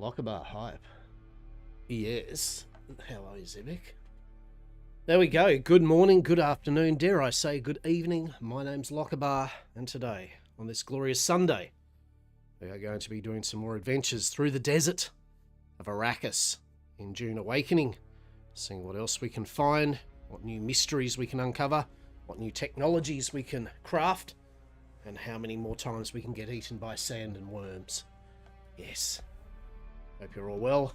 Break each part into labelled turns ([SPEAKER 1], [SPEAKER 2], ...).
[SPEAKER 1] Lockabar hype. Yes. How are you, Zibik? There we go. Good morning, good afternoon, dare I say good evening. My name's Lockabar, and today, on this glorious Sunday, we are going to be doing some more adventures through the desert of Arrakis in Dune Awakening, seeing what else we can find, what new mysteries we can uncover, what new technologies we can craft, and how many more times we can get eaten by sand and worms. Yes. Hope you're all well.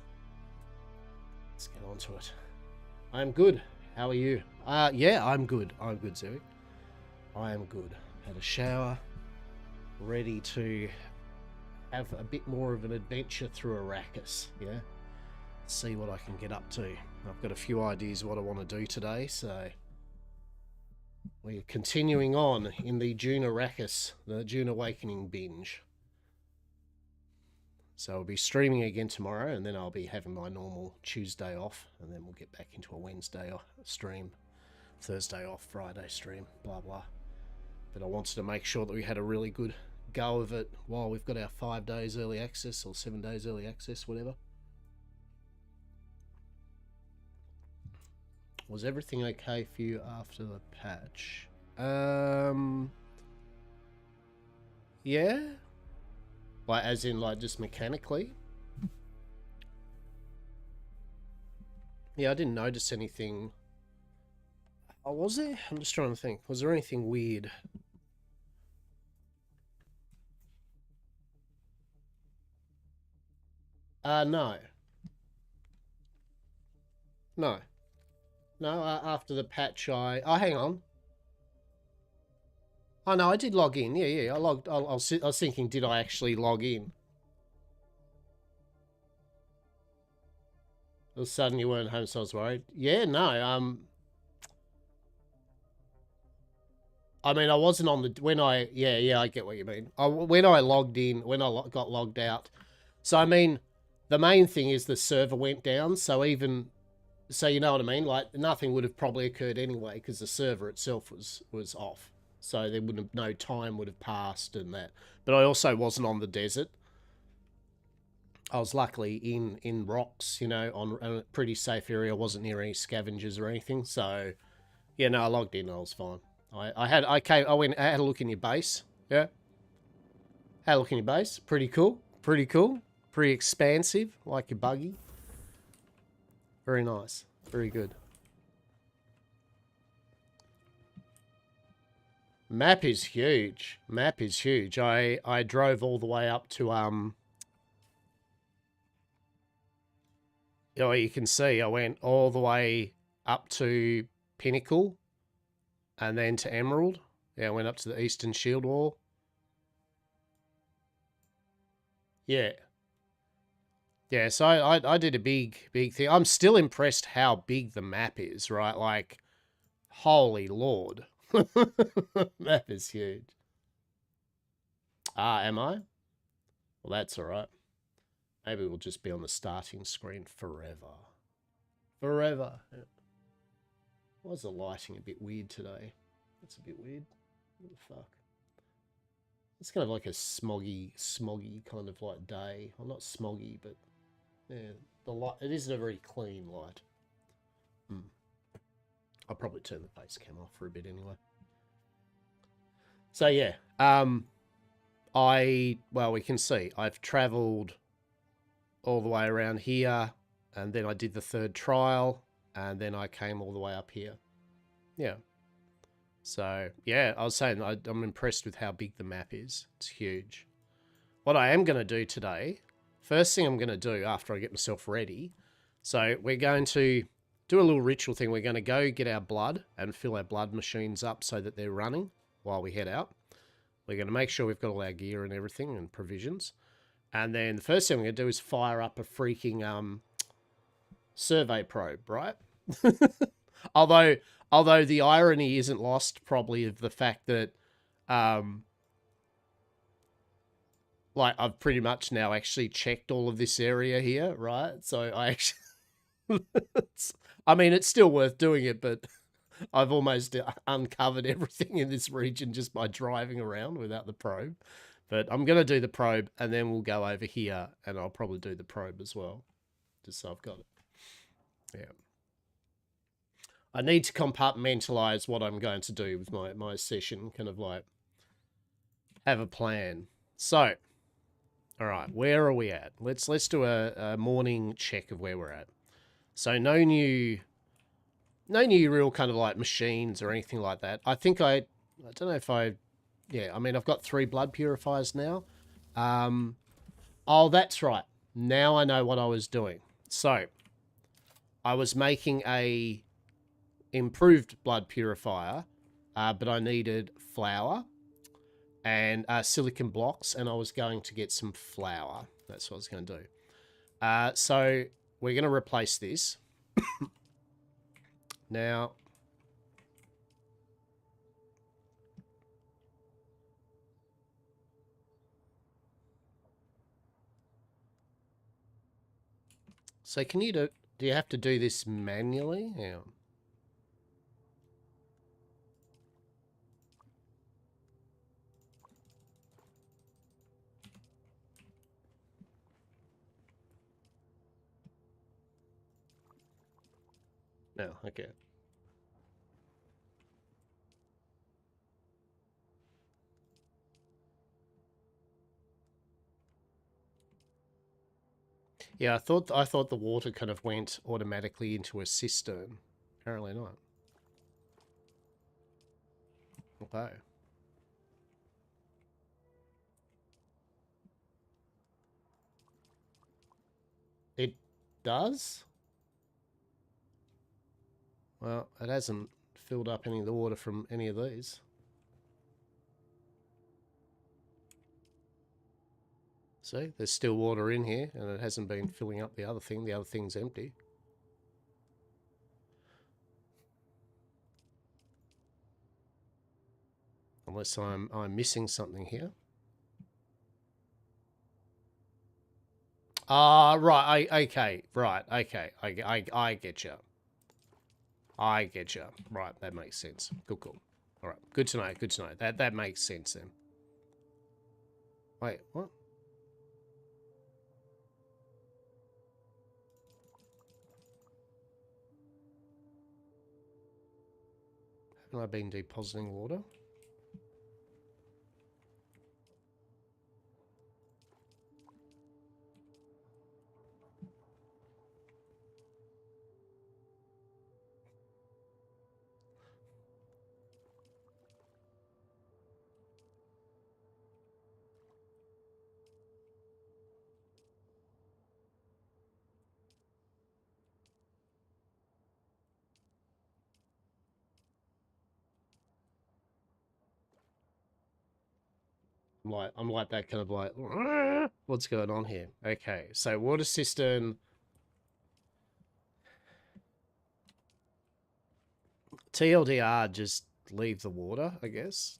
[SPEAKER 1] Let's get on to it. I'm good. How are you? Yeah, I'm good. I'm good, Zeric. I am good. Had a shower. Ready to have a bit more of an adventure through Arrakis, yeah? See what I can get up to. I've got a few ideas of what I want to do today, so we're continuing on in the Dune Arrakis, the Dune Awakening binge. So I'll be streaming again tomorrow, and then I'll be having my normal Tuesday off, and then we'll get back into a Wednesday stream, Thursday off, Friday stream, blah blah. But I wanted to make sure that we had a really good go of it while we've got our 5 days early access, or 7 days early access, whatever. Was everything okay for you after the patch? Yeah. Like, as in, like, just mechanically? Yeah, I didn't notice anything. Oh, was there? I'm just trying to think. Was there anything weird? No. No. No, after the patch, Oh, hang on. Oh, no, I did log in. Yeah, I logged... I was thinking, did I actually log in? All of a sudden you weren't home, so I was worried. Yeah, no, I mean, I wasn't on the... When I... Yeah, I get what you mean. When I logged in, when I got logged out... So, I mean, the main thing is the server went down, so even... So, you know what I mean? Like, nothing would have probably occurred anyway, because the server itself was off. So there wouldn't have, no time would have passed and that. But I also wasn't on the desert. I was luckily in rocks, you know, on a pretty safe area. I wasn't near any scavengers or anything. So, yeah, no, I logged in. I was fine. I had a look in your base. Yeah. Had a look in your base. Pretty cool. Pretty cool. Pretty expansive, like your buggy. Very nice. Very good. Map is huge. Map is huge. I drove all the way up to you can see I went all the way up to Pinnacle and then to Emerald. Yeah, I went up to the Eastern Shield Wall. Yeah. Yeah, so I did a big thing. I'm still impressed how big the map is, right? Like, holy Lord. Map is huge. Am I? Well, that's all right. Maybe we'll just be on the starting screen forever. Forever. Yeah. Why is the lighting a bit weird today? That's a bit weird. What the fuck? It's kind of like a smoggy kind of like day. Well, not smoggy, but yeah, the light. It isn't a very clean light. I'll probably turn the face cam off for a bit anyway. So yeah, well, we can see I've travelled all the way around here, and then I did the third trial, and then I came all the way up here. Yeah. So yeah, I was saying I'm impressed with how big the map is. It's huge. What I am going to do today, first thing I'm going to do after I get myself ready, so we're going to do a little ritual thing. We're going to go get our blood and fill our blood machines up so that they're running while we head out. We're going to make sure we've got all our gear and everything and provisions. And then the first thing we're going to do is fire up a freaking survey probe, right? Although the irony isn't lost probably of the fact that like I've pretty much now actually checked all of this area here, right? So I actually... I mean, it's still worth doing it, but I've almost uncovered everything in this region just by driving around without the probe. But I'm going to do the probe, and then we'll go over here, and I'll probably do the probe as well, just so I've got it. Yeah. I need to compartmentalize what I'm going to do with my session, kind of like have a plan. So, all right, where are we at? Let's do a morning check of where we're at. So no new real kind of like machines or anything like that. I think I don't know if yeah, I mean, I've got 3 blood purifiers now. Oh, that's right. Now I know what I was doing. So I was making a improved blood purifier, but I needed flour and silicon blocks, and I was going to get some flour. That's what I was going to do. So we're going to replace this. Now, so can you do you have to do this manually? Yeah. No, okay. Yeah, I thought the water kind of went automatically into a cistern. Apparently not. Okay. It does? Well, it hasn't filled up any of the water from any of these. See, there's still water in here, and it hasn't been filling up the other thing. The other thing's empty. Unless I'm missing something here. Ah, right. Okay. Right. Okay. I get you. I get you. Right. That makes sense. Cool. All right. Good to know. Good to know. That makes sense then. Wait. What? Haven't I been depositing water? I'm like that kind of like, what's going on here? Okay, so water cistern. TLDR, just leave the water, I guess.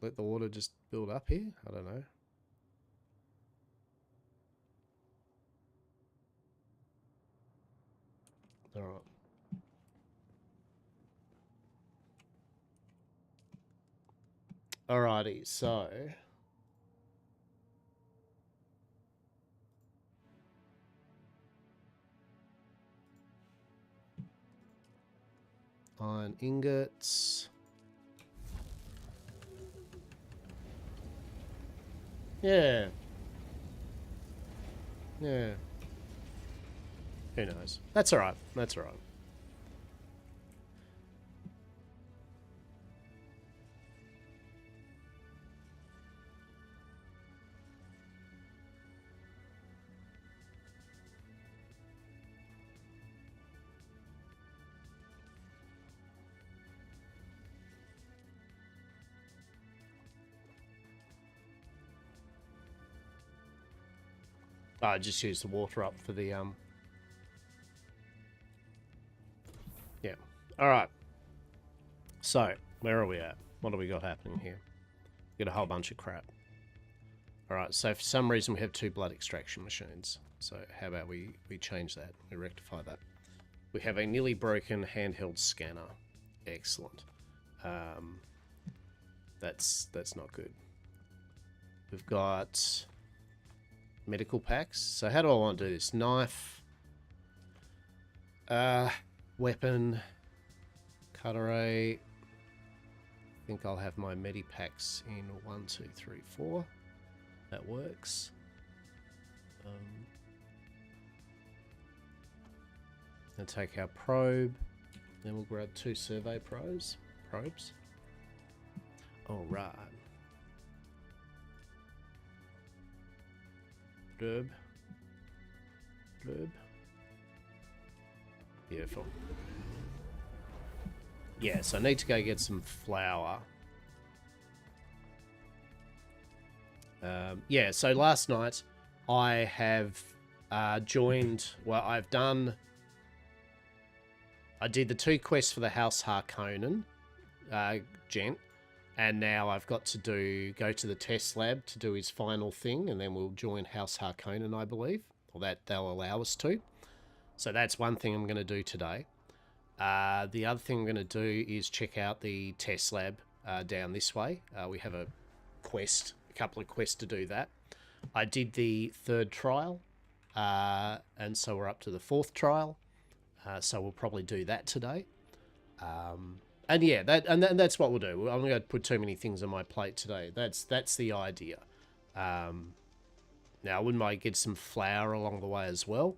[SPEAKER 1] Let the water just build up here. I don't know. All right. Alrighty, so iron ingots. Yeah. Yeah. Who knows? That's alright. That's alright. I just use the water up for the yeah. Alright. So, where are we at? What do we got happening here? We got a whole bunch of crap. Alright, so for some reason we have 2 blood extraction machines. So how about we change that? We rectify that. We have a nearly broken handheld scanner. Excellent. That's not good. We've got medical packs. So how do I want to do this? Knife. Weapon. Cutlery. I think I'll have my medipacks in 1, 2, 3, 4. That works. And take our probe. Then we'll grab 2 survey probes. All right. Blurb. Beautiful. Yeah, so I need to go get some flour. Yeah, so last night I have joined... Well, I did the 2 quests for the House Harkonnen, gent, and now I've got to go to the test lab to do his final thing, and then we'll join House Harkonnen, I believe, or that they'll allow us to. So that's one thing I'm going to do today. The other thing I'm going to do is check out the test lab down this way. We have a couple of quests to do that. I did the 3rd trial, and so we're up to the 4th trial. So we'll probably do that today. And yeah, that's what we'll do. I'm going to put too many things on my plate today. That's the idea. Now, I wouldn't mind get some flour along the way as well,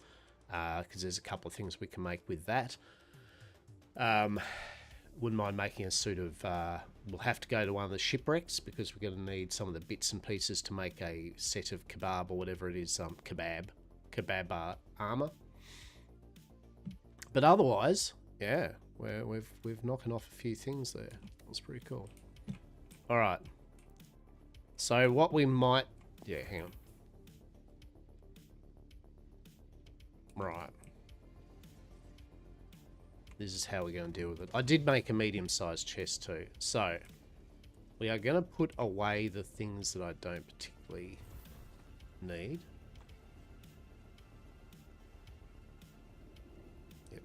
[SPEAKER 1] because there's a couple of things we can make with that. Wouldn't mind making a suit of... we'll have to go to one of the shipwrecks, because we're going to need some of the bits and pieces to make a set of kebab, or whatever it is, kebab armor. But otherwise, yeah, we've knocking off a few things there. That's pretty cool. All right. So what we might... Yeah, hang on. Right. This is how we're going to deal with it. I did make a medium-sized chest too. So we are going to put away the things that I don't particularly need.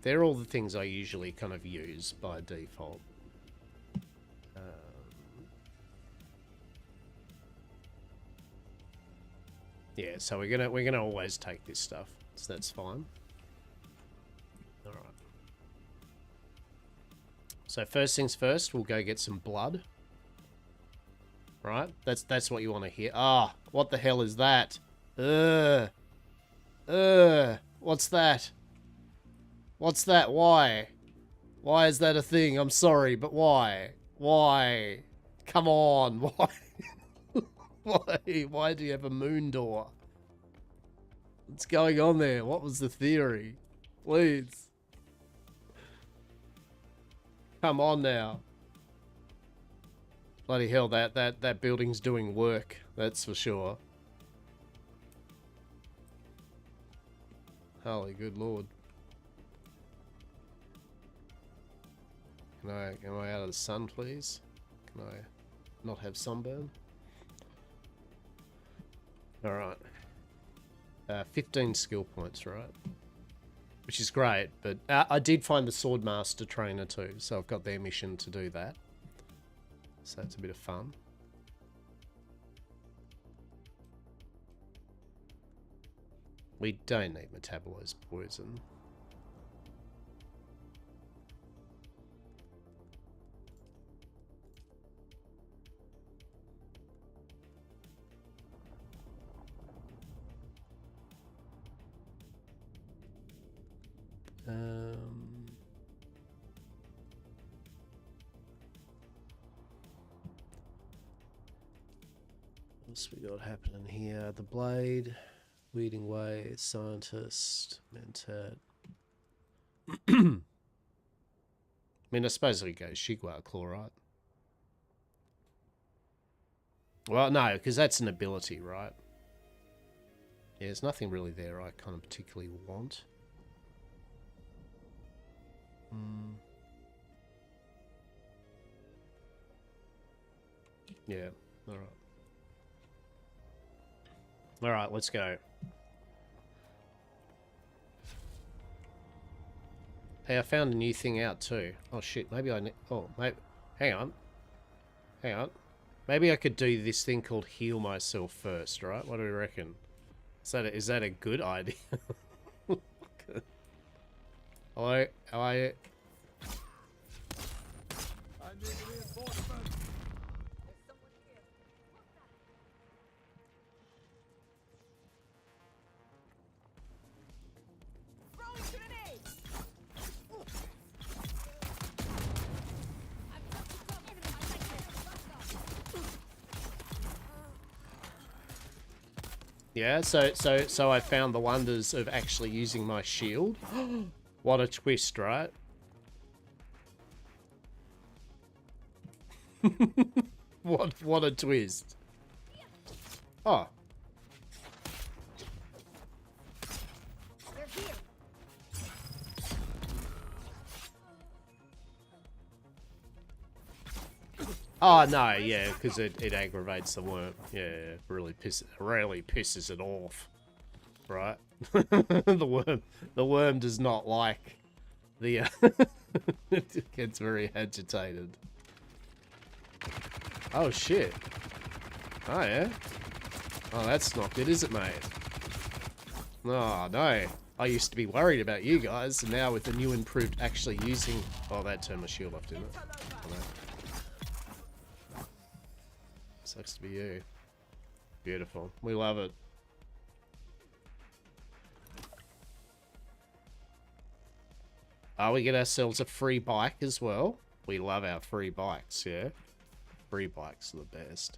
[SPEAKER 1] They're all the things I usually kind of use by default. Yeah, so we're gonna always take this stuff, so that's fine. All right. So first things first, we'll go get some blood. Right? That's what you want to hear. Ah, what the hell is that? What's that? What's that? Why? Why is that a thing? I'm sorry, but why? Why? Come on, why? Why? Why do you have a moon door? What's going on there? What was the theory? Please. Come on now. Bloody hell, that building's doing work, that's for sure. Holy good lord. Am I out of the sun, please? Can I not have sunburn? Alright. 15 skill points, right? Which is great, but I did find the Swordmaster trainer too, so I've got their mission to do that. So it's a bit of fun. We don't need metabolized poison. What's we got happening here? The blade, weeding way, scientist, mentat. I mean, I suppose we go Shigwa Claw, right? Well, no, because that's an ability, right? Yeah, there's nothing really there I kind of particularly want. Yeah, alright. Alright, let's go. Hey, I found a new thing out too. Oh shit, maybe I need... Oh, maybe... Hang on. Hang on. Maybe I could do this thing called heal myself first, right? What do we reckon? Is that a good idea? Hello? How are you? Yeah, so I found the wonders of actually using my shield. What a twist, right? What a twist. Oh. Oh no, yeah, because it aggravates the worm. Yeah, really pisses it off, right? the worm does not like the. It gets very agitated. Oh shit! Oh yeah. Oh, that's not good, is it, mate? Oh no. I used to be worried about you guys, and now with the new improved actually using. Oh, that turned my shield off, didn't it? Oh, no. Sucks to be you. Beautiful. We love it. Oh, we get ourselves a free bike as well. We love our free bikes, yeah? Free bikes are the best.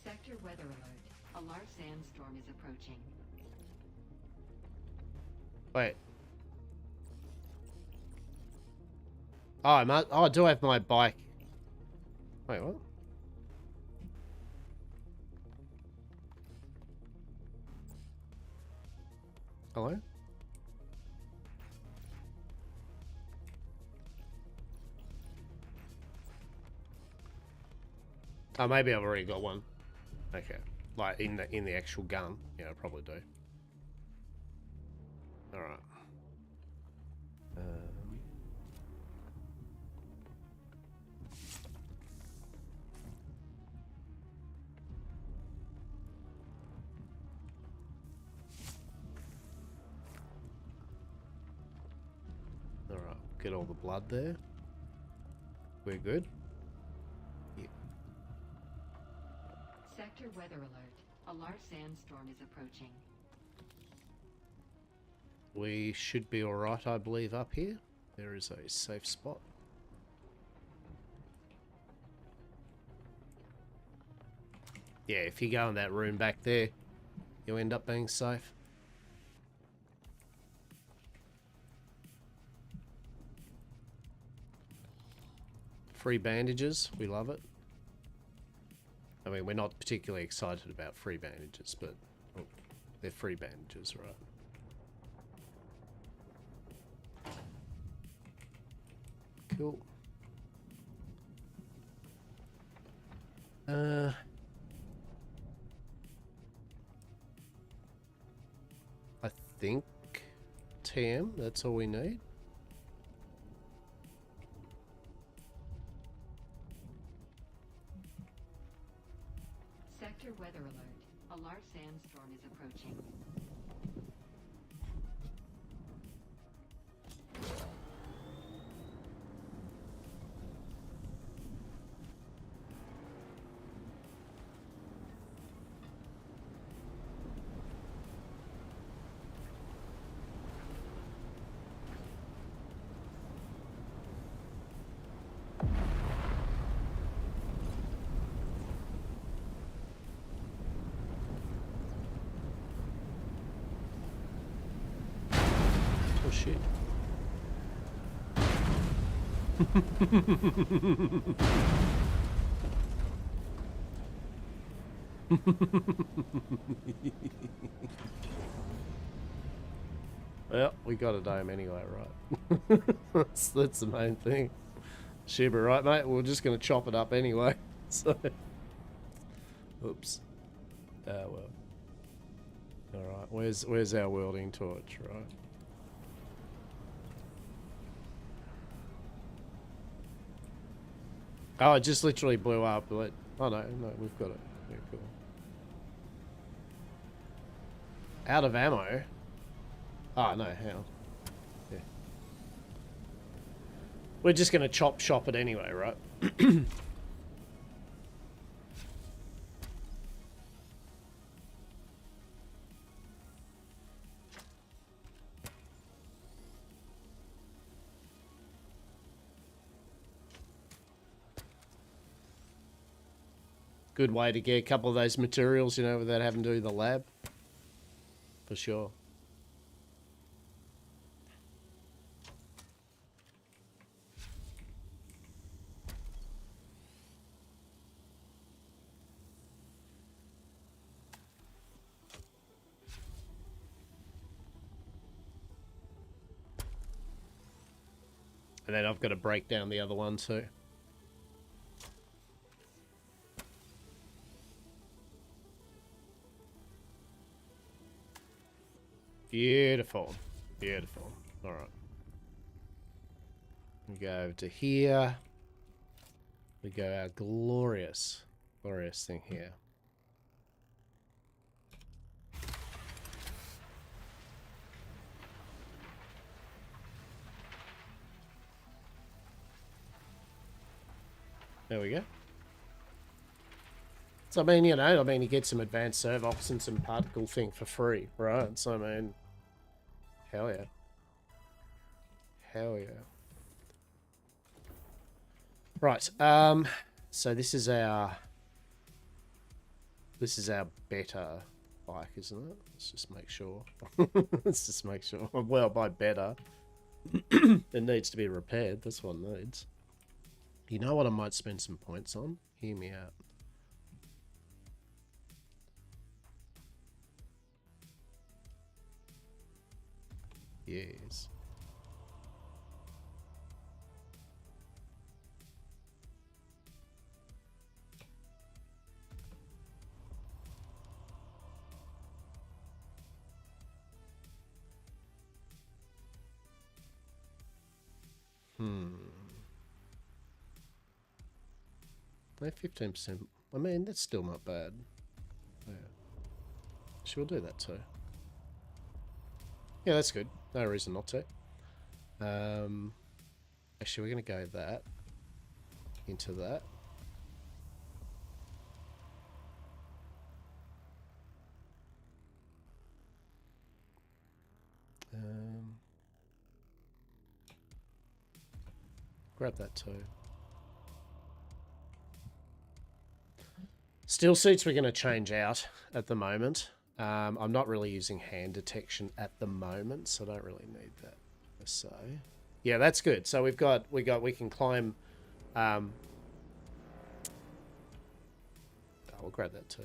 [SPEAKER 2] Sector weather alert. A large sandstorm is approaching.
[SPEAKER 1] Wait. Oh, I do have my bike. Wait, what? Hello? Oh, maybe I've already got one. Okay. Like in the actual gun. Yeah, I probably do. Alright. Alright, get all the blood there. We're good. Yeah.
[SPEAKER 2] Sector weather alert. A large sandstorm is approaching.
[SPEAKER 1] We should be alright, I believe, up here. There is a safe spot. Yeah, if you go in that room back there, you'll end up being safe. Free bandages, we love it. I mean, we're not particularly excited about free bandages, but oh, they're free bandages, right? Cool. I think TM, that's all we need.
[SPEAKER 2] Sector weather alert. A large sandstorm is approaching.
[SPEAKER 1] Oh shit. Well, we got a dome anyway, right? that's the main thing. Shiba, right, mate? We're just going to chop it up anyway. So, oops. Well. Alright, where's our welding torch, right? Oh, it just literally blew up. But oh no, we've got it. Yeah, cool. Out of ammo? Oh no, how? Yeah. We're just gonna chop shop it anyway, right? Good way to get a couple of those materials, you know, without having to do the lab. For sure. And then I've got to break down the other one too. Beautiful. Beautiful. Alright. We go over to here. We go our glorious thing here. There we go. So, I mean, you know, you get some advanced servox and some particle thing for free, right? So, I mean, hell yeah. Hell yeah. Right, so this is our better bike, isn't it? Let's just make sure. Let's just make sure. Well, by better, it needs to be repaired. This one needs. You know what I might spend some points on? Hear me out. Yes. Like 15%. I mean, that's still not bad. Yeah. Sure, we'll do that too. Yeah, that's good. No reason not to. Actually, we're going to go that into that. Grab that too. Steel suits we're going to change out at the moment. I'm not really using hand detection at the moment, so I don't really need that per se. Yeah, that's good. So we can climb. We'll grab that too.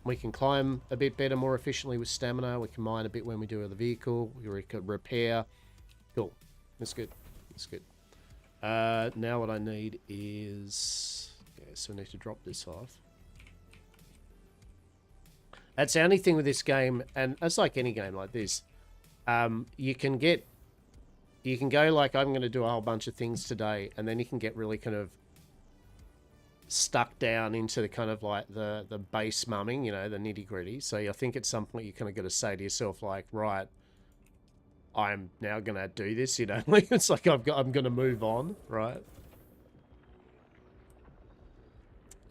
[SPEAKER 1] We can climb a bit better, more efficiently with stamina. We can mine a bit when we do the vehicle. We can repair. Cool. That's good. That's good. Now what I need is... Yeah, so I need to drop this off. That's the only thing with this game, and it's like any game like this. You can go like, I'm going to do a whole bunch of things today, and then you can get really kind of stuck down into the kind of like the base mumming, you know, the nitty gritty. So I think at some point you kind of got to say to yourself, like, right, I'm now going to do this, you know. It's like I'm going to move on, right?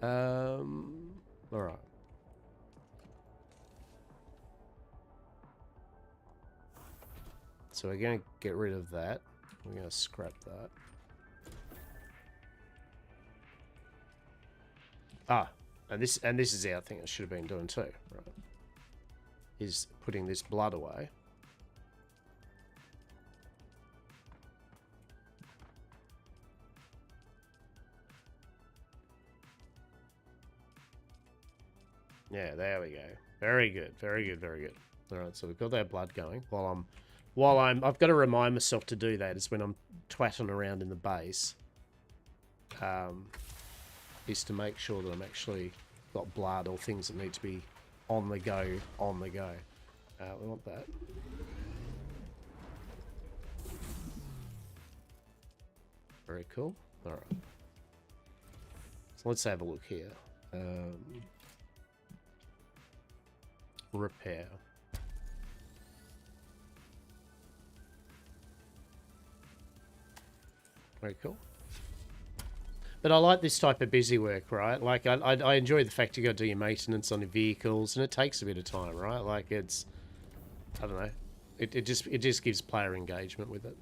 [SPEAKER 1] All right. So we're going to get rid of that. We're going to scrap that. Ah, and this is the other thing I should have been doing too, right? Is putting this blood away. Yeah, there we go. Very good, very good, very good. All right, so we've got that blood going. I've got to remind myself to do that. Is when I'm twatting around in the base. Is to make sure that I'm actually got blood or things that need to be on the go, on the go. We want that. Very cool. All right. So let's have a look here. Repair. Very cool. But I like this type of busy work, right? Like, I enjoy the fact you got to do your maintenance on your vehicles, and it takes a bit of time, right? Like, it's... I don't know. It just gives player engagement with it.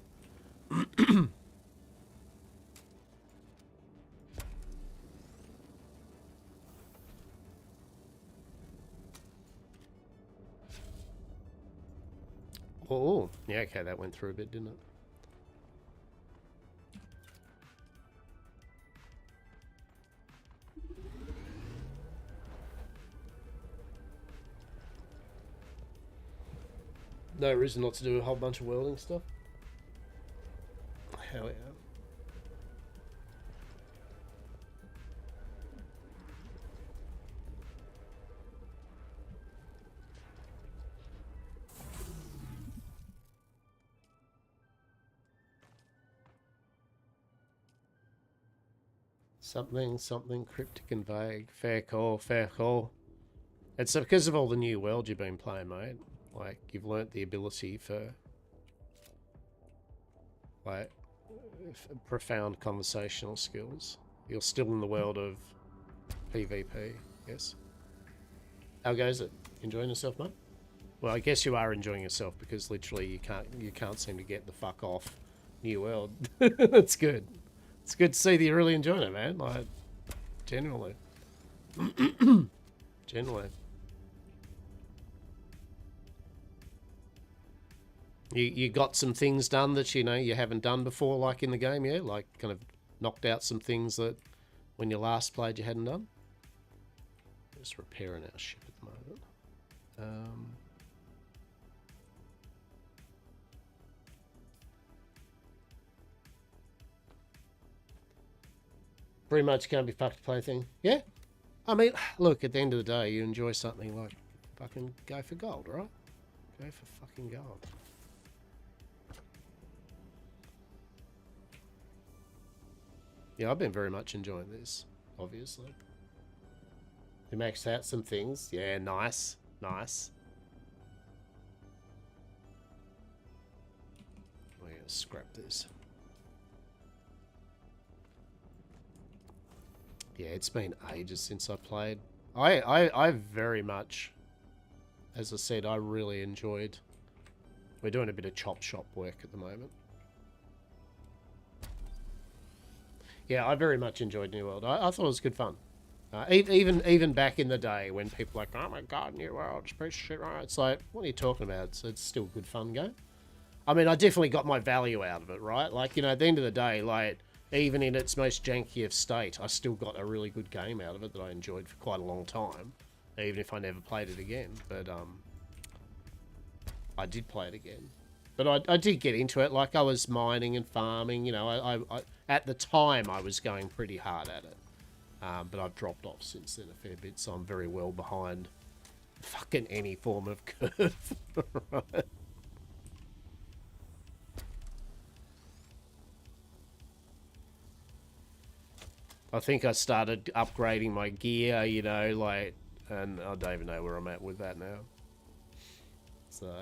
[SPEAKER 1] Oh, yeah, okay, that went through a bit, didn't it? No reason not to do a whole bunch of welding stuff. Hell yeah. Something cryptic and vague. Fair call, fair call. It's because of all the new world you've been playing, mate. Like, you've learnt the ability for, like, profound conversational skills. You're still in the world of PvP, yes? How goes it? Enjoying yourself, mate? Well, I guess you are enjoying yourself because literally you can't seem to get the fuck off New World. That's good. It's good to see that you're really enjoying it, man. Like, genuinely. Genuinely. You got some things done that, you know, you haven't done before, like in the game, yeah? Like, kind of knocked out some things that when you last played you hadn't done? Just repairing our ship at the moment. Pretty much can't be fucked to play thing. Yeah? I mean, look, at the end of the day, you enjoy something, like, fucking go for gold, right? Go for fucking gold. Yeah, I've been very much enjoying this, obviously. You maxed out some things. Yeah, nice. Nice. We're going to scrap this. Yeah, it's been ages since I played. I very much, as I said, I really enjoyed. We're doing a bit of chop shop work at the moment. Yeah, I very much enjoyed New World. I thought it was good fun. Even back in the day when people were like, oh my god, New World, it's a piece of shit, right? It's like, what are you talking about? It's still a good fun game. I mean, I definitely got my value out of it, right? Like, you know, at the end of the day, like, even in its most jankiest state, I still got a really good game out of it that I enjoyed for quite a long time, even if I never played it again. But I did play it again. But I did get into it. Like, I was mining and farming. You know, I at the time I was going pretty hard at it. But I've dropped off since then a fair bit, so I'm very well behind fucking any form of curve. Right? I think I started upgrading my gear, you know, like, and I don't even know where I'm at with that now. So...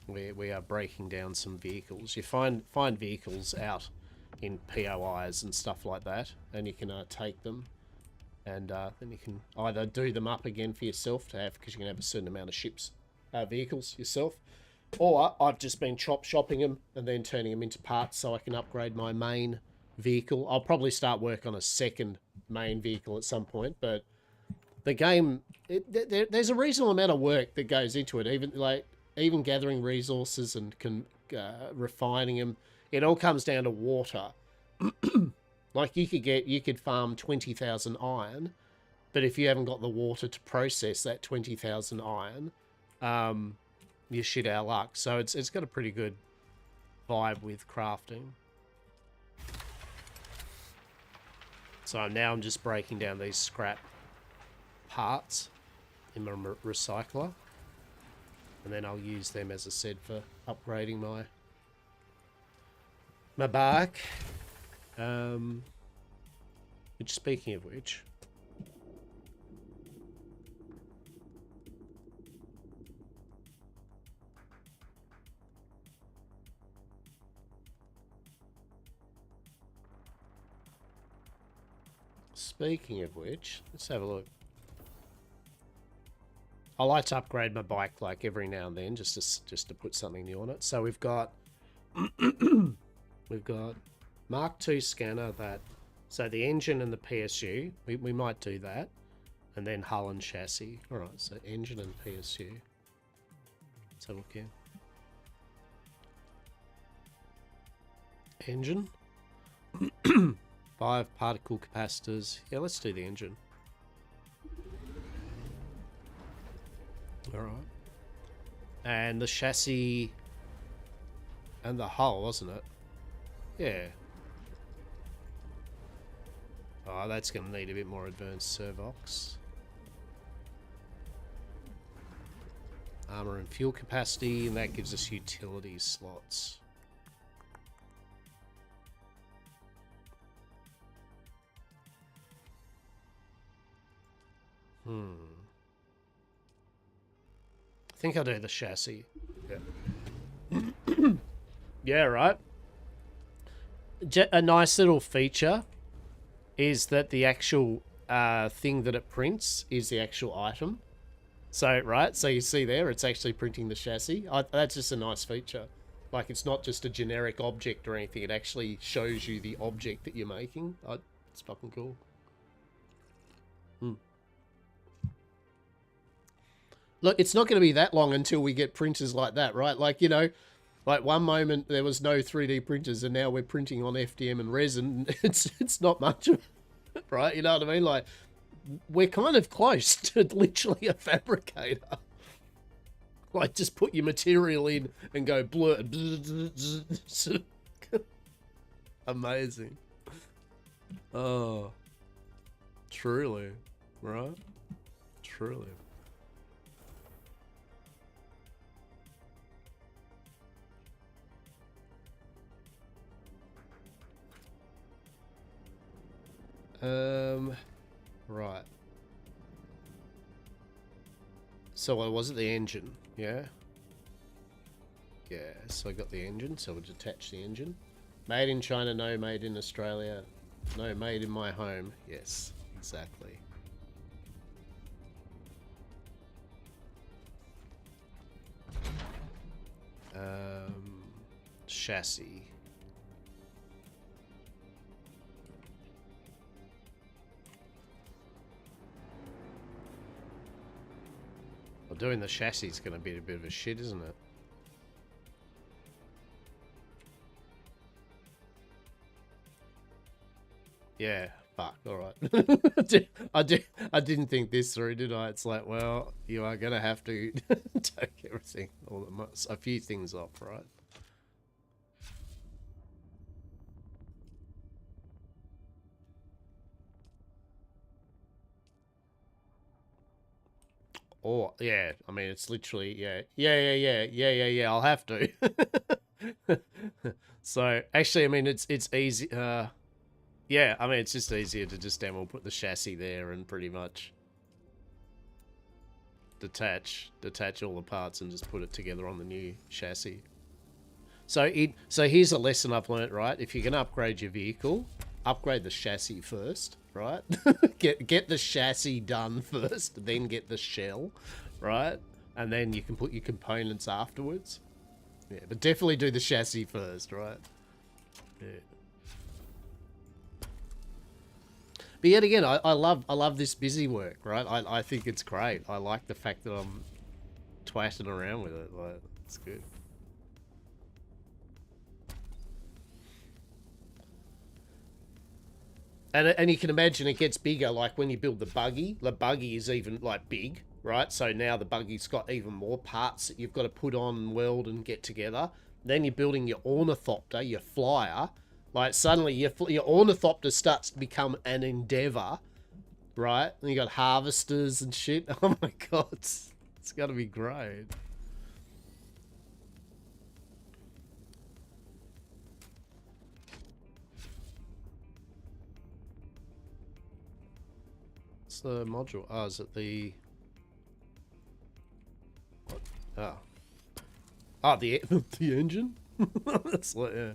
[SPEAKER 1] We are breaking down some vehicles. You find vehicles out in POIs and stuff like that, and you can take them, and then you can either do them up again for yourself to have, because you can have a certain amount of ships, vehicles yourself, or I've just been shopping them and then turning them into parts so I can upgrade my main vehicle. I'll probably start work on a second main vehicle at some point, but the game, there's a reasonable amount of work that goes into it, even gathering resources and refining them. It all comes down to water. Like, you could farm 20,000 iron, but if you haven't got the water to process that 20,000 iron, you're shit out of luck. So it's got a pretty good vibe with crafting. So now I'm just breaking down these scrap parts in my recycler. And then I'll use them, as I said, for upgrading my bark. Which, speaking of which... Speaking of which, let's have a look. I like to upgrade my bike like every now and then, just to put something new on it. So we've got we've got Mark II scanner, that, so the engine and the PSU. We might do that, and then hull and chassis. All right, so engine and PSU. Let's have a look here. Engine. 5 particle capacitors. Yeah, let's do the engine. Alright. And the chassis and the hull, wasn't it? Yeah. Oh, that's going to need a bit more advanced servox. Armor and fuel capacity, and that gives us utility slots. I think I'll do the chassis. Yeah. Yeah, right. A nice little feature is that the actual thing that it prints is the actual item. So, right, so you see there, it's actually printing the chassis. That's just a nice feature. Like, it's not just a generic object or anything. It actually shows you the object that you're making. It's fucking cool. Look, it's not going to be that long until we get printers like that, right? Like, you know, like one moment there was no 3D printers and now we're printing on FDM and resin. It's not much of it, right? You know what I mean? Like, we're kind of close to literally a fabricator. Like, just put your material in and go blur. Amazing. Oh, truly, right? Truly. Right. So was it the engine? Yeah. Yeah, so I got the engine, so we'll detach the engine. Made in China, no made in Australia. No made in my home. Yes, exactly. Chassis. Well, doing the chassis is going to be a bit of a shit, isn't it? Yeah, fuck, alright. I didn't think this through, did I? It's like, well, you are going to have to take everything, a few things off, right? Or, yeah, I mean, it's literally, yeah, I'll have to. So, actually, I mean, it's easy, yeah, I mean, it's just easier to just we'll put the chassis there and pretty much detach all the parts and just put it together on the new chassis. So here's a lesson I've learnt, right? If you're going to upgrade your vehicle, upgrade the chassis first, right? get the chassis done first, then get the shell, right? And then you can put your components afterwards. Yeah, but definitely do the chassis first, right? Yeah. But yet again, I love this busy work, right? I think it's great. I like the fact that I'm twatting around with it. Like, it's good. And you can imagine it gets bigger, like when you build the buggy is even like big, right? So now the buggy's got even more parts that you've got to put on and weld and get together. Then you're building your ornithopter, your flyer. Like, suddenly your ornithopter starts to become an endeavor, right? And you got harvesters and shit. Oh my god, it's gotta be great. What's the module? Oh, is it the... What? Oh. Oh, the engine? That's like, yeah.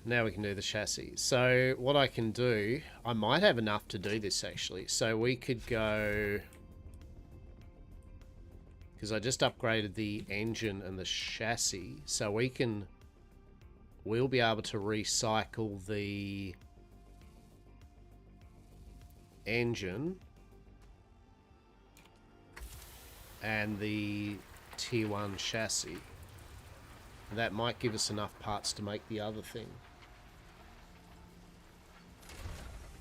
[SPEAKER 1] Now we can do the chassis. So what I can do, I might have enough to do this actually. So we could go, because I just upgraded the engine and the chassis. So we'll be able to recycle the engine and the tier 1 chassis. And that might give us enough parts to make the other thing.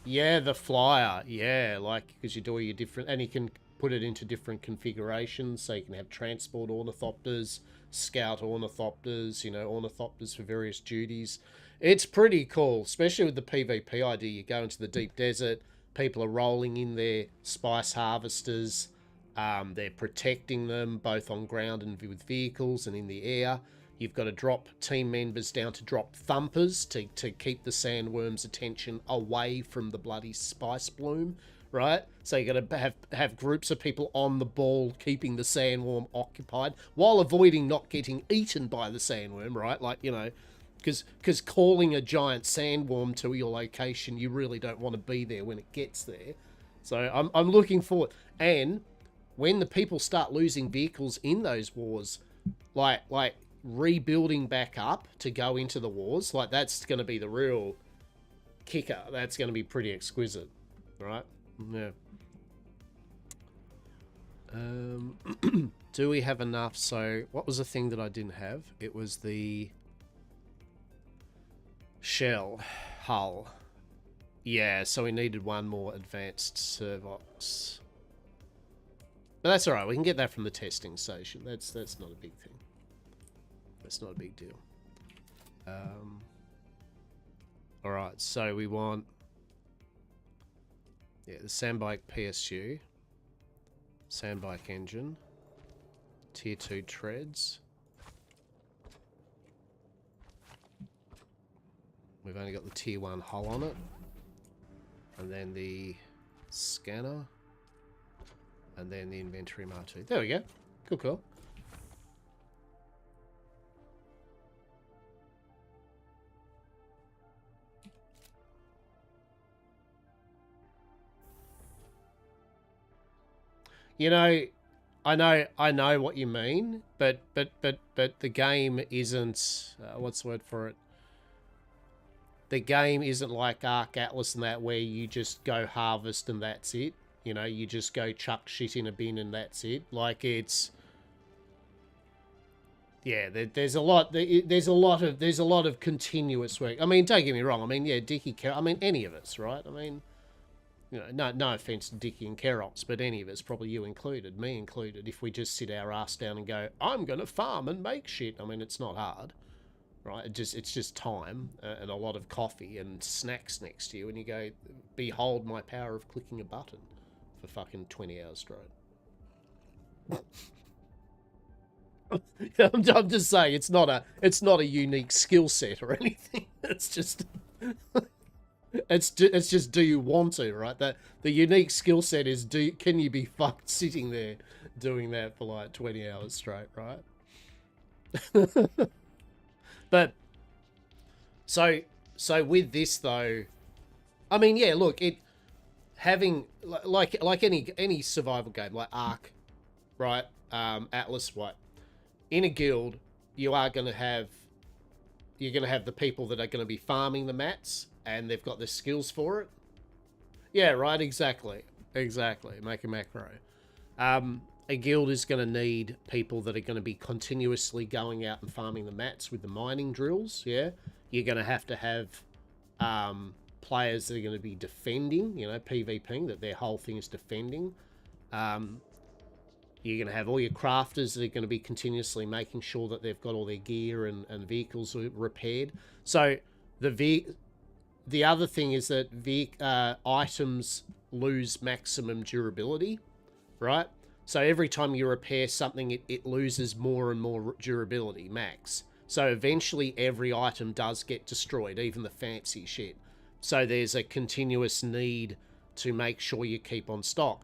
[SPEAKER 1] Yeah, the flyer. Yeah, like, because you do all your different... And you can put it into different configurations. So you can have transport ornithopters, scout ornithopters, you know, ornithopters for various duties. It's pretty cool, especially with the PvP idea. You go into the deep desert, people are rolling in their spice harvesters. They're protecting them both on ground and with vehicles and in the air. You've got to drop team members down to drop thumpers to keep the sandworm's attention away from the bloody spice bloom, right? So you got to have groups of people on the ball keeping the sandworm occupied while avoiding not getting eaten by the sandworm, right? Like, you know, because calling a giant sandworm to your location, you really don't want to be there when it gets there. So I'm looking forward. And when the people start losing vehicles in those wars, like rebuilding back up to go into the wars, like that's going to be the real kicker. That's going to be pretty exquisite, right? Yeah. Do we have enough? So what was the thing that I didn't have? It was the shell hull. Yeah, so we needed one more advanced servox. But that's all right. We can get that from the testing station. That's not a big thing. That's not a big deal. All right, so we want the sandbike PSU, sandbike engine, tier 2 treads. We've only got the tier 1 hull on it, and then the scanner, and then the inventory MR2. There we go. Cool. You know, I know what you mean, but the game isn't what's the word for it? The game isn't like Ark Atlas and that, where you just go harvest and that's it. You know, you just go chuck shit in a bin and that's it. Like, it's, yeah, there's a lot of continuous work. I mean, don't get me wrong. I mean, yeah, Dickie, I mean, any of us, right? I mean, you know, no offense to Dickie and Kerox, but any of us, probably you included, me included, if we just sit our ass down and go, I'm going to farm and make shit. I mean, it's not hard, right? It's just time and a lot of coffee and snacks next to you, and you go, behold my power of clicking a button for fucking 20 hours straight. I'm just saying, it's not a unique skill set or anything. It's just... It's just, do you want to, right? That the unique skill set is, can you be fucked sitting there doing that for like 20 hours straight, right? But so with this though, I mean, yeah, look, it having like any survival game like Ark, right? Atlas, what? In a guild, you're going to have the people that are going to be farming the mats, and they've got the skills for it. Yeah, right, exactly. Make a macro. A guild is going to need people that are going to be continuously going out and farming the mats with the mining drills, yeah? You're going to have players that are going to be defending, you know, PvPing, that their whole thing is defending. You're going to have all your crafters that are going to be continuously making sure that they've got all their gear and vehicles repaired. So the other thing is that items lose maximum durability, right? So every time you repair something, it loses more and more durability, max. So eventually every item does get destroyed, even the fancy shit. So there's a continuous need to make sure you keep on stock.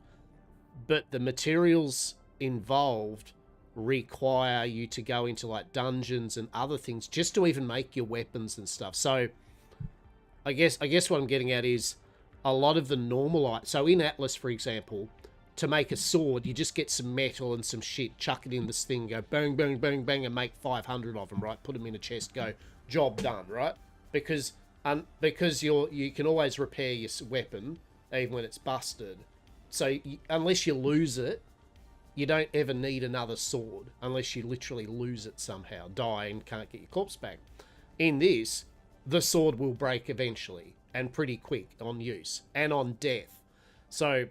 [SPEAKER 1] But the materials involved require you to go into like dungeons and other things just to even make your weapons and stuff. So I guess what I'm getting at is a lot of the normal items. So in Atlas, for example, to make a sword, you just get some metal and some shit, chuck it in this thing, go bang, bang, bang, bang, and make 500 of them, right? Put them in a chest, go, job done, right? Because you can always repair your weapon even when it's busted. So unless you lose it, you don't ever need another sword unless you literally lose it somehow, die and can't get your corpse back. In this, the sword will break eventually and pretty quick on use and on death. So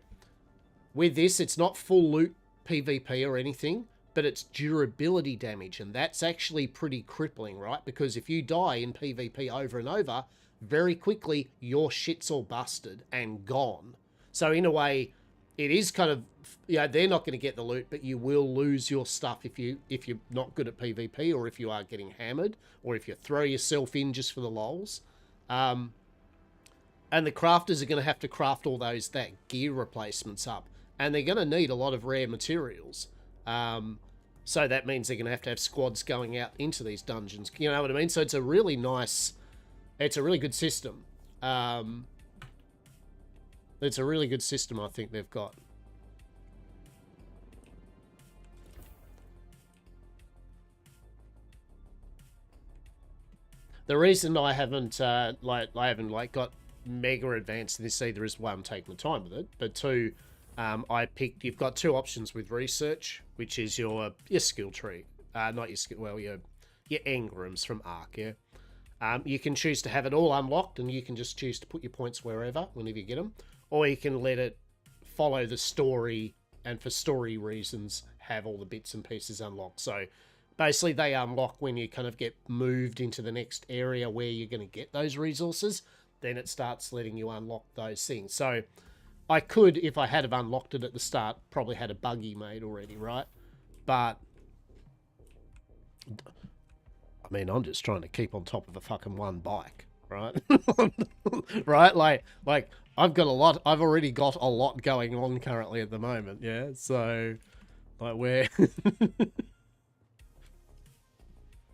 [SPEAKER 1] with this, it's not full loot PvP or anything, but it's durability damage, and that's actually pretty crippling, right? Because if you die in PvP over and over, very quickly your shit's all busted and gone. So in a way, it is kind of, they're not going to get the loot, but you will lose your stuff if you're not good at PvP, or if you are getting hammered, or if you throw yourself in just for the lols. And the crafters are going to have to craft all that gear replacements up, and they're going to need a lot of rare materials. So that means they're going to have squads going out into these dungeons. You know what I mean? So it's a really good system. It's a really good system, I think they've got. The reason I haven't got mega advanced in this either is, one, I'm taking the time with it, but two, you've got two options with research, which is your skill tree, not your skill, well, your engrams from Ark, yeah. You can choose to have it all unlocked, and you can just choose to put your points wherever, whenever you get them, or you can let it follow the story, and for story reasons, have all the bits and pieces unlocked. So basically, they unlock when you kind of get moved into the next area where you're going to get those resources. Then it starts letting you unlock those things. So I could, if I had have unlocked it at the start, probably had a buggy made already, right? But I mean, I'm just trying to keep on top of a fucking one bike, right? Right? Like I've already got a lot going on currently at the moment, yeah? So, like, where...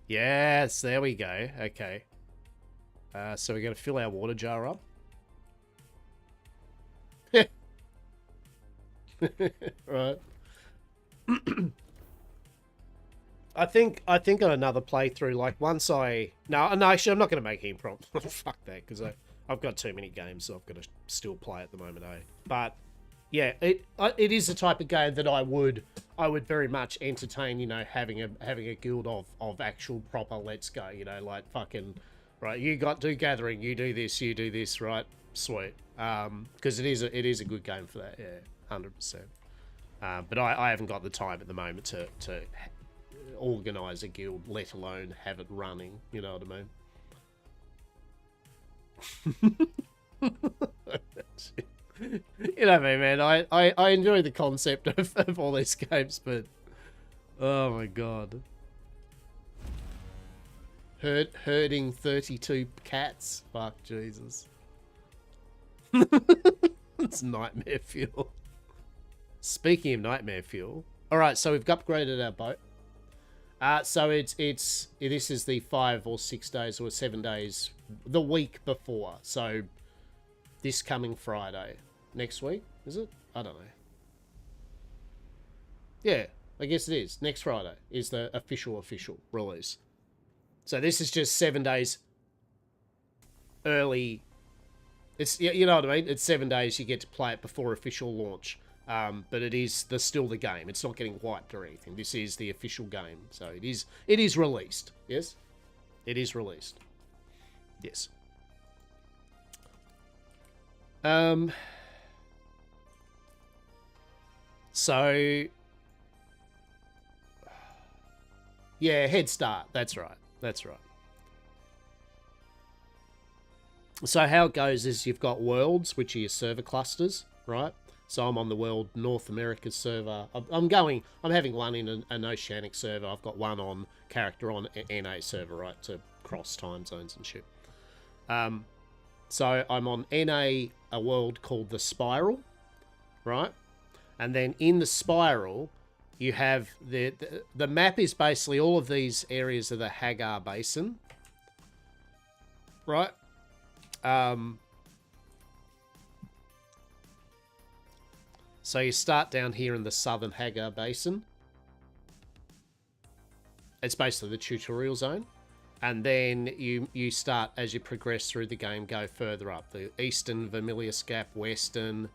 [SPEAKER 1] Yes, there we go. Okay. So we're going to fill our water jar up. Right. I think on another playthrough, like once no, actually I'm not going to make him prompt. Fuck that, because I've got too many games so I've got to still play at the moment, eh? But yeah, it is the type of game that I would very much entertain, you know, having a guild of actual proper let's go, you know, like fucking, right, you do gathering, you do this, right? Sweet. Because it is a good game for that, yeah, 100%. But I haven't got the time at the moment to organise a guild, let alone have it running, you know what I mean? You know me, man. I enjoy the concept of all these games, but oh my god, herding 32 cats. Fuck Jesus. It's nightmare fuel. Speaking of nightmare fuel, all right. So we've upgraded our boat. So this is the 5 or 6 days or 7 days, the week before. So this coming Friday. Next week, is it? I don't know. Yeah, I guess it is. Next Friday is the official release. So this is just 7 days early. It's, you know what I mean? It's 7 days you get to play it before official launch. But it is still the game. It's not getting wiped or anything. This is the official game. So it is released. Yes? It is released. Yes. So Yeah, head start. That's right. That's right. So how it goes is you've got worlds, which are your server clusters, right? So I'm on the world North America server. I'm having one in an oceanic server. I've got one on character on NA server, right, to cross time zones and shit. So I'm on NA, a world called the Spiral, right? And then in the Spiral, you have the map is basically all of these areas of the Hagar Basin, right? So you start down here in the southern Hagar Basin. It's basically the tutorial zone. And then you start, as you progress through the game, go further up. The eastern Vermilius Gap, western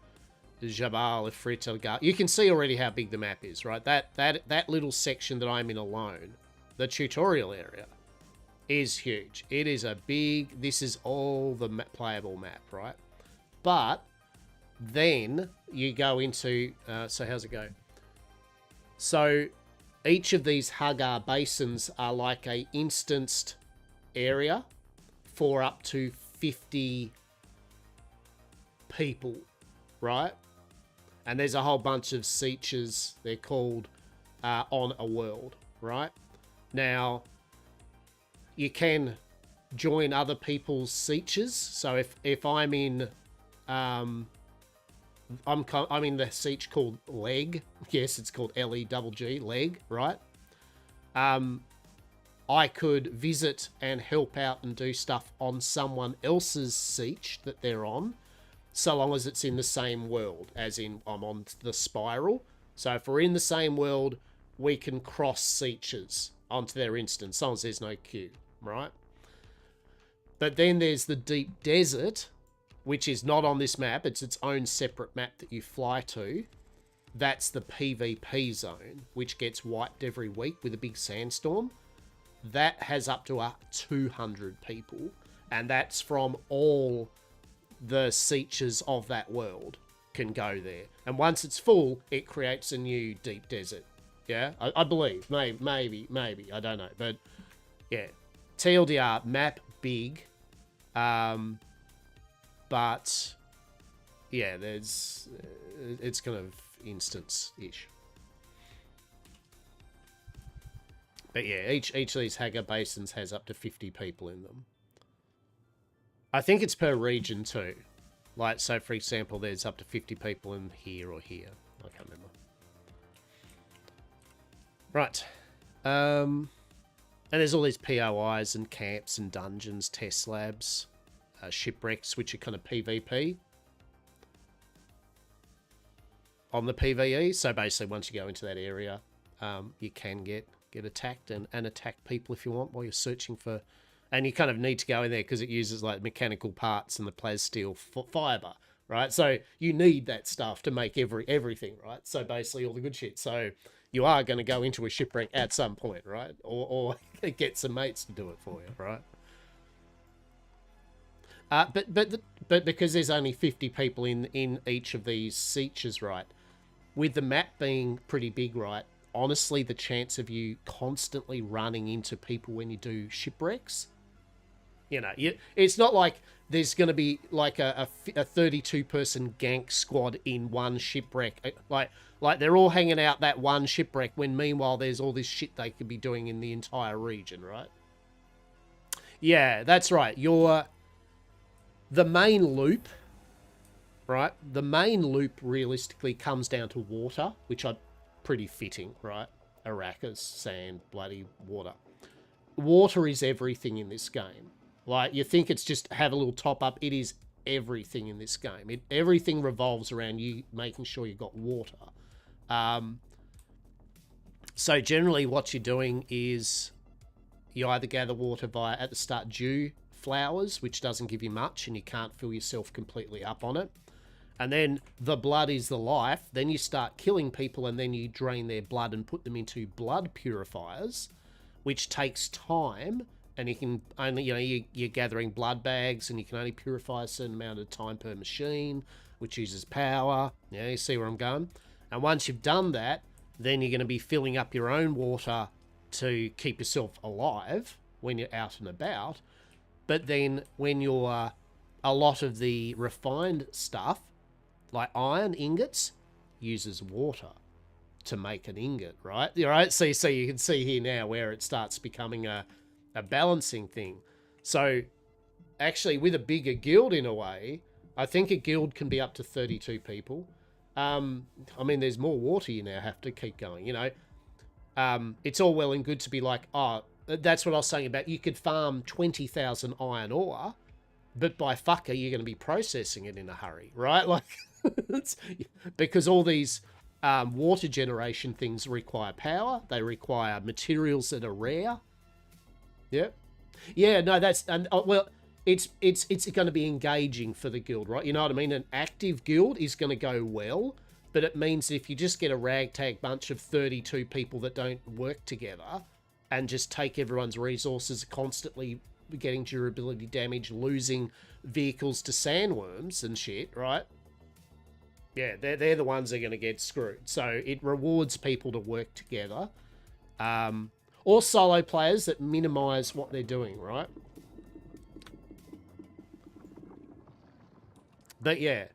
[SPEAKER 1] Jabal Ifrit. You can see already how big the map is, right? That little section that I'm in alone, the tutorial area, is huge. It is a big... This is all the playable map, right? But then you go into... so how's it go? So each of these Hagar basins are like a instanced area for up to 50 people, right? And there's a whole bunch of sietches, they're called, on a world, right? Now, you can join other people's sietches. So if I'm in... I'm in the siege called Leg. Yes, it's called Legg, Leg, right? I could visit and help out and do stuff on someone else's siege that they're on, so long as it's in the same world, as in I'm on the Spiral. So if we're in the same world, we can cross sieges onto their instance, as long as there's no queue, right? But then there's the Deep Desert, which is not on this map. It's its own separate map that you fly to. That's the PvP zone, which gets wiped every week with a big sandstorm. That has up to 200 people, and that's from all the sieges of that world can go there. And once it's full, it creates a new Deep Desert. Yeah, I believe. Maybe, I don't know. But, yeah. TLDR, map big. But yeah, it's kind of instance-ish. But yeah, each of these Hagar basins has up to 50 people in them. I think it's per region too. Like, so for example, there's up to 50 people in here or here. I can't remember. Right. And there's all these POIs and camps and dungeons, test labs. Shipwrecks, which are kind of PvP on the PvE. So basically, once you go into that area, you can get attacked and attack people if you want while you're searching for... And you kind of need to go in there because it uses like mechanical parts and the plasteel fiber, right? So you need that stuff to make everything, right? So basically all the good shit. So you are going to go into a shipwreck at some point, right? Or get some mates to do it for you, right? But because there's only 50 people in each of these sieges, right? With the map being pretty big, right? Honestly, the chance of you constantly running into people when you do shipwrecks, you know, it's not like there's going to be like a 32-person gank squad in one shipwreck. Like they're all hanging out that one shipwreck when meanwhile there's all this shit they could be doing in the entire region, right? Yeah, that's right. The main loop, right? The main loop realistically comes down to water, which are pretty fitting, right? Arrakis, sand, bloody water. Water is everything in this game. Like, you think it's just have a little top up. It is everything in this game. Everything revolves around you making sure you've got water. So generally what you're doing is you either gather water via, at the start, dew flowers, which doesn't give you much and you can't fill yourself completely up on it. And then the blood is the life. Then you start killing people and then you drain their blood and put them into blood purifiers, which takes time. And you can only, you're gathering blood bags and you can only purify a certain amount of time per machine, which uses power. Yeah, you see where I'm going? And once you've done that, then you're going to be filling up your own water to keep yourself alive when you're out and about. But then when you're a lot of the refined stuff, like iron ingots, uses water to make an ingot, right? Right. So you can see here now where it starts becoming a balancing thing. So actually, with a bigger guild in a way, I think a guild can be up to 32 people. I mean, there's more water you now have to keep going, you know. It's all well and good to be like, oh, that's what I was saying about you could farm 20,000 iron ore, but by fucker, you're going to be processing it in a hurry, right? Like, because all these water generation things require power. They require materials that are rare. Yep. Yeah, no, that's, and well, it's going to be engaging for the guild, right? You know what I mean? An active guild is going to go well, but it means that if you just get a ragtag bunch of 32 people that don't work together and just take everyone's resources, constantly getting durability damage, losing vehicles to sandworms and shit, right? Yeah, they're the ones that are going to get screwed. So it rewards people to work together. Or solo players that minimize what they're doing, right? But yeah.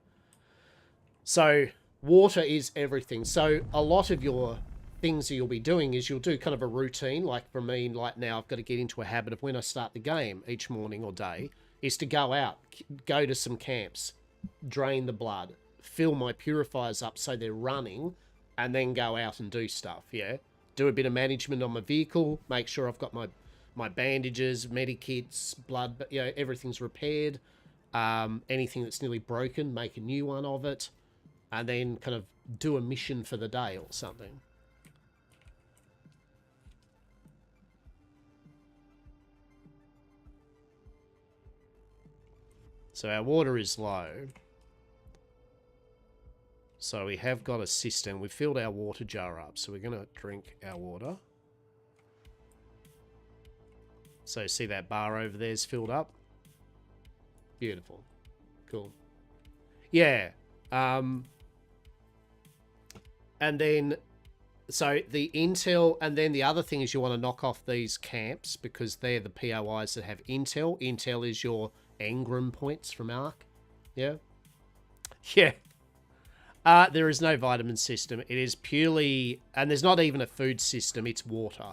[SPEAKER 1] So water is everything. So a lot of your things that you'll be doing is you'll do kind of a routine. Like for me, like now I've got to get into a habit of when I start the game each morning or day is to go out, go to some camps, drain the blood, fill my purifiers up so they're running, and then go out and do stuff, yeah? Do a bit of management on my vehicle, make sure I've got my bandages, medikits, blood, you know, everything's repaired. Anything that's nearly broken, make a new one of it, and then kind of do a mission for the day or something. So our water is low. So we have got a cistern. We've filled our water jar up. So we're going to drink our water. So see that bar over there is filled up? Beautiful. Cool. Yeah. And then, so the intel, and then the other thing is you want to knock off these camps because they're the POIs that have intel. Intel is your engram points from Ark. Yeah. Yeah. There is no vitamin system. It is purely, and there's not even a food system. It's water.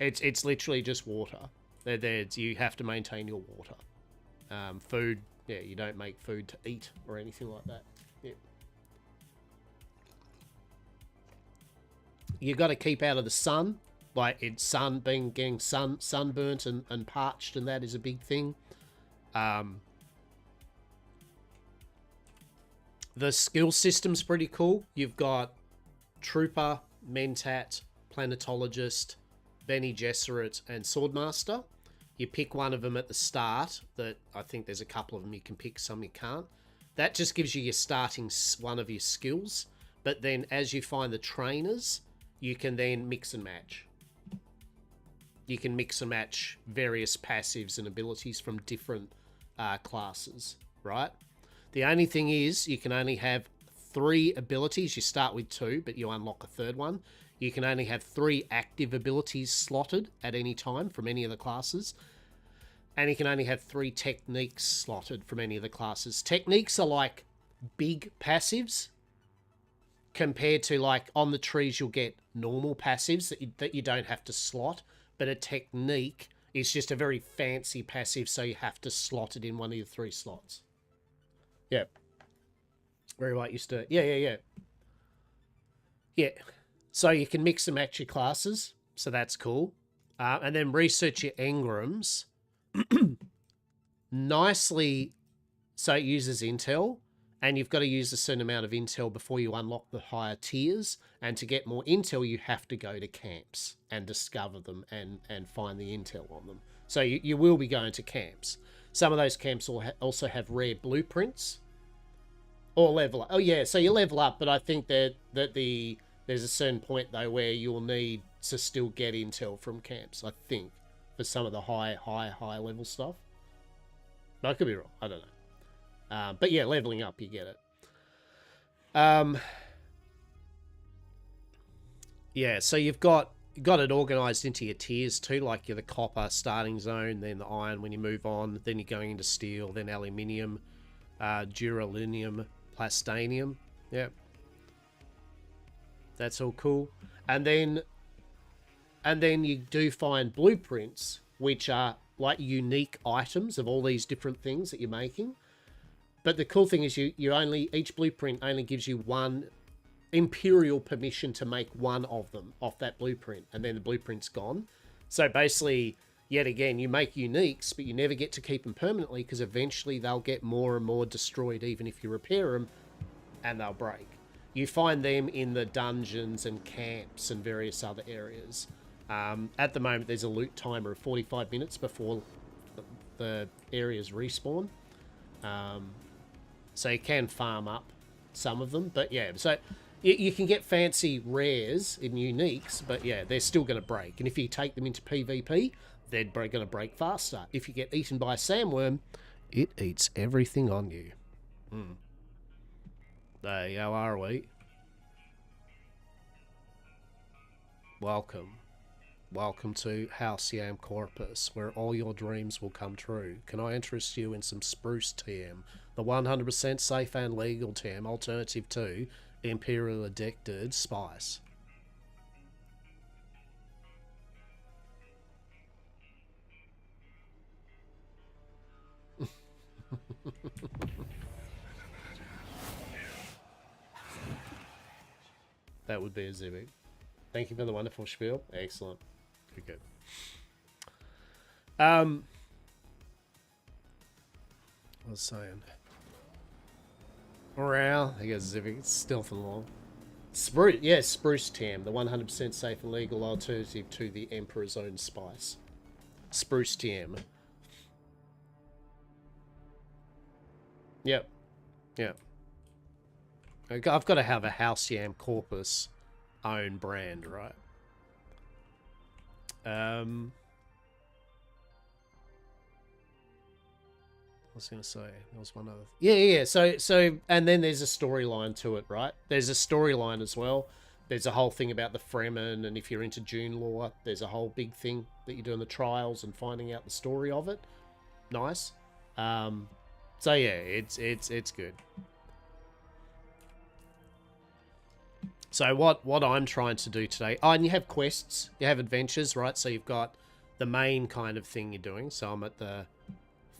[SPEAKER 1] It's literally just water. You have to maintain your water. Food, yeah, you don't make food to eat or anything like that. Yeah. You got to keep out of the sun. Like it's getting sunburnt and parched, and that is a big thing. The skill system's pretty cool. You've got Trooper, Mentat, Planetologist, Bene Gesserit, and Swordmaster. You pick one of them at the start. That I think there's a couple of them you can pick, some you can't. That just gives you your starting one of your skills. But then as you find the trainers, you can then mix and match. You can mix and match various passives and abilities from different classes, right? The only thing is you can only have 3 abilities. You start with 2, but you unlock a third one. You can only have 3 active abilities slotted at any time from any of the classes. And you can only have 3 techniques slotted from any of the classes. Techniques are like big passives compared to like on the trees you'll get normal passives that you don't have to slot. But a technique is just a very fancy passive, so you have to slot it in one of your 3 slots. Yeah. Very right, used to. Yeah. Yeah. So you can mix and match your classes. So that's cool. And then research your engrams. Nicely. So it uses intel. And you've got to use a certain amount of intel before you unlock the higher tiers. And to get more intel, you have to go to camps and discover them and find the intel on them. So you will be going to camps. Some of those camps also have rare blueprints or level up. Oh, yeah, so you level up, but I think that there's a certain point, though, where you'll need to still get intel from camps, I think, for some of the high level stuff. I could be wrong. I don't know. But yeah, leveling up, you get it. Yeah, so you've got got it organized into your tiers too, like you're the copper starting zone, then the iron when you move on, then you're going into steel, then aluminium, duralinium, plastanium. Yep. That's all cool. And then you do find blueprints, which are like unique items of all these different things that you're making. But the cool thing is each blueprint only gives you one imperial permission to make one of them off that blueprint, and then the blueprint's gone. So basically, yet again, you make uniques, but you never get to keep them permanently because eventually they'll get more and more destroyed even if you repair them, and they'll break. You find them in the dungeons and camps and various other areas. At the moment, there's a loot timer of 45 minutes before the areas respawn. So you can farm up some of them, but yeah, so you can get fancy rares in uniques, but yeah, they're still going to break. And if you take them into PvP, they're going to break faster. If you get eaten by a sandworm, it eats everything on you. Hey, how are we? Welcome. Welcome to House Yam Corpus, where all your dreams will come true. Can I interest you in some spruce TM? The 100% safe and legal TM alternative to Imperial Addicted Spice. That would be a Zivik. Thank you for the wonderful spiel. Excellent. Good. I was saying. Morale. I guess Zivik. Stealth along. Spruce. Yes, Spruce Tam. The 100% safe and legal alternative to the Emperor's own spice. Spruce Tam. Yep. Yep. I've got to have a House Yam Corpus own brand, right? I was gonna say there was one other. Yeah. So, and then there's a storyline to it, right? There's a storyline as well. There's a whole thing about the Fremen, and if you're into Dune lore, there's a whole big thing that you do in the trials and finding out the story of it. Nice. So yeah, it's good. So what I'm trying to do today... Oh, and you have quests. You have adventures, right? So you've got the main kind of thing you're doing. So I'm at the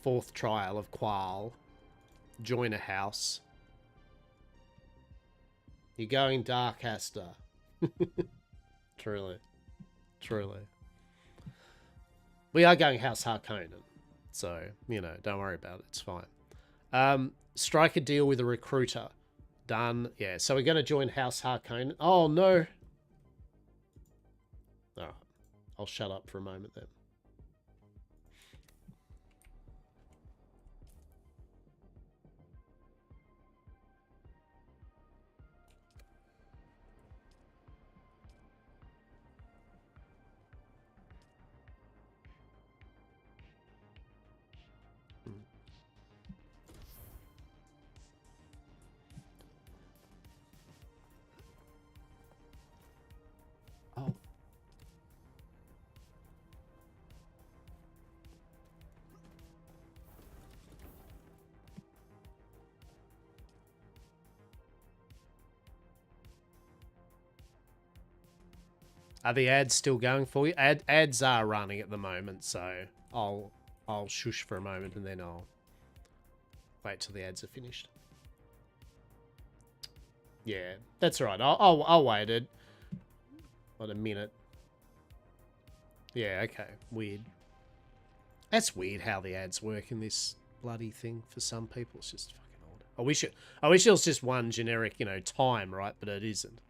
[SPEAKER 1] 4th trial of Qual. Join a house. You're going Darkcaster. Truly. Truly. We are going House Harkonnen. So, you know, don't worry about it. It's fine. Strike a deal with a recruiter. Done. Yeah, so we're going to join House Harkonnen. Oh, no. Alright. I'll shut up for a moment then. Oh. Are the ads still going for you? Ads are running at the moment, so I'll shush for a moment and then I'll wait till the ads are finished. Yeah, that's right. I'll wait it. What, a minute? Yeah, okay. Weird. That's weird how the ads work in this bloody thing for some people. It's just fucking odd. I wish it was just one generic, you know, time, right? But it isn't.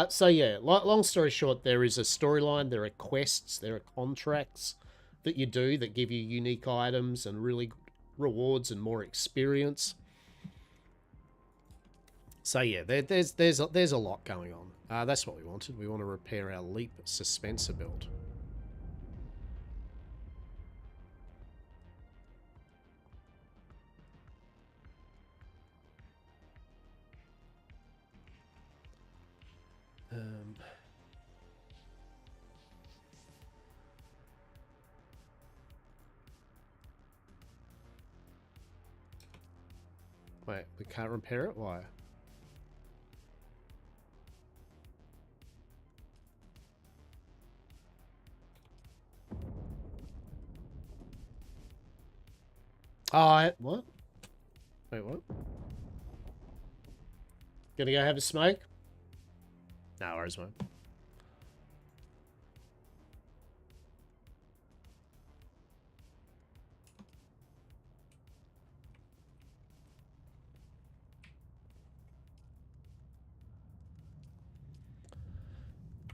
[SPEAKER 1] So yeah, long story short, there is a storyline, there are quests, there are contracts that you do that give you unique items and really good rewards and more experience. So yeah, there's a lot going on. That's what we wanted. We want to repair our Leap Suspensor build. Wait, we can't repair it? Why? Oh, what? Wait, what? Gonna go have a smoke? No, where's mine?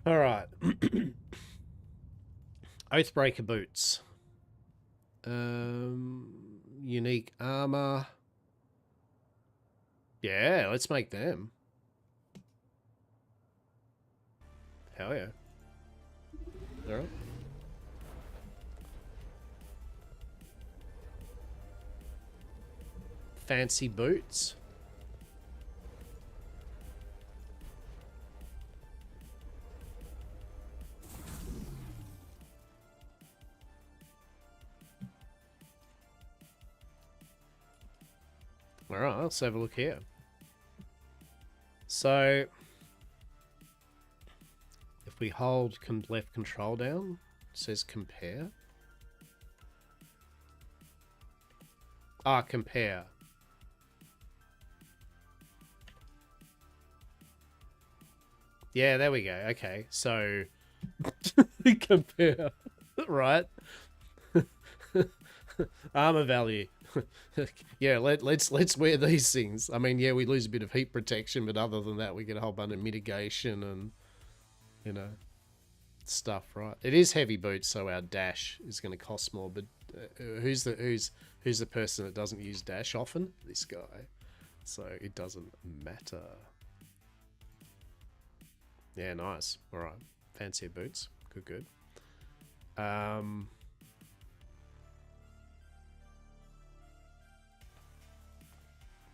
[SPEAKER 1] Alright. Oathbreaker boots. Unique armor. Yeah, let's make them. Hell yeah. Alright. Fancy boots. Alright, let's have a look here. So, if we hold left control down, it says compare. Ah, compare. Yeah, there we go. Okay, so compare, right? Armor value. Yeah, let's wear these things. I mean, yeah, we lose a bit of heat protection, but other than that, we get a whole bunch of mitigation and, you know, stuff, right? It is heavy boots, so our dash is going to cost more. But who's the person that doesn't use dash often? This guy. So it doesn't matter. Yeah, nice. All right, fancier boots. Good.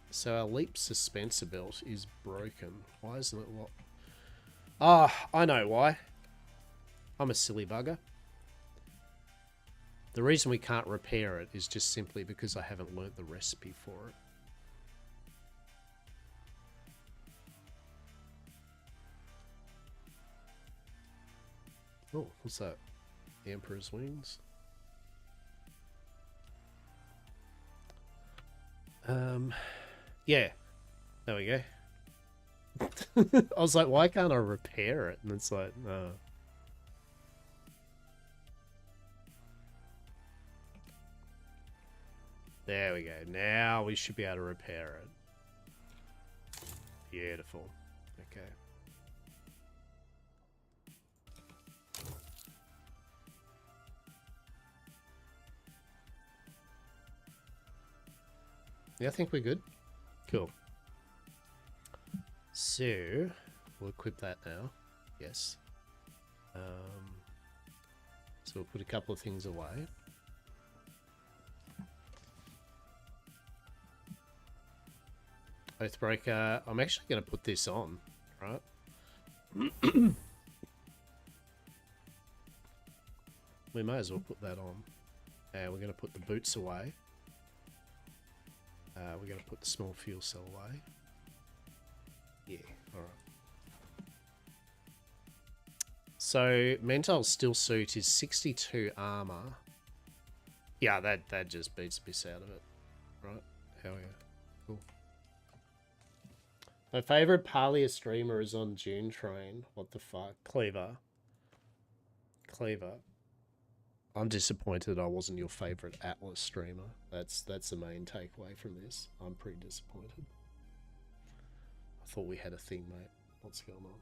[SPEAKER 1] So our leap suspensor belt is broken. Why isn't it what? Ah, I know why. I'm a silly bugger. The reason we can't repair it is just simply because I haven't learnt the recipe for it. Oh, what's that? The Emperor's Wings. Yeah. There we go. I was like, why can't I repair it? And it's like, no. There we go. Now we should be able to repair it. Beautiful. Okay. Yeah, I think we're good. Cool. So, we'll equip that now. Yes. So we'll put a couple of things away. Oathbreaker. I'm actually going to put this on, right? We may as well put that on. And we're going to put the boots away. We're going to put the small fuel cell away. Yeah, alright. So, Mental's still suit is 62 armor. Yeah, that just beats the piss out of it. Right? Hell yeah. Cool. My favourite Parlia streamer is on Dune Train. What the fuck? Cleaver. I'm disappointed I wasn't your favourite Atlas streamer. That's the main takeaway from this. I'm pretty disappointed. I thought we had a thing, mate. What's going on?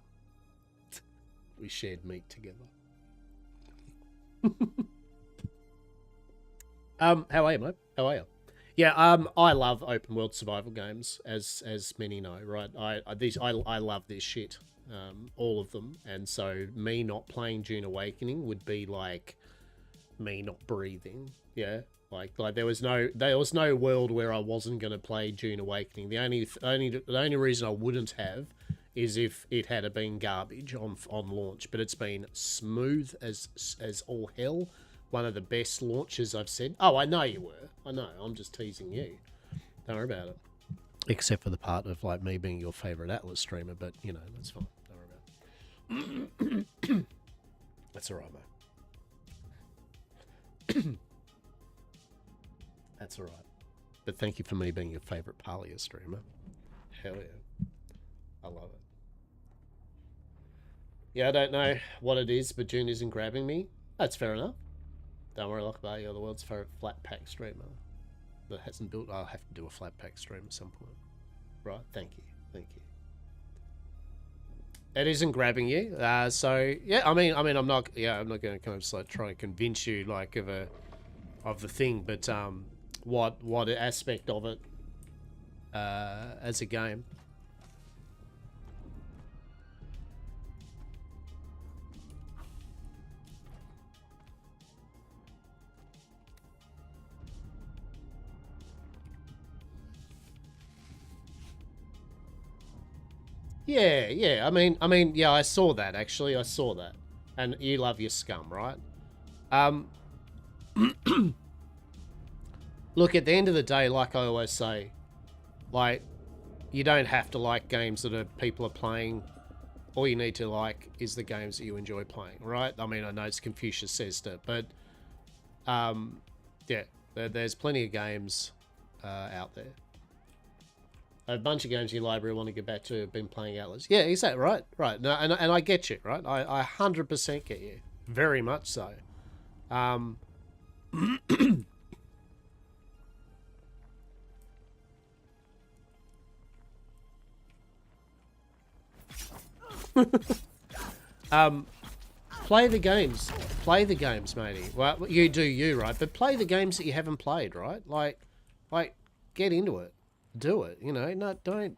[SPEAKER 1] We shared meat together. How are you, mate? How are you? Yeah, I love open world survival games, as many know, right? I love this shit, all of them, and so me not playing Dune Awakening would be like me not breathing. Yeah, like there was no world where I wasn't gonna play Dune Awakening. The only reason I wouldn't have is if it had been garbage on launch, but it's been smooth as all hell. One of the best launches I've said. Oh, I know you were. I know. I'm just teasing you. Don't worry about it. Except for the part of like me being your favorite Atlas streamer, but you know, that's fine. Don't worry about it. That's alright, mate. That's alright. But thank you for me being your favorite Palia streamer. Hell yeah. I love it. Yeah, I don't know what it is, but Dune isn't grabbing me. That's fair enough. Don't worry, Lockbar, you're the world's favorite flat pack streamer that hasn't built. I'll have to do a flat pack stream at some point. Right, thank you. Thank you. It isn't grabbing you. So yeah, I mean I'm not going to kind of like try and convince you like of the thing, but what aspect of it as a game? Yeah. I mean, yeah. I saw that actually. I saw that, and you love your scum, right? Look, at the end of the day, like I always say, like you don't have to like games that people are playing. All you need to like is the games that you enjoy playing, right? I mean, I know it's Confucius says that, but yeah, there's plenty of games out there. A bunch of games in your library want to get back to have been playing Atlas. Yeah, exactly, right. No, and I get you, right? I 100% get you. Very much so. Play the games. Play the games, matey. Well, you do you, right? But play the games that you haven't played, right? Like, get into it. Do it, you know, no, don't.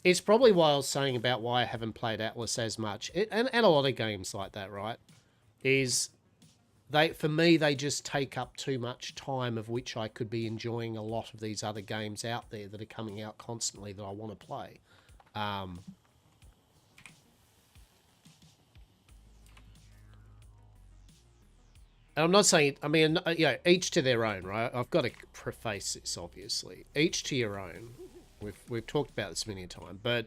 [SPEAKER 1] It's probably why I was saying about why I haven't played Atlas as much, and a lot of games like that, right? Is for me, they just take up too much time of which I could be enjoying a lot of these other games out there that are coming out constantly that I want to play. And I'm not saying, I mean, each to their own, right? I've got to preface this, obviously. Each to your own. We've talked about this many a time, but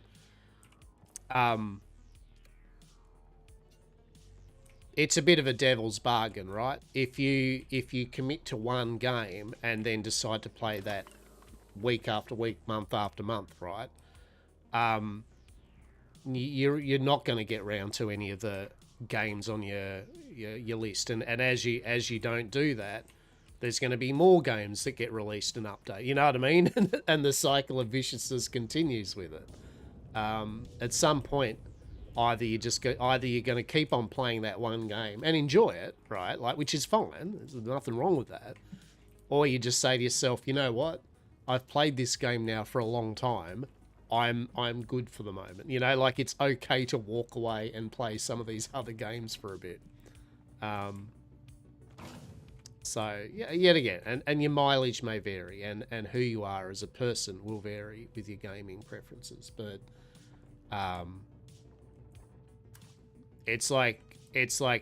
[SPEAKER 1] it's a bit of a devil's bargain, right? If you commit to one game and then decide to play that week after week, month after month, right? You're not going to get round to any of the games on your list, and as you don't do that, there's going to be more games that get released and update. You know what I mean? And the cycle of viciousness continues with it. At some point, either you're going to keep on playing that one game and enjoy it, right? Like, which is fine. There's nothing wrong with that. Or you just say to yourself, you know what? I've played this game now for a long time. I'm good for the moment. You know, like it's okay to walk away and play some of these other games for a bit. So, yeah, yet again, and your mileage may vary, and who you are as a person will vary with your gaming preferences, but it's like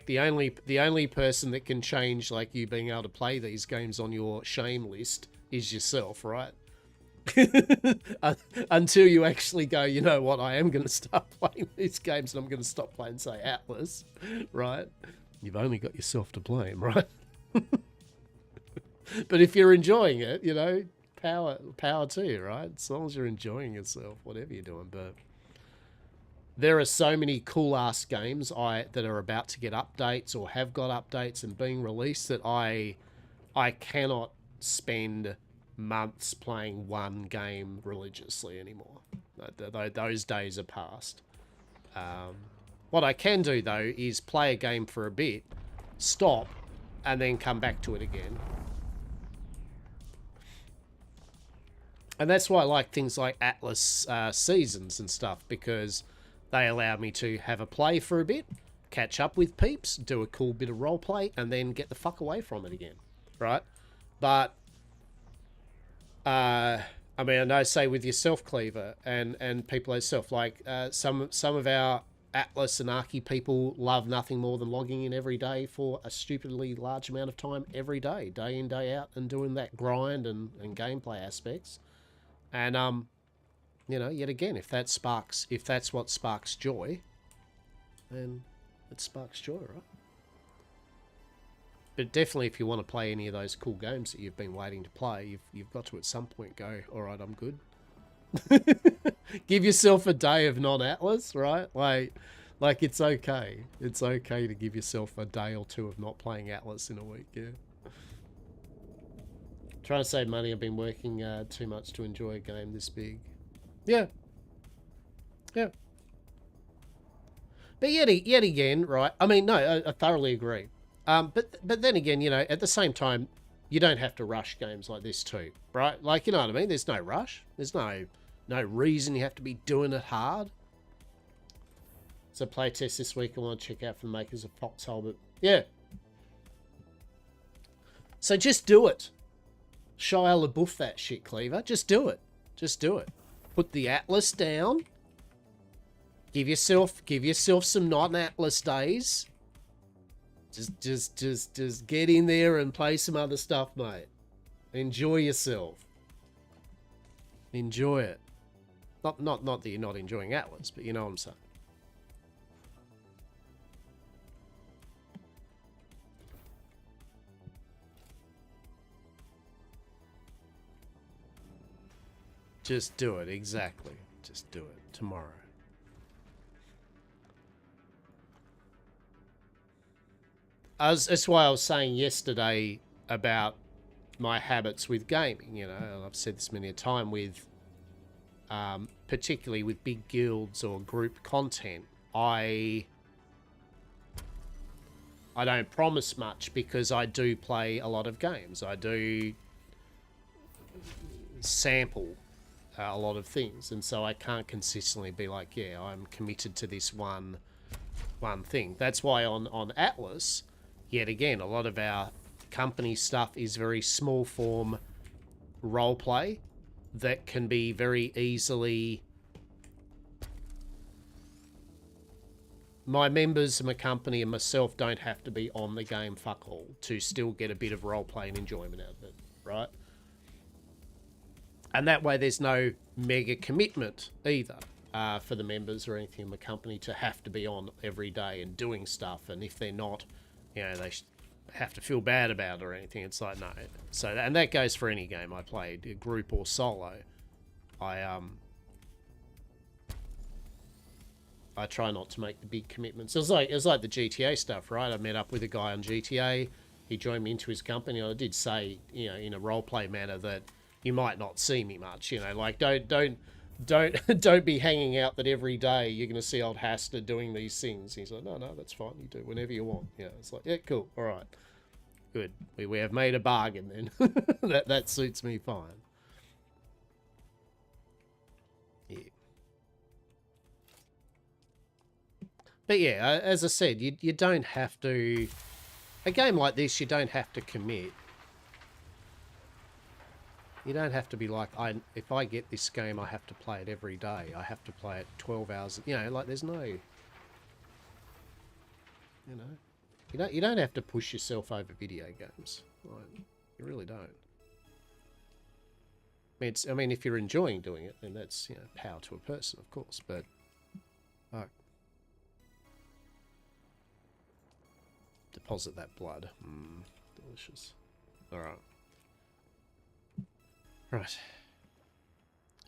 [SPEAKER 1] the only person that can change like you being able to play these games on your shame list is yourself, right? Until you actually go, you know what, I am going to start playing these games and I'm going to stop playing, say, Atlas, right? You've only got yourself to blame, right? But if you're enjoying it, you know, power to you, right? As long as you're enjoying yourself, whatever you're doing. But there are so many cool-ass games that are about to get updates or have got updates and being released that I cannot spend months playing one game religiously anymore. Those days are past. What I can do, though, is play a game for a bit, stop, and then come back to it again. And that's why I like things like Atlas Seasons and stuff, because they allow me to have a play for a bit, catch up with peeps, do a cool bit of roleplay, and then get the fuck away from it again, right? But I mean, I know, say with yourself, Cleaver, and people like yourself, like some of our Atlas and Archie people love nothing more than logging in every day for a stupidly large amount of time every day in, day out, and doing that grind and gameplay aspects. And you know, yet again, if that's what sparks joy, then it sparks joy, right? But definitely, if you want to play any of those cool games that you've been waiting to play, you've got to at some point go, all right, I'm good. Give yourself a day of non-Atlas, right? Like it's okay. It's okay to give yourself a day or two of not playing Atlas in a week. Yeah. Trying to save money. I've been working too much to enjoy a game this big. Yeah. Yeah. But yet again, right? I mean, no, I thoroughly agree. But then again, you know, at the same time, you don't have to rush games like this too, right? Like, you know what I mean? There's no rush. There's no reason you have to be doing it hard. So playtest this week. I want to check out from the makers of Foxhole, but yeah. So just do it. Shia LaBeouf that shit, Cleaver. Just do it. Just do it. Put the Atlas down. Give yourself some non-Atlas days. Just get in there and play some other stuff, mate. Enjoy yourself. Enjoy it. Not that you're not enjoying Atlas, but you know what I'm saying. Just do it, exactly. Just do it tomorrow. That's why I was saying yesterday about my habits with gaming, you know, and I've said this many a time with, particularly with big guilds or group content, I don't promise much because I do play a lot of games. I do sample a lot of things, and so I can't consistently be like, yeah, I'm committed to this one thing. That's why on Atlas, yet again, a lot of our company stuff is very small form role play that can be very easily. My members, my company, and myself don't have to be on the game fuck all to still get a bit of role play and enjoyment out of it, right? And that way there's no mega commitment either for the members or anything in the company to have to be on every day and doing stuff. And if they're not, you know, they have to feel bad about it or anything. It's like, no. So, and that goes for any game I played, group or solo. I try not to make the big commitments. It was like the GTA stuff, right? I met up with a guy on GTA. He joined me into his company. I did say, you know, in a role play manner that you might not see me much. You know, like don't be hanging out that every day you're going to see old Hasta doing these things. He's like, no, that's fine. You do whenever you want. Yeah, it's like, yeah, cool. All right, good. We have made a bargain then. that suits me fine. Yeah. But yeah, as I said, you don't have to. A game like this, you don't have to commit. You don't have to be like, if I get this game, I have to play it every day. I have to play it 12 hours. You know, like there's no. You know, you don't have to push yourself over video games. Like, you really don't. I mean, if you're enjoying doing it, then that's, you know, power to a person, of course. But deposit that blood. Delicious. All right. Right.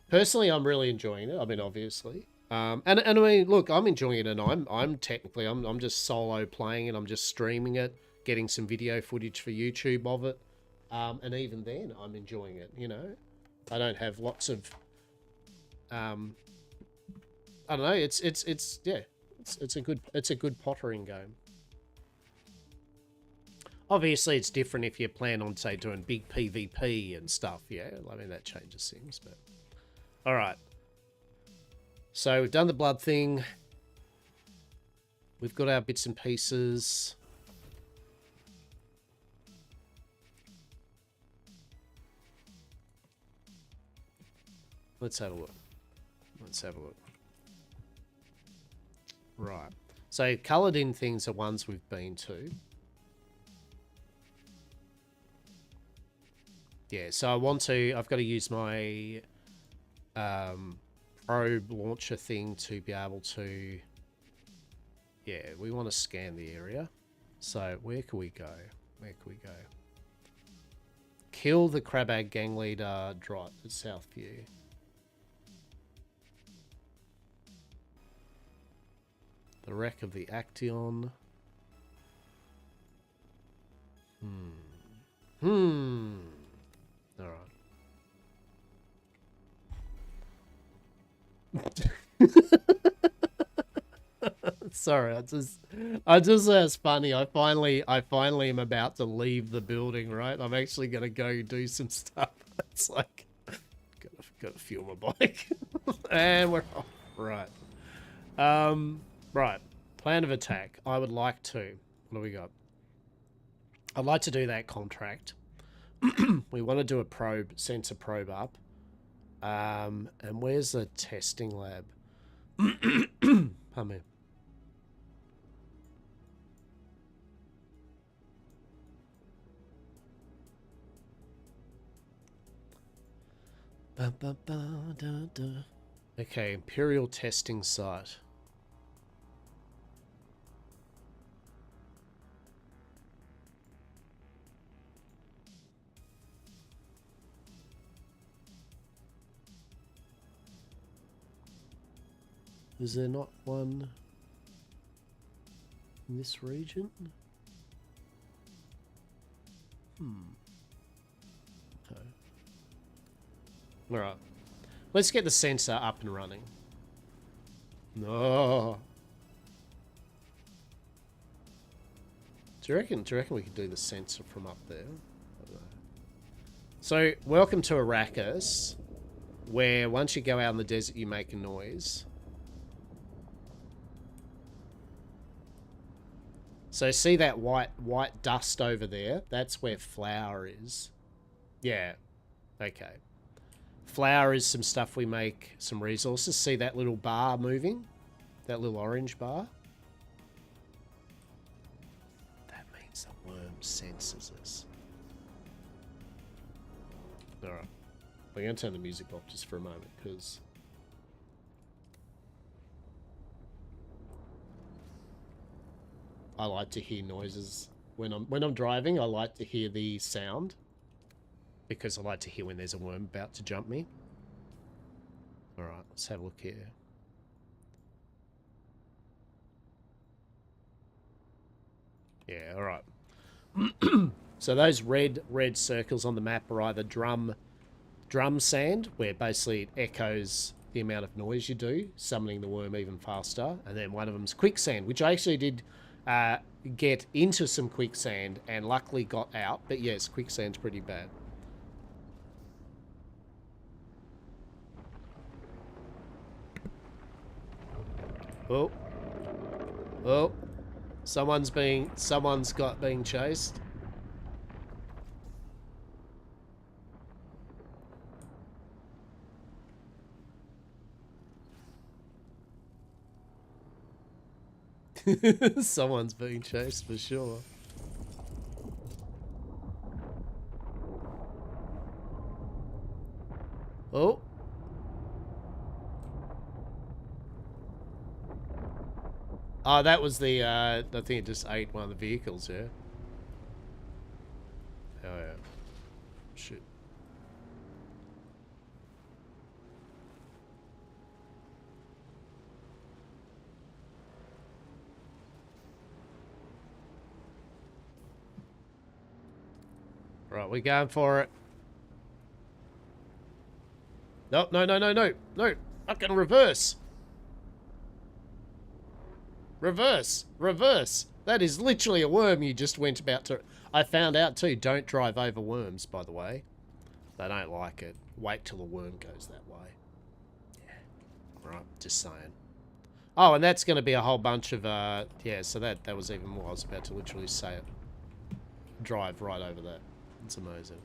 [SPEAKER 1] Personally, I'm really enjoying it. I mean, obviously, and I mean, look, I'm enjoying it, and I'm technically I'm just solo playing it. I'm just streaming it, getting some video footage for YouTube of it, and even then, I'm enjoying it. You know, I don't have lots of, I don't know. It's a good pottering game. Obviously, it's different if you plan on, say, doing big PvP and stuff, yeah? I mean, that changes things, but... Alright. So, we've done the blood thing. We've got our bits and pieces. Let's have a look. Right. So, coloured in things are ones we've been to. Yeah, so I've got to use my probe launcher thing to be able to... Yeah, we want to scan the area. So where can we go? Where can we go? Kill the Crabag gang leader, Drot at Southview. The wreck of the Action. Alright. Sorry, I just that's funny. I finally am about to leave the building, right? I'm actually gonna go do some stuff. It's like gotta fuel my bike. And we're off. Right. Right. Plan of attack. I would like to. What do we got? I'd like to do that contract. We want to do a probe, sensor probe up. And where's the testing lab? Pardon me. Okay, Imperial testing site. Is there not one in this region? Okay. Alright. Let's get the sensor up and running. No. Do you reckon we could do the sensor from up there? I don't know. So, welcome to Arrakis, where once you go out in the desert you make a noise. So see that white dust over there? That's where flour is. Yeah. Okay. Flour is some stuff we make, some resources. See that little bar moving? That little orange bar? That means the worm senses us. Alright. We're going to turn the music off just for a moment, because... I like to hear noises. When I'm driving, I like to hear the sound. Because I like to hear when there's a worm about to jump me. Alright, let's have a look here. Yeah, alright. So those red circles on the map are either drum sand, where basically it echoes the amount of noise you do, summoning the worm even faster. And then one of them's quicksand, which I actually did get into some quicksand and luckily got out. But yes, quicksand's pretty bad. Oh. Oh. Someone's being chased. Someone's being chased for sure. Oh. Oh, that was the, I think it just ate one of the vehicles, yeah? Oh, yeah. Shit. Right, we're going for it. No, no, no, no, no. No. Fucking reverse. Reverse. Reverse. That is literally a worm you just went about to... I found out too, don't drive over worms, by the way. They don't like it. Wait till the worm goes that way. Yeah. Right, just saying. Oh, and that's going to be a whole bunch of... yeah, so that was even more. I was about to literally say it. Drive right over that. It's amazing.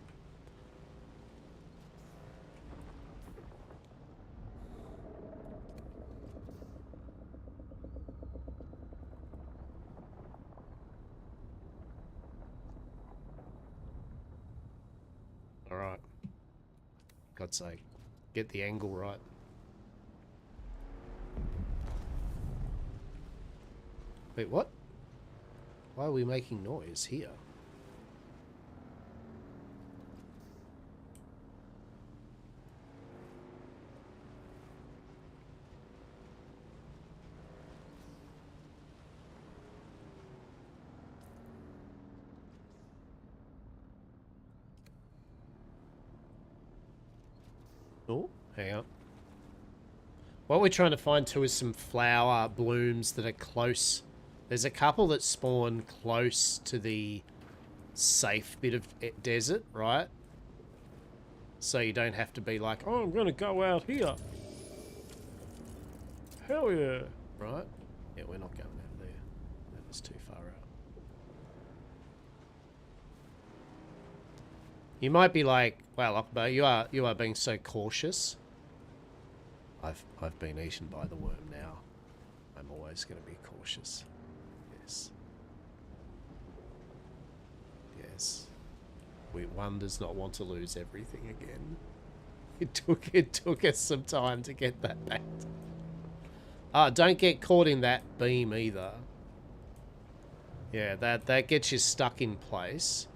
[SPEAKER 1] Alright. God's sake. get the angle right. Wait, what? Why are we making noise here? Oh, hang on. What we're trying to find too is some flower blooms that are close. There's a couple that spawn close to the safe bit of desert, right? So you don't have to be like, oh, I'm going to go out here. Hell yeah. Right? Yeah, we're not going out there. That is too far out. You might be like, well, Akbar, you are being so cautious. I've been eaten by the worm now. I'm always going to be cautious. Yes. Yes. One does not want to lose everything again. It took us some time to get that back. Don't get caught in that beam either. Yeah, that gets you stuck in place.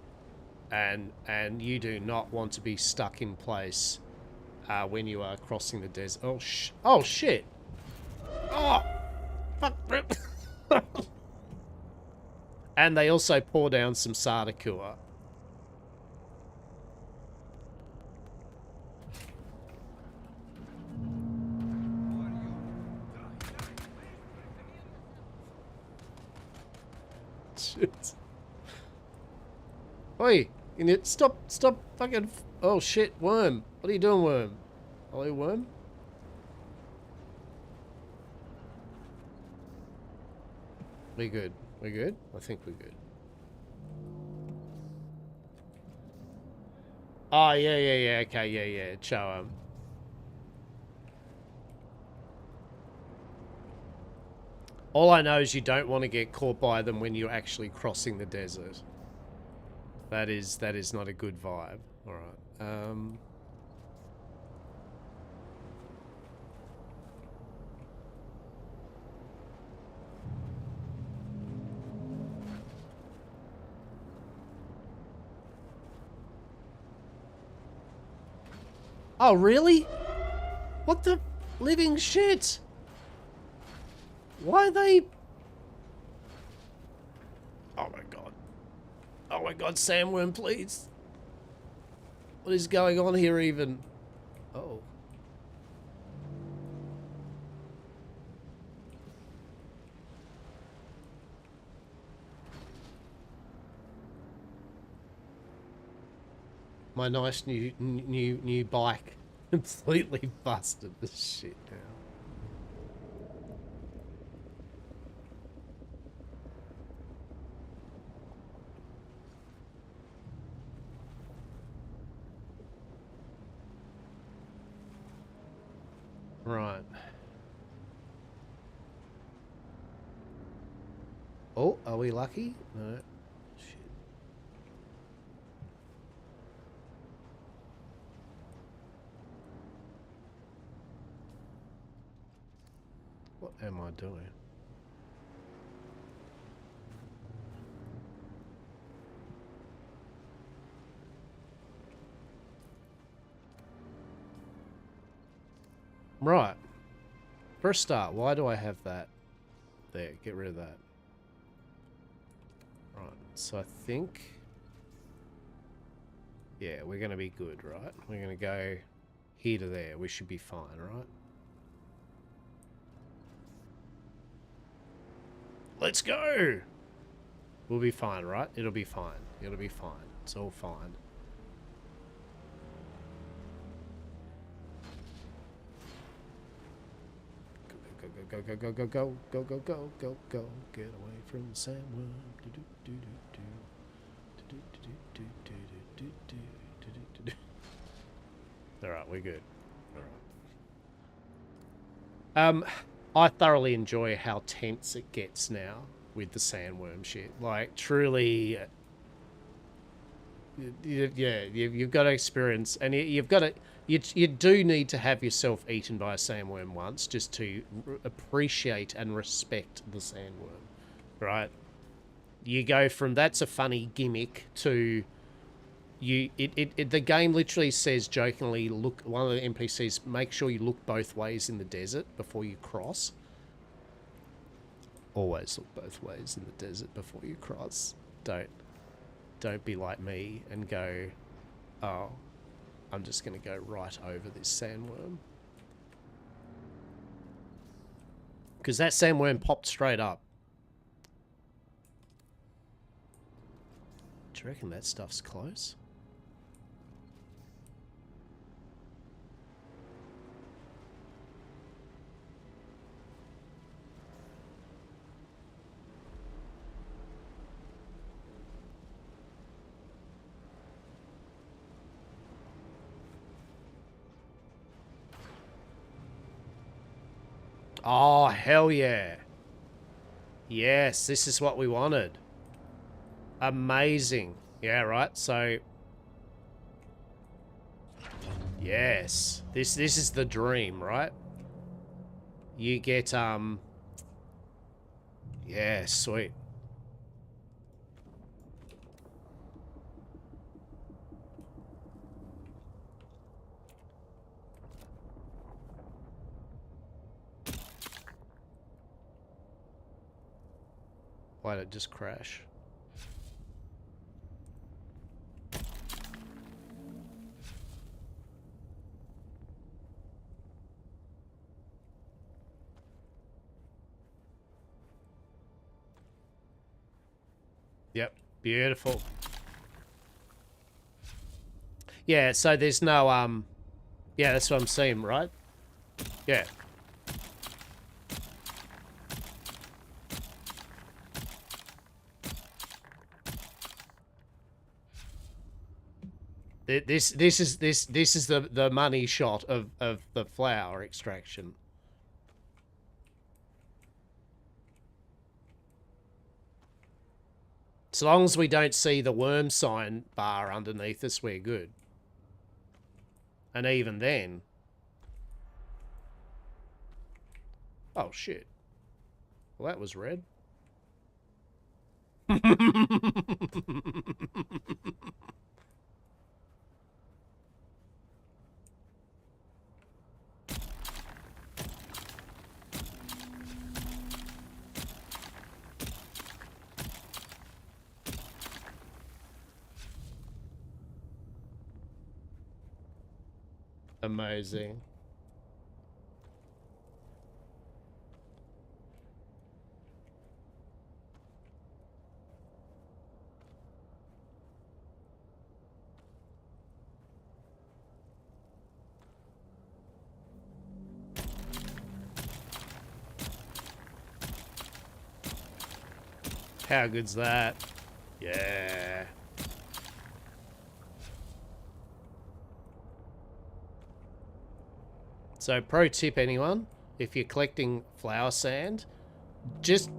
[SPEAKER 1] And you do not want to be stuck in place when you are crossing the desert. Oh shit! Oh, fuck! And they also pour down some Sardakur. Shit! Oi! You need stop fucking. Oh shit, worm! What are you doing, worm? Hello, worm? We good? We good? I think we're good. Oh yeah. Okay, yeah. Show 'em. All I know is you don't want to get caught by them when you're actually crossing the desert. That is not a good vibe. All right. Oh, really? What the living shit? Why are they... Oh my god. Oh my god, Sandworm, please. What is going on here even? Oh. My nice new bike completely busted this shit now. Right. Oh, are we lucky? No. Shit. What am I doing? Right. For a start, why do I have that? There, get rid of that. Right, so I think... Yeah, we're going to be good, right? We're going to go here to there. We should be fine, right? Let's go! We'll be fine, right? It'll be fine. It'll be fine. It's all fine. Go, get away from the sandworm. Alright, we're good. Alright. I thoroughly enjoy how tense it gets now with the sandworm shit. Like, truly... Yeah, you've got to experience... And you've got You do need to have yourself eaten by a sandworm once just to appreciate and respect the sandworm, right? You go from that's a funny gimmick to the game literally says jokingly, look, one of the NPCs, make sure you look both ways in the desert before you cross. Always look both ways in the desert before you cross. Don't be like me and go, oh, I'm just going to go right over this sandworm. Because that sandworm popped straight up. Do you reckon that stuff's close? Oh, hell yeah. Yes, this is what we wanted. Amazing. Yeah, right. So yes. This is the dream, right? You get yeah, sweet. Why did it just crash? Yep, beautiful. Yeah, so there's no yeah, that's what I'm seeing, right? Yeah. This is the money shot of the flower extraction. So long as we don't see the worm sign bar underneath us, we're good. And even then... Oh, shit. Well, that was red. Amazing. How good's that? Yeah. So, pro tip, anyone, if you're collecting flower sand, just...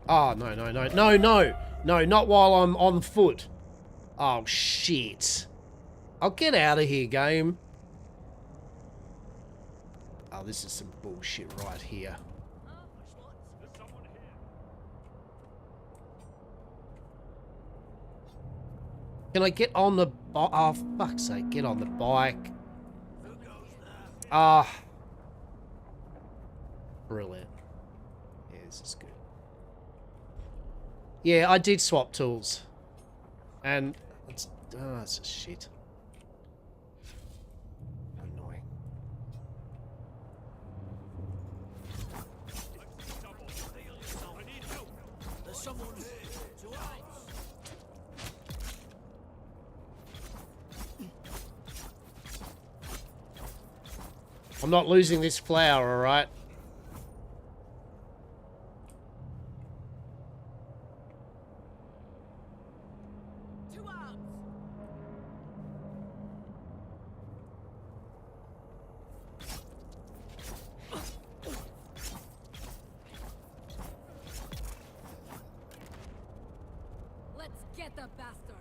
[SPEAKER 1] Oh, no, no, no, no, no! No, not while I'm on foot. Oh, shit. I'll get out of here, game. Oh, this is some bullshit right here. Can I get on the... Oh, fuck's sake, get on the bike. Ah. Brilliant. Yeah, this is good. Yeah, I did swap tools. And it's... Oh, it's just shit. Annoying. There's someone here. I'm not losing this flower, alright?
[SPEAKER 3] the bastard.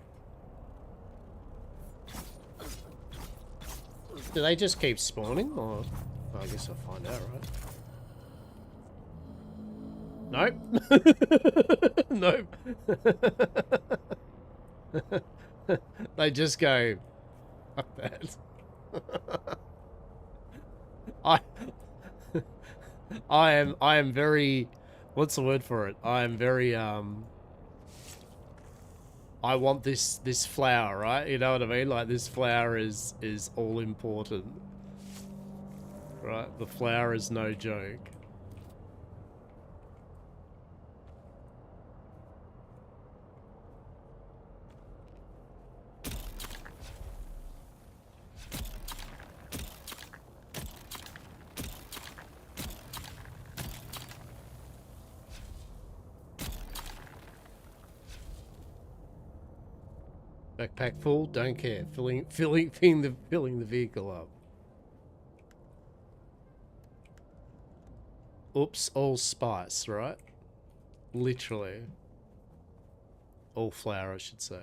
[SPEAKER 1] Do they just keep spawning, or I guess I'll find out, right? Nope. Nope. They just go, fuck that. I I am very, what's the word for it? I am very I want this flower, right? You know what I mean? Like, this flower is all important. Right? The flower is no joke. Backpack full, don't care. Filling the vehicle up. Oops, all spice, right? Literally. All flour, I should say.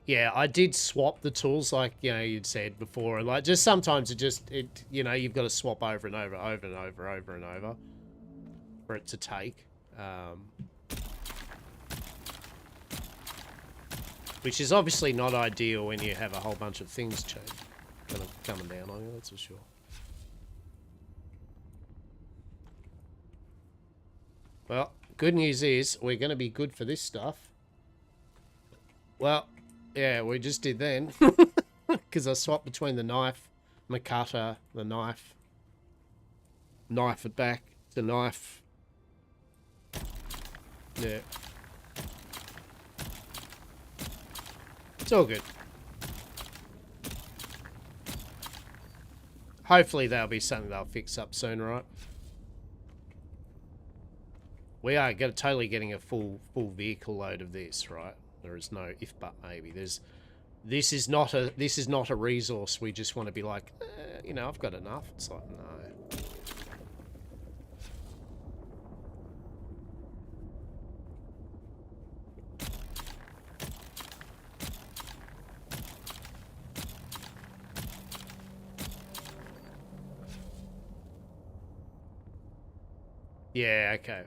[SPEAKER 1] Yeah, I did swap the tools, like, you know, you'd said before. And, like, just sometimes it you know, you've got to swap over and over for it to take. Which is obviously not ideal when you have a whole bunch of things kind of coming down on you, that's for sure. Well, good news is we're going to be good for this stuff. Well, yeah, we just did then. Because I swapped between the knife, my cutter, the knife it back, the knife. Yeah. It's all good. Hopefully that'll be something they'll fix up soon, right? We are totally getting a full vehicle load of this, right? There is no if but maybe. This is not a resource we just want to be like, you know, I've got enough. It's like, no. Yeah, okay.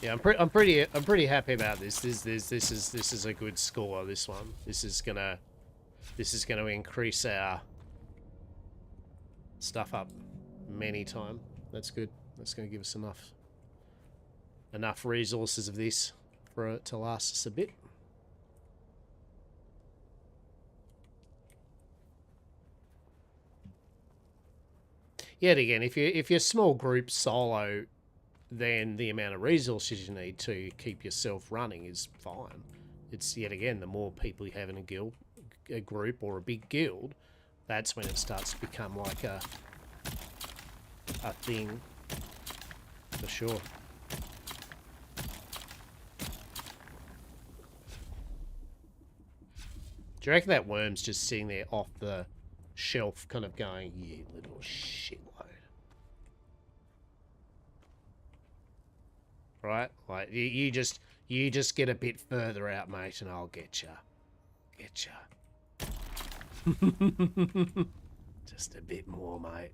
[SPEAKER 1] Yeah, I'm pretty happy about this. This is a good score. This one. This is gonna increase our stuff up many time. That's good. That's gonna give us enough resources of this for it to last us a bit. Yet again, if you're small group solo, then the amount of resources you need to keep yourself running is fine. It's yet again, the more people you have in a group or a big guild, that's when it starts to become like a thing, for sure. Do you reckon that worm's just sitting there off the shelf, kind of going, "You little shitload"? Right? Like, you just get a bit further out, mate, and I'll get ya. Get ya. Just a bit more, mate.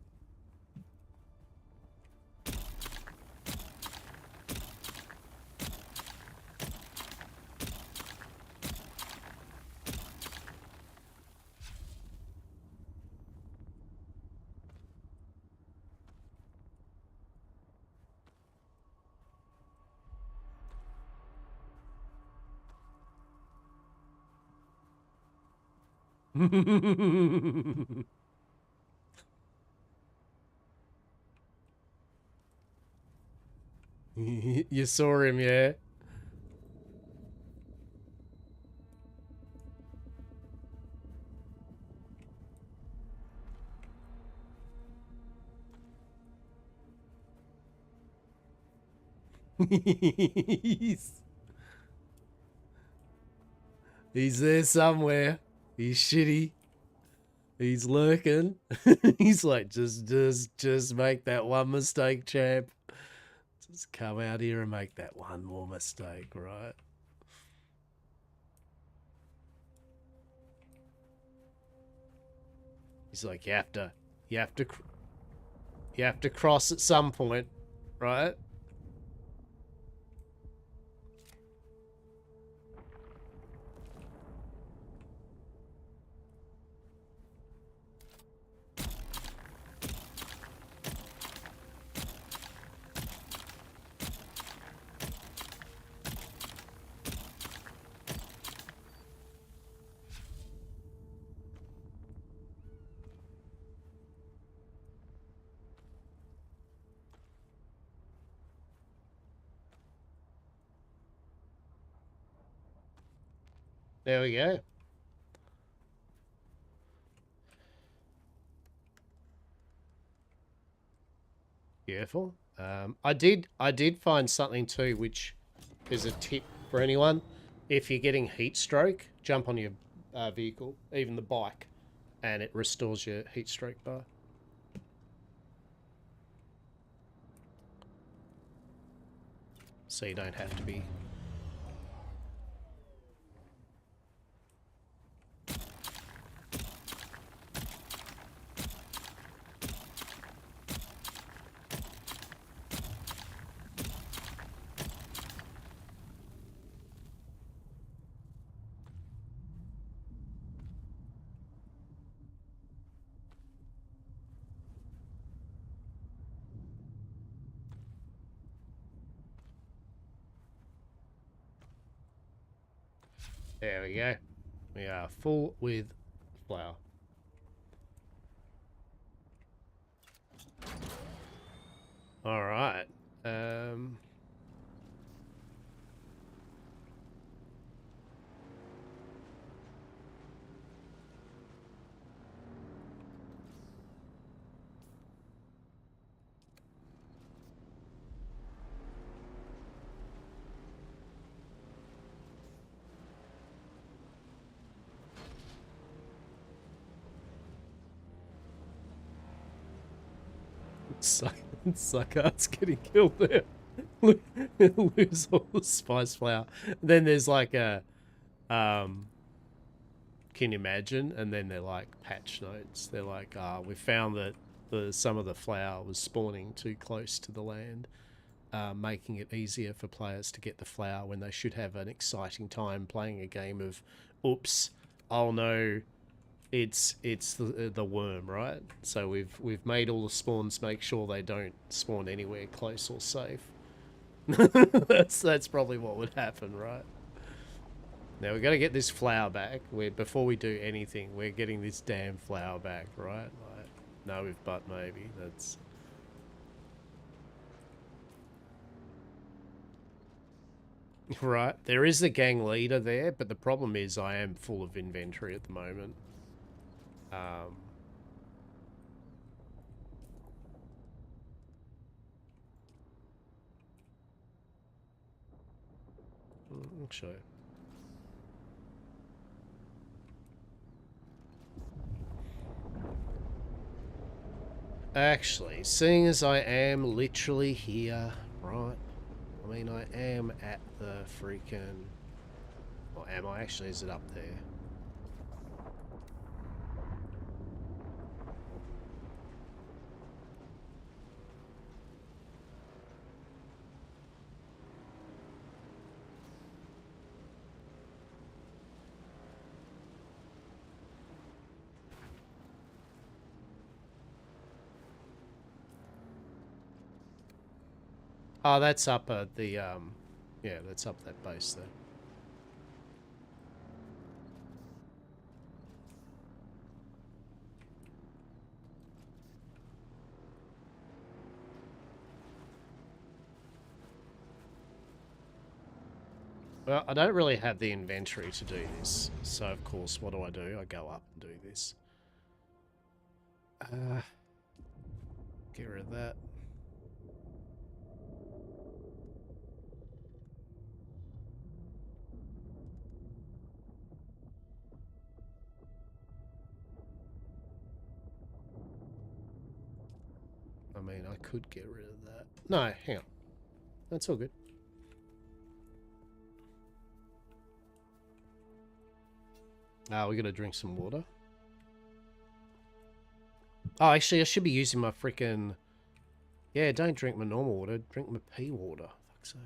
[SPEAKER 1] You saw him, yeah? he's, he's there somewhere. He's shitty. He's lurking. He's like, just make that one mistake, champ. Just come out here and make that one more mistake, right? He's like, you have to, you have to cross at some point, right? There we go. Beautiful. I did find something too, which is a tip for anyone. If you're getting heat stroke, jump on your vehicle, even the bike, and it restores your heat stroke bar. So you don't have to be. There we go. We are full with flour. All right. Suckart's getting killed there. Lose all the spice flour. Then there's like a can you imagine? And then they're like patch notes. They're like, we found that some of the flour was spawning too close to the land, making it easier for players to get the flour when they should have an exciting time playing a game of, oops, oh no, it's the worm, right? So we've made all the spawns make sure they don't spawn anywhere close or safe. that's probably what would happen, right? Now we've got to get this flour back. Before we do anything, we're getting this damn flour back, right? Like, no, if but maybe. That's right. There is a gang leader there, but the problem is I am full of inventory at the moment. I'll show you. Actually, seeing as I am literally here, right? I mean, I am at the freaking... Or am I actually? Is it up there? Oh, that's up at the, yeah, that's up that base there. Well, I don't really have the inventory to do this, so of course, what do? I go up and do this. Get rid of that. mean, I could get rid of that. No, hang on. That's all good. We gotta drink some water. Oh, actually, I should be using my freaking... Yeah, don't drink my normal water. Drink my pea water. Fuck's sake.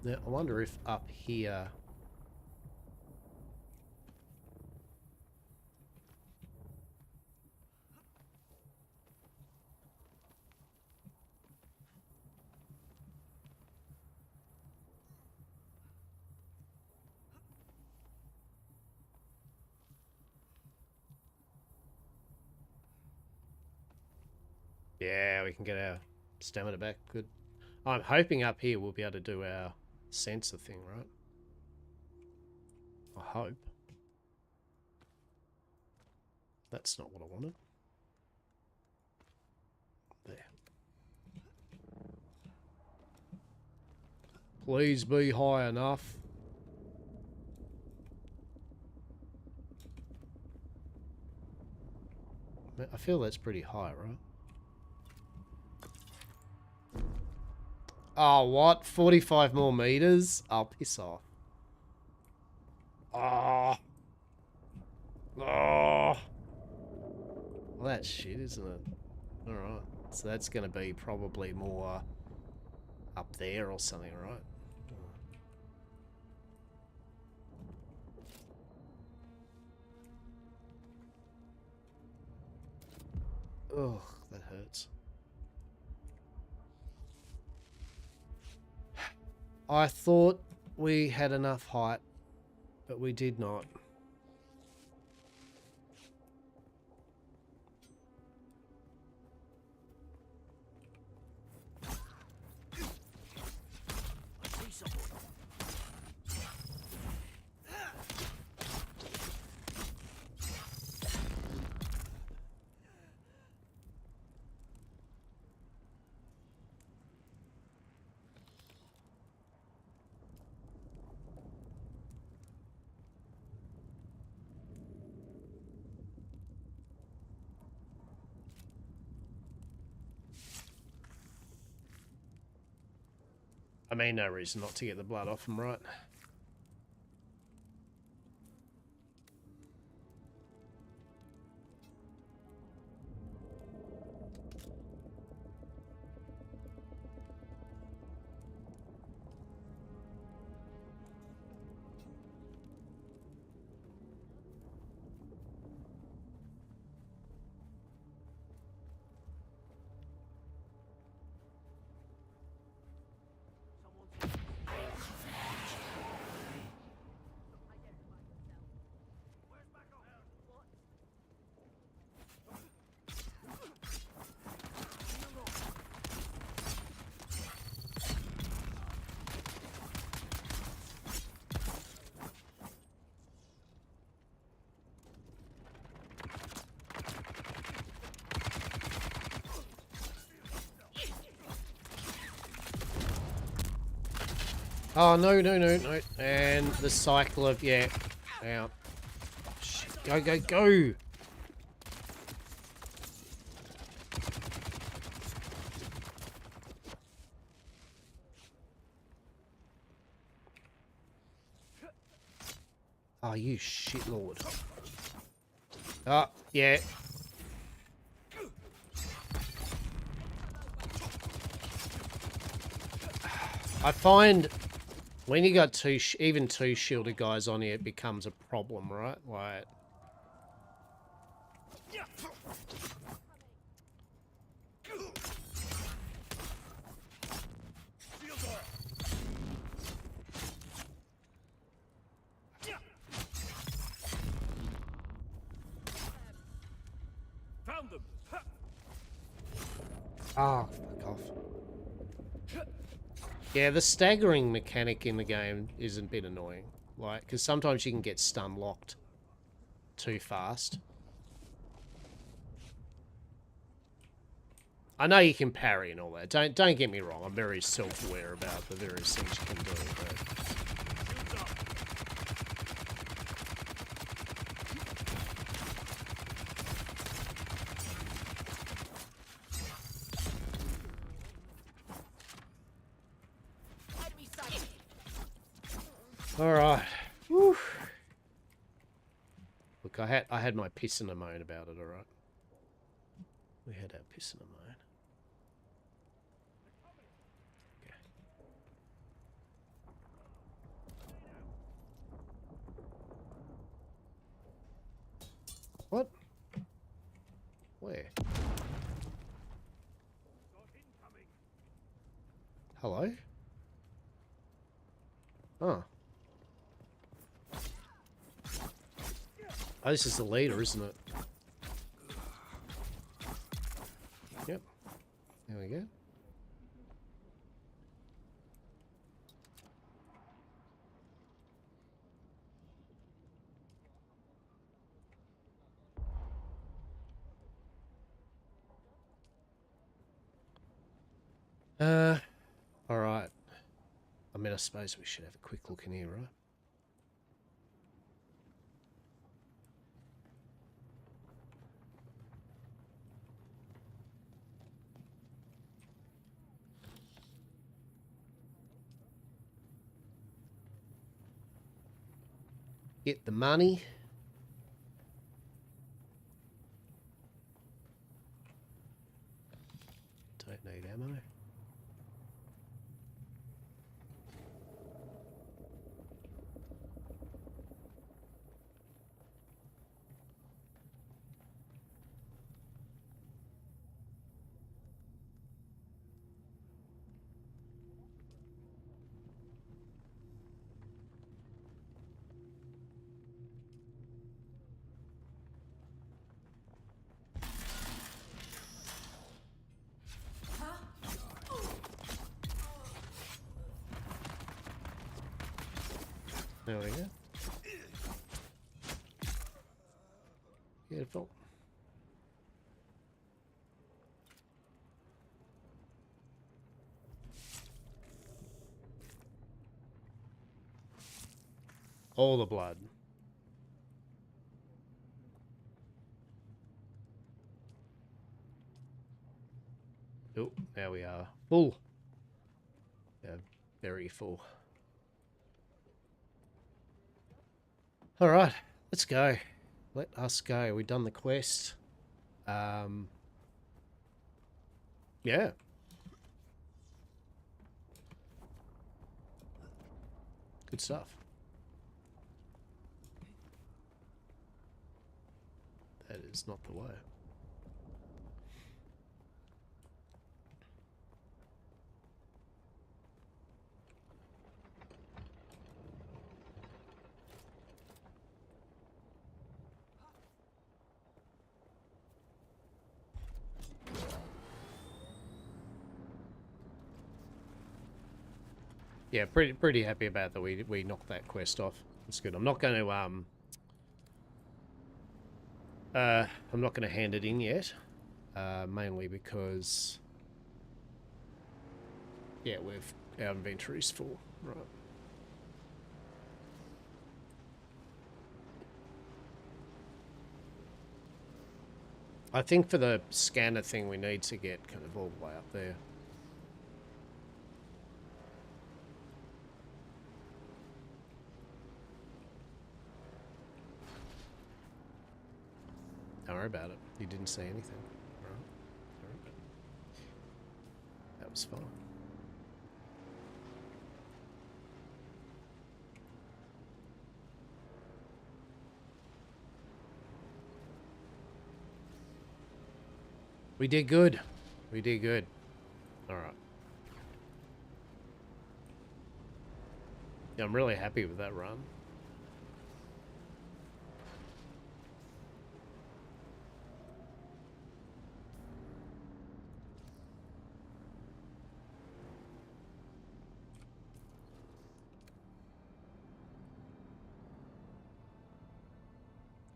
[SPEAKER 1] Now, I wonder if up here... Yeah, we can get our stamina back. Good. I'm hoping up here we'll be able to do our sensor thing, right? I hope. That's not what I wanted. There. Please be high enough. I feel that's pretty high, right? Oh, what? 45 more meters? I'll piss off. Oh. Oh. Well, that's shit, isn't it? Alright. So that's going to be probably more up there or something, right? Ugh, that hurts. I thought we had enough height, but we did not. I mean, no reason not to get the blood off him, right? Oh, no, no, no, no. And the cycle of, yeah, out. Shit. Go, go, go! Oh, you shitlord. Oh, yeah. I find when you got even two shielded guys on here, it becomes a problem, right? Like,
[SPEAKER 3] Found them.
[SPEAKER 1] oh, fuck off. Yeah, the staggering mechanic in the game is a bit annoying. Like, because sometimes you can get stun locked too fast. I know you can parry and all that. Don't get me wrong. I'm very self-aware about the various things you can do. But... all right. Whew. Look, I had my piss and a moan about it. All right. We had our piss and a moan. What? Where? Hello? Oh. Oh, this is the leader, isn't it? Yep. There we go. All right. I mean, I suppose we should have a quick look in here, right? Get the money. Don't need ammo. There we go. Beautiful. All the blood. Oh, there we are. Full. Yeah, very full. All right, let's go. Let us go. We've done the quest. Yeah. Good stuff. That is not the way. Yeah, pretty happy about that. We knocked that quest off. It's good. I'm not going to hand it in yet, mainly because yeah, our inventory's full. Right. I think for the scanner thing, we need to get kind of all the way up there. Don't worry about it. You didn't say anything. Right. That was fine. We did good. We did good. All right. Yeah, I'm really happy with that run.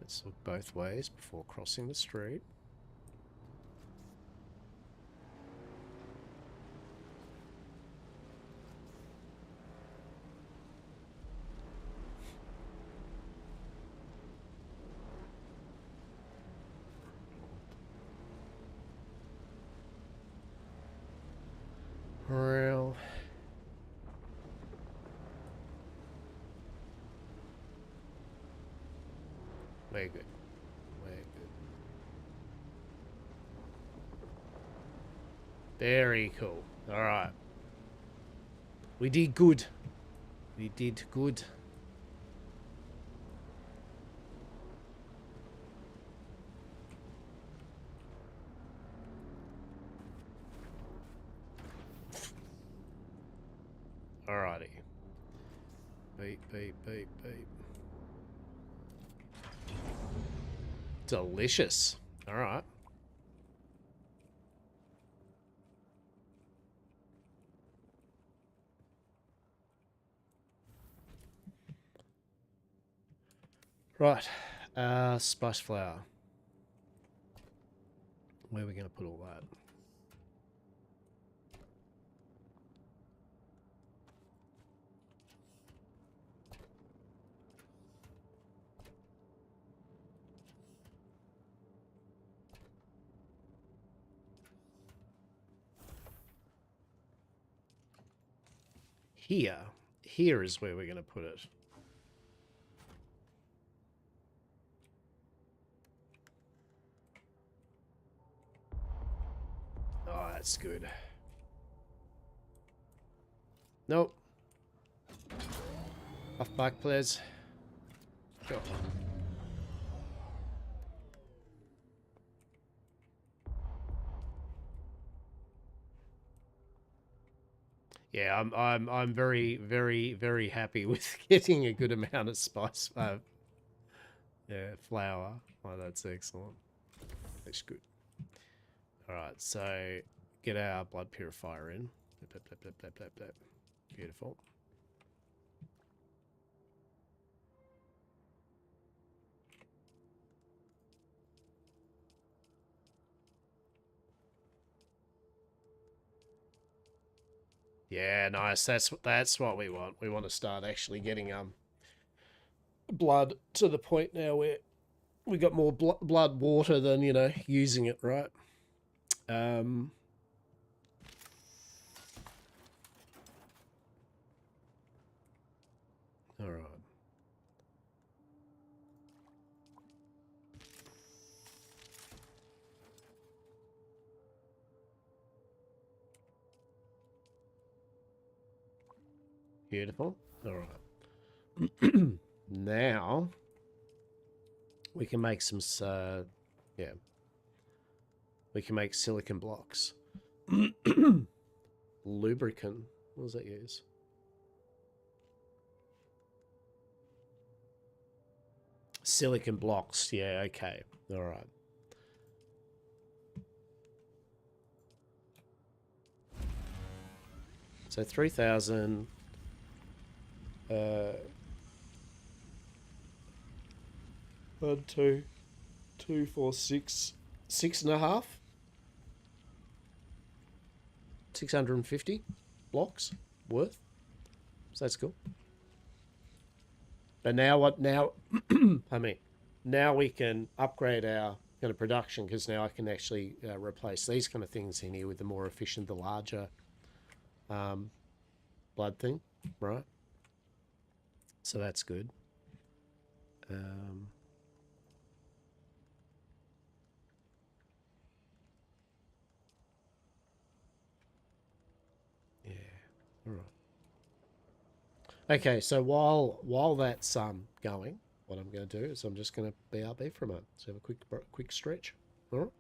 [SPEAKER 1] Let's look both ways before crossing the street. Well, we're good. We're good. Very cool. All right. We did good. We did good. Alrighty. Beep, beep, beep, beep. Delicious. Alright. Right. Spice flour. Where are we going to put all that? Here. Here is where we're going to put it. Oh, that's good. Nope. Off back, please. Sure. Yeah, I'm very, very, very happy with getting a good amount of spice. Yeah, flour. Oh, that's excellent. That's good. All right, so get our blood purifier in. Blip, blip, blip, blip, blip, blip. Beautiful. Yeah, nice. That's what we want. We want to start actually getting blood to the point now where we got more blood water than, you know, using it, right? All right. Beautiful. All right. Now we can make some yeah. We can make silicon blocks. Lubricant. What does that use? Silicon blocks. Yeah, okay. All right. So 3,000. 1, 2, 2, 4, 6. 6.5. 650 blocks worth. So that's cool. But now what? Now, I mean, now we can upgrade our kind of production because now I can actually replace these kind of things in here with the more efficient, the larger blood thing, right? So that's good. Yeah. All right. Okay, so while that's going, what I'm going to do is I'm just going to BRB for a moment. So have a quick stretch. All right.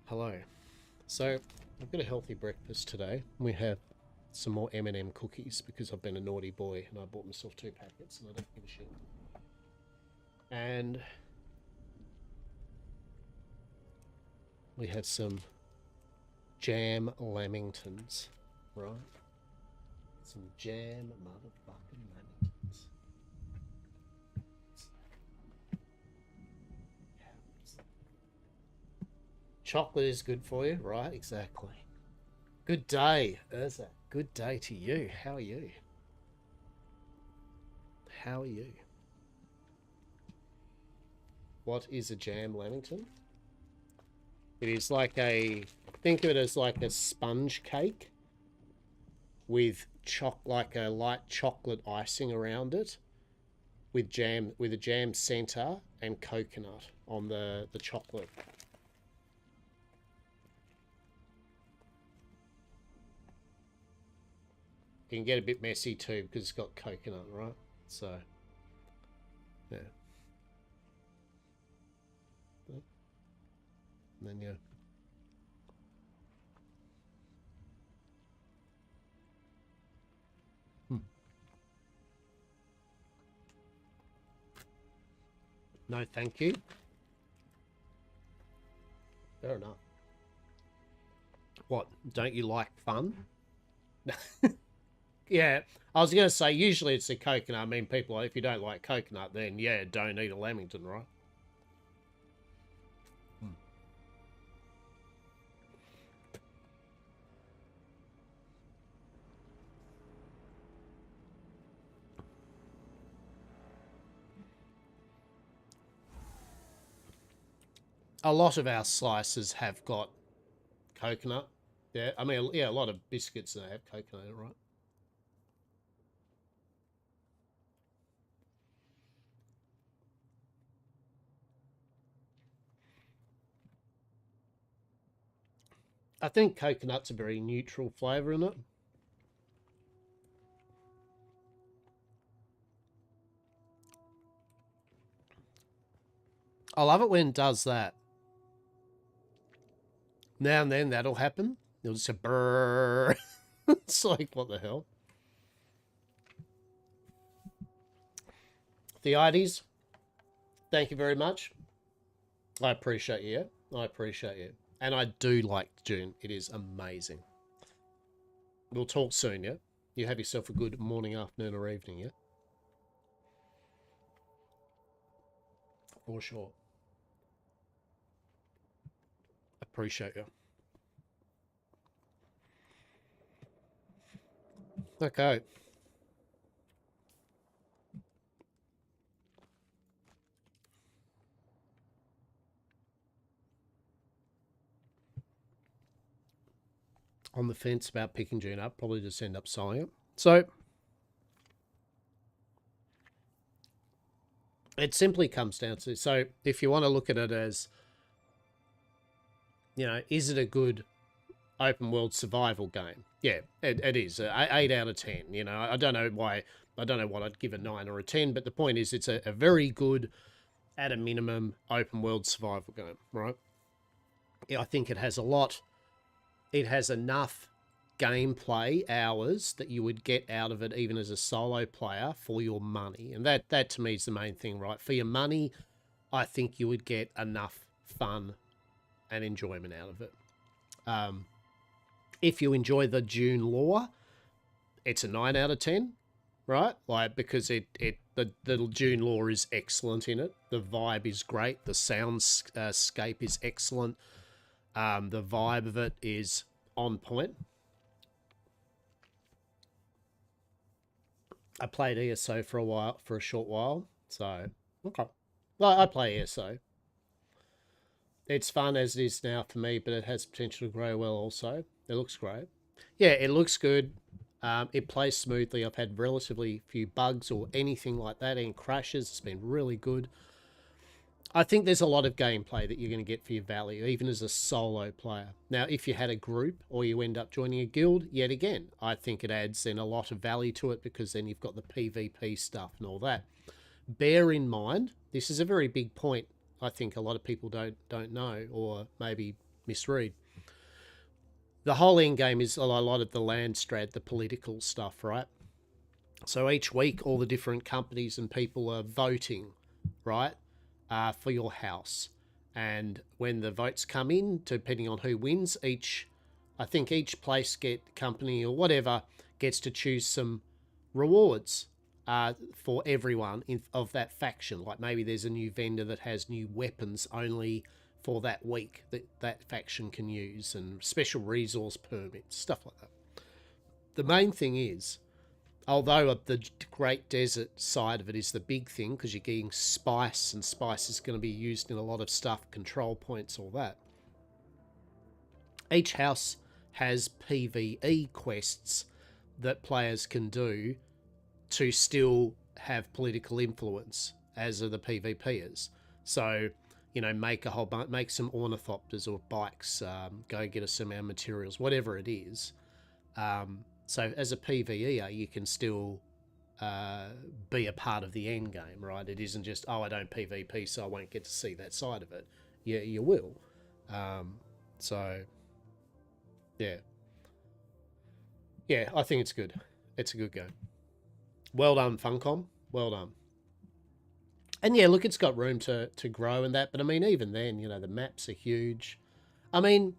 [SPEAKER 1] Hello. So, I've got a healthy breakfast today. We have some more M&M cookies because I've been a naughty boy and I bought myself 2 packets and I don't give a shit. And we have some jam lamingtons, right? Some jam motherfucking lamingtons. Chocolate is good for you, right? Exactly. Good day, Urza. Good day to you. How are you? How are you? What is a jam lamington? It is like think of it as like a sponge cake with like a light chocolate icing around it, with a jam center and coconut on the chocolate. It can get a bit messy too because it's got coconut, right? So, yeah. And then you. No, thank you. Fair enough. What? Don't you like fun? Yeah, I was going to say, usually it's the coconut. I mean, people, if you don't like coconut, then yeah, don't eat a lamington, right? A lot of our slices have got coconut. Yeah, I mean, yeah, a lot of biscuits that have coconut, right? I think coconut's a very neutral flavour in it. I love it when it does that. Now and then that'll happen. It'll just say brrr. It's like, what the hell? Theoides, thank you very much. I appreciate you. I appreciate you. And I do like Dune. It is amazing. We'll talk soon, yeah? You have yourself a good morning, afternoon, or evening, yeah? For sure. Appreciate you. Okay. On the fence about picking June up, probably just end up selling it. So it simply comes down to, so if you want to look at it as, you know, is it a good open world survival game? Yeah, it is. 8 out of 10. You know, I don't know why, I don't know what I'd give a 9 or a 10, but the point is it's a very good, at a minimum, open world survival game, right? Yeah, I think it has a lot, it has enough gameplay hours that you would get out of it even as a solo player for your money. And that to me is the main thing, right? For your money, I think you would get enough fun and enjoyment out of it. If you enjoy the Dune lore, it's a 9 out of 10, right? Like, because the Dune lore is excellent in it. The vibe is great. The soundscape is excellent. The vibe of it is on point. I played ESO for a short while. So, okay. Well, I play ESO. It's fun as it is now for me, but it has potential to grow well also. It looks great. Yeah, it looks good. It plays smoothly. I've had relatively few bugs or anything like that, and crashes. It's been really good. I think there's a lot of gameplay that you're going to get for your value, even as a solo player. Now, if you had a group or you end up joining a guild, yet again, I think it adds then a lot of value to it because then you've got the PvP stuff and all that. Bear in mind, this is a very big point. I think a lot of people don't know, or maybe misread. The whole end game is a lot of the land strat, the political stuff, right? So each week, all the different companies and people are voting, right, for your house. And when the votes come in, depending on who wins, I think each place company or whatever gets to choose some rewards for everyone of that faction. Like maybe there's a new vendor that has new weapons only for that week that faction can use, and special resource permits, stuff like that. The main thing is, although the Great Desert side of it is the big thing because you're getting spice, and spice is going to be used in a lot of stuff, control points, all that. Each house has PvE quests that players can do to still have political influence, as are the PvPers. So, make some ornithopters or bikes, go get us some our materials, whatever it is. So as a PvEer, you can still be a part of the end game, right? It isn't just, I don't PvP, so I won't get to see that side of it. Yeah, you will. So, yeah. Yeah, I think it's good. It's a good game. Well done, Funcom. Well done. And yeah, look, it's got room to grow and that, but I mean, even then, the maps are huge. I mean,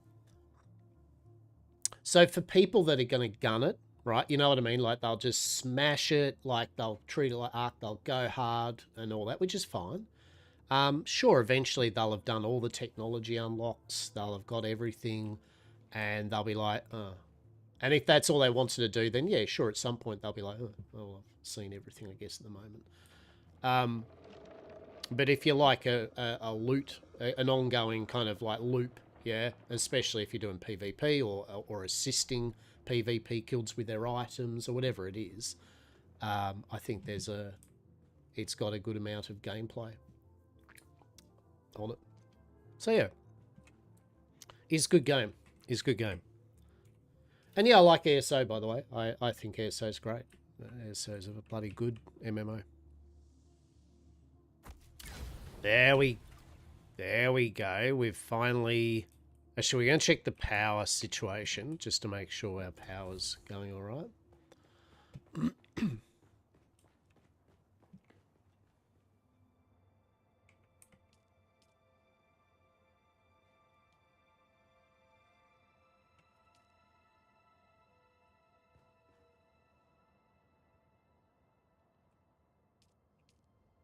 [SPEAKER 1] so for people that are going to gun it, right, you know what I mean? Like, they'll just smash it, like, they'll treat it like Ark, they'll go hard and all that, which is fine. Sure, eventually they'll have done all the technology unlocks, they'll have got everything, and they'll be like, And if that's all they wanted to do, then yeah, sure, at some point they'll be like, well, I've seen everything, I guess, at the moment. But if you like a loot, an ongoing kind of like loop, yeah, especially if you're doing PvP or assisting PvP kills with their items or whatever it is, I think it's got a good amount of gameplay on it. So yeah, it's a good game. It's a good game. And yeah, I like ESO, by the way. I think ESO is great. ESO is a bloody good MMO. There we go. We've finally... Actually, we're going to check the power situation just to make sure our power's going all right.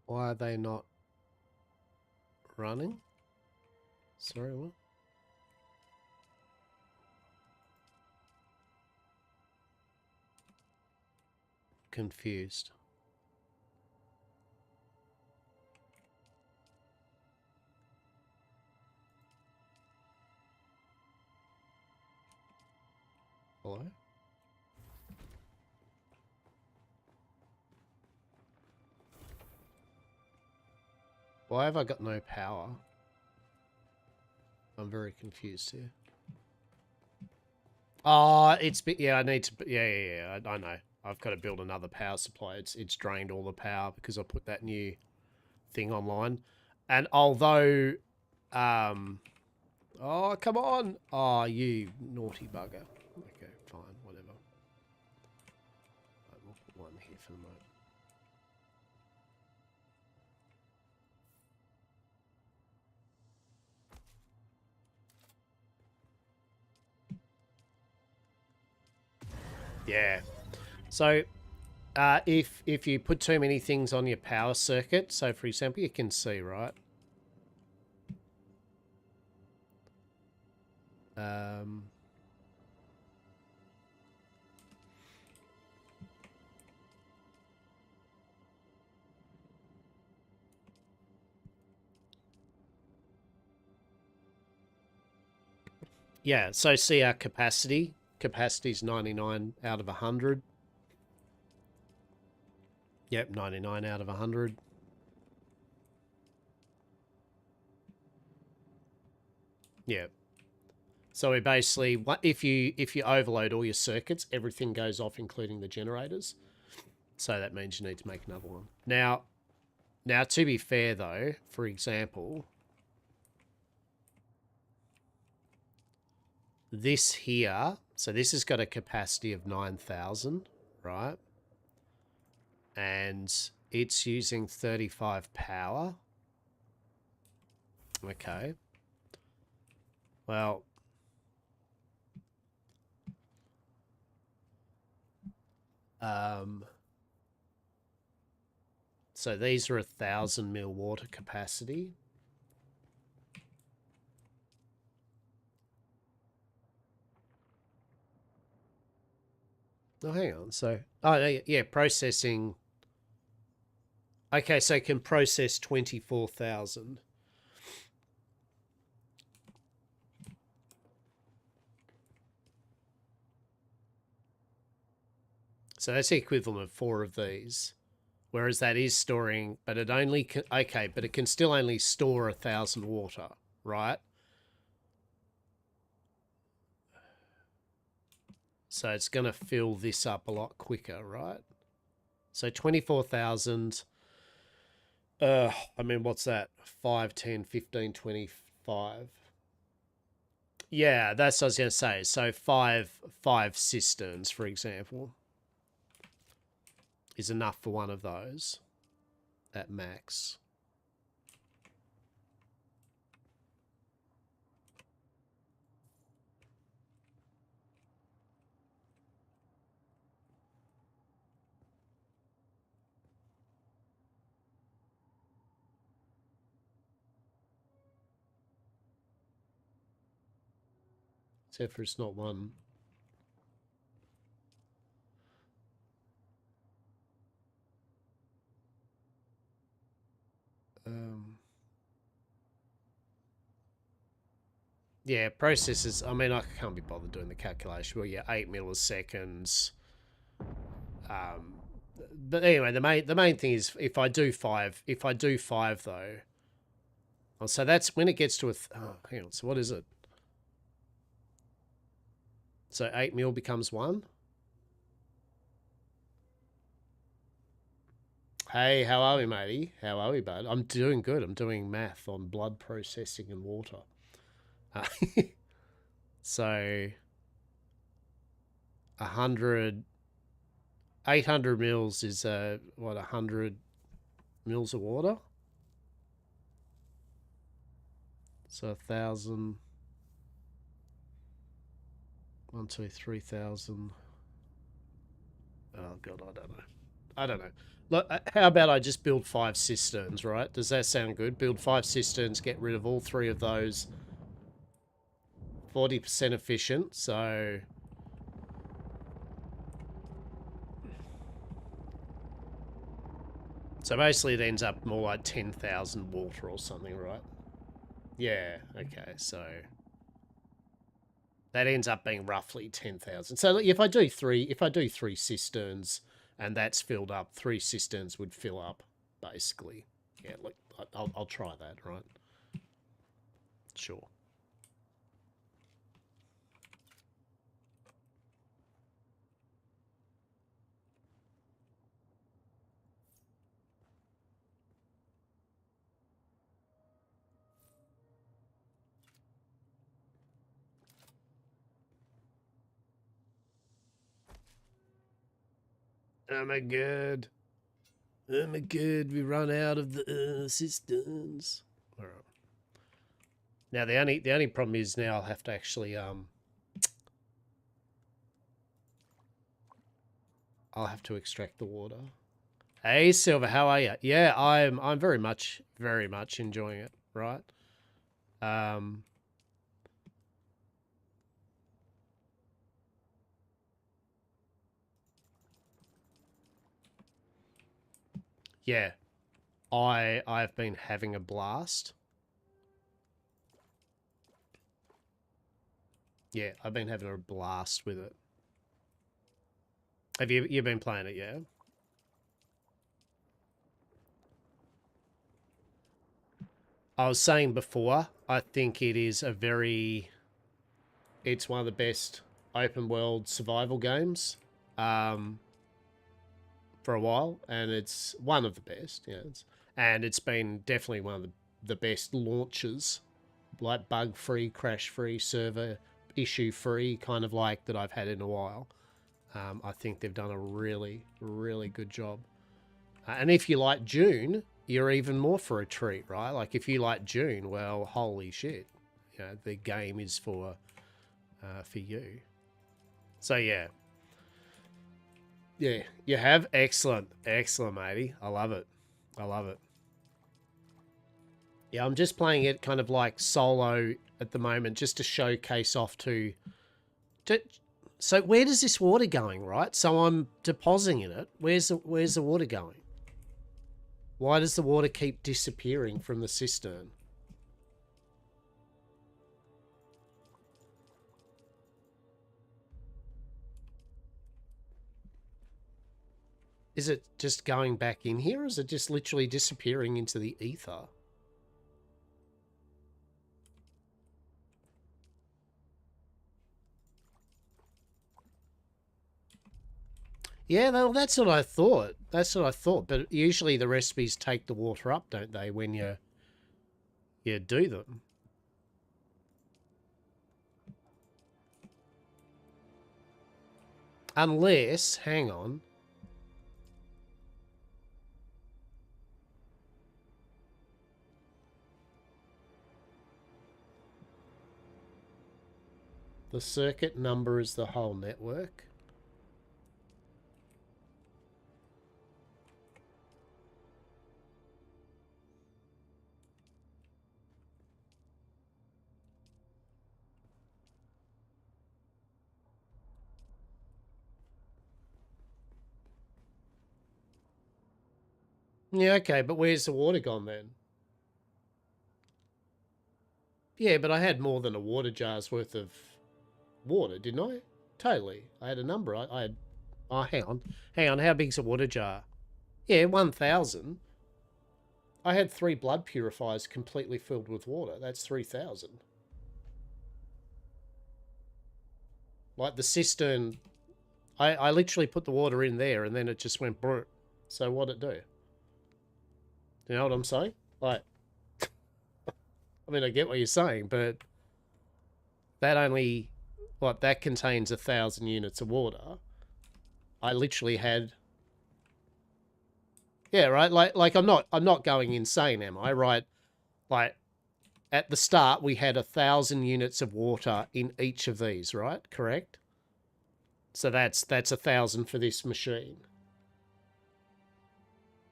[SPEAKER 1] Why are they not running? Sorry, what? Confused. Hello? Why have I got no power? I'm very confused here. Oh, yeah, I need to... Yeah, I know. I've got to build another power supply. It's drained all the power because I put that new thing online. And although... oh, come on! Oh, you naughty bugger. Okay, fine, whatever. We'll put one here for the moment. Yeah. So, if you put too many things on your power circuit, so for example, you can see, right? Yeah, so see our capacity. Capacity's 99 out of 100. Yep, 99 out of 100. Yeah. So we basically, if you overload all your circuits, everything goes off, including the generators. So that means you need to make another one. Now to be fair though, for example, this here, so this has got a capacity of 9,000, right? And it's using 35 power. Okay. Well, so these are 1,000 mil water capacity. Oh, hang on. So, oh, yeah, processing. Okay, so it can process 24,000. So that's the equivalent of 4 of these. Whereas that is storing, but it only can, okay, but it can still only store 1,000 water, right? So it's going to fill this up a lot quicker, right? So 24,000. I mean, what's that? 5, 10, 15, 25. Yeah, that's what I was going to say. So five cisterns, for example, is enough for one of those at max. Except for it's not one. Yeah, processes. I mean, I can't be bothered doing the calculation. Well, yeah, 8 milliseconds. But anyway, the main thing is if I do five though. Oh, so that's when it gets to oh, hang on. So what is it? So 8 mil becomes 1. Hey, how are we, matey? How are we, bud? I'm doing good. I'm doing math on blood processing and water. So 100, 800 mils is what, 100 mils of water? So 1,000, 1, 2, 3,000. Oh god, I don't know. Look, how about I just build 5 cisterns, right? Does that sound good? Build 5 cisterns, get rid of all 3 of those. 40% efficient, so basically it ends up more like 10,000 water or something, right? Yeah, okay, so that ends up being roughly 10,000. So if I do 3 cisterns and that's filled up, 3 cisterns would fill up, basically. Yeah, look, I'll try that, right? Sure. Oh my god. Oh my god, we run out of the cisterns. All right. Now the only problem is now I'll have to actually I'll have to extract the water. Hey Silver, how are you? Yeah, I'm very much enjoying it, right? Yeah. I've been having a blast. Yeah, I've been having a blast with it. Have you been playing it, yeah? I was saying before, I think it is it's one of the best open world survival games for a while, and it's one of the best, yeah. And it's been definitely one of the best launches, like bug-free, crash-free, server issue free, kind of like that I've had in a while. I think they've done a really, really good job. And if you like Dune, you're even more for a treat, right? Like if you like Dune, well, holy shit, you know, the game is for you. So yeah, you have excellent, matey. I love it. I love it. Yeah, I'm just playing it kind of like solo at the moment, just to showcase off to. So where does this water going, right? So I'm depositing it. Where's the water going? Why does the water keep disappearing from the cistern? Is it just going back in here, or is it just literally disappearing into the ether? Yeah, well, that's what I thought. That's what I thought. But usually the recipes take the water up, don't they, when you do them? Unless, hang on. The circuit number is the whole network. Yeah, okay, but where's the water gone then? Yeah, but I had more than a water jar's worth of water, didn't I? Totally. I had a number. I had... Oh, hang on. Hang on, how big's a water jar? Yeah, 1,000. I had 3 blood purifiers completely filled with water. That's 3,000. Like the cistern... I literally put the water in there and then it just went brr. So what'd it do? You know what I'm saying? Like... I mean, I get what you're saying, but... That only... What, that contains 1,000 units of water. I literally had... Yeah, right? Like I'm not going insane, am I? Right? Like, at the start, we had 1,000 units of water in each of these, right? Correct? So that's 1,000 for this machine.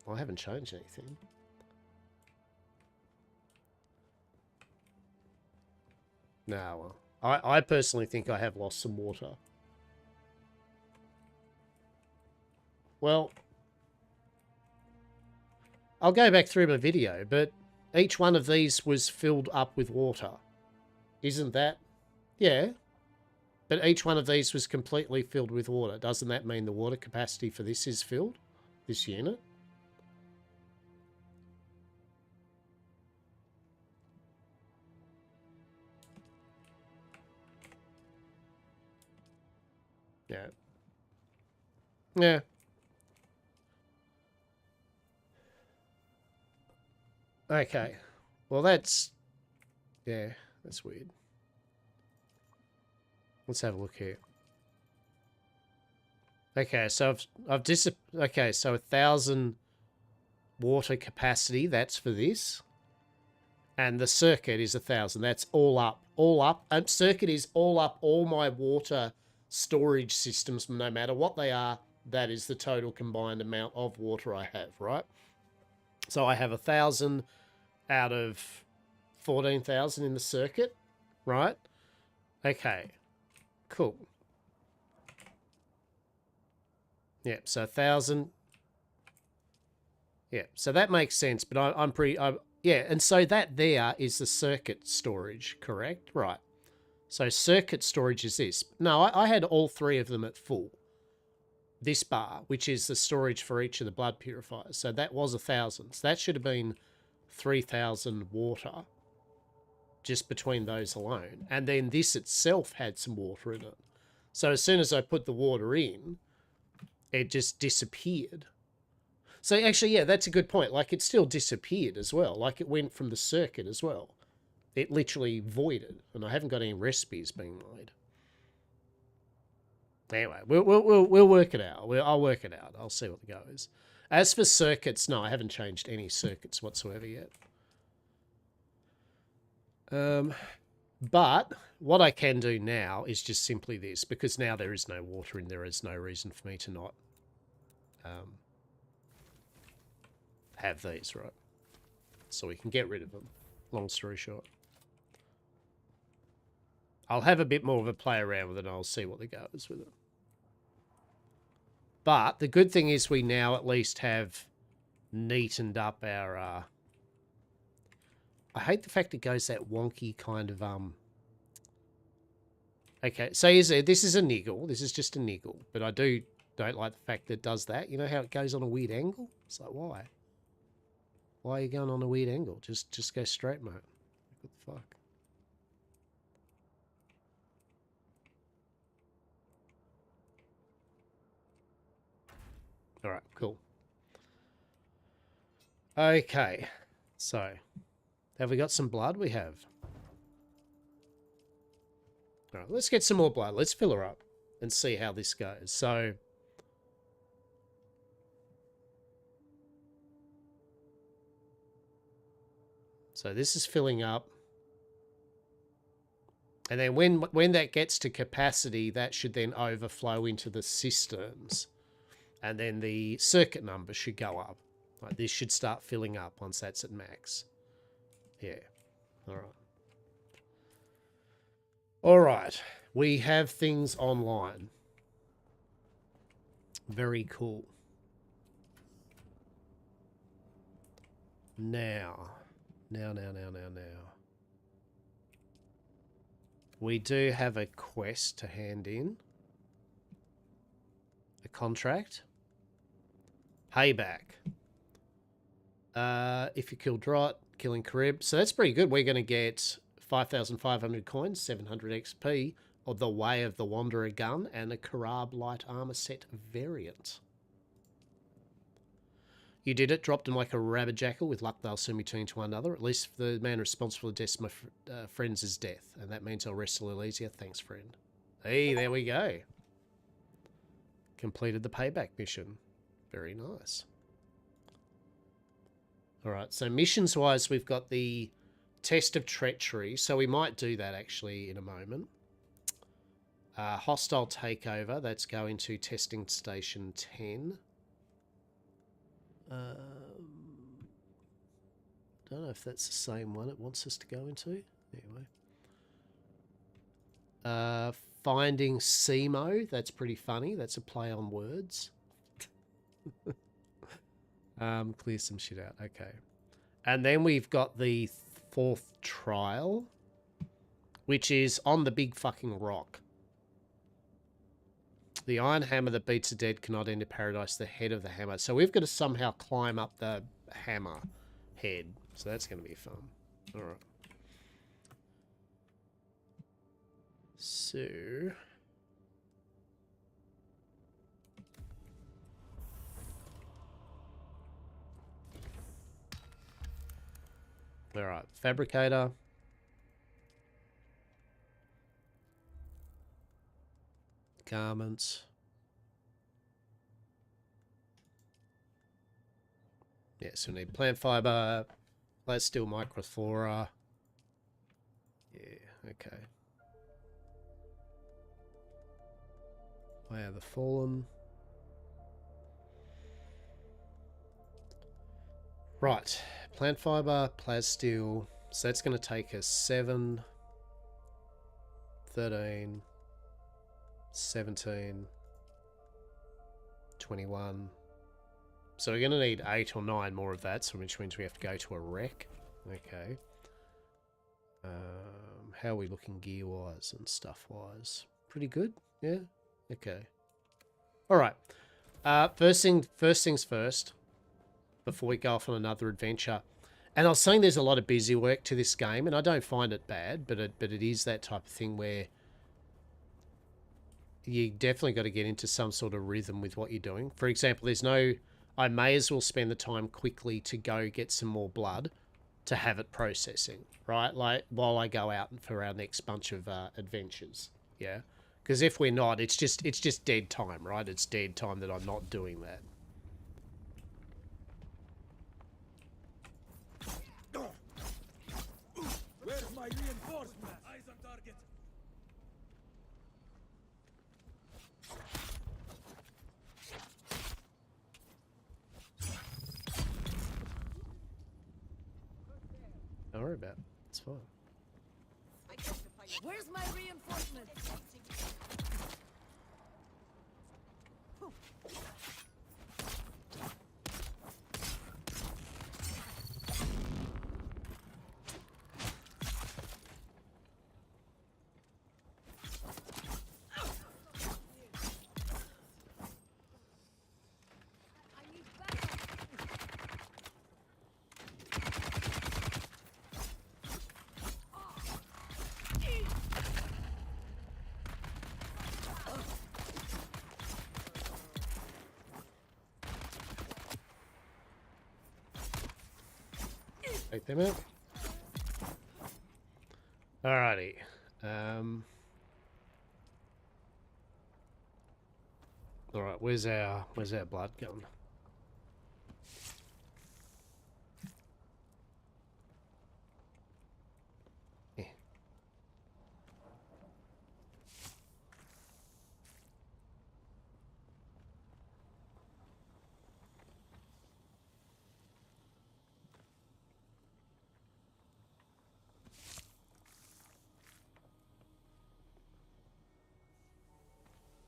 [SPEAKER 1] Well, I haven't changed anything. No, well, I personally think I have lost some water. Well, I'll go back through my video, but each one of these was filled up with water. Isn't that? Yeah. But each one of these was completely filled with water. Doesn't that mean the water capacity for this is filled? This unit? Yeah. Yeah. Okay. Well, that's... Yeah, that's weird. Let's have a look here. Okay, so okay, so 1,000 water capacity, that's for this. And the circuit is 1,000. That's all up. All up. Circuit is all up all my water storage systems, no matter what they are. That is the total combined amount of water I have, right? So I have 1,000 out of 14,000 in the circuit, right? Okay, cool. Yeah, so 1,000. Yeah, so that makes sense, but I'm pretty... yeah, and so that there is the circuit storage, correct? Right. So circuit storage is this. No, I had all 3 of them at full. This bar, which is the storage for each of the blood purifiers. So that was 1,000. So that should have been 3,000 water just between those alone. And then this itself had some water in it. So as soon as I put the water in, it just disappeared. So actually, yeah, that's a good point. Like, it still disappeared as well. Like, it went from the circuit as well. It literally voided, and I haven't got any recipes being made. Anyway, we'll work it out. I'll work it out. I'll see what the go is. As for circuits, no, I haven't changed any circuits whatsoever yet. But what I can do now is just simply this, because now there is no water and there is no reason for me to not have these, right? So we can get rid of them. Long story short. I'll have a bit more of a play around with it and I'll see what the go is with it. But the good thing is we now at least have neatened up our... I hate the fact it goes that wonky kind of... Okay, so this is a niggle. This is just a niggle. But I don't like the fact that it does that. You know how it goes on a weird angle? It's like, why? Why are you going on a weird angle? Just go straight, mate. What the fuck? All right, cool. Okay, so have we got some blood? We have. All right, let's get some more blood. Let's fill her up and see how this goes. So this is filling up. And then when that gets to capacity, that should then overflow into the cisterns. And then the circuit number should go up. Like this should start filling up once that's at max. Yeah. All right. All right. We have things online. Very cool. Now. We do have a quest to hand in. A contract. Payback. If you kill Drot, killing Carib. So that's pretty good. We're going to get 5,500 coins, 700 XP, or the Way of the Wanderer gun, and a Karab light armor set variant. You did it. Dropped him like a rabid jackal. With luck, they'll soon be turned to one another. At least the man responsible for the death of my friends is death. And that means I'll rest a little easier. Thanks, friend. Hey, there we go. Completed the payback mission. Very nice. All right, so missions-wise, we've got the Test of Treachery. So we might do that, actually, in a moment. Hostile Takeover. That's going to Testing Station 10. Don't know if that's the same one it wants us to go into. Anyway. Finding Simo. That's pretty funny. That's a play on words. Clear some shit out. Okay. And then we've got the 4th trial, which is on the big fucking rock. The iron hammer that beats the dead cannot enter paradise, the head of the hammer. So we've got to somehow climb up the hammer head. So that's going to be fun. All right. So... all right, fabricator. Garments. Yeah, so we need plant fiber, plant steel microflora. Yeah, okay. Way of the Fallen. Right, plant fiber, plasteel. So that's going to take us 7, 13, 17, 21. So we're going to need 8 or 9 more of that, so which means we have to go to a wreck. Okay. How are we looking gear-wise and stuff-wise? Pretty good? Yeah? Okay. Alright. First things first, before we go off on another adventure. And I was saying there's a lot of busy work to this game, and I don't find it bad, but it is that type of thing where you definitely got to get into some sort of rhythm with what you're doing. For example, I may as well spend the time quickly to go get some more blood to have it processing, right? Like while I go out for our next bunch of adventures, yeah. Because if we're not, it's just dead time, right? It's dead time that I'm not doing that.
[SPEAKER 3] Where's my reinforcement? Eyes on target.
[SPEAKER 1] Don't worry about it. It's fine.
[SPEAKER 4] Where's my reinforcement?
[SPEAKER 1] Take them out. Alrighty. Alright, where's our blood gun? Yeah.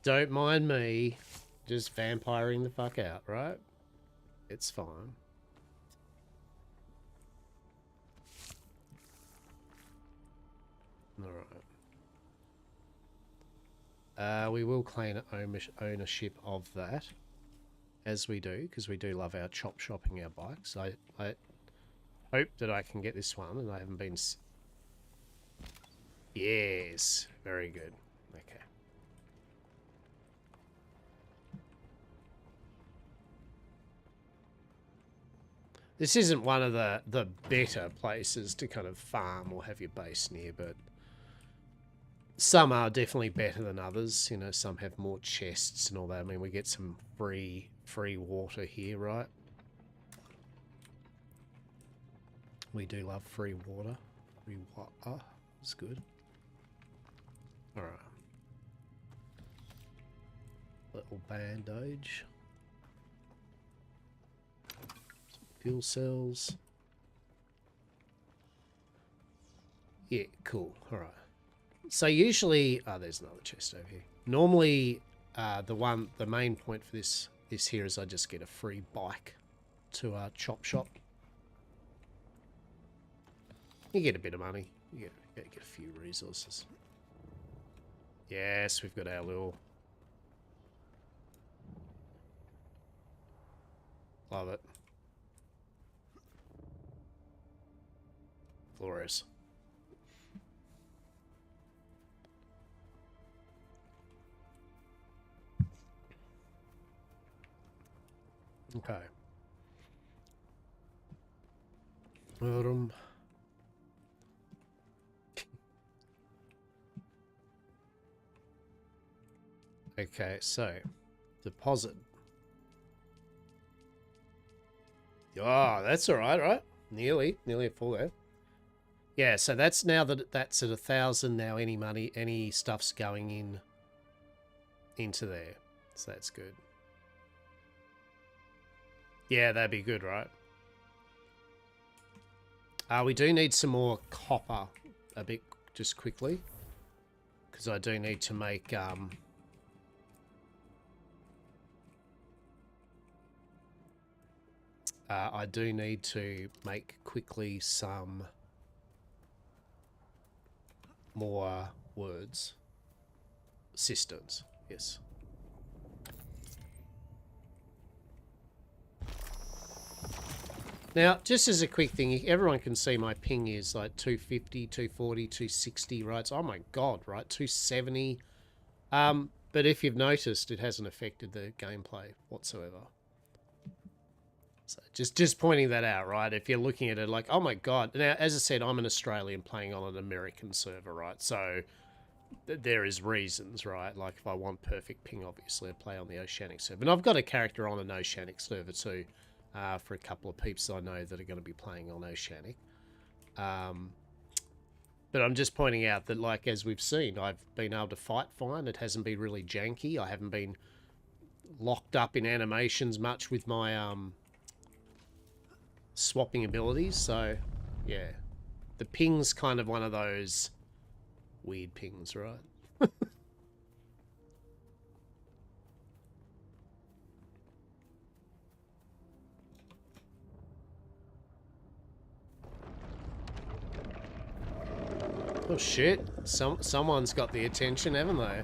[SPEAKER 1] Don't mind me just vampiring the fuck out, right? It's fine. Alright. We will claim ownership of that, as we do, because we do love our chop shopping our bikes. I hope that I can get this one, and I haven't been... Yes, very good. Okay. This isn't one of the better places to kind of farm or have your base near, but some are definitely better than others. You know, some have more chests and all that. I mean, we get some free water here, right? We do love free water. Free water is good. All right. Little bandage. Fuel cells. Yeah, cool. All right. So usually, there's another chest over here. Normally, the main point for this here is I just get a free bike to Chop Shop. You get a bit of money. You get a few resources. Yes, we've got our little... Love it. Glorious. Okay. Okay, so deposit. Oh, that's all right, right? Nearly full there. Yeah, so that's now that's at 1,000 now. Any money, any stuff's going into there, so that's good. Yeah, that'd be good, right? We do need some more copper, a bit just quickly, because I do need to make I do need to make quickly some more words. Cisterns, yes. Now, just as a quick thing, everyone can see my ping is like 250, 240, 260, right? So, oh my god, right? 270. But if you've noticed, it hasn't affected the gameplay whatsoever. So just pointing that out, right? If you're looking at it like, oh my god. Now, as I said, I'm an Australian playing on an American server, right? So there is reasons, right? Like if I want perfect ping, obviously I play on the Oceanic server. And I've got a character on an Oceanic server too, for a couple of peeps I know that are going to be playing on Oceanic. But I'm just pointing out that, like, as we've seen, I've been able to fight fine. It hasn't been really janky. I haven't been locked up in animations much with my swapping abilities. So, yeah. The ping's kind of one of those weird pings, right? Oh shit, someone's got the attention, haven't they?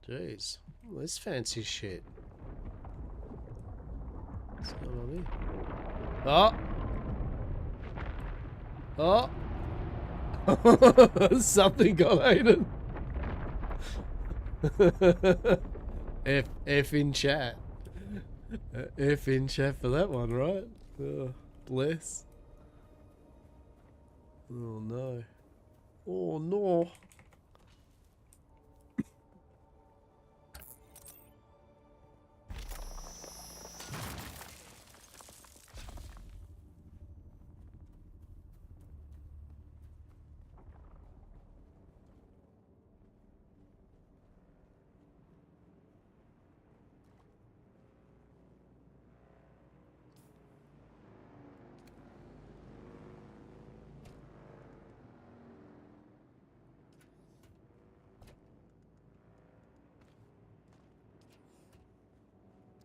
[SPEAKER 1] Jeez, well, this fancy shit. What's going on here? Oh! Something got eaten. F in chat. F in chat for that one, right? Oh, bless. Oh no. Oh no.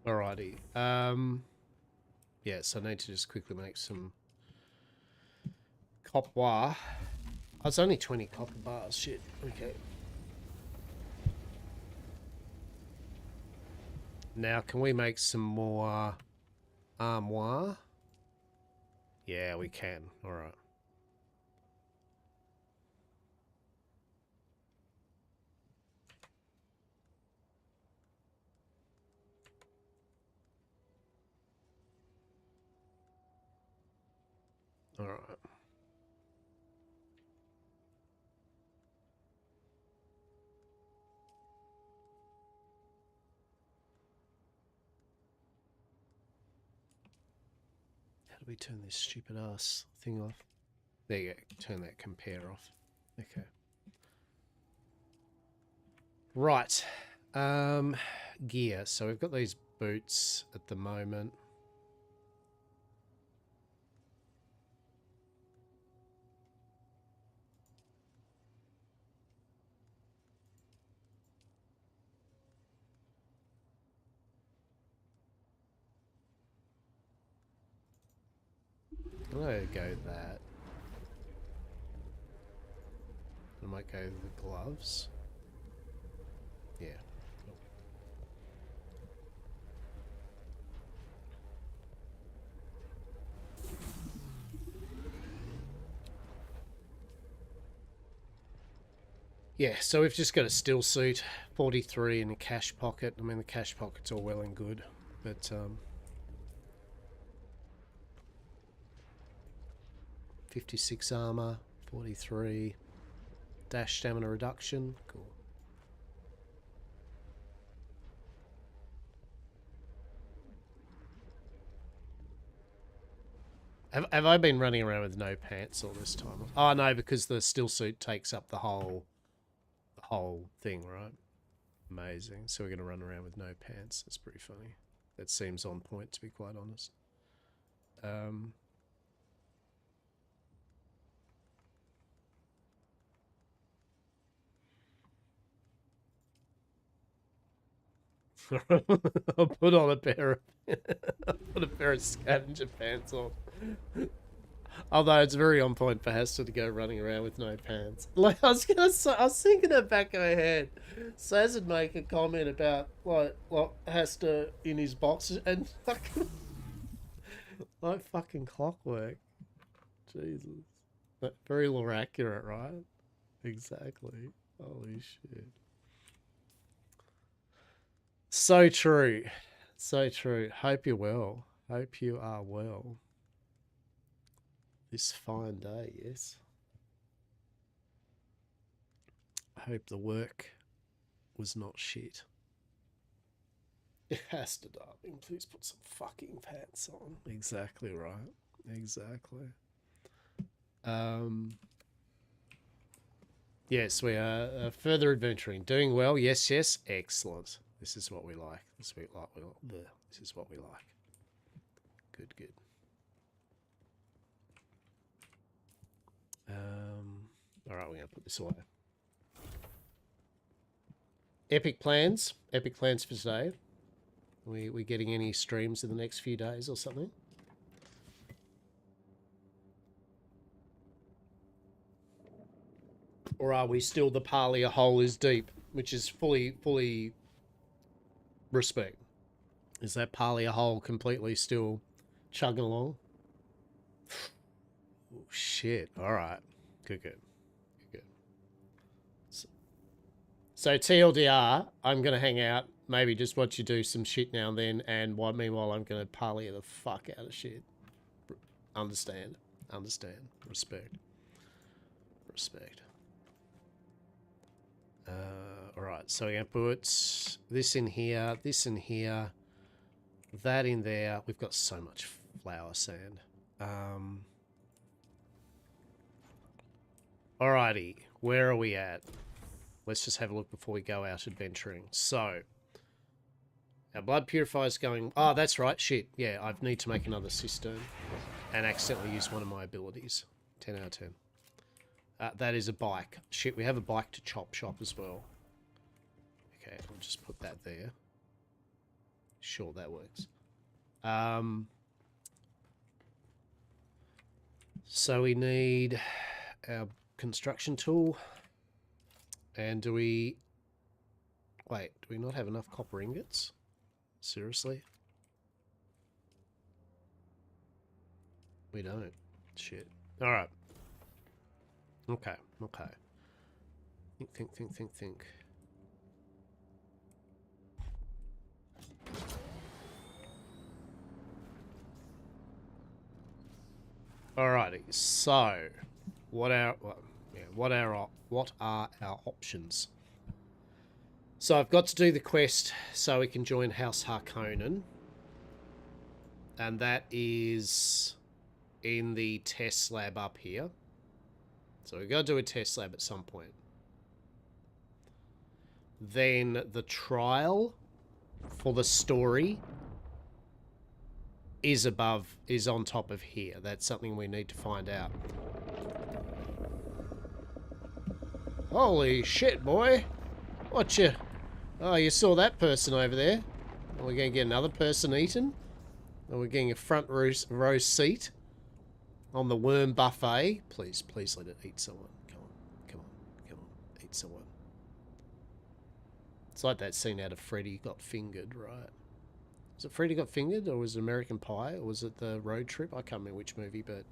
[SPEAKER 1] Alrighty. Yeah, so I need to just quickly make some copper. Oh, it's only 20 copper bars. Shit. Okay. Now, can we make some more armoire? Yeah, we can. Alright. Alright. How do we turn this stupid ass thing off? There you go. Turn that compare off. Okay. Right. Gear. So we've got these boots at the moment. I'm gonna go that. I might go the gloves. Yeah. Cool. Yeah, so we've just got a still suit, 43 in a cash pocket. I mean, the cash pocket's all well and good, but 56 armor, 43 dash stamina reduction. Cool. Have I been running around with no pants all this time? Oh no, because the still suit takes up the whole thing, right? Amazing. So we're gonna run around with no pants. That's pretty funny. That seems on point, to be quite honest. I'll put on a pair of scavenger pants on. Although it's very on point for Hester to go running around with no pants. Like I was thinking that back in my head. Saz would make a comment about like Hester in his boxes and fucking like fucking clockwork. Jesus. But very more accurate, right? Exactly. Holy shit. So true. So true. Hope you're well. Hope you are well. This fine day, yes. Hope the work was not shit. It has to, darling. Please put some fucking pants on. Exactly right. Exactly. Yes, we are further adventuring. Doing well. Yes, yes. Excellent. This is what we like. This is what we like. Good, good. All right, we're going to put this away. Epic plans. Epic plans for today. We getting any streams in the next few days or something? Or are we still the parley a hole is deep, which is fully respect? Is that parley a hole completely still chugging along? Oh, shit. All right. Good, good. Good. So TLDR, I'm going to hang out, maybe just watch you do some shit now and then, and meanwhile I'm going to parley the fuck out of shit. Understand. Understand. Respect. Respect. Alright, so we're going to put this in here, that in there. We've got so much flour sand. Alrighty, where are we at? Let's just have a look before we go out adventuring. So, our blood purifier is going... Oh, that's right, shit. Yeah, I need to make another cistern and accidentally use one of my abilities. 10 out of 10. That is a bike. Shit, we have a bike to chop shop as well. Okay, I'll just put that there. Sure, that works. So we need our construction tool. And do we... Wait, do we not have enough copper ingots? Seriously? We don't. Shit. Alright. Okay, okay. Think. Alrighty, so what are our options? So I've got to do the quest so we can join House Harkonnen, and that is in the test lab up here. So we've got to do a test lab at some point. Then the trial for the story is on top of here. That's something we need to find out. Holy shit, boy. What you... Oh, you saw that person over there. Are we going to get another person eaten? Are we getting a front row seat on the worm buffet? Please let it eat someone. Come on. Eat someone. It's like that scene out of Freddy Got Fingered, right? Was it Freddy Got Fingered, or was it American Pie, or was it The Road Trip? I can't remember which movie, but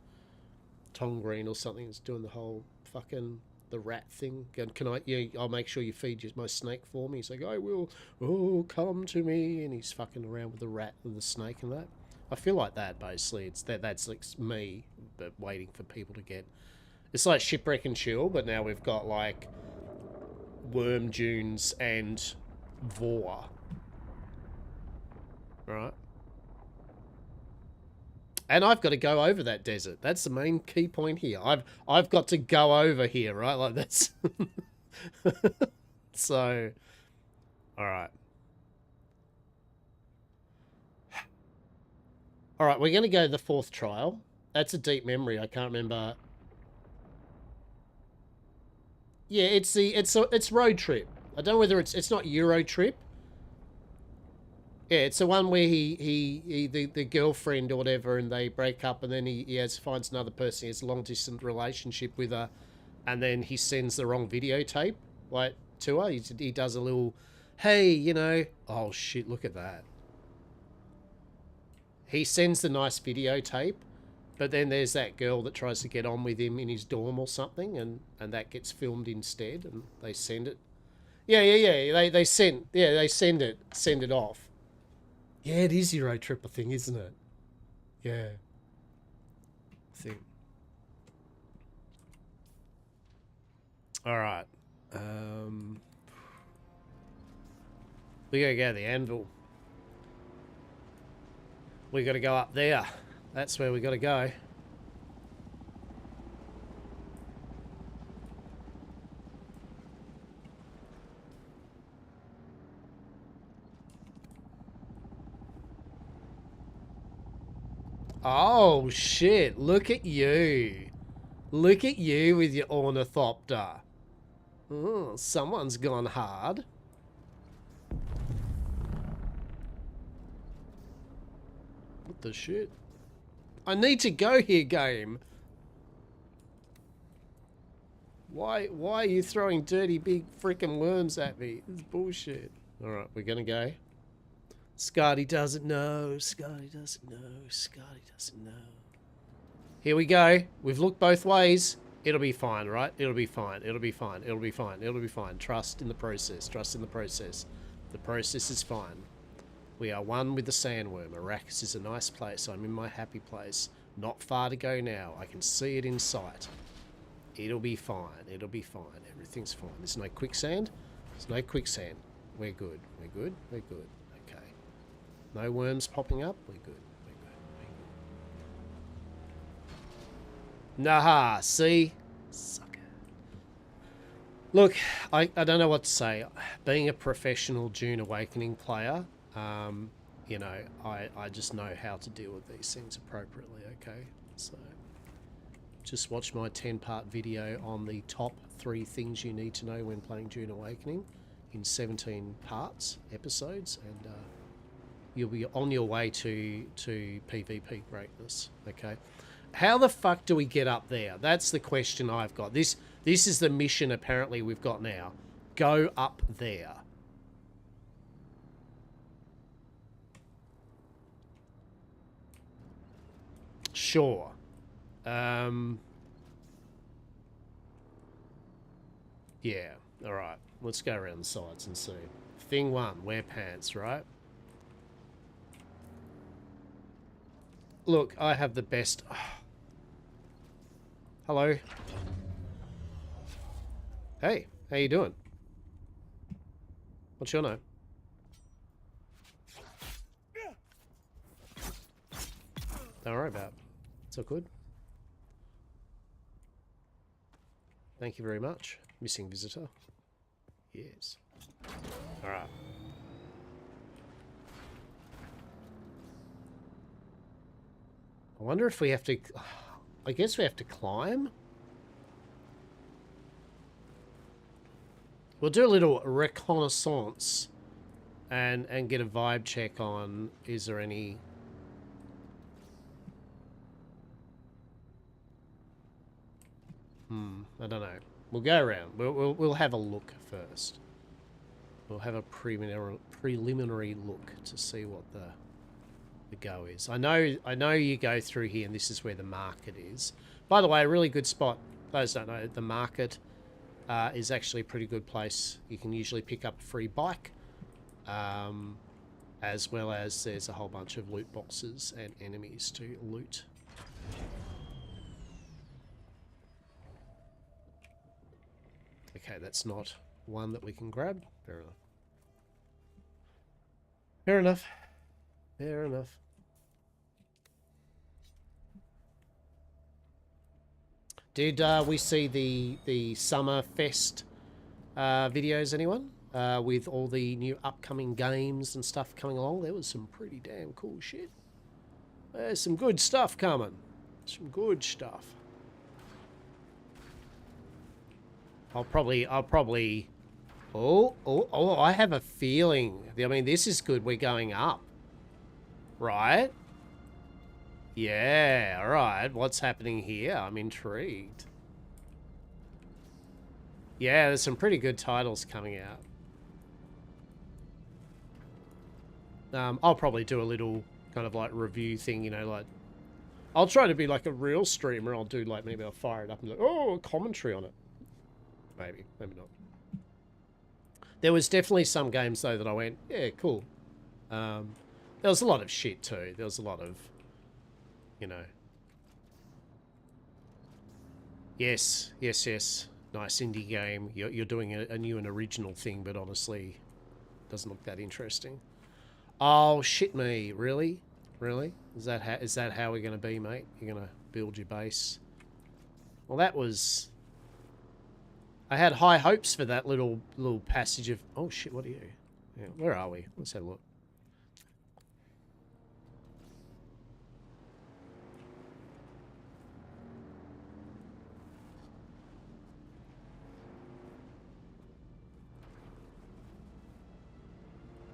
[SPEAKER 1] Tom Green or something is doing the whole fucking the rat thing. Can I? Yeah, I'll make sure you feed my snake for me. He's like, I will. Oh, come to me, and he's fucking around with the rat and the snake and that. I feel like that basically. It's that's like me, but waiting for people to get. It's like Shipwreck and Chill, but now we've got like worm dunes and Vor. Right. And I've got to go over that desert. That's the main key point here. I've got to go over here, right? Like that's so alright. Alright, we're gonna go to the fourth trial. That's a deep memory. I can't remember. Yeah, it's Road Trip. I don't know whether it's not Euro Trip. Yeah, it's the one where the girlfriend or whatever, and they break up, and then he finds another person. He has a long distance relationship with her, and then he sends the wrong videotape like to her. He does a little, hey, you know, oh shit, look at that. He sends the nice videotape, But then there's that girl that tries to get on with him in his dorm or something, and that gets filmed instead, and they send it. Yeah. They send it off. Yeah, it is Euro Trip, I think, isn't it? Yeah. I think. All right. We gotta go to the anvil. We gotta go up there. That's where we gotta go. Oh shit, look at you. Look at you with your ornithopter. Oh, someone's gone hard. What the shit? I need to go here, game. Why are you throwing dirty big freaking worms at me? This is bullshit. Alright, we're gonna go. Scotty doesn't know. Scotty doesn't know. Scotty doesn't know. Here we go. We've looked both ways. It'll be fine, right? It'll be fine. It'll be fine. It'll be fine. It'll be fine. Trust in the process. Trust in the process. The process is fine. We are one with the sandworm. Arrakis is a nice place. I'm in my happy place. Not far to go now. I can see it in sight. It'll be fine. It'll be fine. Everything's fine. There's no quicksand. There's no quicksand. We're good. We're good. We're good. Okay. No worms popping up. We're good. We're good. We're good. Nah, see? Sucker. Look, I don't know what to say. Being a professional Dune Awakening player, you know, I just know how to deal with these things appropriately, okay? So, just watch my 10-part video on the top 3 things you need to know when playing Dune Awakening in 17 parts, episodes, and you'll be on your way to PvP greatness, okay? How the fuck do we get up there? That's the question I've got. This is the mission apparently we've got now. Go up there. Sure. Yeah, alright. Let's go around the sides and see. Thing 1, wear pants, right? Look, I have the best... Hello. Hey, how you doing? What's your name? Don't worry about it. It's all good. Thank you very much. Missing visitor. Yes. Alright. I wonder if we have to... I guess we have to climb? We'll do a little reconnaissance and get a vibe check on, is there any... I don't know. We'll go around. We'll have a look first. We'll have a preliminary look to see what the go is. I know you go through here and this is where the market is. By the way, a really good spot. Those don't know, the market is actually a pretty good place. You can usually pick up a free bike, as well as there's a whole bunch of loot boxes and enemies to loot. Okay, that's not one that we can grab. Fair enough. Fair enough. Fair enough. Did we see the Summer Fest videos, anyone? With all the new upcoming games and stuff coming along? There was some pretty damn cool shit. There's some good stuff coming. Some good stuff. I'll probably... Oh, I have a feeling. I mean, this is good. We're going up. Right? Yeah, alright. What's happening here? I'm intrigued. Yeah, there's some pretty good titles coming out. I'll probably do a little kind of like review thing, you know, like I'll try to be like a real streamer. I'll do like, maybe I'll fire it up and like, oh, a commentary on it. Maybe, maybe not. There was definitely some games though that I went, yeah, cool. There was a lot of shit too. There was a lot of, you know. Yes, yes, yes. Nice indie game. You're doing a new and original thing, but honestly, doesn't look that interesting. Oh shit me! Really, really? Is that how we're gonna be, mate? You're gonna build your base? Well, that was. I had high hopes for that little passage of. Oh shit! What are you? Yeah, where are we? Let's have a look.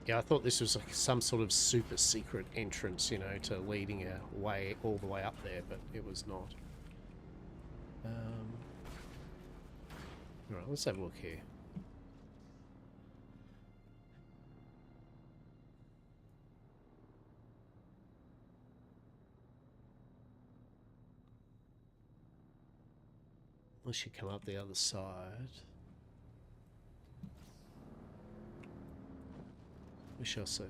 [SPEAKER 1] Yeah, I thought this was like some sort of super secret entrance, you know, to leading a way all the way up there, but it was not. Alright, let's have a look here. I should come up the other side. We shall see.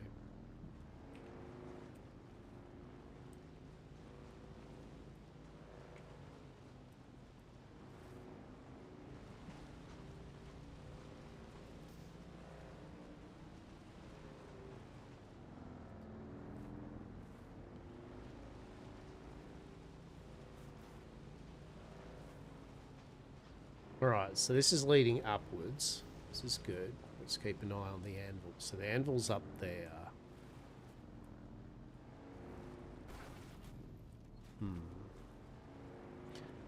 [SPEAKER 1] Alright, so this is leading upwards. This is good. Let's keep an eye on the anvil. So the anvil's up there.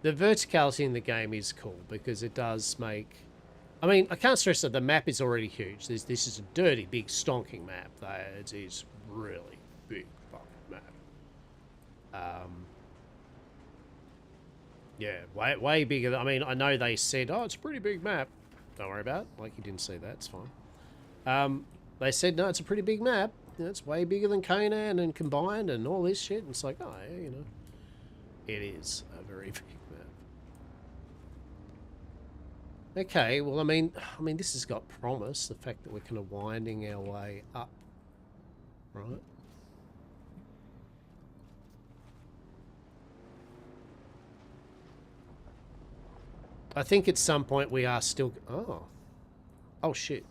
[SPEAKER 1] The verticality in the game is cool because it does make... I mean, I can't stress that the map is already huge. This is a dirty, big, stonking map. That is really big fucking map. Yeah, way bigger than... I mean, I know they said, oh, it's a pretty big map. Don't worry about it. Like, you didn't see that. It's fine. They said, no, it's a pretty big map. You know, it's way bigger than Conan and Combined and all this shit. And it's like, oh, yeah, you know. It is a very big map. Okay, well, I mean, this has got promise. The fact that we're kind of winding our way up. Right? I think at some point we are still... Oh. Oh, shit.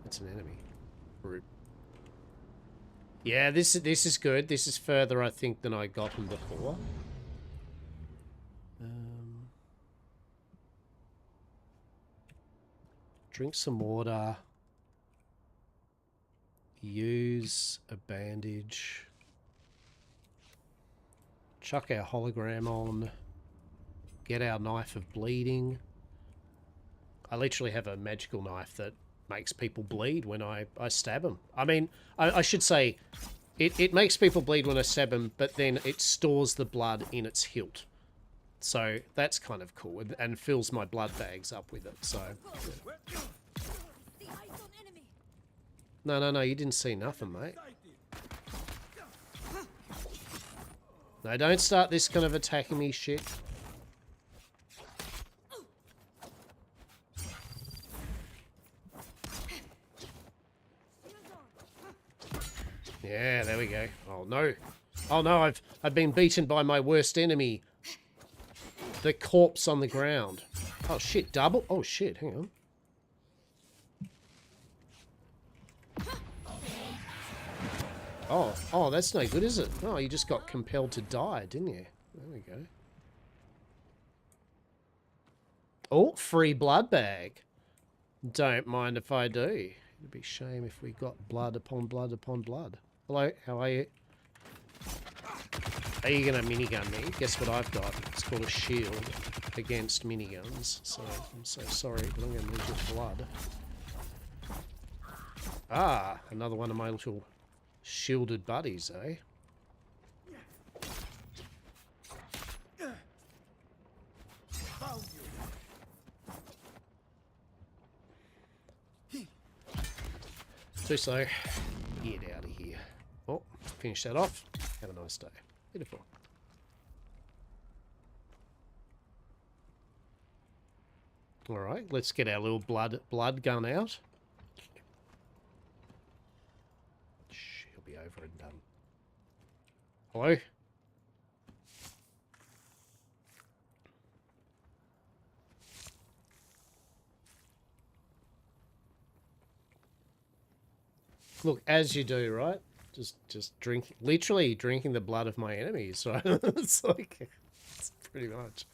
[SPEAKER 1] It's an enemy. Rude. Yeah, this is good. This is further, I think, than I got him before. Drink some water. Use a bandage. Chuck our hologram on. Get our knife of bleeding. I literally have a magical knife that makes people bleed when I stab them. I mean, I should say, it makes people bleed when I stab them, but then it stores the blood in its hilt. So that's kind of cool, and fills my blood bags up with it, so... Yeah. No, you didn't see nothing, mate. No, don't start this kind of attacking me shit. Yeah, there we go. Oh no. Oh no, I've been beaten by my worst enemy. The corpse on the ground. Oh shit, double? Oh shit, hang on. Oh, that's no good, is it? Oh, you just got compelled to die, didn't you? There we go. Oh, free blood bag. Don't mind if I do. It'd be a shame if we got blood upon blood upon blood. Hello, how are you? Are you going to minigun me? Guess what I've got? It's called a shield against miniguns. So, I'm so sorry, but I'm going to need your blood. Ah, another one of my little shielded buddies, eh? Too slow. Get out of here. Oh, finish that off. Have a nice day. Beautiful. All right, let's get our little blood gun out. Shh, he'll be over and done. Hello? Look, as you do, right? Just drink, literally drinking the blood of my enemies, right? It's like, it's pretty much.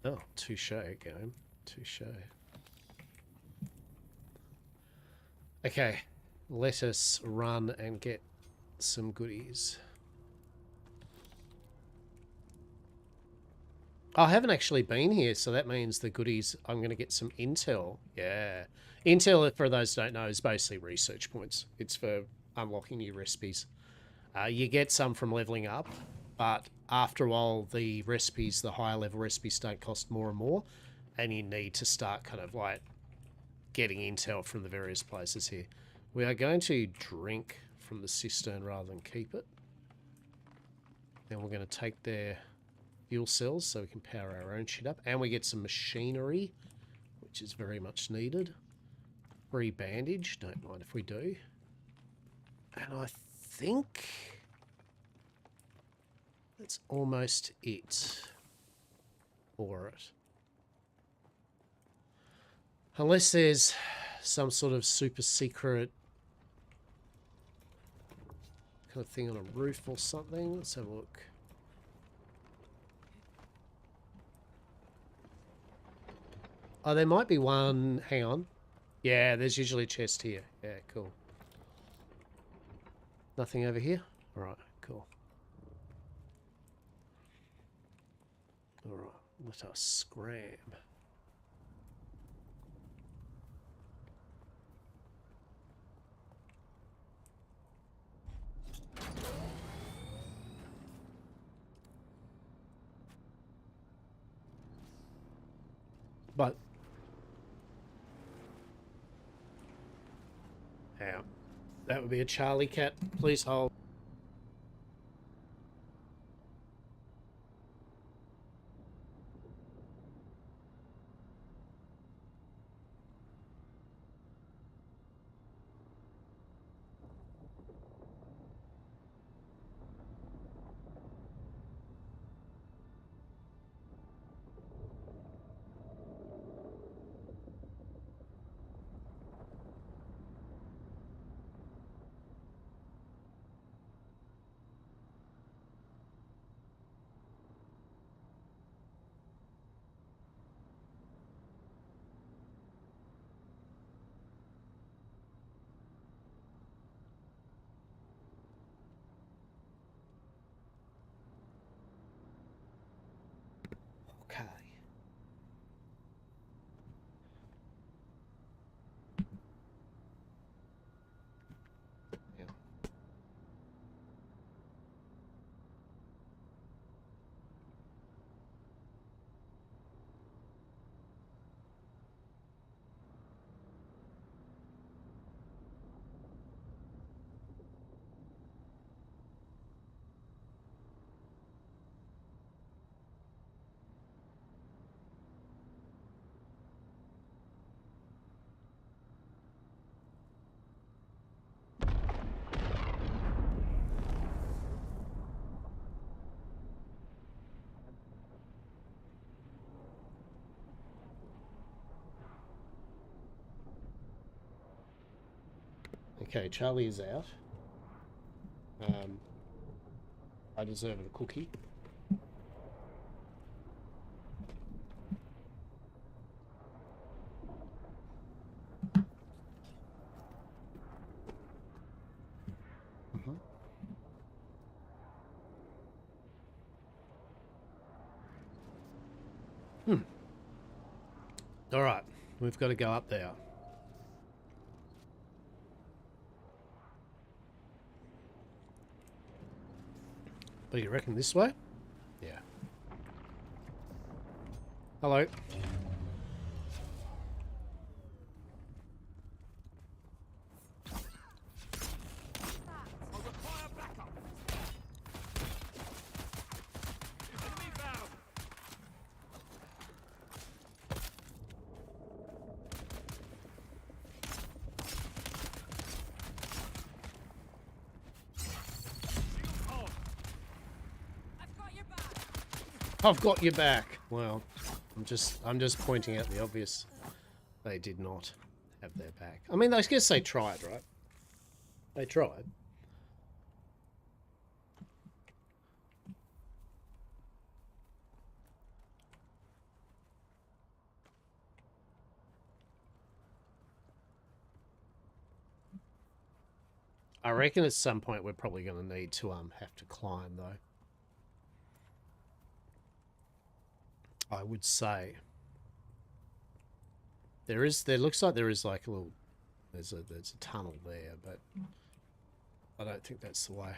[SPEAKER 1] Oh, touche, game. Touche. Okay, let us run and get some goodies. I haven't actually been here, so that means the goodies, I'm going to get some intel. Yeah. Intel, for those who don't know, is basically research points. It's for unlocking new recipes. You get some from leveling up, but after a while, the recipes, the higher level recipes don't cost more and more, and you need to start kind of like getting intel from the various places here. We are going to drink from the cistern rather than keep it. Then we're going to take their fuel cells so we can power our own shit up. And we get some machinery, which is very much needed. Free bandage, don't mind if we do. And I think that's almost it for it. Unless there's some sort of super secret kind of thing on a roof or something. Let's have a look. Oh, there might be one. Hang on. Yeah, there's usually a chest here. Yeah, cool. Nothing over here? Alright, cool. Alright, let us scram. But yeah, that would be a Charlie cat. Please hold. Okay. Yeah. Okay, Charlie is out. I deserve a cookie. All right, we've got to go up there. But you reckon this way? Yeah. Hello. I've got your back. Well, I'm just pointing out the obvious. They did not have their back. I mean, I guess they tried, right? They tried. I reckon at some point we're probably going to need to have to climb though. I would say there looks like there is like a little there's a tunnel there, but I don't think that's the way.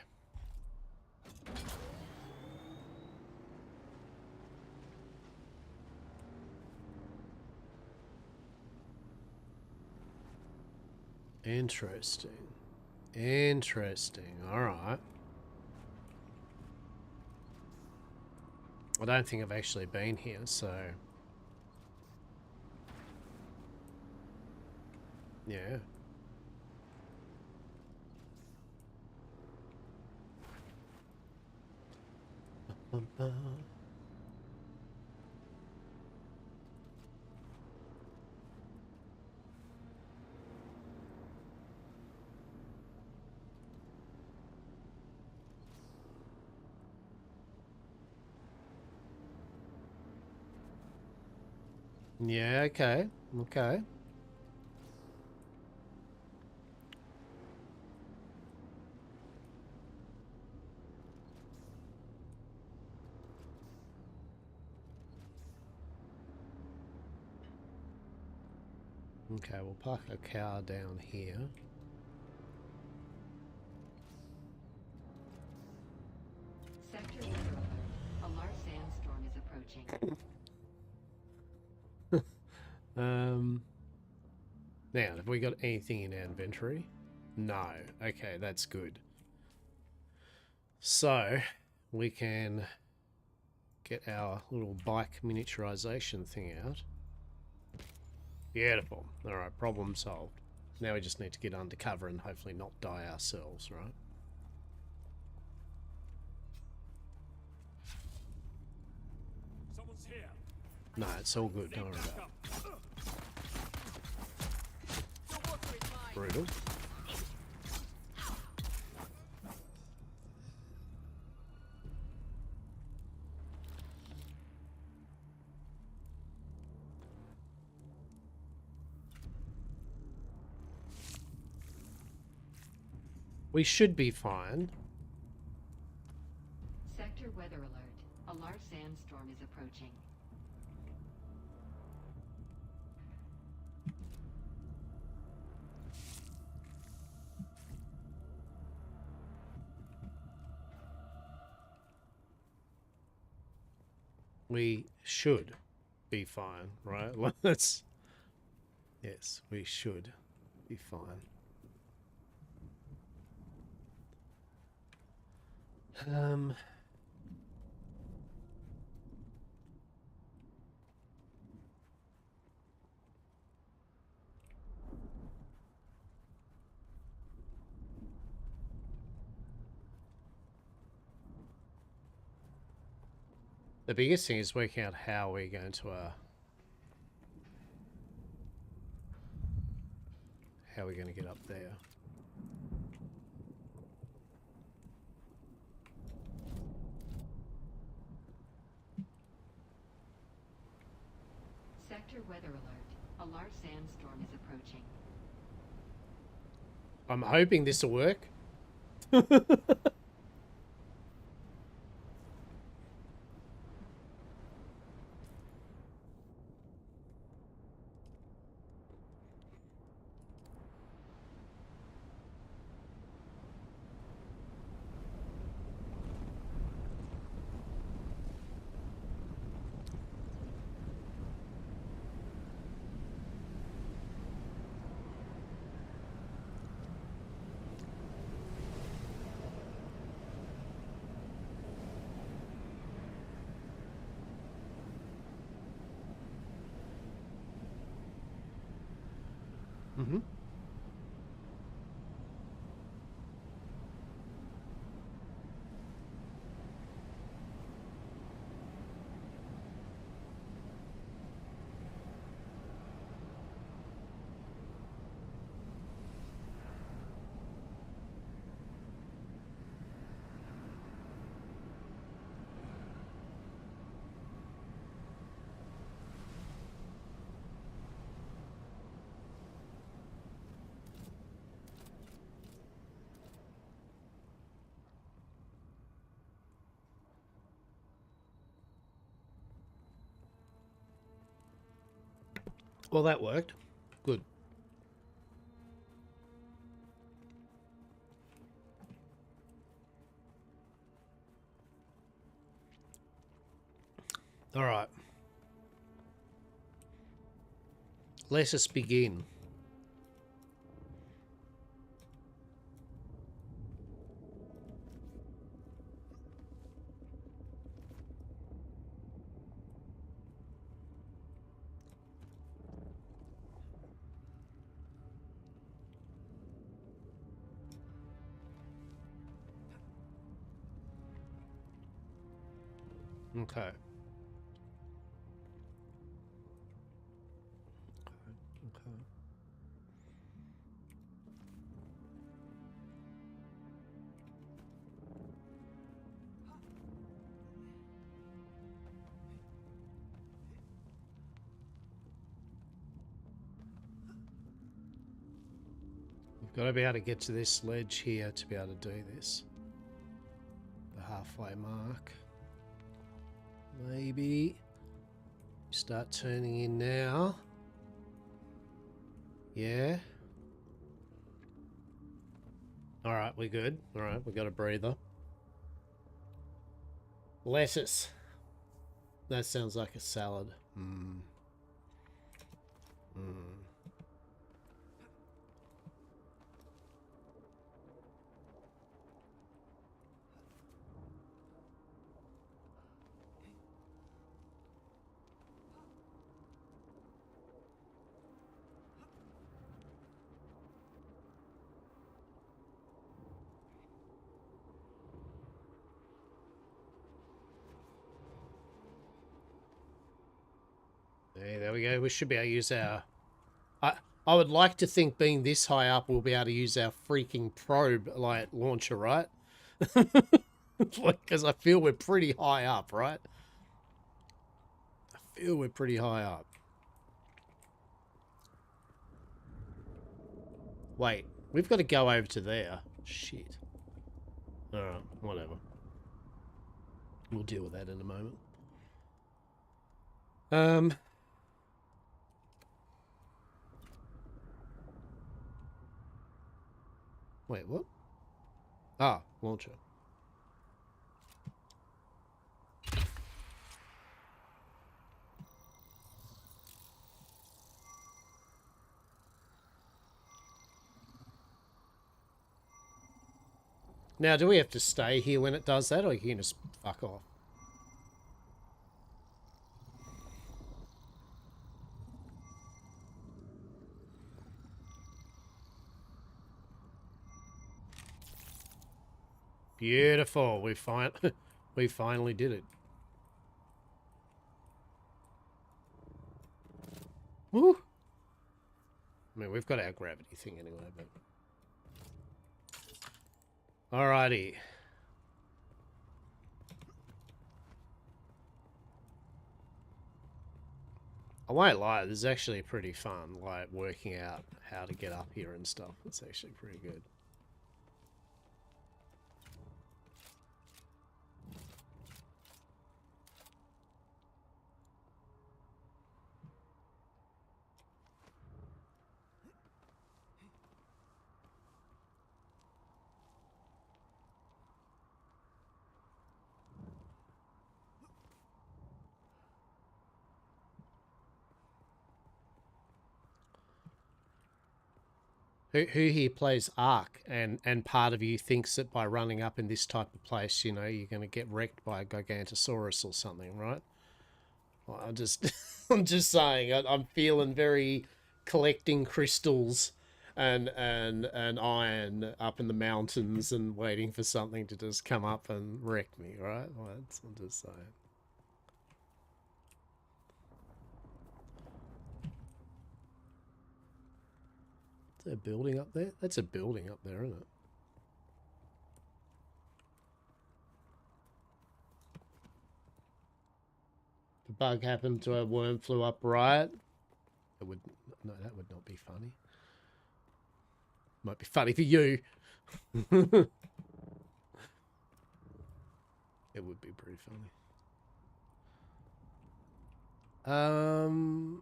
[SPEAKER 1] Interesting. Interesting. All right. I don't think I've actually been here, so yeah. Yeah, okay. Okay. Okay, we'll park a car down here.
[SPEAKER 2] Sector weather alert. A large sandstorm is approaching.
[SPEAKER 1] Now, have we got anything in our inventory? No. Okay, that's good. So, we can get our little bike miniaturization thing out. Beautiful. Alright, problem solved. Now we just need to get undercover and hopefully not die ourselves, right?
[SPEAKER 3] Someone's here.
[SPEAKER 1] No, it's all good. Don't worry about it. Brutal. We should be fine.
[SPEAKER 2] Sector weather alert. A large sandstorm is approaching.
[SPEAKER 1] We should be fine, right? Well, that's... Yes, we should be fine. The biggest thing is working out how we're going to how we're going to get up there.
[SPEAKER 2] Sector weather alert. A large sandstorm is approaching.
[SPEAKER 1] I'm hoping this will work. Well, that worked. Good. All right. Let us begin. Okay. Okay. We've got to be able to get to this ledge here to be able to do this. The halfway mark. Maybe start turning in now. Yeah. All right, we're good. All right, we got a breather. Lettuce. That sounds like a salad. Mm. Mm. Hey, there we go. We should be able to use our... I would like to think being this high up, we'll be able to use our freaking probe like launcher, right? Because I feel we're pretty high up, right? I feel we're pretty high up. Wait, we've got to go over to there. Shit. Alright, whatever. We'll deal with that in a moment. Wait, what? Ah, launcher. Now, do we have to stay here when it does that, or you can just fuck off? Beautiful. We finally did it. Woo! I mean, we've got our gravity thing anyway, but... Alrighty. I won't lie, this is actually pretty fun, like, working out how to get up here and stuff. It's actually pretty good. Who here plays Ark, and part of you thinks that by running up in this type of place, you know, you're going to get wrecked by a Gigantosaurus or something, right? Well, I'm just, I'm just saying, I'm feeling very collecting crystals and iron up in the mountains and waiting for something to just come up and wreck me, right? Well, I'm just saying. Is there a building up there? That's a building up there, isn't it? The bug happened to a worm flew up right. It would no, that would not be funny. Might be funny for you. It would be pretty funny.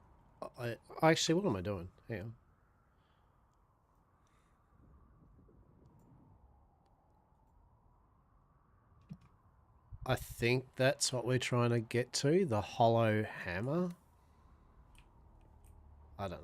[SPEAKER 1] Actually, what am I doing? Hang on. I think that's what we're trying to get to, the hollow hammer. I don't know.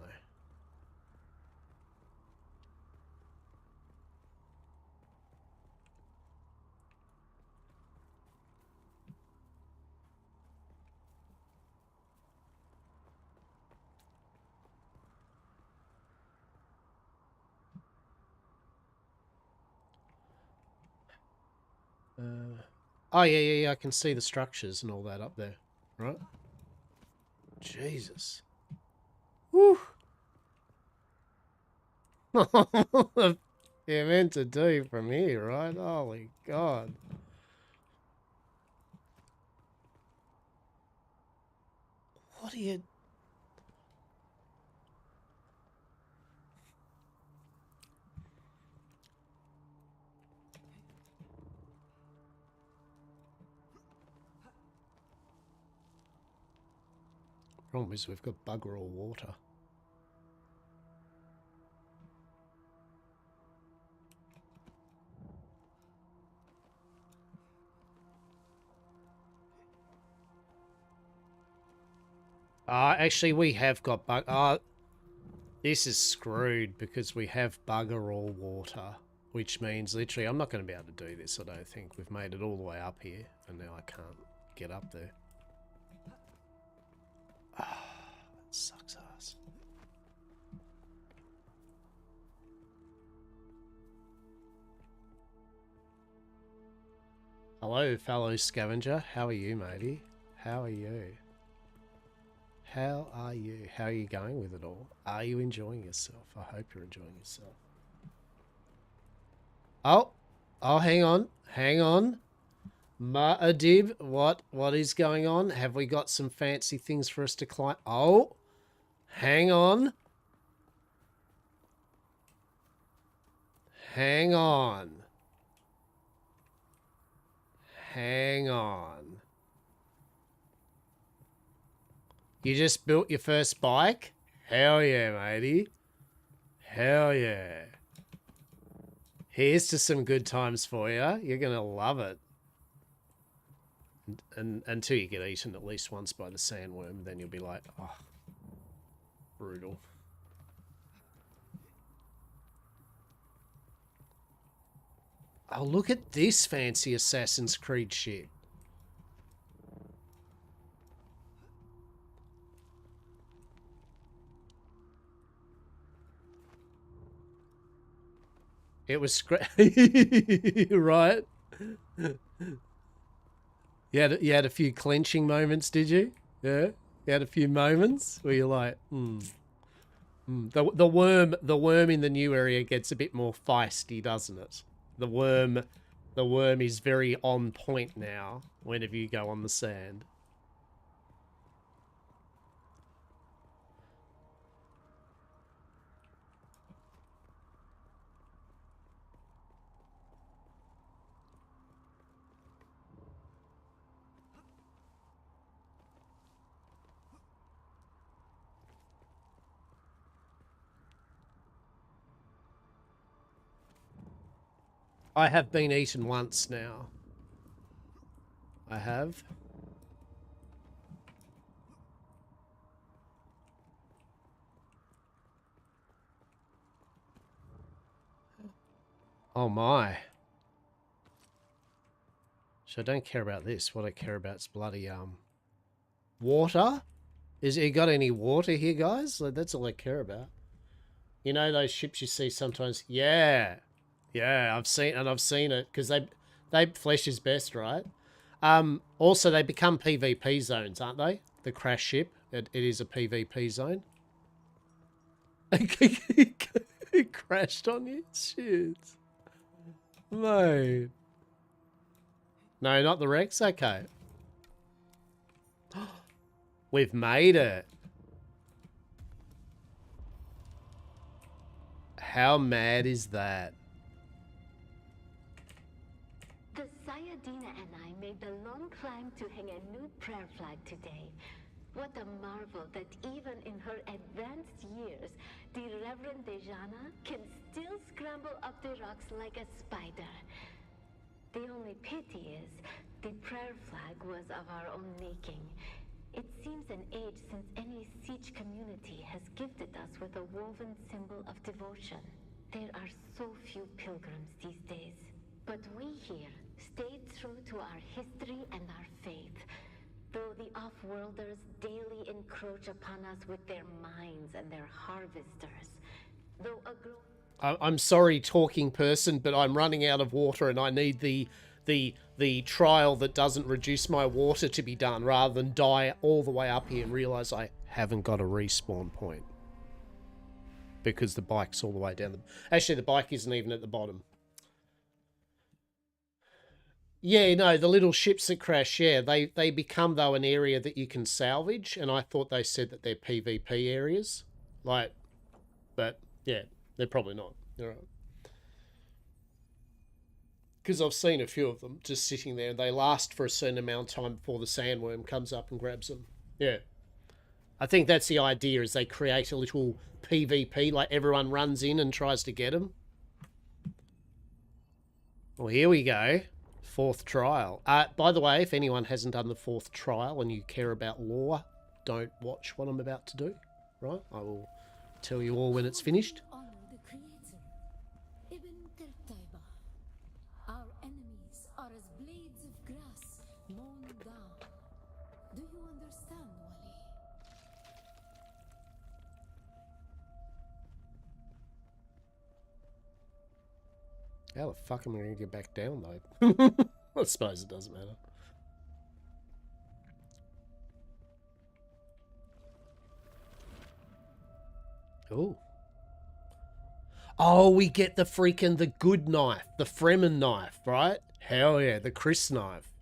[SPEAKER 1] Oh, yeah, I can see the structures and all that up there, right? Jesus. Woo! You're meant to do from here, right? Holy God. What are you... Problem is we've got bugger all water. Actually, we have got this is screwed because we have bugger all water, which means literally I'm not going to be able to do this, I don't think. We've made it all the way up here, and now I can't get up there. Ah, that sucks ass. Hello, fellow scavenger. How are you, matey? How are you? How are you? How are you going with it all? Are you enjoying yourself? I hope you're enjoying yourself. Oh, hang on. Hang on. Ma'adib, what is going on? Have we got some fancy things for us to climb? Oh, hang on. Hang on. Hang on. You just built your first bike? Hell yeah, matey. Hell yeah. Here's to some good times for you. You're going to love it. And until you get eaten at least once by the sandworm, then you'll be like, oh, brutal. Oh, look at this fancy Assassin's Creed shit. It was right. You had a few clenching moments, did you? Yeah, you had a few moments where you're like, The worm in the new area gets a bit more feisty, doesn't it? The worm is very on point now. Whenever you go on the sand. I have been eaten once now. I have. Oh my. So I don't care about this. What I care about is bloody water. Is you got any water here, guys? Like, that's all I care about. You know those ships you see sometimes? Yeah. Yeah, I've seen it because they flesh is best, right? Also they become PvP zones, aren't they? The crash ship, it is a PvP zone. It crashed on you? Shit. Mate. No, not the Rex? Okay. We've made it. How mad is that?
[SPEAKER 4] The Sayadina and I made the long climb to hang a new prayer flag today. What a marvel that even in her advanced years, the Reverend Dejana can still scramble up the rocks like a spider. The only pity is, the prayer flag was of our own making. It seems an age since any siege community has gifted us with a woven symbol of devotion. There are so few pilgrims these days. But we here stayed true to our history and our faith. Though the off-worlders daily encroach upon us with their mines and their harvesters. Though
[SPEAKER 1] I'm sorry, talking person, but I'm running out of water and I need the trial that doesn't reduce my water to be done rather than die all the way up here and realise I haven't got a respawn point. Because the bike's all the way down. Actually, the bike isn't even at the bottom. Yeah, no, the little ships that crash, yeah, they become, though, an area that you can salvage, and I thought they said that they're PvP areas. Like, but, yeah, they're probably not. All right. Because I've seen a few of them just sitting there, and they last for a certain amount of time before the sandworm comes up and grabs them. Yeah. I think that's the idea, is they create a little PvP, like everyone runs in and tries to get them. Well, here we go. 4th trial. By the way, if anyone hasn't done the 4th trial and you care about lore, don't watch what I'm about to do, right? I will tell you all when it's finished.
[SPEAKER 5] Honor the Creator. Ibn Qurtayba. Our enemies are as blades of grass mown down. Do you understand, Wali?
[SPEAKER 1] How the fuck am I going to get back down, though? I suppose it doesn't matter. Ooh. Oh, we get the freaking, the good knife. The Fremen knife, right? Hell yeah, the Chris knife.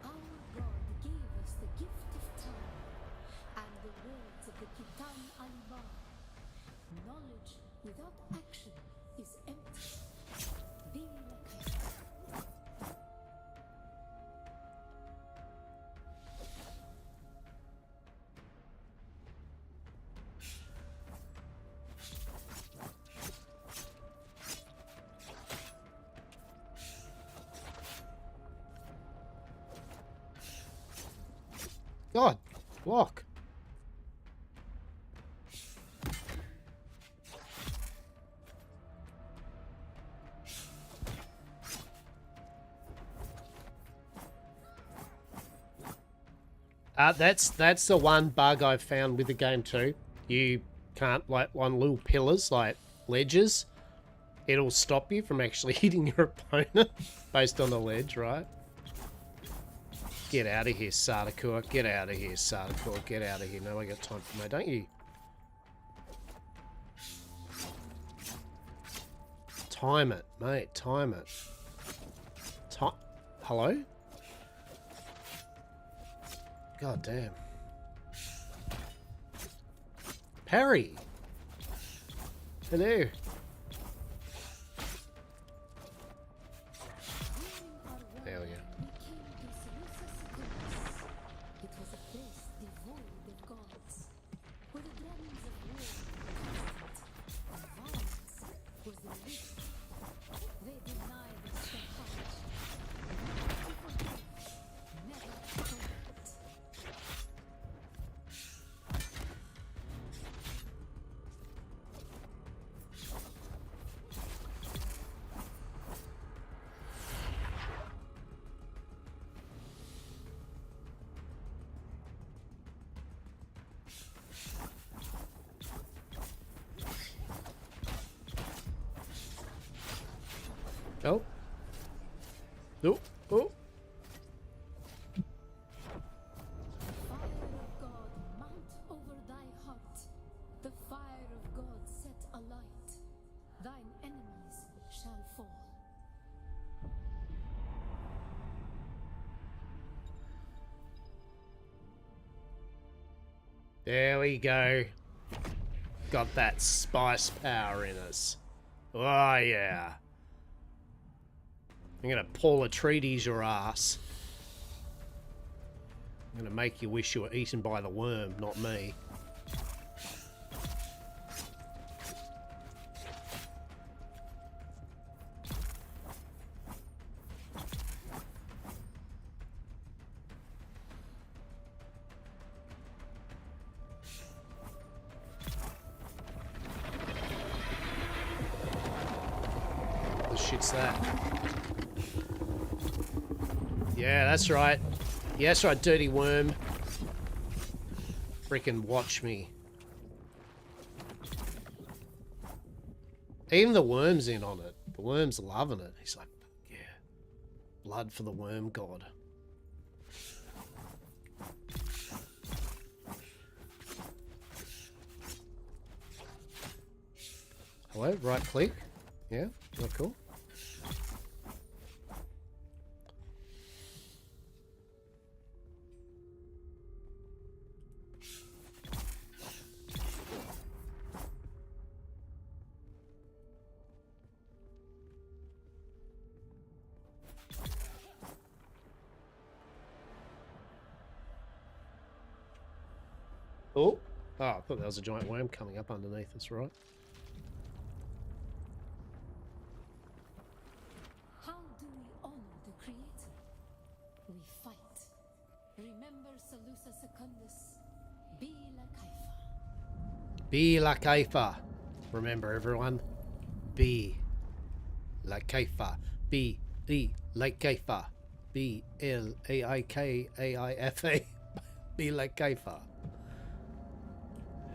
[SPEAKER 5] Our God gave us the gift of time and the words of the Kitab al-Ba. Knowledge without action is empty. Be like
[SPEAKER 1] God, block. That's the one bug I've found with the game too. You can't, like, on little pillars, like ledges, it'll stop you from actually hitting your opponent based on the ledge, right? Get out of here, Sardaukar. Get out of here, Sardaukar. Get out of here. No, I got time for me, don't you? Time it, mate. Time it. Hello? God damn. Parry. Hello. There we go.
[SPEAKER 5] it was a place devoid of gods, where the drums of war were constant, and violence was the least. They denied us their heart. To forgive, never to forget.
[SPEAKER 1] Oh. Oh. Oh.
[SPEAKER 5] Fire of God mount over thy heart. The fire of God set alight. Thine enemies shall fall.
[SPEAKER 1] There we go. Got that spice power in us. Oh, yeah. I'm gonna Paul Atreides your ass. I'm gonna make you wish you were eaten by the worm, not me. What the shit's that? Yeah, that's right. Yeah, that's right, dirty worm. Freaking watch me. Even the worm's in on it. The worm's loving it. He's like, yeah. Blood for the worm god. Hello, right click. Yeah, not cool. Oh, I thought that was a giant worm coming up underneath us, right?
[SPEAKER 5] How do we honor the Creator? We fight. Remember Salusa Secundus. Be like Haifa.
[SPEAKER 1] Be la Kaifa. Remember, everyone. Be la Kaifa. Be like Kaifa. B-L-A-I-K-A-I-F-A. Be like Kaifa.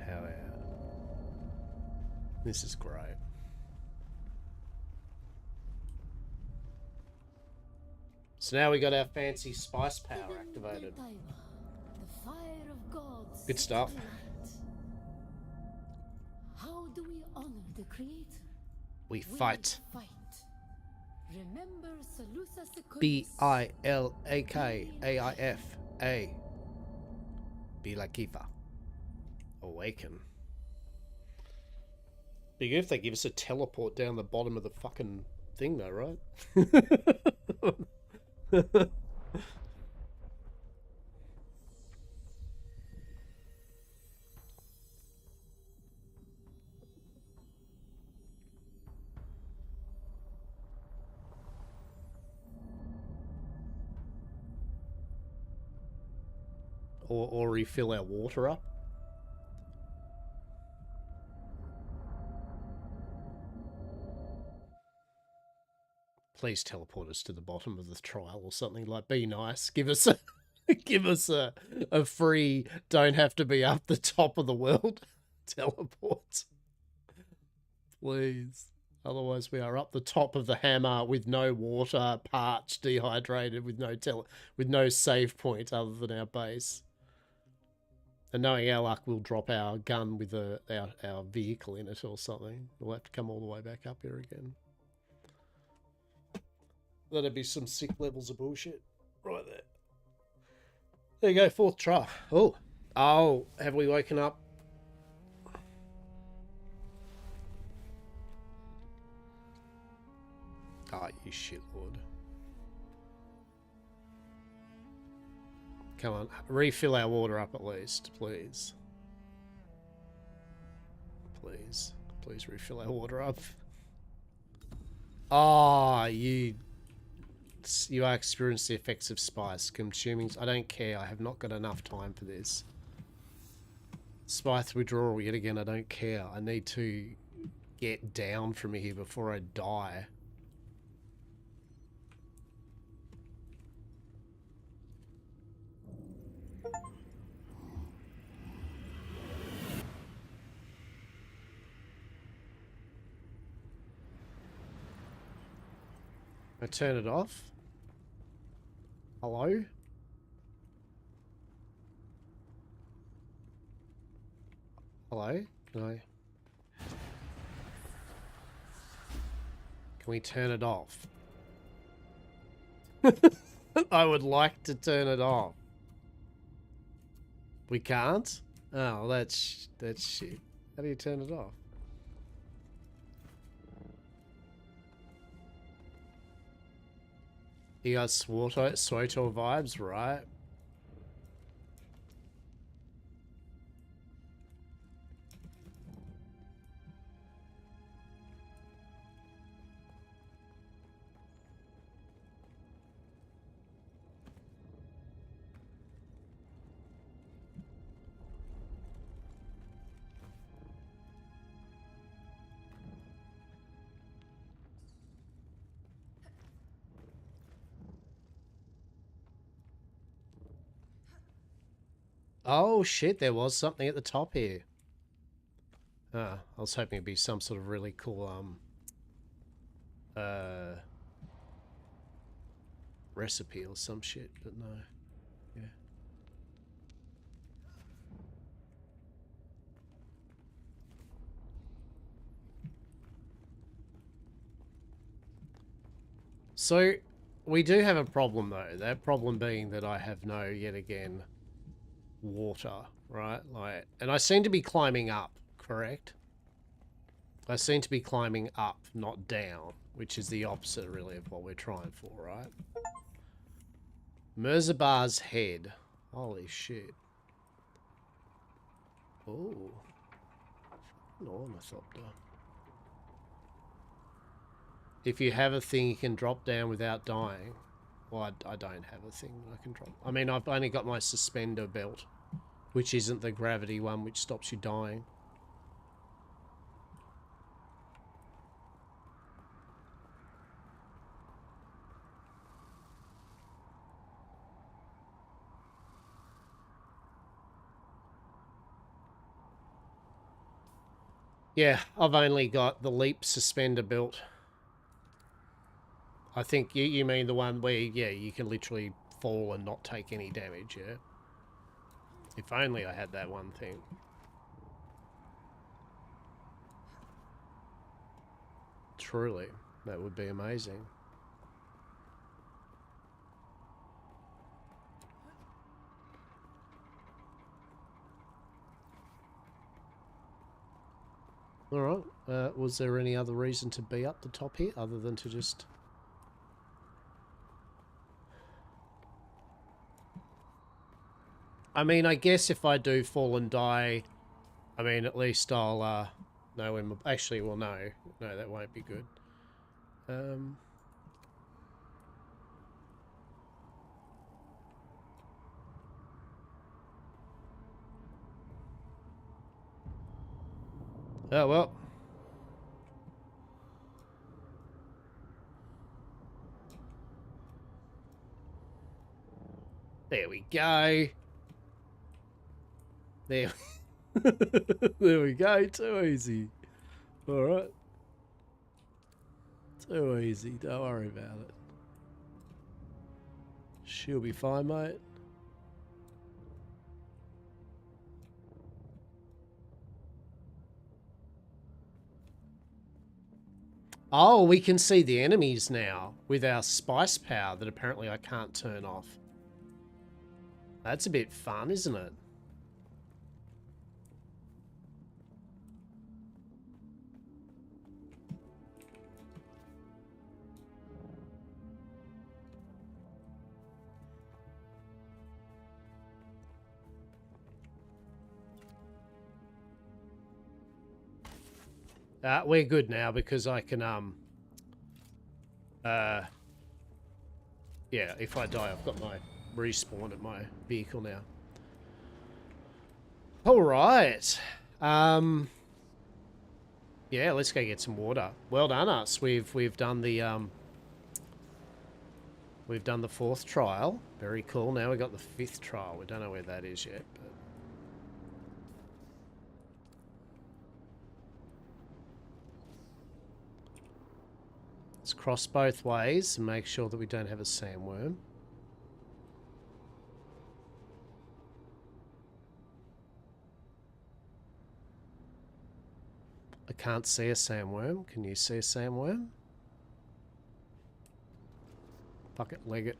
[SPEAKER 1] Hell yeah. This is great. So now we got our fancy spice power activated.
[SPEAKER 5] The fire of gods.
[SPEAKER 1] Good stuff.
[SPEAKER 5] How do we honor the Creator?
[SPEAKER 1] We fight.
[SPEAKER 5] Fight. Remember Salusa Secundus.
[SPEAKER 1] B-I-L-A-K-A-I-F-A. Be like Kaifa. Awaken. Be good if they give us a teleport down the bottom of the fucking thing though, right? Or refill our water up. Please teleport us to the bottom of the trial or something. Like, be nice. Give us a give us a free, don't have to be up the top of the world teleport. Please. Otherwise we are up the top of the hammer with no water, parched, dehydrated, with no save point other than our base. And knowing our luck, we'll drop our gun with our vehicle in it or something. We'll have to come all the way back up here again. That'd be some sick levels of bullshit. Right there. There you go, fourth try. Oh. Oh, have we woken up? Ah, you shitlord. Come on, refill our water up at least, please. Please. Please refill our water up. Ah, you are experiencing the effects of spice. Consuming... I don't care. I have not got enough time for this. Spice withdrawal yet again. I don't care. I need to get down from here before I die. I turn it off. Hello? Hello? Can we turn it off? I would like to turn it off. We can't? Oh, that's shit. How do you turn it off? You got Swoto vibes, right? Oh shit, there was something at the top here. I was hoping it'd be some sort of really cool recipe or some shit, but no. Yeah. So we do have a problem though. That problem being that I have no, yet again, water, right? Like, and I seem to be climbing up, correct? I seem to be climbing up, not down, which is the opposite really of what we're trying for, right? Merzabar's head. Holy shit. Oh. An ornithopter. If you have a thing you can drop down without dying. Well, I don't have a thing that I can drop. I mean, I've only got my suspender belt, which isn't the gravity one, which stops you dying. Yeah, I've only got the leap suspender belt. I think you mean the one where, yeah, you can literally fall and not take any damage, yeah? If only I had that one thing. Truly, that would be amazing. Alright, was there any other reason to be up the top here other than to just... I mean, I guess if I do fall and die, I mean, at least I'll know when... Actually, well, no. No, that won't be good. Oh, well. There we go. There. There we go. Too easy. Alright. Too easy. Don't worry about it. She'll be fine, mate. Oh, we can see the enemies now with our spice power that apparently I can't turn off. That's a bit fun, isn't it? We're good now because I can, yeah, if I die, I've got my respawn at my vehicle now. All right. Yeah, let's go get some water. Well done, us. We've done the fourth trial. Very cool. Now we got the fifth trial. We don't know where that is yet, but let's cross both ways and make sure that we don't have a sandworm. I can't see a sandworm. Can you see a sandworm? Fuck it, leg it.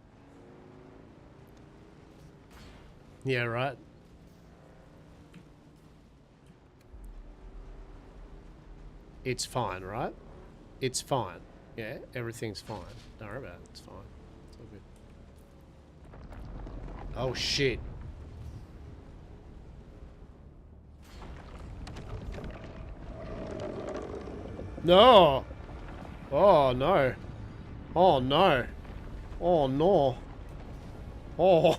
[SPEAKER 1] Yeah, right. It's fine, right? It's fine. Yeah, everything's fine. Don't worry about it. It's fine. It's all good. Oh, shit. No! Oh, no. Oh, no. Oh, no. Oh,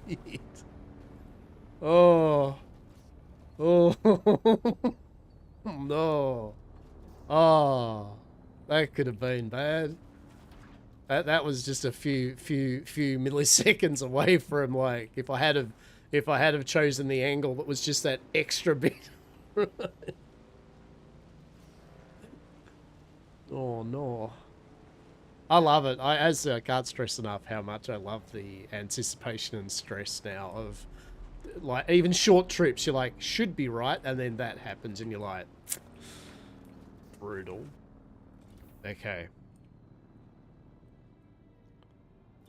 [SPEAKER 1] shit. Oh. Oh. No. Oh. That could have been bad. That was just a few milliseconds away from like if I had have chosen the angle that was just that extra bit. Oh no. I love it. I can't stress enough how much I love the anticipation and stress now of like even short trips. You're like should be right, and then that happens, and you're like brutal. Okay.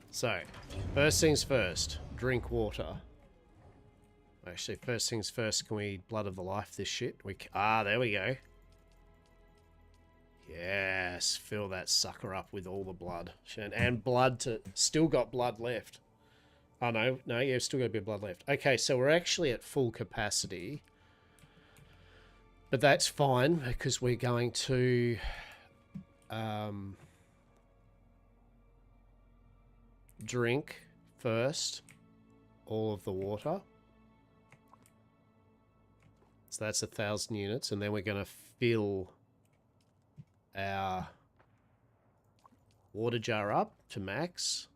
[SPEAKER 1] So, first things first. Drink water. Actually, first things first. Can we blood of the life this shit? There we go. Yes, fill that sucker up with all the blood. And blood to... Still got blood left. Oh, no. No, yeah, still got a bit of blood left. Okay, so we're actually at full capacity. But that's fine, because we're going to... drink first all of the water. So that's 1,000 units. And then we're going to fill... our water jar up to max.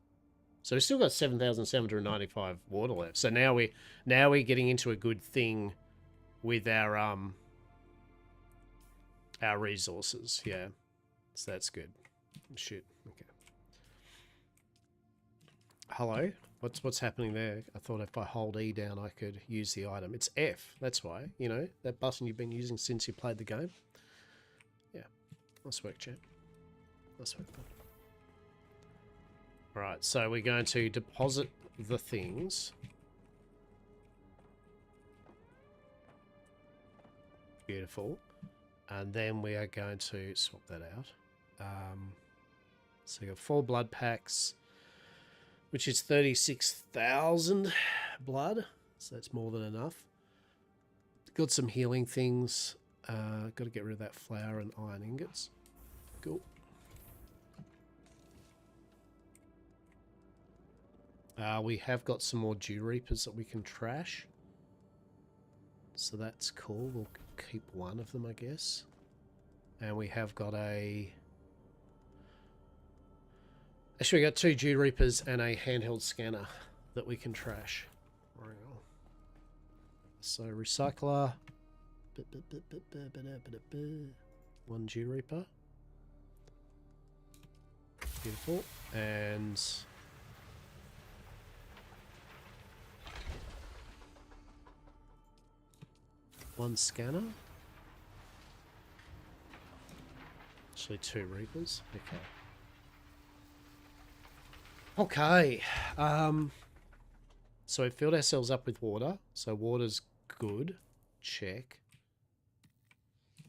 [SPEAKER 1] So we've still got 7,795 water left. So now we're getting into a good thing with our resources. Yeah. So that's good. Shit. Okay. Hello? What's happening there? I thought if I hold E down I could use the item. It's F. That's why. You know, that button you've been using since you played the game. Nice work, champ. Nice work, bud. Alright, so we're going to deposit the things. Beautiful. And then we are going to swap that out. So we got 4 blood packs, which is 36,000 blood. So that's more than enough. Got some healing things. Got to get rid of that flour and iron ingots. Cool. We have got some more Dew Reapers that we can trash. So that's cool. We'll keep one of them, I guess. And we have got a... Actually, we got 2 Dew Reapers and a handheld scanner that we can trash. So, recycler... 1 Dew Reaper. Beautiful. And... 1 scanner. Actually 2 Reapers. Okay. So we filled ourselves up with water. So water's good. Check.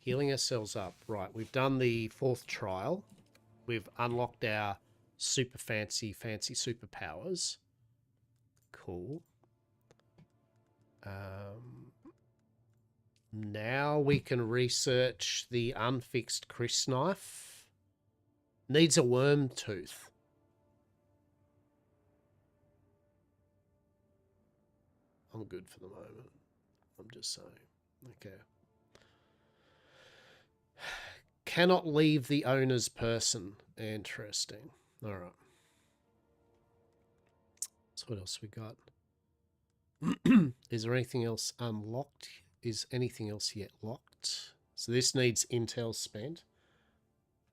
[SPEAKER 1] Healing ourselves up. Right, we've done the 4th trial. We've unlocked our super fancy superpowers. Cool. Now we can research the unfixed Chris knife. Needs a worm tooth. I'm good for the moment. I'm just saying. Okay. Cannot leave the owner's person. Interesting. All right. So what else we got? Is there anything else unlocked? Is anything else yet locked? So this needs intel spent.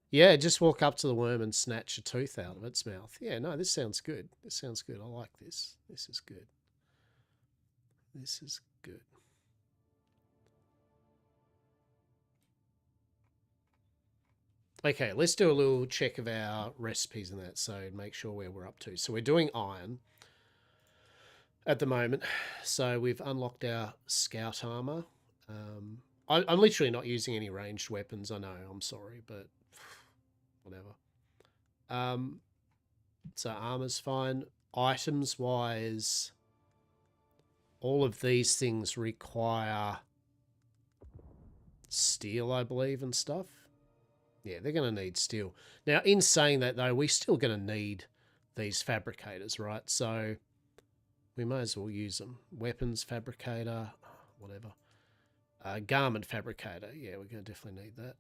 [SPEAKER 1] Yeah, just walk up to the worm and snatch a tooth out of its mouth. Yeah, no, this sounds good. This sounds good. I like this. This is good. This is good. Okay, let's do a little check of our recipes and that, so make sure where we're up to. So we're doing iron at the moment. So we've unlocked our scout armor. I'm literally not using any ranged weapons. I know, I'm sorry, but whatever. So armor's fine. Items wise, all of these things require steel, I believe, and stuff. Yeah, they're going to need steel. Now, in saying that, though, we're still going to need these fabricators, right? So we may as well use them. Weapons fabricator, whatever. Garment fabricator. Yeah, we're going to definitely need that.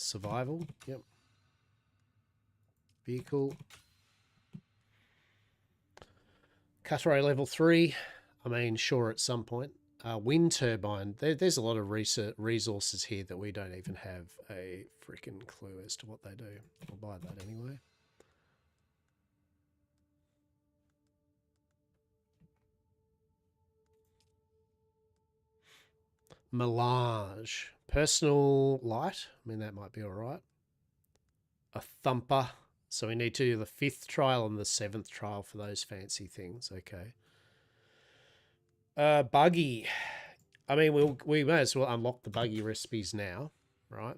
[SPEAKER 1] Survival. Yep. Vehicle. Cutter level 3. I mean, sure, at some point. Wind turbine. There's a lot of resources here that we don't even have a freaking clue as to what they do. I'll buy that anyway. Melange. Personal light. I mean, that might be all right. A thumper. So we need to do the 5th trial and the 7th trial for those fancy things. Okay. Buggy. I mean, we may as well unlock the buggy recipes now, right?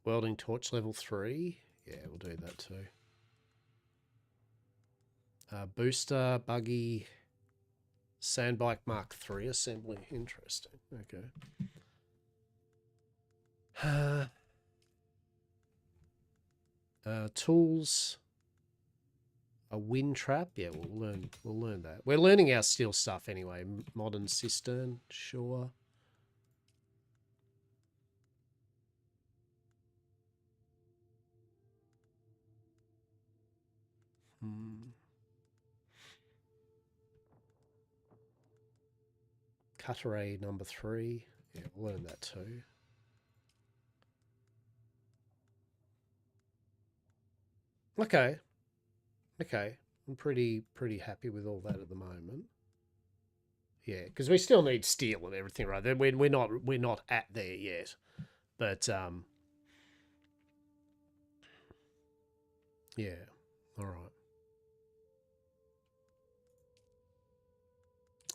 [SPEAKER 1] Welding torch level 3. Yeah, we'll do that too. Booster, buggy, sandbike Mark 3 assembly. Interesting. Okay. Tools. A wind trap. Yeah, we'll learn that. We're learning our steel stuff anyway. Modern cistern, sure. Cutter number 3. Yeah, we'll learn that too. Okay. Okay. I'm pretty happy with all that at the moment. Yeah, because we still need steel and everything, right? We're not at there yet. But yeah. All right.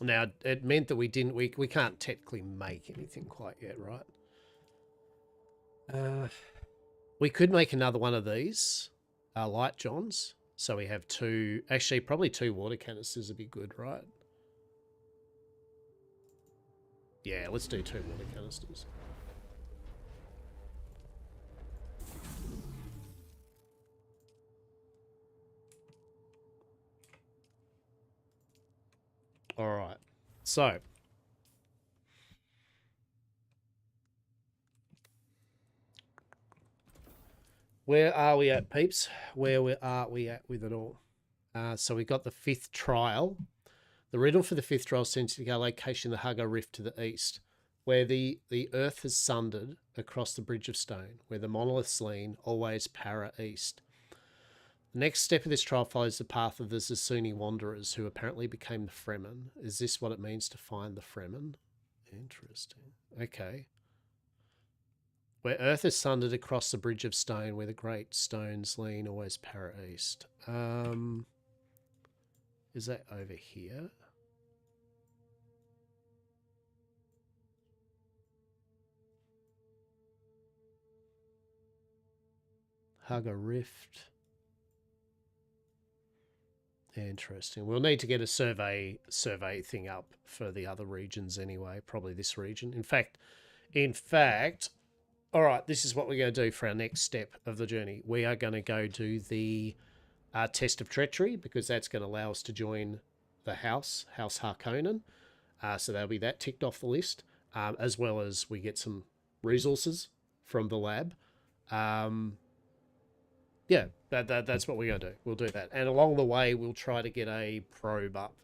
[SPEAKER 1] Now, it meant that we can't technically make anything quite yet, right? We could make another one of these light johns. So we have 2, actually probably 2 water canisters would be good, right? Yeah, let's do 2 water canisters. All right. So where are we at, peeps? Where are we at with it all? So we got the 5th trial. The riddle for the 5th trial seems to be a location in the Hugger Rift to the east, where the earth has sundered across the Bridge of Stone, where the monoliths lean, always para east. The next step of this trial follows the path of the Zasuni wanderers, who apparently became the Fremen. Is this what it means to find the Fremen? Interesting. Okay. Where earth is sundered across the Bridge of Stone, where the great stones lean, always para east. Is that over here? Hugger Rift. Interesting. We'll need to get a survey thing up for the other regions anyway. Probably this region. In fact, all right, this is what we're going to do for our next step of the journey. We are going to go do the test of treachery, because that's going to allow us to join the House Harkonnen. So that'll be that ticked off the list, as well as we get some resources from the lab. Yeah, that's what we're going to do. We'll do that. And along the way, we'll try to get a probe up.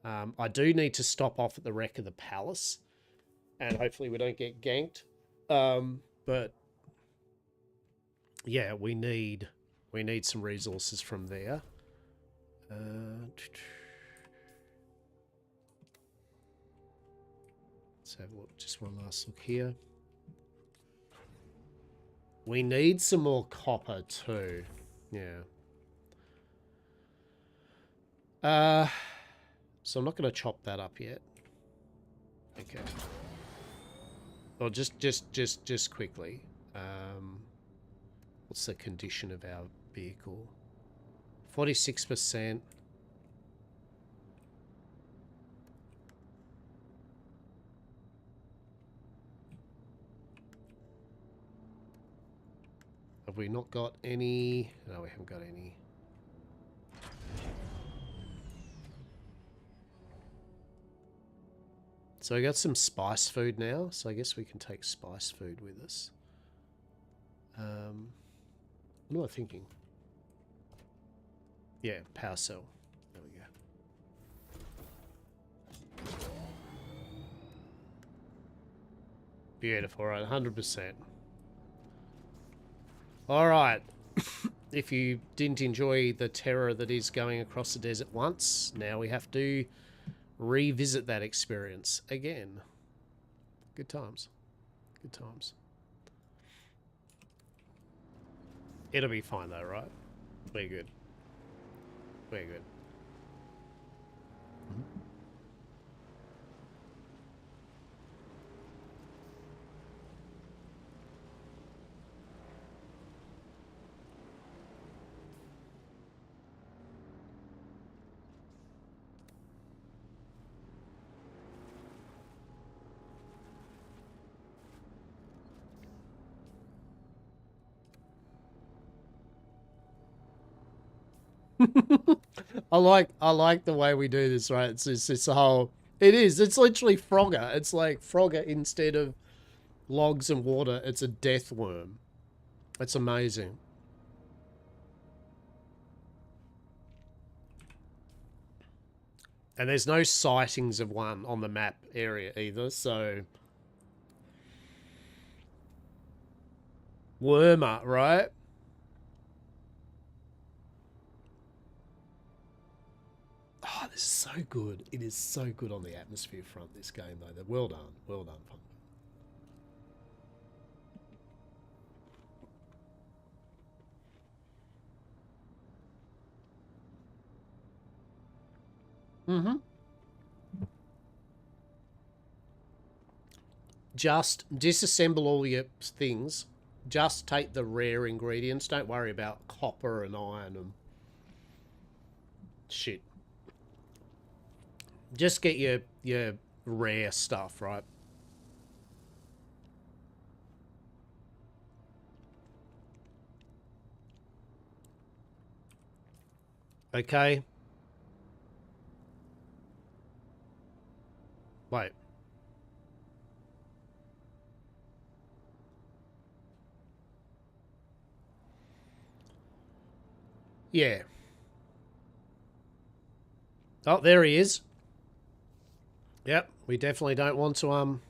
[SPEAKER 1] I do need to stop off at the wreck of the palace, and hopefully we don't get ganked. But yeah, we need some resources from there. Let's have a look. Just one last look here. We need some more copper too. Yeah. So I'm not going to chop that up yet. Okay. Well, just quickly. What's the condition of our vehicle? 46%. Have we not got any? No, we haven't got any. So I got some spice food now, so I guess we can take spice food with us. What am I thinking? Yeah, power cell. There we go. Beautiful, right? 100%. All right. If you didn't enjoy the terror that is going across the desert once, now we have to revisit that experience again. Good times. Good times. It'll be fine though, right? We're good. We're good. I like the way we do this, right? It's a whole. It's literally Frogger. It's like Frogger instead of logs and water. It's a death worm. It's amazing. And there's no sightings of one on the map area either, so Wormer, right? Oh, this is so good. It is so good on the atmosphere front, this game, though. Well done. Well done. Mm-hmm. Just disassemble all your things. Just take the rare ingredients. Don't worry about copper and iron and shit. Just get your rare stuff, right? Okay. Wait. Yeah. Oh, there he is. Yep, we definitely don't want to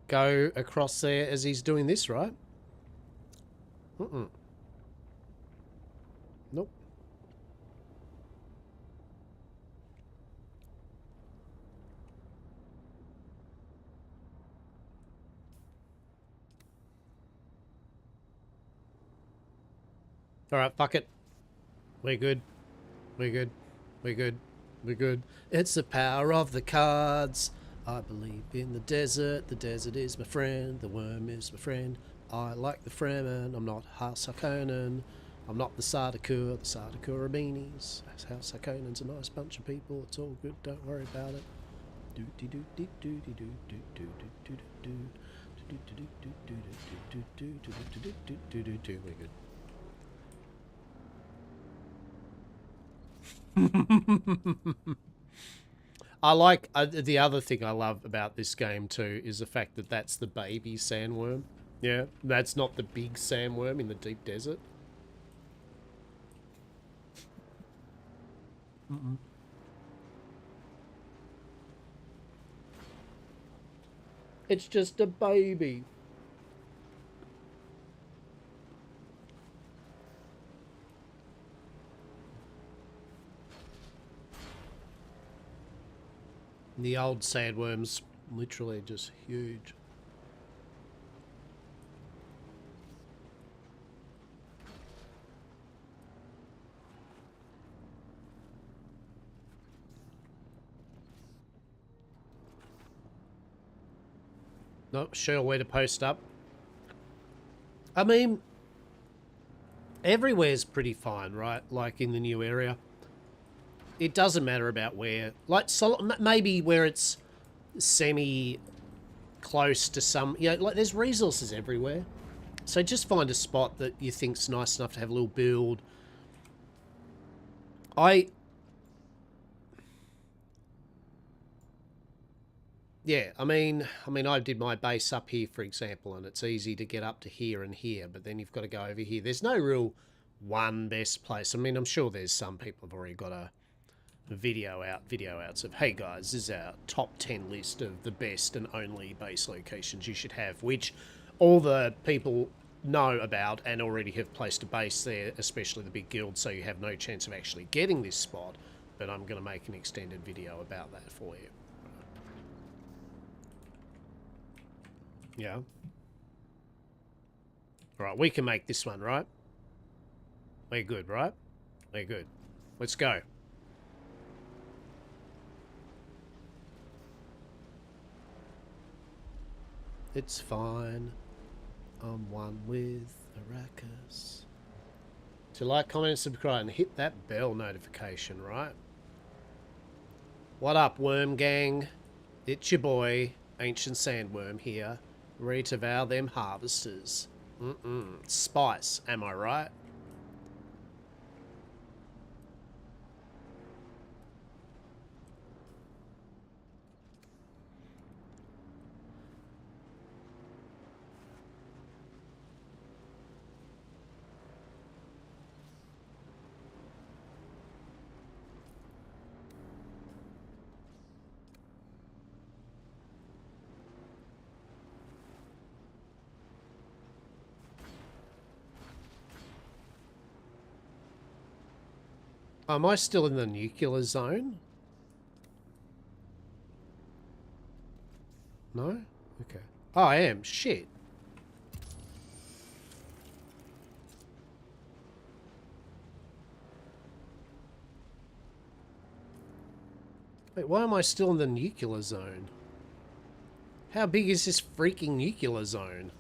[SPEAKER 1] go across there as he's doing this, right? Nope. All right, fuck it. We're good. We're good. We're good. We're good. It's the power of the cards. I believe in the desert. The desert is my friend. The worm is my friend. I like the Fremen. I'm not House Harkonnen. I'm not the Sardaukar. The Sardaukar are beanies. House Harkonnen's a nice bunch of people. It's all good. Don't worry about it. Do do do do do do do do do do do do do. We're good. I like the other thing I love about this game too is the fact that that's the baby sandworm. Yeah, that's not the big sandworm in the deep desert. It's just a baby. The old sandworm's literally just huge. Not sure where to post up. I mean, everywhere's pretty fine, right? Like in the new area. It doesn't matter about where. Like, so maybe where it's semi-close to some... You know, like, there's resources everywhere. So just find a spot that you think's nice enough to have a little build. Yeah, I did my base up here, for example, and it's easy to get up to here and here, but then you've got to go over here. There's no real one best place. I mean, I'm sure there's some people have already got a video outs of, hey guys, this is our top 10 list of the best and only base locations you should have, which all the people know about and already have placed a base there, especially the big guilds, so you have no chance of actually getting this spot. But I'm going to make an extended video about that for you. Yeah. Alright, we can make this one, right? We're good, right? We're good. Let's go. It's fine. I'm one with Arrakis. So like, comment, and subscribe, and hit that bell notification, right? What up, Worm Gang? It's your boy, Ancient Sandworm here, ready to vow them harvesters. Spice, am I right? Am I still in the nuclear zone? No? Okay. Oh, I am. Shit. Wait, why am I still in the nuclear zone? How big is this freaking nuclear zone?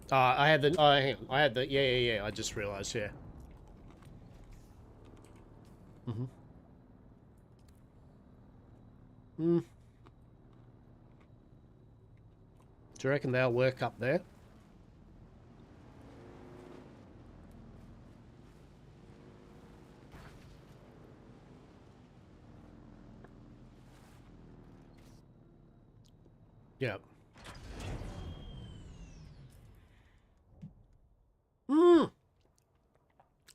[SPEAKER 1] I had the... Oh, hang on. I had the... Yeah. I just realised, yeah. Do you reckon they'll work up there? Yeah.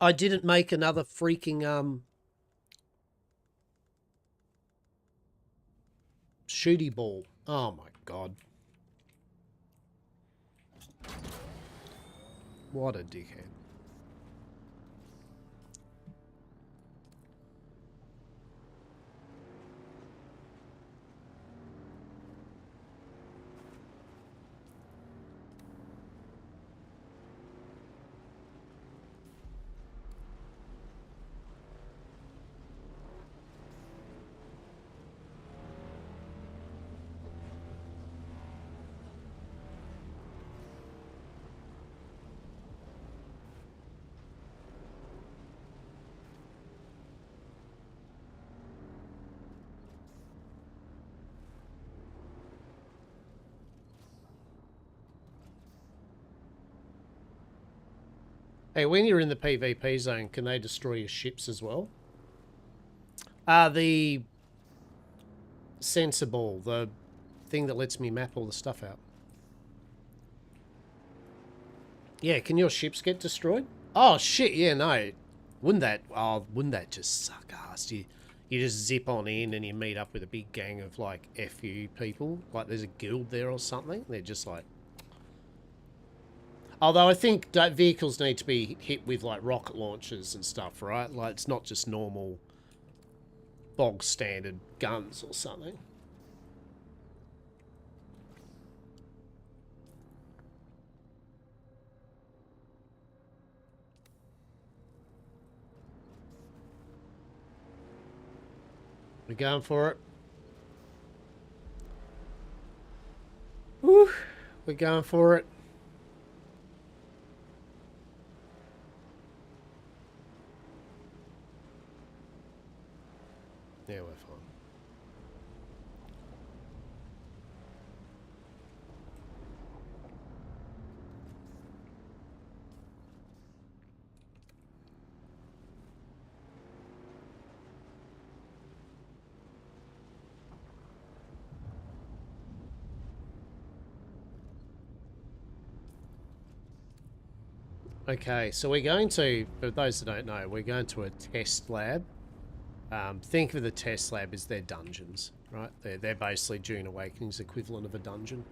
[SPEAKER 1] I didn't make another freaking, shooty ball. Oh my god. What a dickhead. Hey, when you're in the PvP zone, can they destroy your ships as well? The sensor ball, the thing that lets me map all the stuff out. Yeah, can your ships get destroyed? Oh shit, yeah, no. Wouldn't that just suck ass? You just zip on in and you meet up with a big gang of like FU people. Like there's a guild there or something. They're just like... Although I think that vehicles need to be hit with like rocket launchers and stuff, right? Like it's not just normal bog standard guns or something. We're going for it. Woo! We're going for it. Yeah, we're fine. Okay, so we're going to, for those that don't know, we're going to a test lab. Think of the test lab as their dungeons, right? They're basically Dune Awakening's equivalent of a dungeon.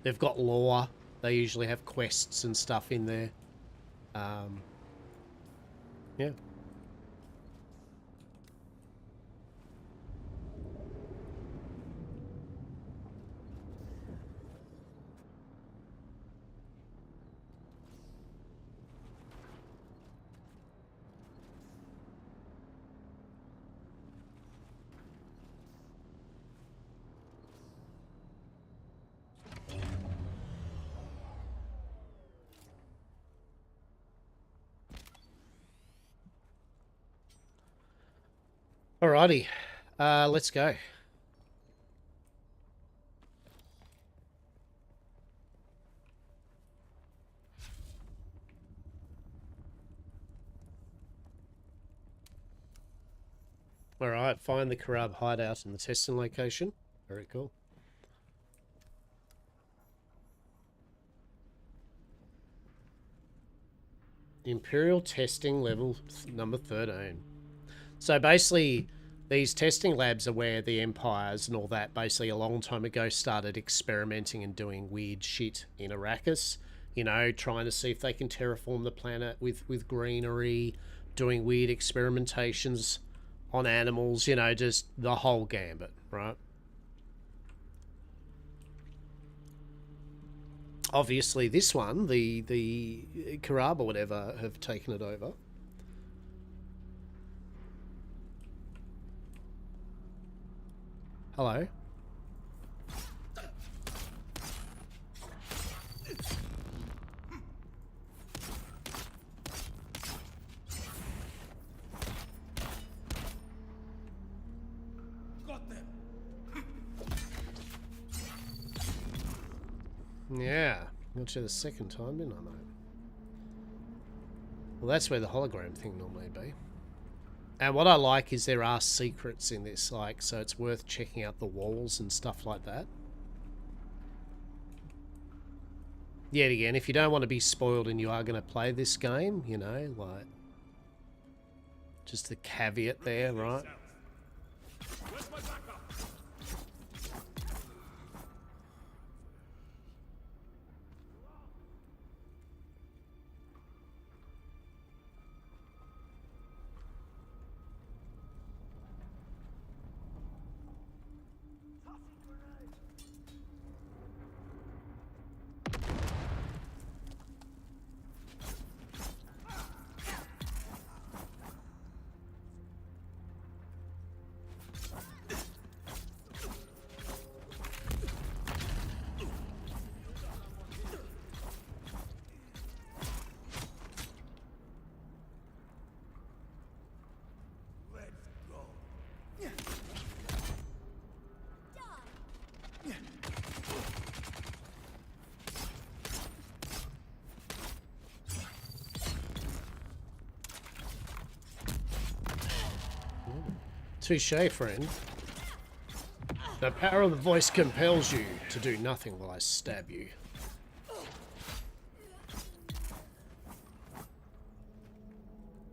[SPEAKER 1] They've got lore. They usually have quests and stuff in there. Yeah. Alrighty, let's go. Alright, find the Karab hideout in the testing location. Very cool. Imperial testing level number 13. So basically, these testing labs are where the empires and all that basically a long time ago started experimenting and doing weird shit in Arrakis. You know, trying to see if they can terraform the planet with greenery, doing weird experimentations on animals, you know, just the whole gambit, right? Obviously, this one, the Karab or whatever, have taken it over. Hello.
[SPEAKER 3] Got them.
[SPEAKER 1] Yeah, got you the second time, didn't I, mate? Well, that's where the hologram thing normally be. And what I like is there are secrets in this, like, so it's worth checking out the walls and stuff like that. Yet again, if you don't want to be spoiled and you are going to play this game, you know, like, just the caveat there, right?
[SPEAKER 3] Where's my backup?
[SPEAKER 1] Touché, friend. The power of the voice compels you to do nothing while I stab you.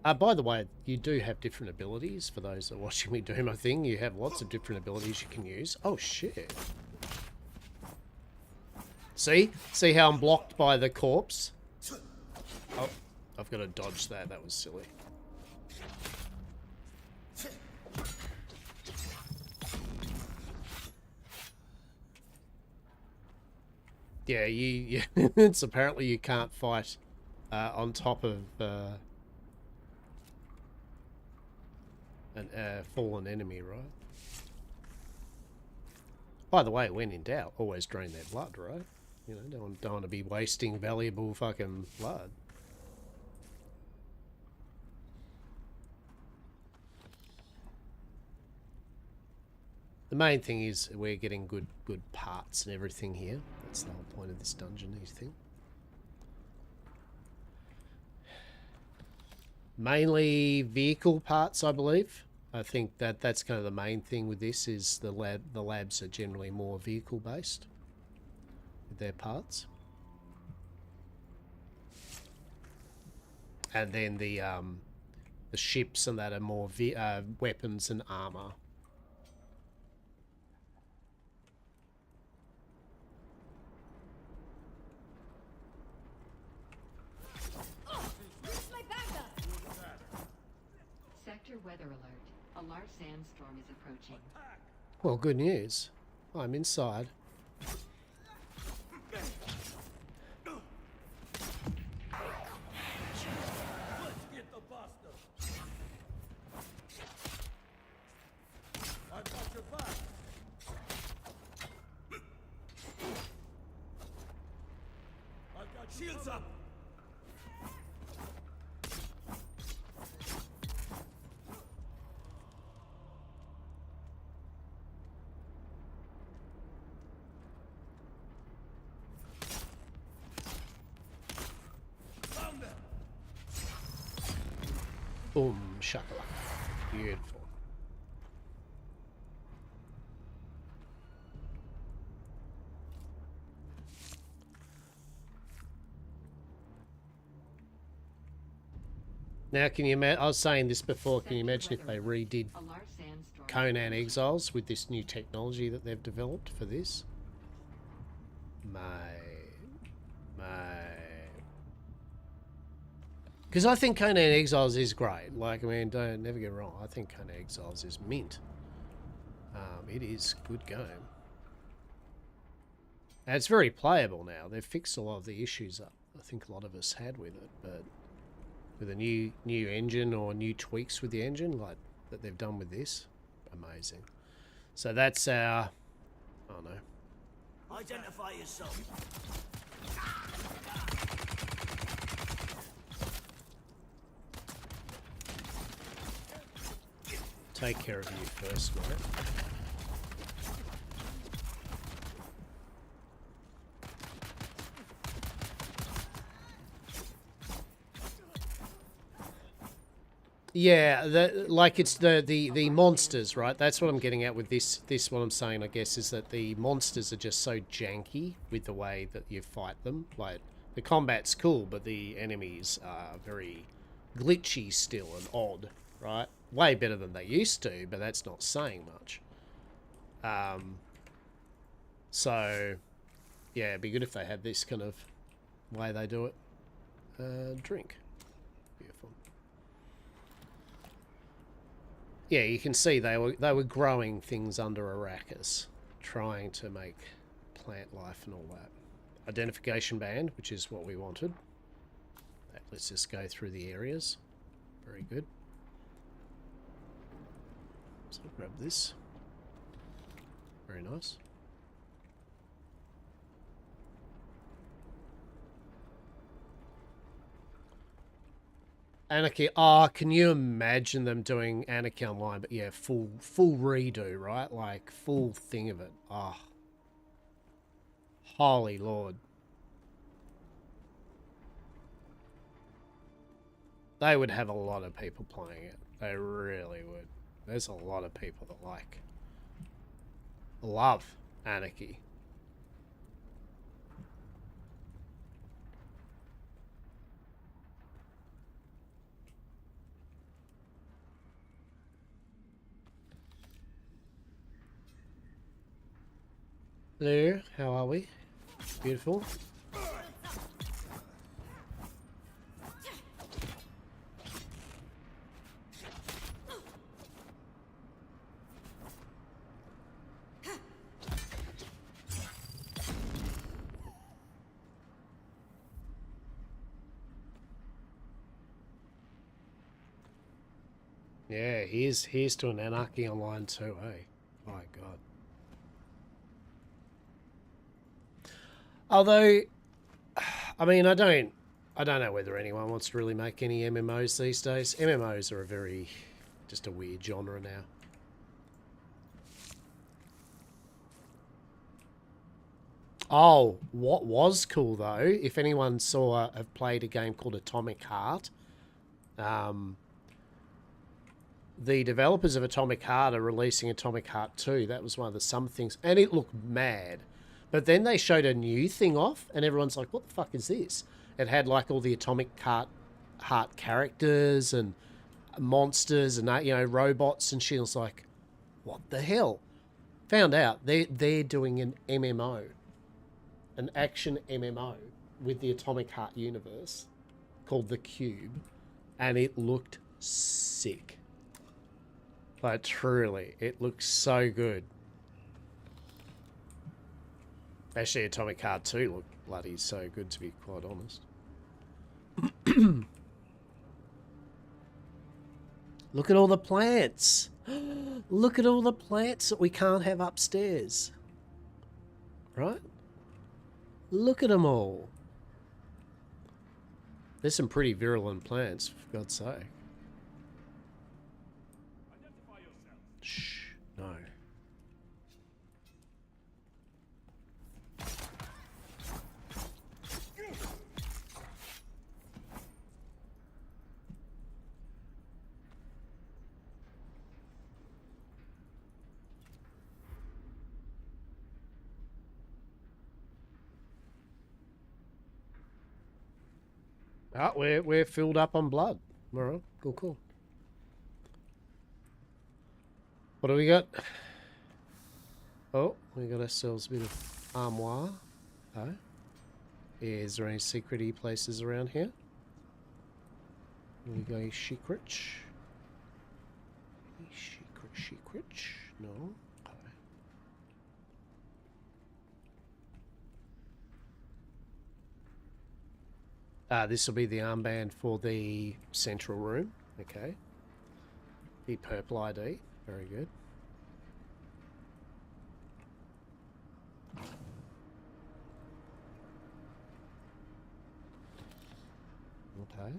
[SPEAKER 1] By the way, you do have different abilities. For those that are watching me do my thing, you have lots of different abilities you can use. Oh, shit. See? See how I'm blocked by the corpse? Oh, I've got to dodge that. That was silly. Yeah, it's apparently you can't fight on top of a fallen enemy, right? By the way, when in doubt, always drain their blood, right? You know, don't want to be wasting valuable fucking blood. The main thing is we're getting good parts and everything here. That's the whole point of this dungeon-y thing. Mainly vehicle parts, I believe. I think that's kind of the main thing with this is the labs are generally more vehicle based with their parts. and then the ships and that are more weapons and armor.
[SPEAKER 2] Sector weather alert. A large sandstorm is approaching.
[SPEAKER 1] Well, good news. I'm inside.
[SPEAKER 3] Let's get the bastard. I've got your back. I've got shields up. Found them.
[SPEAKER 1] Boom, shakalaka. Beautiful. Now, can you imagine? I was saying this before. Can you imagine if they redid
[SPEAKER 2] A large sandstorm.
[SPEAKER 1] Conan Exiles with this new technology that they've developed for this? Mate. Because I think Conan Exiles is great. Like, I mean, don't never get wrong. I think Conan Exiles is mint. It is good game. And it's very playable now. They've fixed a lot of the issues up I think a lot of us had with it, but with a new engine or new tweaks with the engine like that they've done with this, amazing. So that's our, I don't know.
[SPEAKER 6] Identify yourself.
[SPEAKER 1] Take care of you first, mate. Yeah, like it's the monsters, right? That's what I'm getting at with this. What I'm saying, I guess, is that the monsters are just so janky with the way that you fight them. Like, the combat's cool, but the enemies are very glitchy still and odd, right? Way better than they used to, but that's not saying much. So, yeah, it'd be good if they had this kind of way they do it. Drink. Beautiful. Yeah, you can see they were growing things under Arrakis, trying to make plant life and all that. Identification band, which is what we wanted. That lets us go through the areas. Very good. So grab this. Very nice. Anarchy. Oh, can you imagine them doing Anarchy Online? But yeah, full redo, right? Like full thing of it. Oh, holy Lord. They would have a lot of people playing it. They really would. There's a lot of people that love Anarchy. Hello, how are we? Beautiful. Yeah, here's to an Anarchy Online too, eh? My God. Although, I mean, I don't know whether anyone wants to really make any MMOs these days. MMOs are just a weird genre now. Oh, what was cool though, if anyone have played a game called Atomic Heart, the developers of Atomic Heart are releasing Atomic Heart 2. That was one of the some things, and it looked mad. But then they showed a new thing off, and everyone's like, what the fuck is this? It had like all the Atomic Heart heart characters and monsters and robots and shit. I was like, what the hell? Found out they're doing an MMO, an action MMO with the Atomic Heart universe called The Cube, and it looked sick. Like, truly, it looks so good. Actually, Atomic Heart 2 looked bloody so good, to be quite honest. Look at all the plants. Look at all the plants that we can't have upstairs. Right? Look at them all. There's some pretty virulent plants, for God's sake. Shh, no. Ah, we're filled up on blood. All right, cool. What do we got? Oh, we got ourselves a bit of armoire. Oh. Is there any secret-y places around here? We go secret. Secret. No. Okay. This will be the armband for the central room. Okay. The purple ID. Very good. Okay.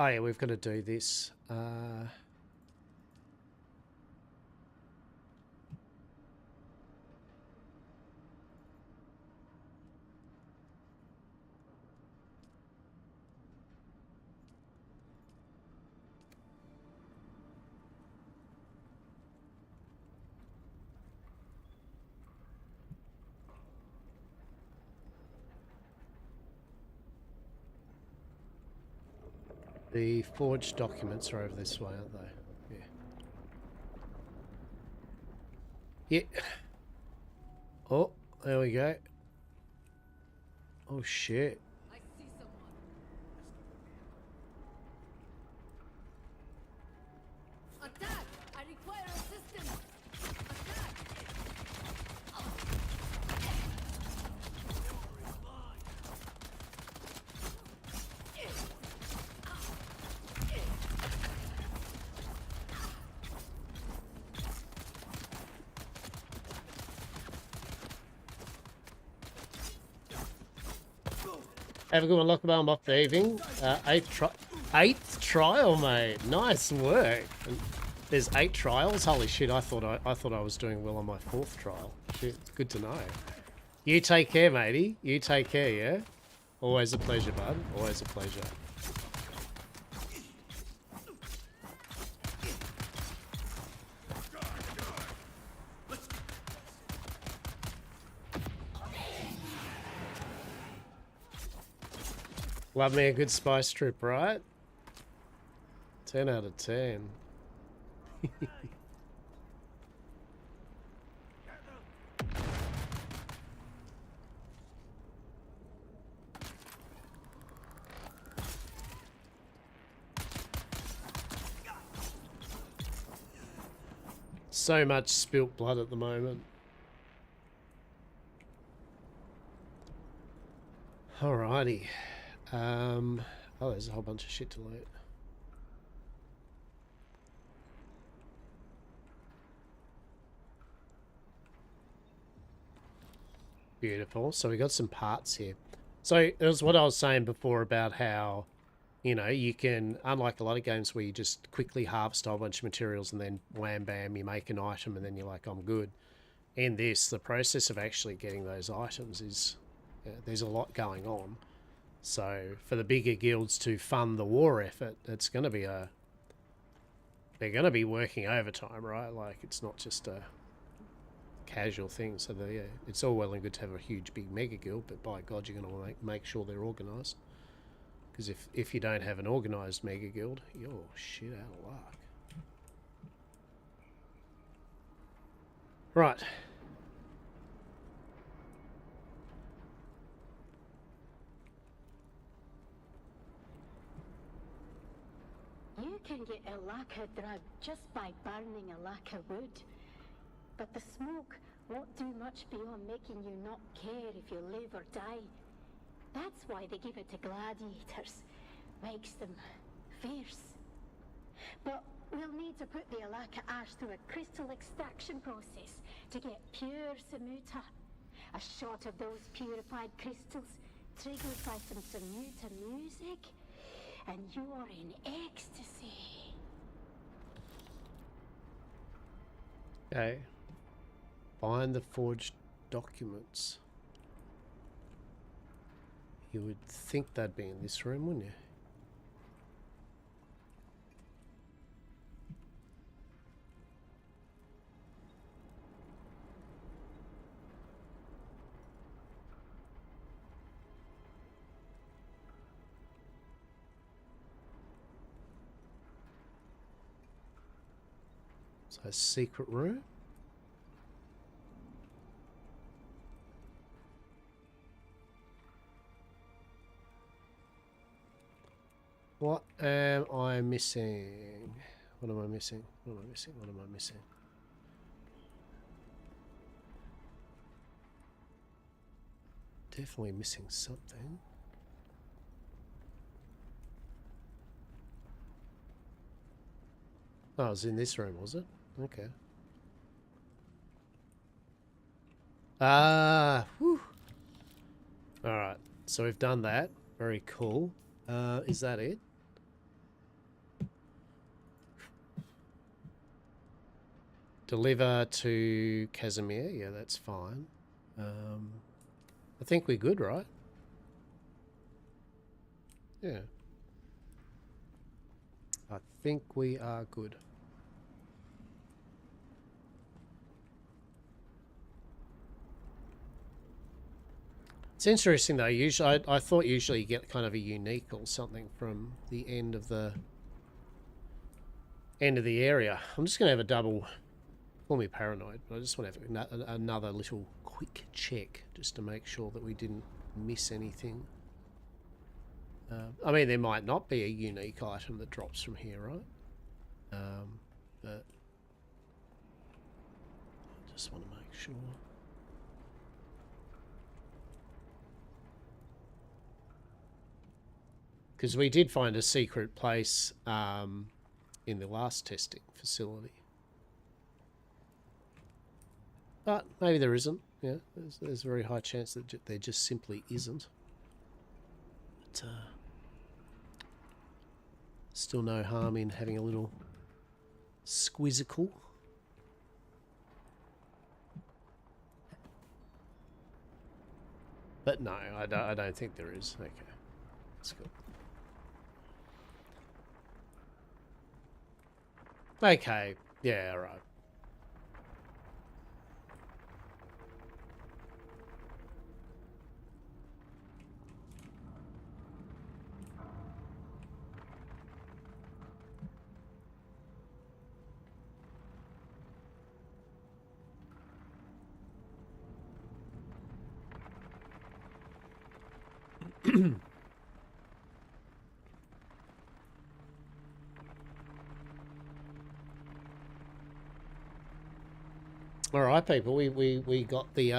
[SPEAKER 1] Oh yeah, we've got to do this. The forged documents are over this way, aren't they? Yeah. Yeah. Oh, there we go. Oh shit.
[SPEAKER 5] I see someone. Attack! I require assistance! Attack!
[SPEAKER 1] Have a good one, Lockable. I'm off the evening. Eighth trial, mate. Nice work. And there's 8 trials. Holy shit! I thought I was doing well on my 4th trial. Shit, good to know. You take care, matey. You take care. Yeah. Always a pleasure, bud. Always a pleasure. Love me a good spice trip, right? 10 out of 10. So much spilt blood at the moment. Alrighty. Oh, there's a whole bunch of shit to loot. Beautiful. So we got some parts here. So it was what I was saying before about how, you can, unlike a lot of games where you just quickly harvest a whole bunch of materials and then wham bam, you make an item and then you're like, I'm good. In this, the process of actually getting those items is, there's a lot going on. So for the bigger guilds to fund the war effort, it's going to be a they're going to be working overtime, right? Like, it's not just a casual thing. So, it's all well and good to have a huge, big mega guild, but by God, you're going to make sure they're organised. Because if you don't have an organised mega guild, you're shit out of luck. Right.
[SPEAKER 4] You can get a lacquer drug just by burning a lacquer wood. But the smoke won't do much beyond making you not care if you live or die. That's why they give it to gladiators. Makes them fierce. But we'll need to put the Alaka ash through a crystal extraction process to get pure Samuta. A shot of those purified crystals triggered by some Samuta music, and you're in ecstasy.
[SPEAKER 1] Okay. Find the forged documents. You would think they'd be in this room, wouldn't you? So a secret room? What am I missing? What am I missing? What am I missing? What am I missing? Definitely missing something. Oh, it was in this room, was it? Okay. Ah, whew. Alright, so we've done that. Very cool. Is that it? Deliver to Casimir. Yeah, that's fine. I think we're good, right? Yeah. I think we are good. It's interesting though. Usually, I thought usually you get kind of a unique or something from the end of the area. I'm just gonna have a double. Call me paranoid, but I just want to have another little quick check just to make sure that we didn't miss anything. I mean, there might not be a unique item that drops from here, right? But I just want to make sure. Because we did find a secret place in the last testing facility. But maybe there isn't. Yeah, there's a very high chance that there just simply isn't. But still no harm in having a little squizzicle. But no, I don't think there is. Okay, that's good. Okay, yeah, all right. All right, people. We got the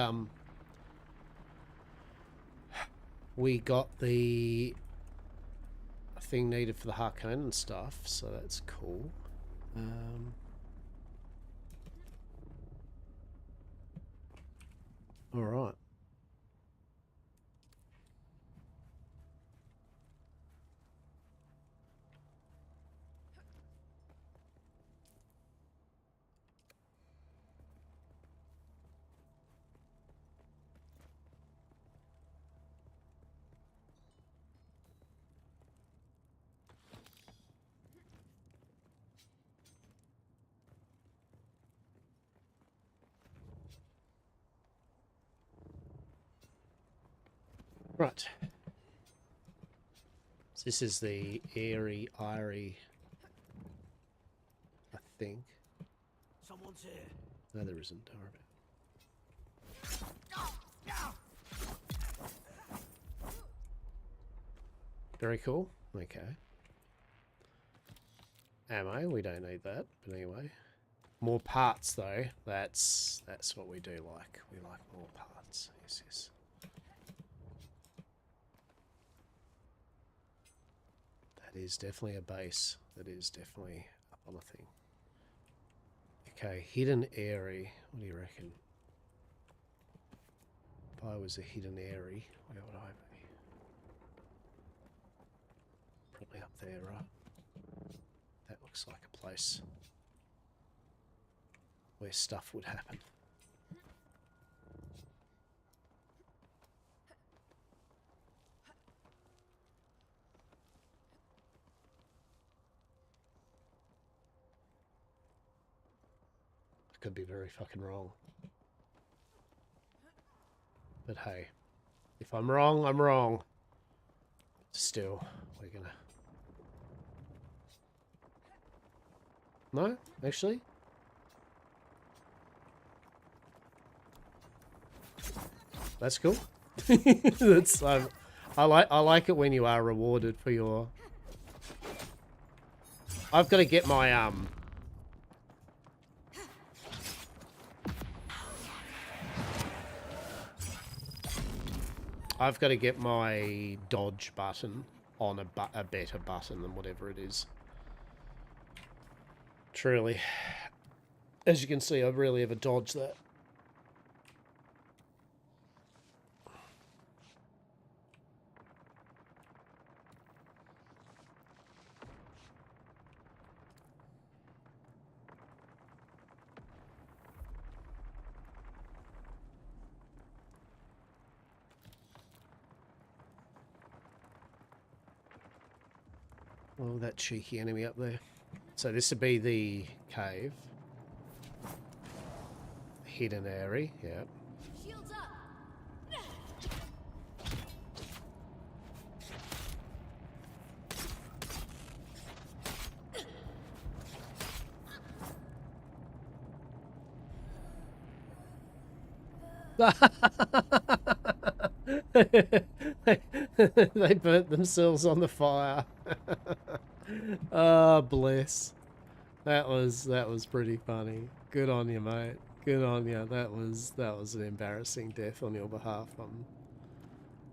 [SPEAKER 1] thing needed for the Harkonnen stuff, so that's cool. All right. Right. So this is the airy, I think.
[SPEAKER 3] Someone's here.
[SPEAKER 1] No, there isn't. Don't worry about it. Very cool. Okay. Ammo, we don't need that, but anyway. More parts though. That's what we do like. We like more parts. Yes, yes. That is definitely a base. That is definitely up on a thing. Okay, hidden airy. What do you reckon? If I was a hidden airy, where would I be? Probably up there, right? That looks like a place where stuff would happen. I could be very fucking wrong. But hey, if I'm wrong, I'm wrong. Still, we're gonna... No, actually? That's cool. That's I like it when you are rewarded for your... I've got to get my I've got to get my dodge button on a better button than whatever it is. Truly. As you can see, I really have a dodge that. Oh, that cheeky enemy up there. So this would be the cave. Hidden area, yeah.
[SPEAKER 5] Shields up.
[SPEAKER 1] They burnt themselves on the fire. Oh, bless. That was pretty funny. Good on you, mate. Good on you. That was an embarrassing death on your behalf.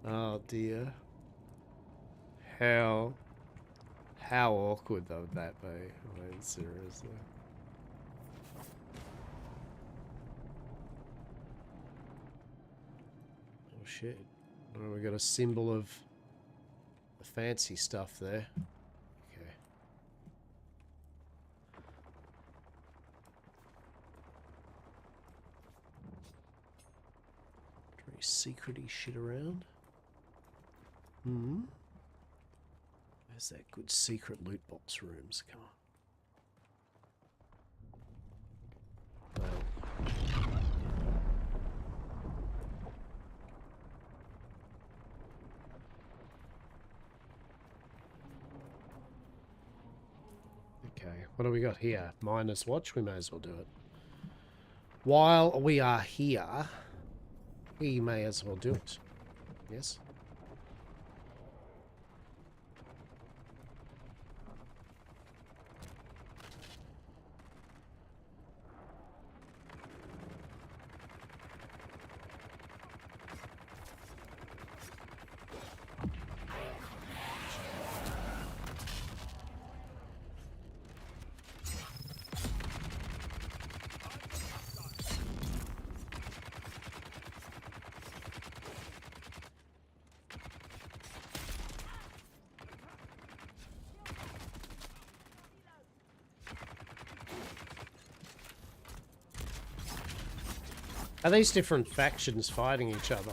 [SPEAKER 1] Oh dear. How awkward though would that be? I mean, seriously. Oh shit. Oh, we got a symbol of the fancy stuff there. Okay. Very secrety shit around. Hmm. Where's that good secret loot box rooms? Come on. Well. Okay, what do we got here? Miner's watch, we may as well do it. While we are here, we may as well do it. Yes? Are these different factions fighting each other?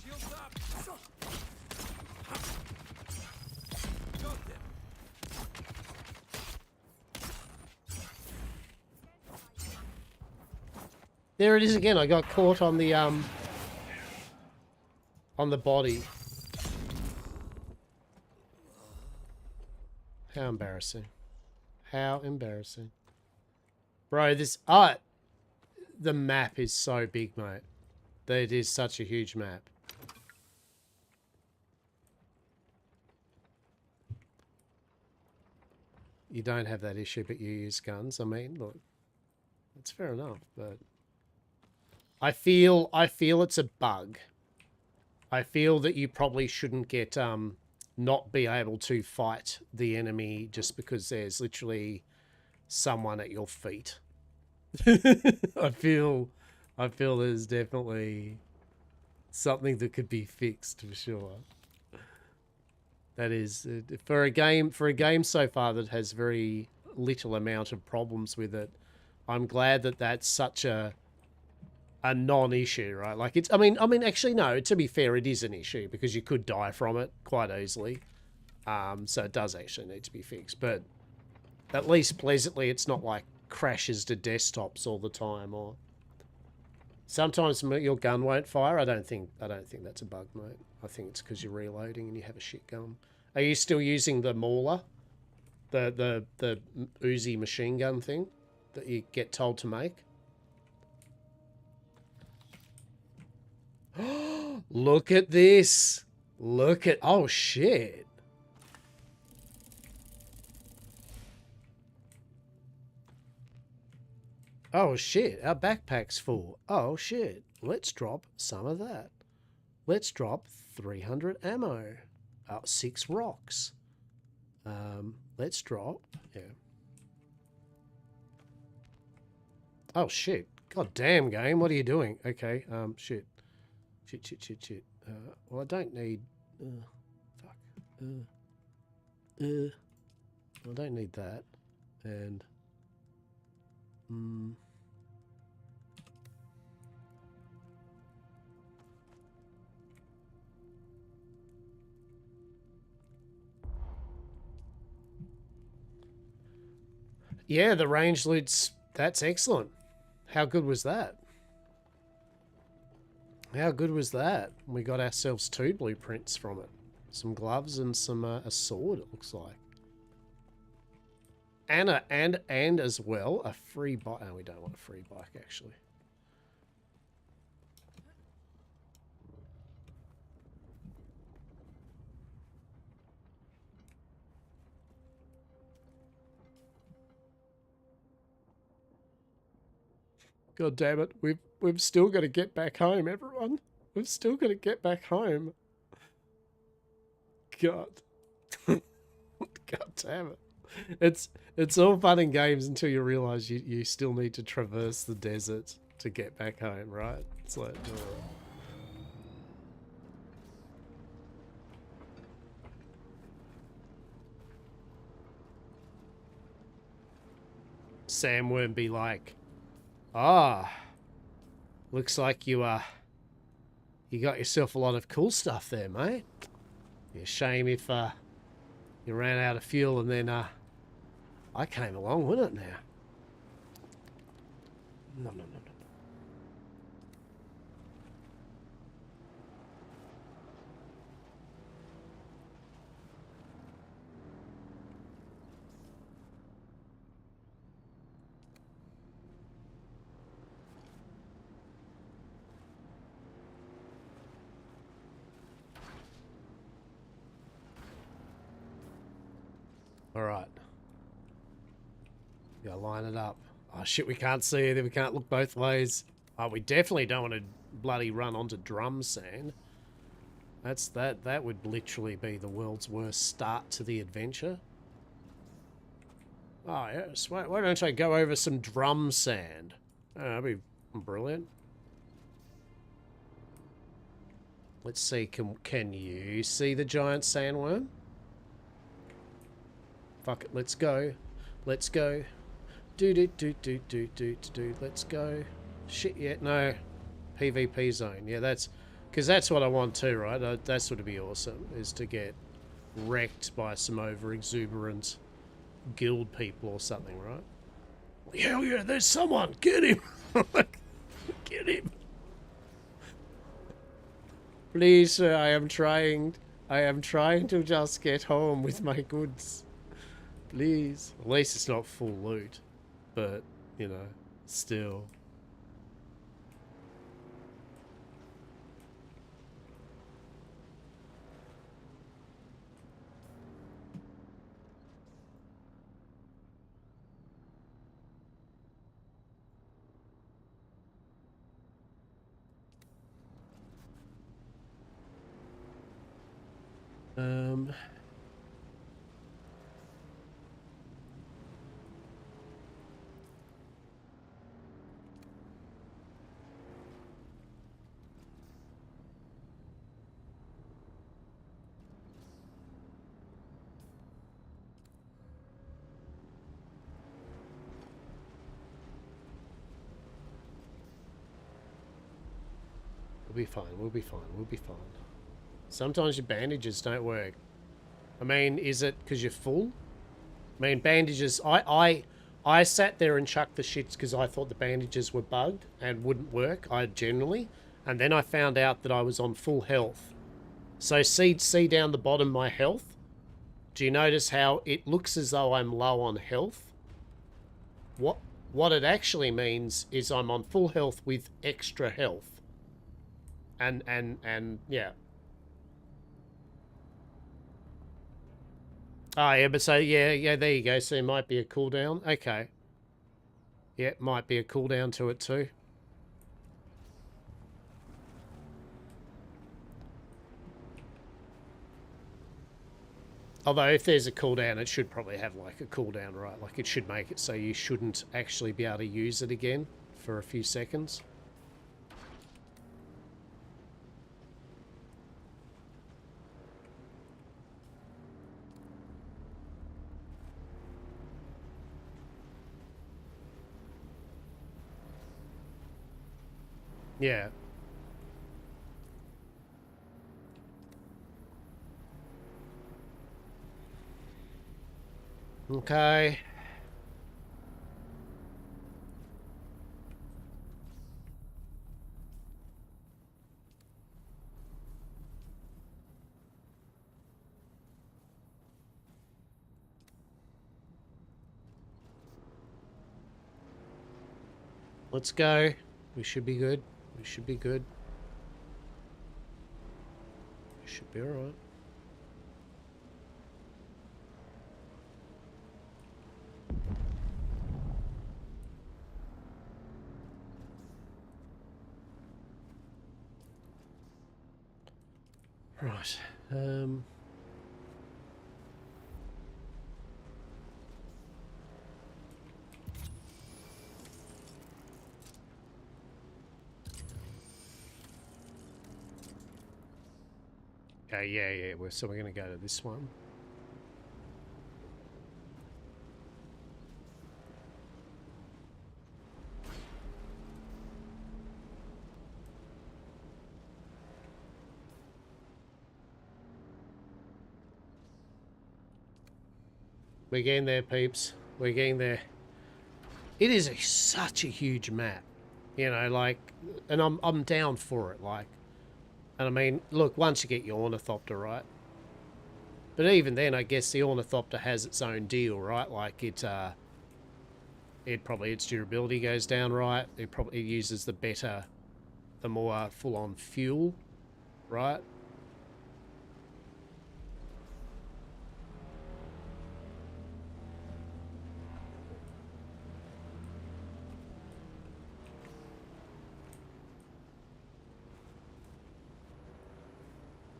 [SPEAKER 3] Shields up. Got them.
[SPEAKER 1] There it is again. I got caught on the body. How embarrassing. How embarrassing. Bro, this the map is so big, mate. It is such a huge map. You don't have that issue, but you use guns. I mean, look, that's fair enough, but I feel it's a bug. I feel that you probably shouldn't get not be able to fight the enemy just because there's literally someone at your feet. I feel there's definitely something that could be fixed for sure. That is for a game so far that has very little amount of problems with it. I'm glad that that's such a non-issue, right? Like it's I mean actually no, to be fair, it is an issue because you could die from it quite easily. So it does actually need to be fixed, but at least pleasantly it's not like crashes to desktops all the time, or sometimes your gun won't fire. I don't think that's a bug, mate. I think it's because you're reloading and you have a shit gun. Are you still using the Mauler, the Uzi machine gun thing that you get told to make? Look at this. Look at, oh shit. Oh shit, our backpack's full. Oh shit, let's drop some of that. Let's drop 300 ammo. 6 rocks. Let's drop, yeah. Oh shit, god damn game, what are you doing? Okay, shit. Shit. Well, I don't need, fuck. I don't need that, and yeah, the range loot's, that's excellent. How good was that? How good was that? We got ourselves 2 blueprints from it. Some gloves and some a sword, it looks like. And as well a free bike. Oh, we don't want a free bike actually. God damn it, we've still got to get back home, everyone. We've still got to get back home. God. God damn it. It's all fun and games until you realise you still need to traverse the desert to get back home, right? It's like, Sam won't be like, looks like you got yourself a lot of cool stuff there, mate. Be a shame if you ran out of fuel and then I came along, wouldn't it now? No. All right. Yeah, line it up. Oh shit, we can't see it. We can't look both ways. Oh, we definitely don't want to bloody run onto drum sand. That would literally be the world's worst start to the adventure. Oh yes, why don't I go over some drum sand? Oh, that'd be brilliant. Let's see, can you see the giant sandworm? Fuck it, let's go. Let's go. Do. Let's go. Shit, yeah, no. PvP zone. Yeah, that's... Because that's what I want too, right? That's what would be awesome, is to get wrecked by some over-exuberant guild people or something, right? Hell yeah, there's someone! Get him! Get him. Please, sir, I am trying. I am trying to just get home with my goods. Please. At least it's not full loot. But, you know, still. Um... We'll be fine, we'll be fine, we'll be fine. Sometimes your bandages don't work. I mean, is it because you're full? I mean, bandages... I sat there and chucked the shits because I thought the bandages were bugged and wouldn't work, generally. And then I found out that I was on full health. So see down the bottom my health? Do you notice how it looks as though I'm low on health? What it actually means is I'm on full health with extra health. And yeah. Oh, yeah, but so, yeah, there you go. So it might be a cooldown. Okay. Yeah, might be a cooldown to it too. Although if there's a cooldown, it should probably have like a cooldown, right? Like it should make it so you shouldn't actually be able to use it again for a few seconds. Yeah. Okay. Let's go. We should be good. We should be good. We should be alright. Right. Okay, yeah. So we're going to go to this one. We're getting there, peeps. We're getting there. It is such a huge map. You know, like, and I'm down for it, like. And I mean, look, once you get your Ornithopter, right? But even then, I guess the Ornithopter has its own deal, right? Like, its durability goes down, right? It uses the more full-on fuel, right?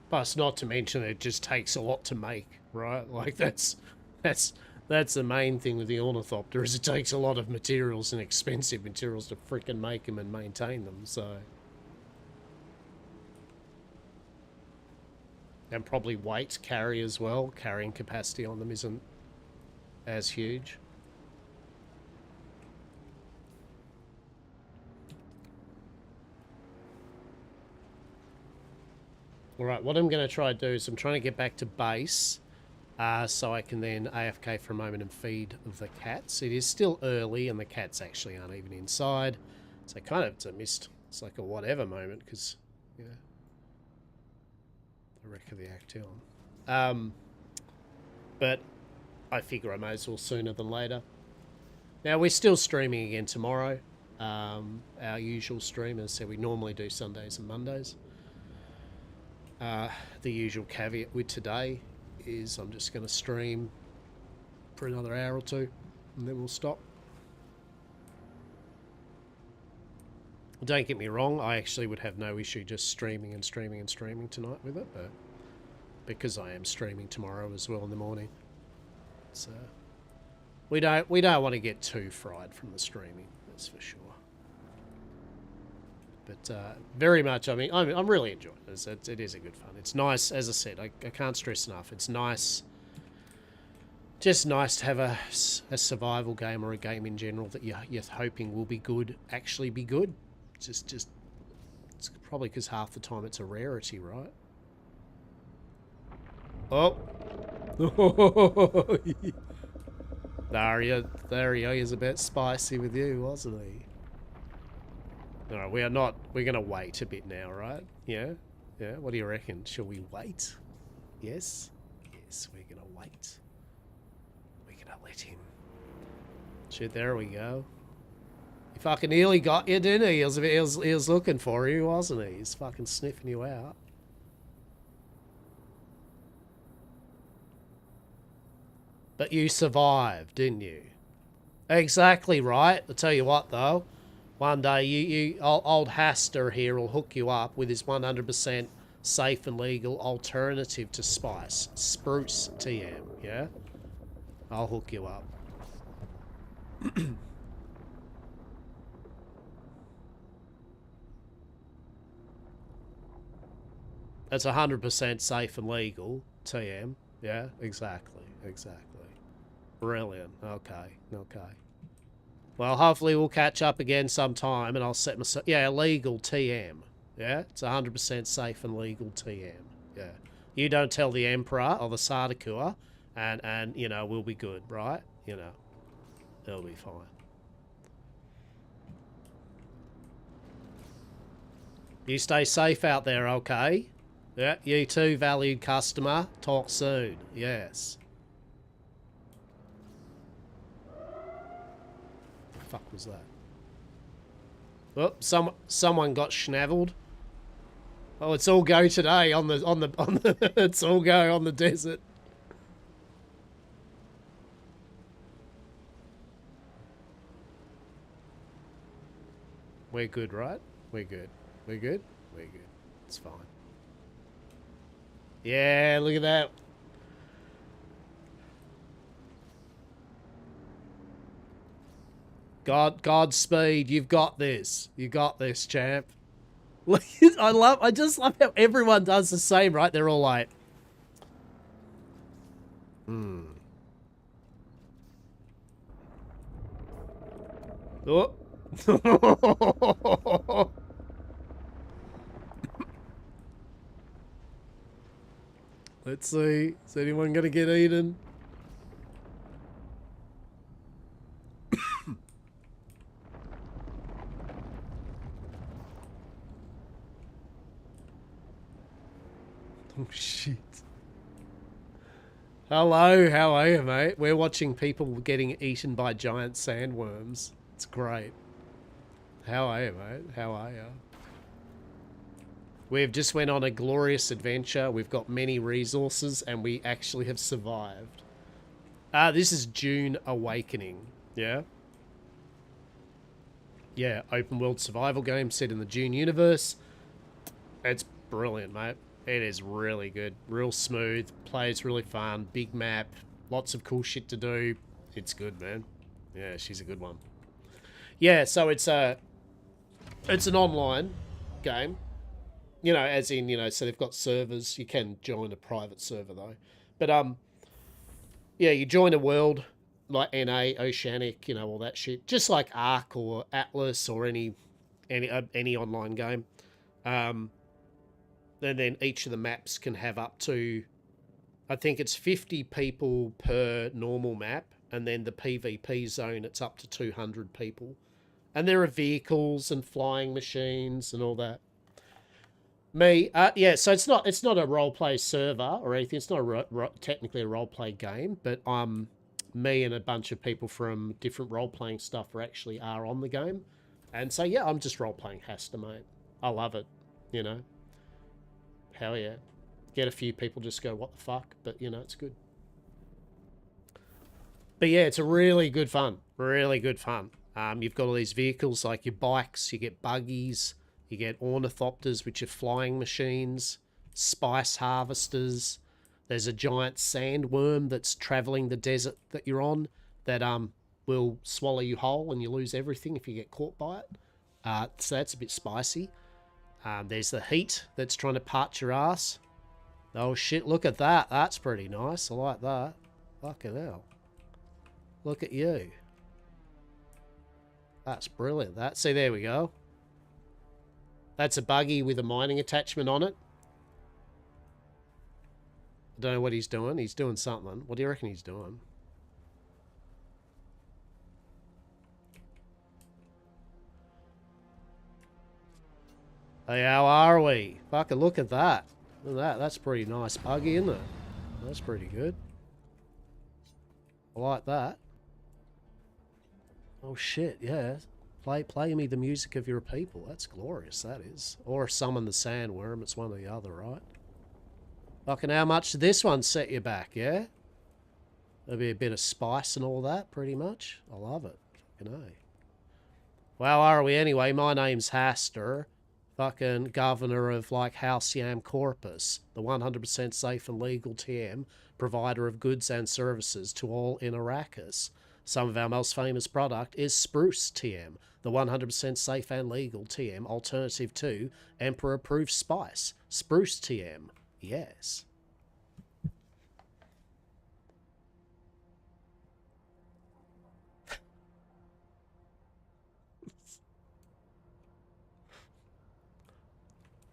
[SPEAKER 1] Plus, not to mention it just takes a lot to make, right? Like that's the main thing with the Ornithopter is it takes a lot of materials and expensive materials to frickin' make them and maintain them. So, and probably weight carry as well. Carrying capacity on them isn't as huge. Alright, what I'm going to try to do is I'm trying to get back to base so I can then AFK for a moment and feed the cats. It is still early and the cats actually aren't even inside. So kind of it's a It's like a whatever moment, because, yeah. The wreck of the Actaeon. But I figure I may as well sooner than later. Now, we're still streaming again tomorrow. Our usual stream, as I said, we normally do Sundays and Mondays. The usual caveat with today is I'm just going to stream for another hour or two, and then we'll stop. Don't get me wrong, I actually would have no issue just streaming and streaming and streaming tonight with it, but because I am streaming tomorrow as well in the morning, so we don't want to get too fried from the streaming, that's for sure. But very much, I mean, I'm really enjoying it. It is a good fun. It's nice, as I said, I can't stress enough. It's nice, just nice to have a survival game or a game in general that you're hoping will be good, actually be good. Just it's probably because half the time it's a rarity, right? Oh. Dario is a bit spicy with you, wasn't he? Alright, we're gonna wait a bit now, right? Yeah? Yeah, what do you reckon? Shall we wait? Yes? Yes, we're gonna wait. We're gonna let him. Shit, there we go. He fucking nearly got you, didn't he? He was looking for you, wasn't he? He's fucking sniffing you out. But you survived, didn't you? Exactly right. I'll tell you what, though. One day, old Haster here will hook you up with his 100% safe and legal alternative to spice. Spruce TM, yeah? I'll hook you up. That's 100% safe and legal TM, yeah? Exactly. Brilliant. Okay. Well, hopefully we'll catch up again sometime, and I'll set myself... Yeah, legal TM. Yeah? It's 100% safe and legal TM. Yeah. You don't tell the Emperor or the Sardaukar, and you know, we'll be good, right? You know, it'll be fine. You stay safe out there, okay? Yeah, you too, valued customer. Talk soon. Yes. Fuck was that? Oh, someone got schnaveled. Oh, it's all go today on the it's all go on the desert. We're good, right? We're good. It's fine. Yeah, look at that. Godspeed, you've got this. You got this, champ. I just love how everyone does the same, right? They're all like, Oh. Let's see. Is anyone gonna get eaten? Oh shit. Hello, how are you, mate? We're watching people getting eaten by giant sandworms. It's great. How are you, mate? How are you? We've just went on a glorious adventure. We've got many resources, and we actually have survived. This is Dune Awakening. Yeah? Yeah, open world survival game set in the Dune universe. It's brilliant, mate. It is really good. Real smooth. Plays really fun. Big map. Lots of cool shit to do. It's good, man. Yeah, she's a good one. Yeah, so it's an online game. You know, as in, you know, so they've got servers. You can join a private server, though. But, yeah, you join a world like NA, Oceanic, you know, all that shit. Just like Ark or Atlas or any online game. And then each of the maps can have up to, I think it's 50 people per normal map. And then the PvP zone, it's up to 200 people. And there are vehicles and flying machines and all that. Yeah, so it's not a role play server or anything. It's not technically a role play game, but me and a bunch of people from different role playing stuff are on the game, and so yeah, I'm just role playing Hasta, mate. I love it, you know. Hell yeah, get a few people just go what the fuck, but you know it's good. But yeah, it's a really good fun, really good fun. You've got all these vehicles like your bikes, you get buggies. You get ornithopters, which are flying machines, spice harvesters. There's a giant sandworm that's traveling the desert that you're on that will swallow you whole and you lose everything if you get caught by it. So that's a bit spicy. There's the heat that's trying to parch your ass. Oh shit, look at that. That's pretty nice. I like that. Fucking hell. Look at you. That's brilliant. See, there we go. That's a buggy with a mining attachment on it. I don't know what he's doing. He's doing something. What do you reckon he's doing? Hey, how are we? Fucking look at that. Look at that. That's pretty nice buggy, isn't it? That's pretty good. I like that. Oh shit, yeah. Play me the music of your people. That's glorious, that is. Or summon the sandworm. It's one or the other, right? Fucking how much did this one set you back, yeah? There'll be a bit of spice and all that, pretty much. I love it. Fucking A. Well, are we anyway? My name's Haster. Fucking governor of, like, Halcyon Corpus. The 100% safe and legal TM. Provider of goods and services to all in Arrakis. Some of our most famous product is Spruce TM, the 100% safe and legal TM alternative to Emperor-approved spice. Spruce TM, yes.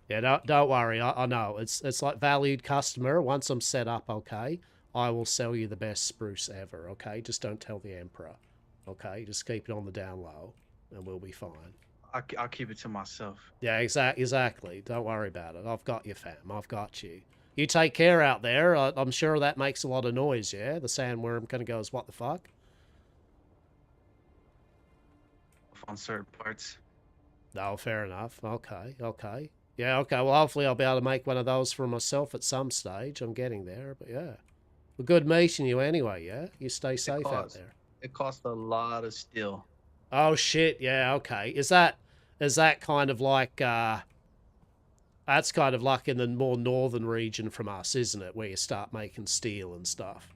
[SPEAKER 1] Yeah, don't worry. I know it's like valued customer. Once I'm set up, okay, I will sell you the best spruce ever. Okay, just don't tell the Emperor. Okay, just keep it on the down low, and we'll be fine.
[SPEAKER 6] I'll keep it to myself.
[SPEAKER 1] Yeah, exactly. Don't worry about it. I've got you, fam. I've got you. You take care out there. I'm sure that makes a lot of noise, yeah? The sandworm kind of goes, what the fuck?
[SPEAKER 6] On certain parts.
[SPEAKER 1] No, fair enough. Okay. Yeah, okay. Well, hopefully I'll be able to make one of those for myself at some stage. I'm getting there, but yeah. Well, good meeting you anyway, yeah? You stay safe out there.
[SPEAKER 6] It costs a lot of steel.
[SPEAKER 1] Oh, shit. Yeah, okay. Is that kind of like... that's kind of like in the more northern region from us, isn't it? Where you start making steel and stuff.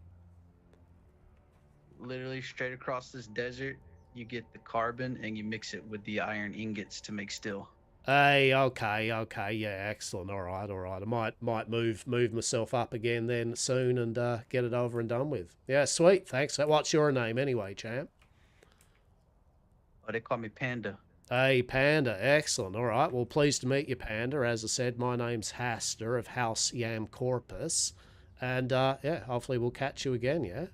[SPEAKER 6] Literally straight across this desert, you get the carbon and you mix it with the iron ingots to make steel.
[SPEAKER 1] Hey, okay, yeah, excellent. All right. I might move myself up again then soon and get it over and done with. Yeah, sweet. Thanks. What's your name anyway, champ?
[SPEAKER 6] Oh, they call me Panda.
[SPEAKER 1] Hey, Panda. Excellent. All right. Well, pleased to meet you, Panda. As I said, my name's Haster of House Yam Corpus, and yeah, hopefully we'll catch you again. Yeah.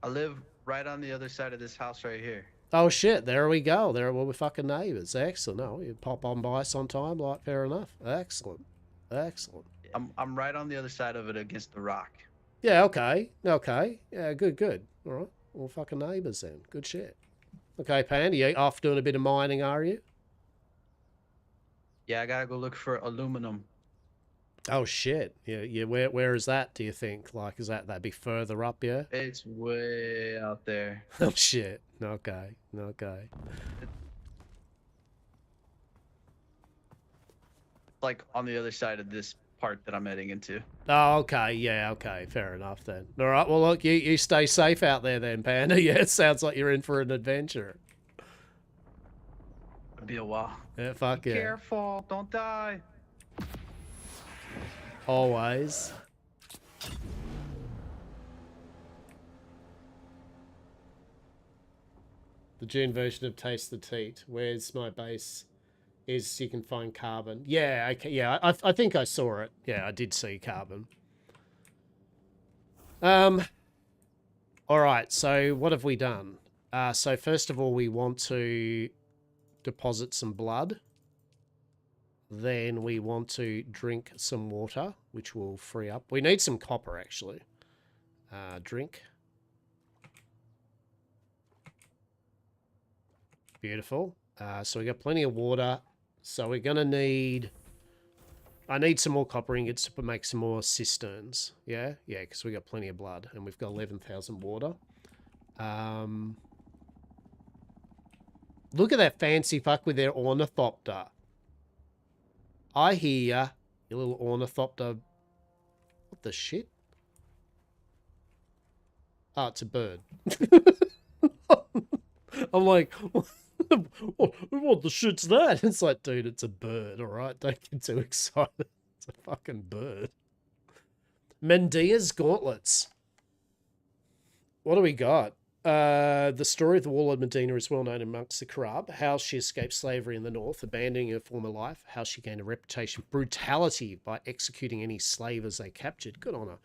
[SPEAKER 6] I live right on the other side of this house right here.
[SPEAKER 1] Oh shit, there we go. We're fucking neighbours. Excellent. No, you pop on by sometime, like fair enough. Excellent.
[SPEAKER 6] I'm right on the other side of it against the rock.
[SPEAKER 1] Yeah, okay. Yeah, good. All right. Well, fucking neighbours then. Good shit. Okay, Pan, you off doing a bit of mining, are you?
[SPEAKER 6] Yeah, I gotta go look for aluminum.
[SPEAKER 1] Oh shit. Yeah, where is that, do you think? Like, is that'd be further up, yeah?
[SPEAKER 6] It's way out there.
[SPEAKER 1] Oh shit. Okay.
[SPEAKER 6] Like on the other side of this part that I'm heading into.
[SPEAKER 1] Oh, okay. Yeah, okay. Fair enough then. All right. Well, look, you stay safe out there then, Panda. Yeah, it sounds like you're in for an adventure.
[SPEAKER 6] It'll be a while.
[SPEAKER 1] Yeah, fuck yeah.
[SPEAKER 6] Careful, don't die.
[SPEAKER 1] Always. The Dune version of Taste the Teat. Where's my base? Is you can find carbon. Yeah, okay, yeah, I think I saw it. Yeah, I did see carbon. Alright, so what have we done? So first of all, we want to deposit some blood. Then we want to drink some water, which will free up. We need some copper, actually. Drink. Beautiful. So we got plenty of water. So we're going to need... I need some more copper ingots to make some more cisterns. Yeah? Yeah, because we got plenty of blood. And we've got 11,000 water. Look at that fancy fuck with their ornithopter. I hear ya, you little ornithopter. What the shit? Oh, it's a bird. I'm like, what the shit's that? It's like, dude, it's a bird, alright? Don't get too excited. It's a fucking bird. Mendia's gauntlets. What do we got? The story of the Warlord Medina is well known amongst the Karab. How she escaped slavery in the north, abandoning her former life. How she gained a reputation of brutality by executing any slavers they captured. Good on her.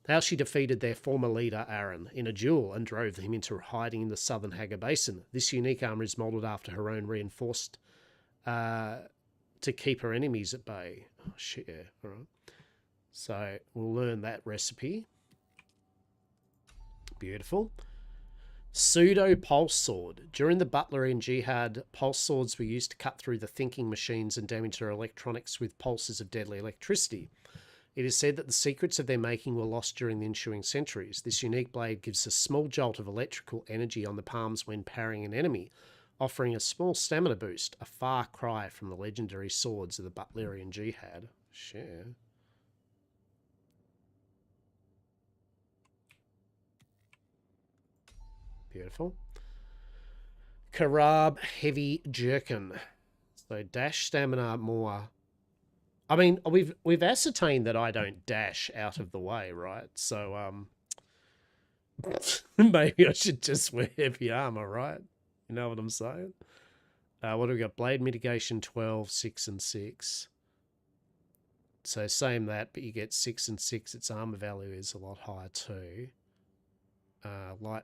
[SPEAKER 1] How she defeated their former leader, Aaron, in a duel and drove him into hiding in the southern Hagar Basin. This unique armor is modelled after her own, reinforced to keep her enemies at bay. Oh, shit, yeah. All right. So we'll learn that recipe. Beautiful. Pseudo pulse sword. During the Butlerian Jihad, pulse swords were used to cut through the thinking machines and damage their electronics with pulses of deadly electricity. It is said that the secrets of their making were lost during the ensuing centuries. This unique blade gives a small jolt of electrical energy on the palms when parrying an enemy, offering a small stamina boost, a far cry from the legendary swords of the Butlerian Jihad. Share. Beautiful. Karab Heavy Jerkin. So dash stamina more. I mean, we've ascertained that I don't dash out of the way, right? So maybe I should just wear heavy armor, right? You know what I'm saying? What do we got? Blade mitigation 12, 6 and 6. So same that, but you get 6 and 6. Its armor value is a lot higher too. Light.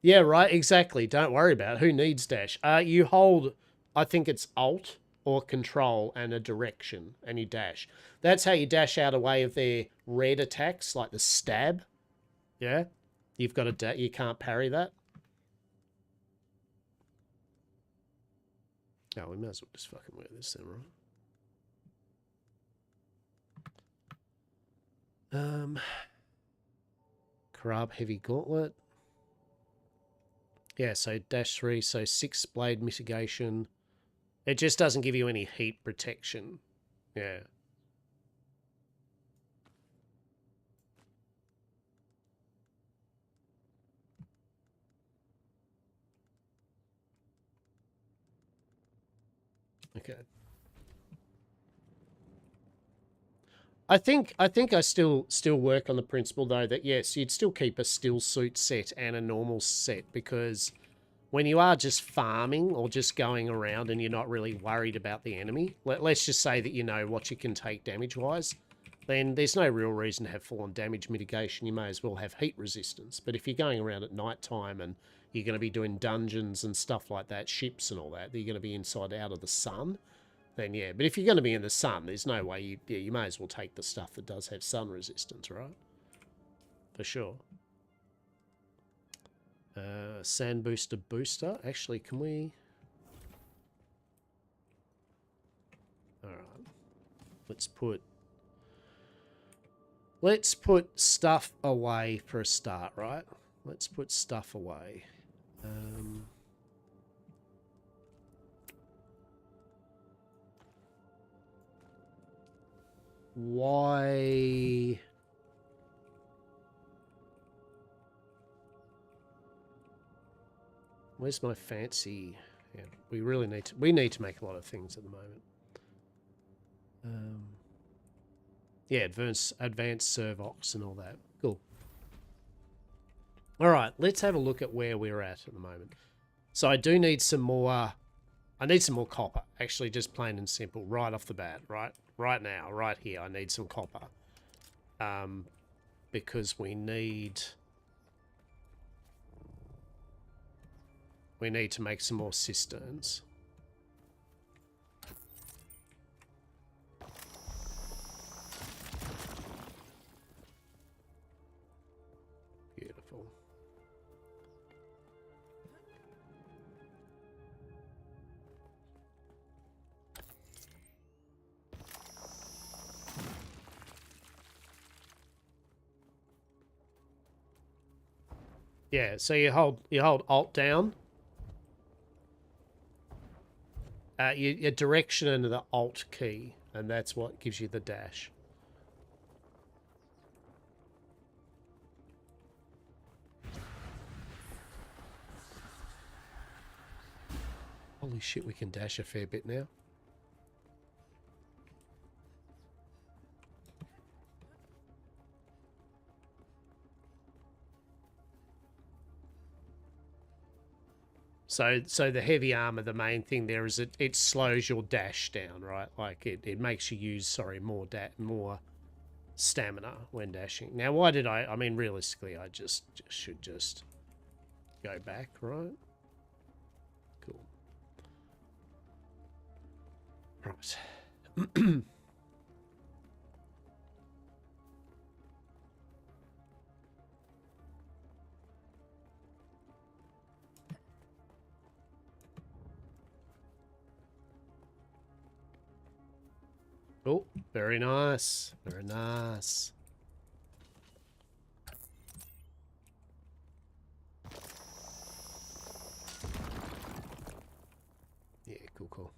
[SPEAKER 1] Yeah, right, exactly. Don't worry about it. Who needs dash? You hold, I think it's Alt or Control and a direction, and you dash. That's how you dash out away of their red attacks, like the stab. Yeah? You've got a you can't parry that. Oh, we might as well just fucking wear this then, right? Karab Heavy Gauntlet. Yeah, so dash 3, so 6 blade mitigation. It just doesn't give you any heat protection. Yeah. Okay. I think I still work on the principle though that yes, you'd still keep a still suit set and a normal set, because when you are just farming or just going around and you're not really worried about the enemy, let's just say that you know what you can take damage-wise, then there's no real reason to have full-on damage mitigation. You may as well have heat resistance. But if you're going around at night time and you're going to be doing dungeons and stuff like that, ships and all that, you're going to be inside out of the sun, then yeah. But if you're going to be in the sun, there's no way you may as well take the stuff that does have sun resistance, right? For sure. Sand booster. Actually, can we... Alright. Let's put stuff away for a start, right? Let's put stuff away. Why... Where's my fancy... Yeah, we really need to... We need to make a lot of things at the moment. Yeah, advanced servox and all that. Cool. All right, let's have a look at where we're at the moment. So I do need some more... I need some more copper. Actually, just plain and simple, right off the bat, right? Right now, right here, I need some copper. Because we need... We need to make some more cisterns. Beautiful. Yeah, so you hold Alt down. Your direction and the Alt key, and that's what gives you the dash. Holy shit, we can dash a fair bit now. So the heavy armor, the main thing there is it slows your dash down, right? Like it makes you use, more stamina when dashing. Now, why did I mean, realistically, I should just go back, right? Cool. Right. Oh, very nice. Very nice. Yeah, cool.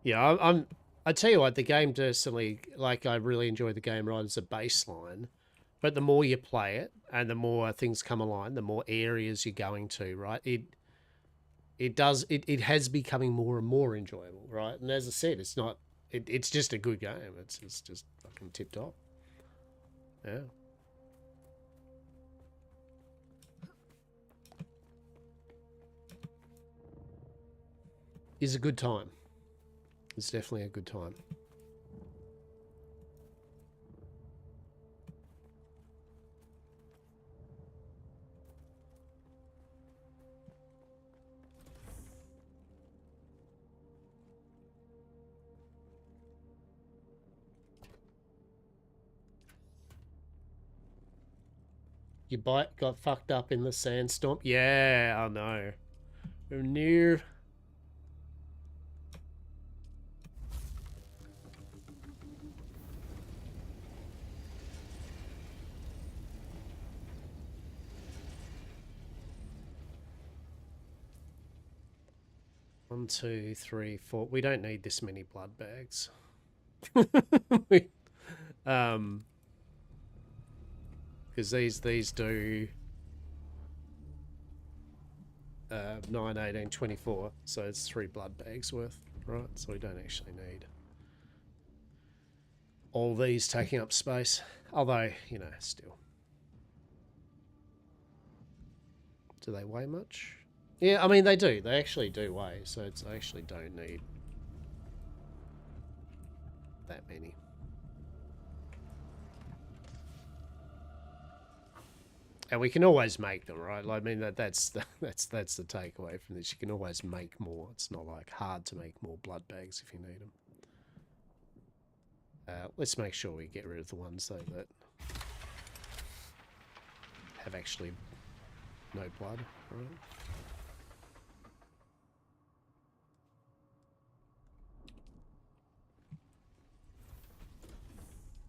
[SPEAKER 1] Yeah, I tell you what, the game personally, like, I really enjoy the game right as a baseline. But the more you play it and the more things come along, the more areas you're going to, right? It has becoming more and more enjoyable, right? And as I said, it's just a good game. It's just fucking tip top. Yeah. It's a good time. It's definitely a good time. Your bike got fucked up in the sandstorm? Yeah, I know. We're near. One, two, three, four. We don't need this many blood bags. Because these do 9, 18, 24, so it's 3 blood bags worth, right? So we don't actually need all these taking up space, although, you know, still. Do they weigh much? Yeah, I mean, they do. They actually do weigh, so I actually don't need that many. And we can always make them, right? I mean, that's the takeaway from this. You can always make more. It's not like hard to make more blood bags if you need them. Let's make sure we get rid of the ones though that have actually no blood, right?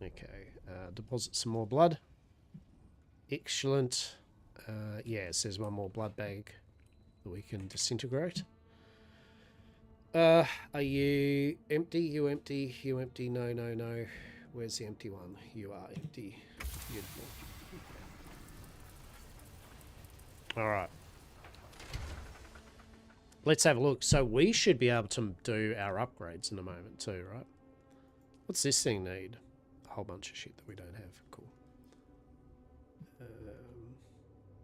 [SPEAKER 1] Okay, deposit some more blood. Excellent. Yeah, it says one more blood bag that we can disintegrate. Are you empty? You empty? You empty? No, no, no. Where's the empty one? You are empty. Beautiful. Alright. Let's have a look. So we should be able to do our upgrades in a moment too, right? What's this thing need? A whole bunch of shit that we don't have. Cool.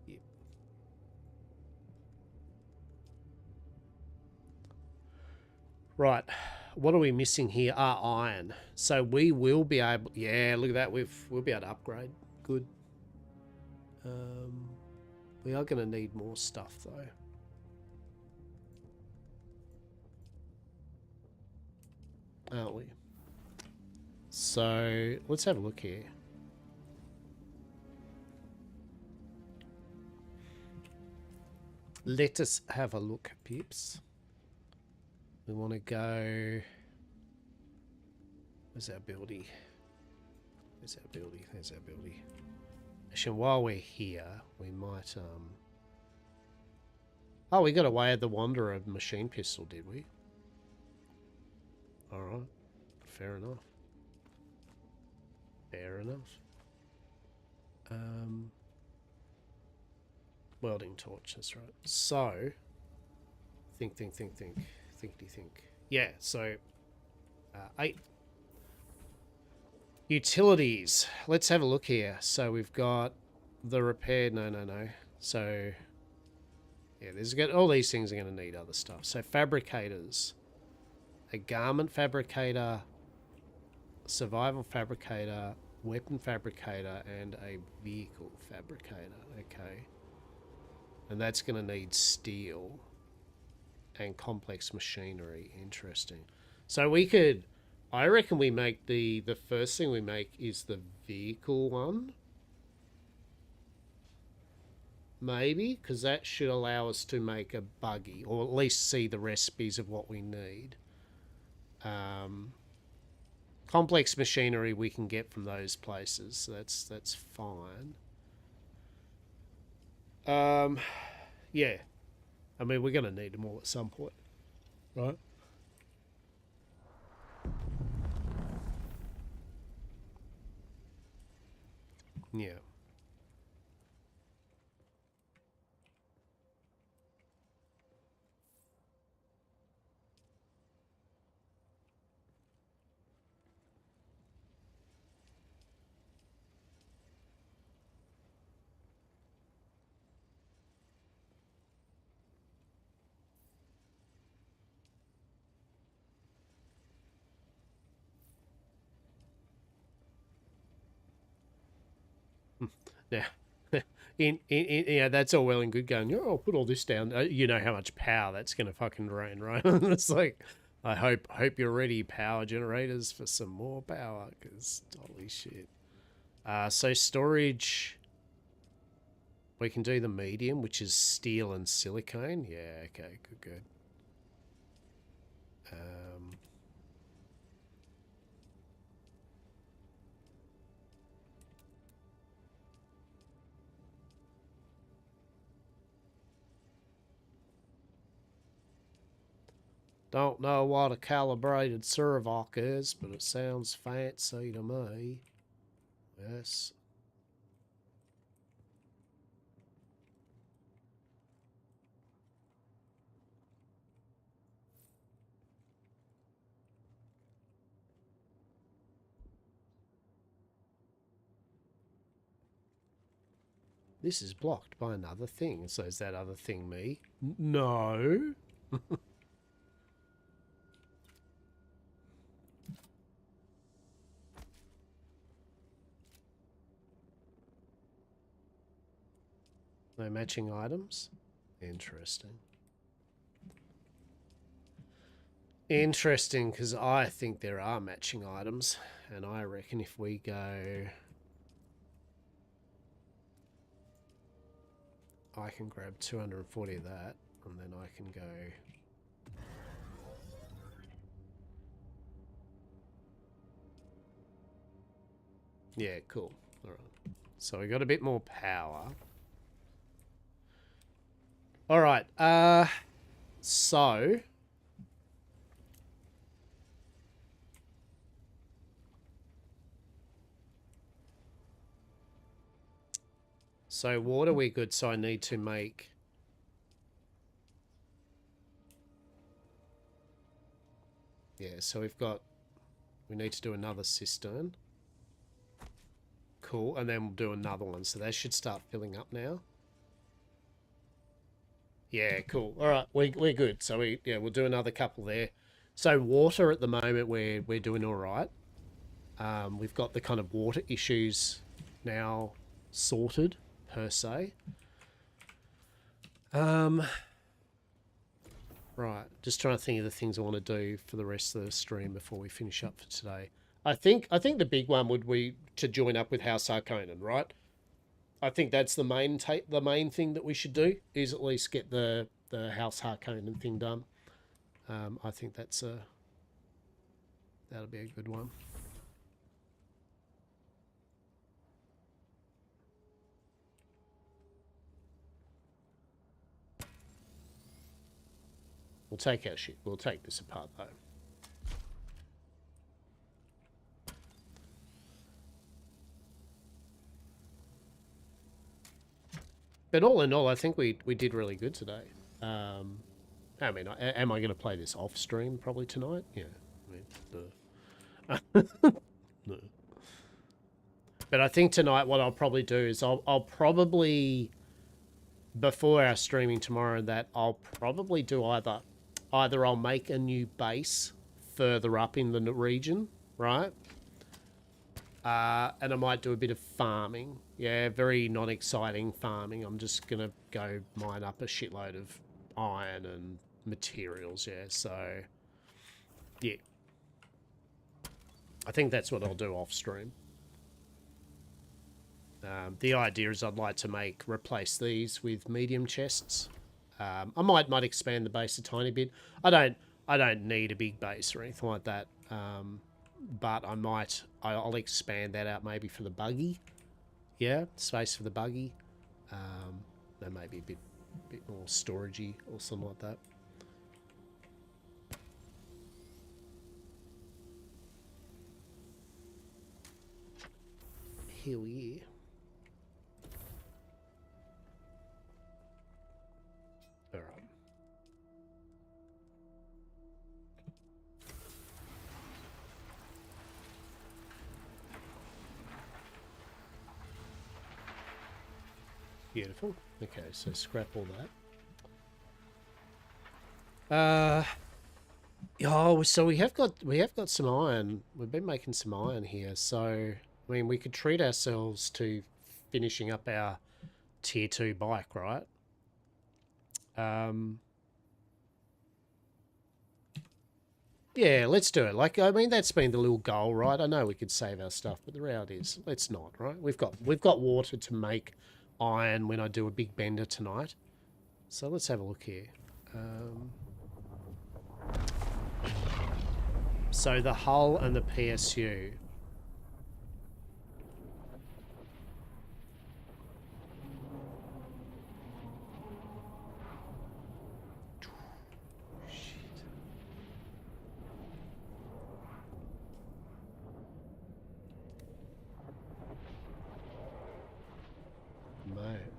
[SPEAKER 1] Yep. Right. What are we missing here? Iron. So we will be able... Yeah, look at that. We'll be able to upgrade. Good. We are going to need more stuff, though. Aren't we? So, let's have a look here. Let us have a look, peeps. We want to go... Where's our buildie? There's our buildie. There's our buildie. Actually, while we're here, we might... Oh, we got away with the Wanderer machine pistol, did we? Alright. Fair enough. Fair enough. Welding torch, that's right. So, think. Yeah, so, 8. Utilities. Let's have a look here. So we've got the repair. No. So, yeah, there's got all these things are going to need other stuff. So fabricators, a garment fabricator, survival fabricator, weapon fabricator, and a vehicle fabricator. Okay. And that's going to need steel and complex machinery. Interesting. So we could, I reckon we make the first thing we make is the vehicle one. Maybe, because that should allow us to make a buggy, or at least see the recipes of what we need. Complex machinery we can get from those places, so that's fine. Yeah. I mean, we're going to need them all at some point, right? Yeah. Now, yeah, that's all well and good going, oh, I'll put all this down. You know how much power that's going to fucking drain, right? It's like, I hope you're ready, power generators, for some more power, because holy shit. So storage, we can do the medium, which is steel and silicone. Yeah, okay, good. Don't know what a calibrated servoc is, but it sounds fancy to me. Yes. This is blocked by another thing. So is that other thing me? No. No matching items? Interesting. Interesting, because I think there are matching items. And I reckon if we go... I can grab 240 of that, and then I can go... Yeah, cool. Alright. So we got a bit more power. Alright, so... So water we're good, so I need to make... Yeah, so we've got... We need to do another cistern. Cool, and then we'll do another one. So they should start filling up now. Yeah, cool. Alright, we're good. So we'll do another couple there. So water at the moment we're doing alright. We've got the kind of water issues now sorted per se. Right, just trying to think of the things I want to do for the rest of the stream before we finish up for today. I think the big one would be to join up with House Harkonnen, right? I think that's the main thing that we should do is at least get the House Harkonnen thing done. I think that'll be a good one. We'll take our shit. We'll take this apart though. But all in all, I think we did really good today. I mean, am I going to play this off stream probably tonight? Yeah. I mean, no. But I think tonight what I'll probably do is I'll probably, before our streaming tomorrow, that I'll probably do either I'll make a new base further up in the region, right? And I might do a bit of farming. Yeah, very non-exciting farming. I'm just going to go mine up a shitload of iron and materials, yeah. So, yeah. I think that's what I'll do off stream. The idea is I'd like to replace these with medium chests. I might expand the base a tiny bit. I don't need a big base or anything like that. But I'll expand that out maybe for the buggy. Yeah, space for the buggy. That may be a bit more storagey or something like that. Hell yeah. Alright. Beautiful. Okay, so scrap all that. Oh, so we have got some iron. We've been making some iron here, so I mean we could treat ourselves to finishing up our tier 2 bike, right? Yeah, let's do it. Like, I mean, that's been the little goal, right? I know we could save our stuff, but the reality is, let's not, right? We've got water to make iron when I do a big bender tonight. So let's have a look here. So the hull and the PSU. Mate.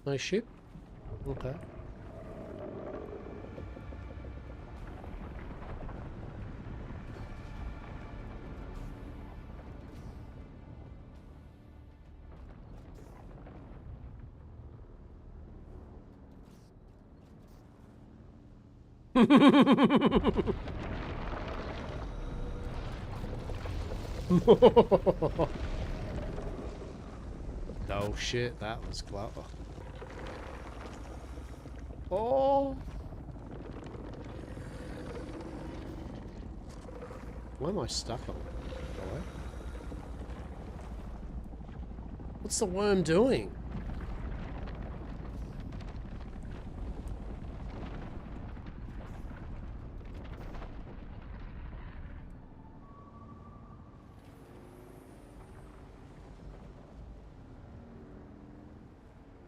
[SPEAKER 1] No ship? Okay. Oh shit, that was clever. Oh! Why am I stuck on it? Hello? What's the worm doing?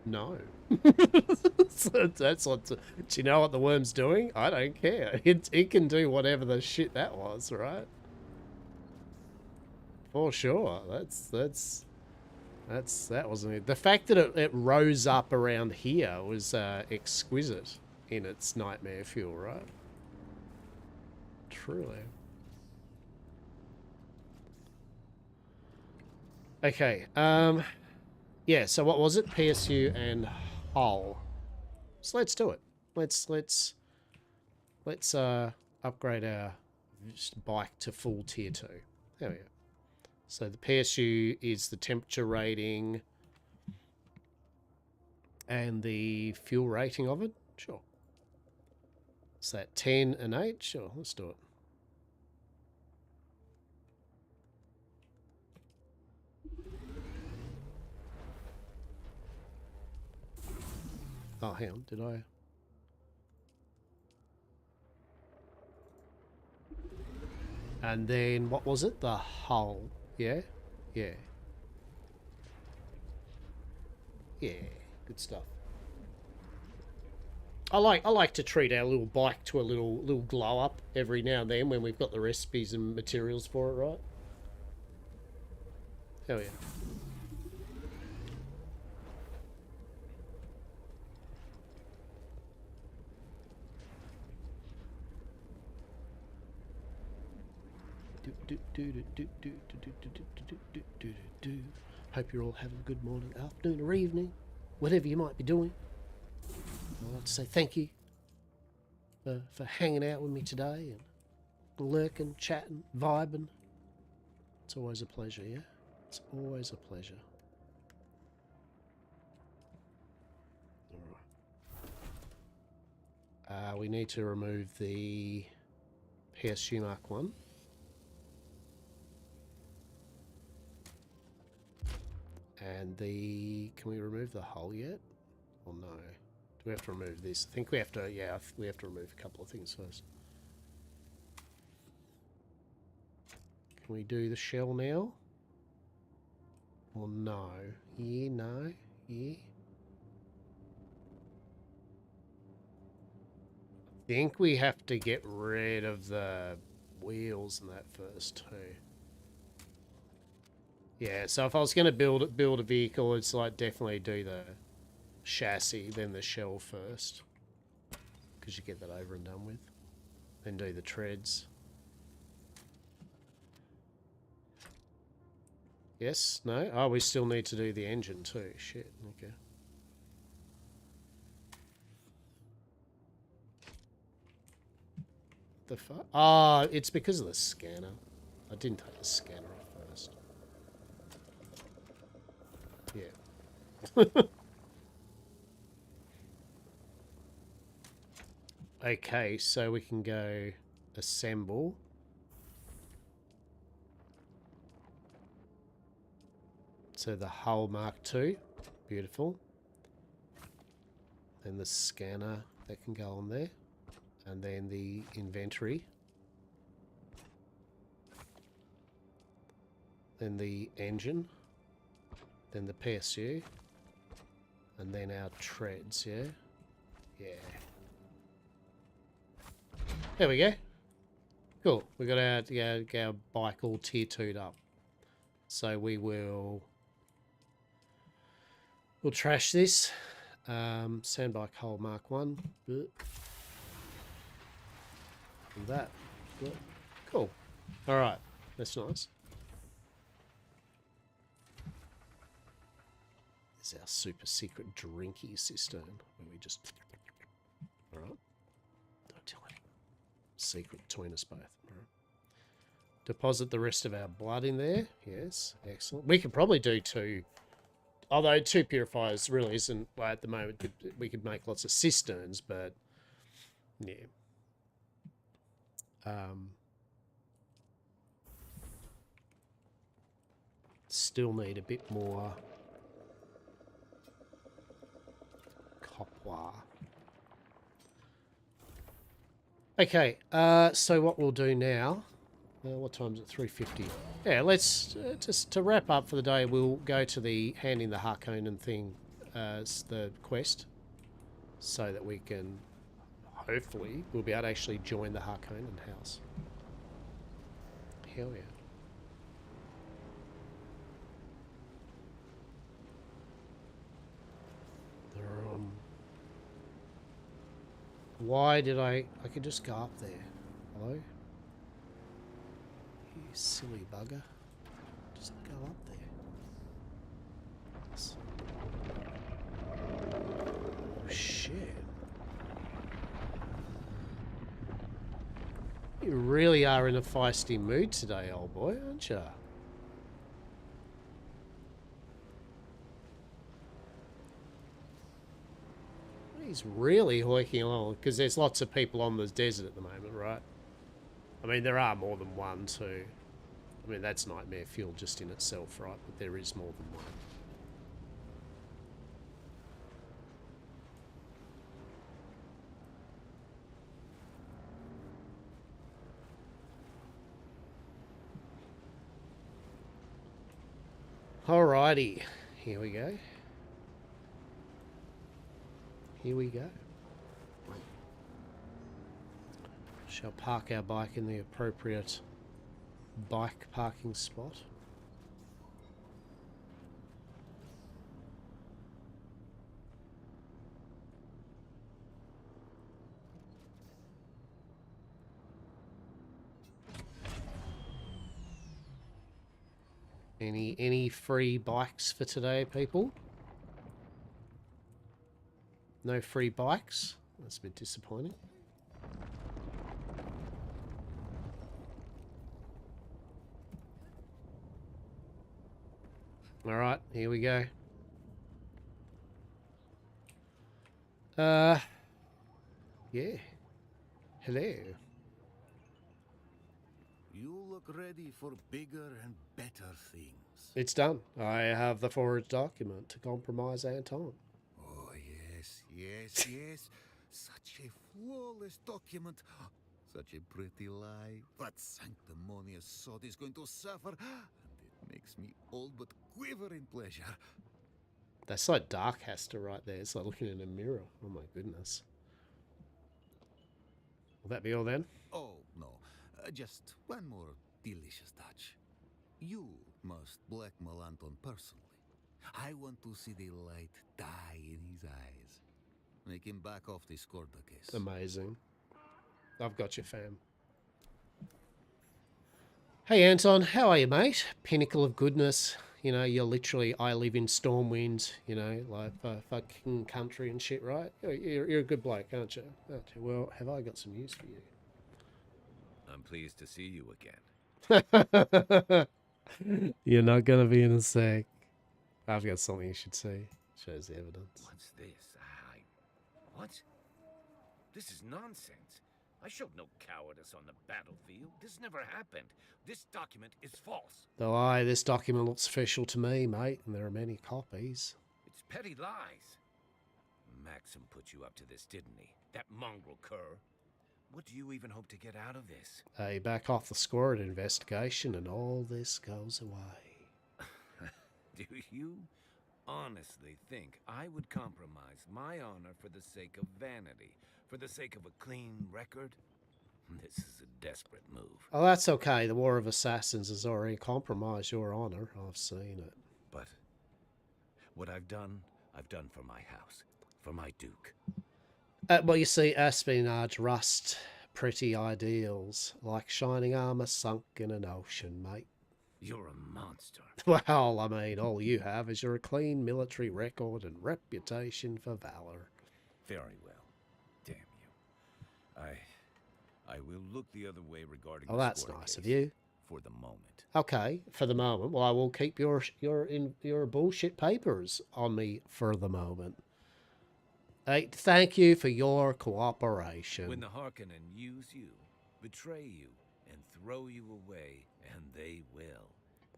[SPEAKER 1] No. So that's what. Do you know what the worm's doing? I don't care. It can do whatever the shit that was, right? For sure. That wasn't it. The fact that it rose up around here was exquisite in its nightmare fuel, right? Truly. Okay. Yeah. So what was it? PSU and hull. So let's do it. Let's upgrade our bike to full tier 2. There we go. So the PSU is the temperature rating and the fuel rating of it. Sure. Is that 10 and 8? Sure, let's do it. Oh, hang on, did I? And then, what was it? The hull. Yeah? Yeah. Yeah, good stuff. I like to treat our little bike to a little glow up every now and then when we've got the recipes and materials for it, right? Hell yeah. Hope you're all having a good morning, afternoon, or evening, whatever you might be doing. I'd like to say thank you for hanging out with me today and lurking, chatting, vibing. It's always a pleasure, yeah? It's always a pleasure. Alright. We need to remove the PSU Mark 1. And can we remove the hull yet? Or no? Do we have to remove this? I think we have to, yeah, we have to remove a couple of things first. Can we do the shell now? Or no? Yeah, no, yeah. I think we have to get rid of the wheels and that first too. Yeah, so if I was going to build a vehicle, it's like definitely do the chassis, then the shell first. Because you get that over and done with. Then do the treads. Yes? No? Oh, we still need to do the engine too. Shit, okay. The fuck? Ah, it's because of the scanner. I didn't take the scanner off first. Yeah. Okay, so we can go assemble. So the hull Mark II, beautiful. Then the scanner that can go on there. And then the inventory. Then the engine. Then the PSU. And then our treads, yeah? Yeah. There we go. Cool. We got our bike all tier 2'd up. So we'll trash this. Sandbike hull Mark 1. And that. Cool. Alright. That's nice. This is our super secret drinky cistern where we just... Alright. Don't tell anyone. Secret between us both. Alright. Deposit the rest of our blood in there. Yes. Excellent. We could probably do 2. Although 2 purifiers really isn't... Well, at the moment, we could make lots of cisterns, but... Yeah. Still need a bit more copper. Okay, so what we'll do now, what time is it? 3:50. Yeah, let's, just to wrap up for the day, we'll go to the handing the Harkonnen thing the quest, so that we can, hopefully, we'll be able to actually join the Harkonnen house. Hell yeah. Why did I could just go up there. Hello? You silly bugger. Just go up there. Oh, shit. You really are in a feisty mood today, old boy, aren't you? He's really hoiking along, because there's lots of people on the desert at the moment, right? I mean, there are more than one, too. I mean, that's nightmare fuel just in itself, right? But there is more than one. Alrighty, here we go. Here we go. Shall park our bike in the appropriate bike parking spot. Any free bikes for today, people? No free bikes? That's a bit disappointing. Alright, here we go. Yeah. Hello.
[SPEAKER 3] You look ready for bigger and better things.
[SPEAKER 1] It's done. I have the forward document to compromise Anton.
[SPEAKER 3] Oh, yes. Such a flawless document. Such a pretty lie. That sanctimonious sod is going to suffer, and it makes me all but quiver in pleasure.
[SPEAKER 1] That's like Darkhaster right there. It's like looking in a mirror. Oh my goodness. Will that be all then?
[SPEAKER 3] Oh, no. Just one more delicious touch. You must blackmail Anton personally. I want to see the light die in his eyes. Make him back off the Skorda case.
[SPEAKER 1] Amazing. I've got you, fam. Hey, Anton. How are you, mate? Pinnacle of goodness. You know, you're literally, I live in Stormwind, you know, like fucking country and shit, right? You're a good bloke, aren't you? Well, have I got some news for you?
[SPEAKER 7] I'm pleased to see you again.
[SPEAKER 1] You're not going to be in a sec. I've got something you should see. Shows the evidence.
[SPEAKER 7] What's this? What? This is nonsense. I showed no cowardice on the battlefield. This never happened. This document is false.
[SPEAKER 1] Though this document looks official to me, mate, and there are many copies.
[SPEAKER 7] It's petty lies. Maxim put you up to this, didn't he? That mongrel cur. What do you even hope to get out of this?
[SPEAKER 1] Hey, back off the score at investigation and all this goes away.
[SPEAKER 7] Do you honestly think I would compromise my honor for the sake of vanity? For the sake of a clean record? This is a desperate move.
[SPEAKER 1] Oh, that's okay. The War of Assassins has already compromised your honor. I've seen it.
[SPEAKER 7] But what I've done for my house, for my Duke.
[SPEAKER 1] Well, you see, espionage rust pretty ideals, like shining armor sunk in an ocean, mate.
[SPEAKER 7] You're a monster.
[SPEAKER 1] Well, I mean, all you have is your clean military record and reputation for valor.
[SPEAKER 7] Very well. Damn you. I will look the other way regarding
[SPEAKER 1] Oh,
[SPEAKER 7] the
[SPEAKER 1] that's
[SPEAKER 7] Skorda
[SPEAKER 1] nice of
[SPEAKER 7] case
[SPEAKER 1] you.
[SPEAKER 7] for the moment.
[SPEAKER 1] Okay, for the moment. Well, I will keep your bullshit papers on me for the moment. Hey, thank you for your cooperation.
[SPEAKER 7] When the Harkonnen use you, betray you, and throw you away, and they will,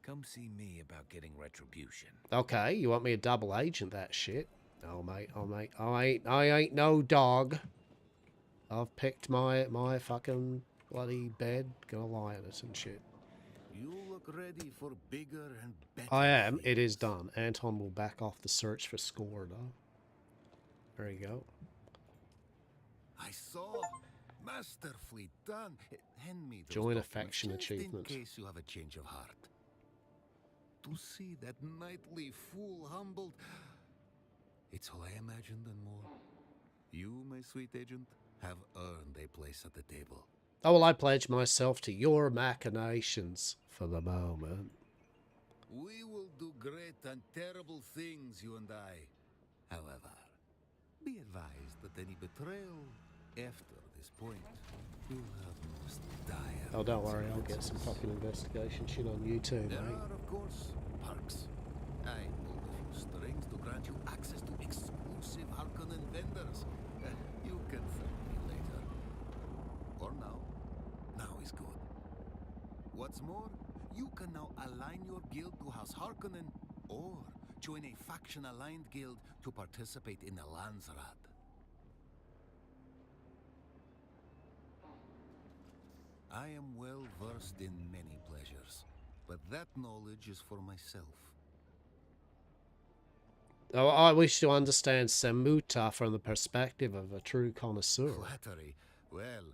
[SPEAKER 7] come see me about getting retribution.
[SPEAKER 1] Okay, you want me to double agent that shit? Oh, mate, I ain't no dog. I've picked my fucking bloody bed, gonna lie on it and shit.
[SPEAKER 3] You look ready for bigger and better.
[SPEAKER 1] I am. It
[SPEAKER 3] things.
[SPEAKER 1] is done. Anton will back off the search for Scorda. There you go.
[SPEAKER 3] I saw. Masterfully done. Hand me those
[SPEAKER 1] Join a
[SPEAKER 3] documents,
[SPEAKER 1] faction
[SPEAKER 3] just
[SPEAKER 1] achievement.
[SPEAKER 3] in case you have a change of heart. To see that knightly fool humbled, it's all I imagined and more. You, my sweet agent, have earned a place at the table.
[SPEAKER 1] Oh, well, I pledge myself to your machinations for the moment.
[SPEAKER 3] We will do great and terrible things, you and I. However, be advised that any betrayal after this point will have most dire
[SPEAKER 1] Oh, don't worry, I'll get some
[SPEAKER 3] consequences.
[SPEAKER 1] fucking investigation shit on you too,
[SPEAKER 3] There
[SPEAKER 1] mate.
[SPEAKER 3] are, of course, perks. I pulled a few strings to grant you access to exclusive Harkonnen vendors. You can thank me later. Or now. Now is good. What's more, you can now align your guild to House Harkonnen, or join a faction-aligned guild to participate in the Landsrat. I am well versed in many pleasures, but that knowledge is for myself.
[SPEAKER 1] Oh, I wish to understand Samuta from the perspective of a true connoisseur.
[SPEAKER 3] Flattery. Well,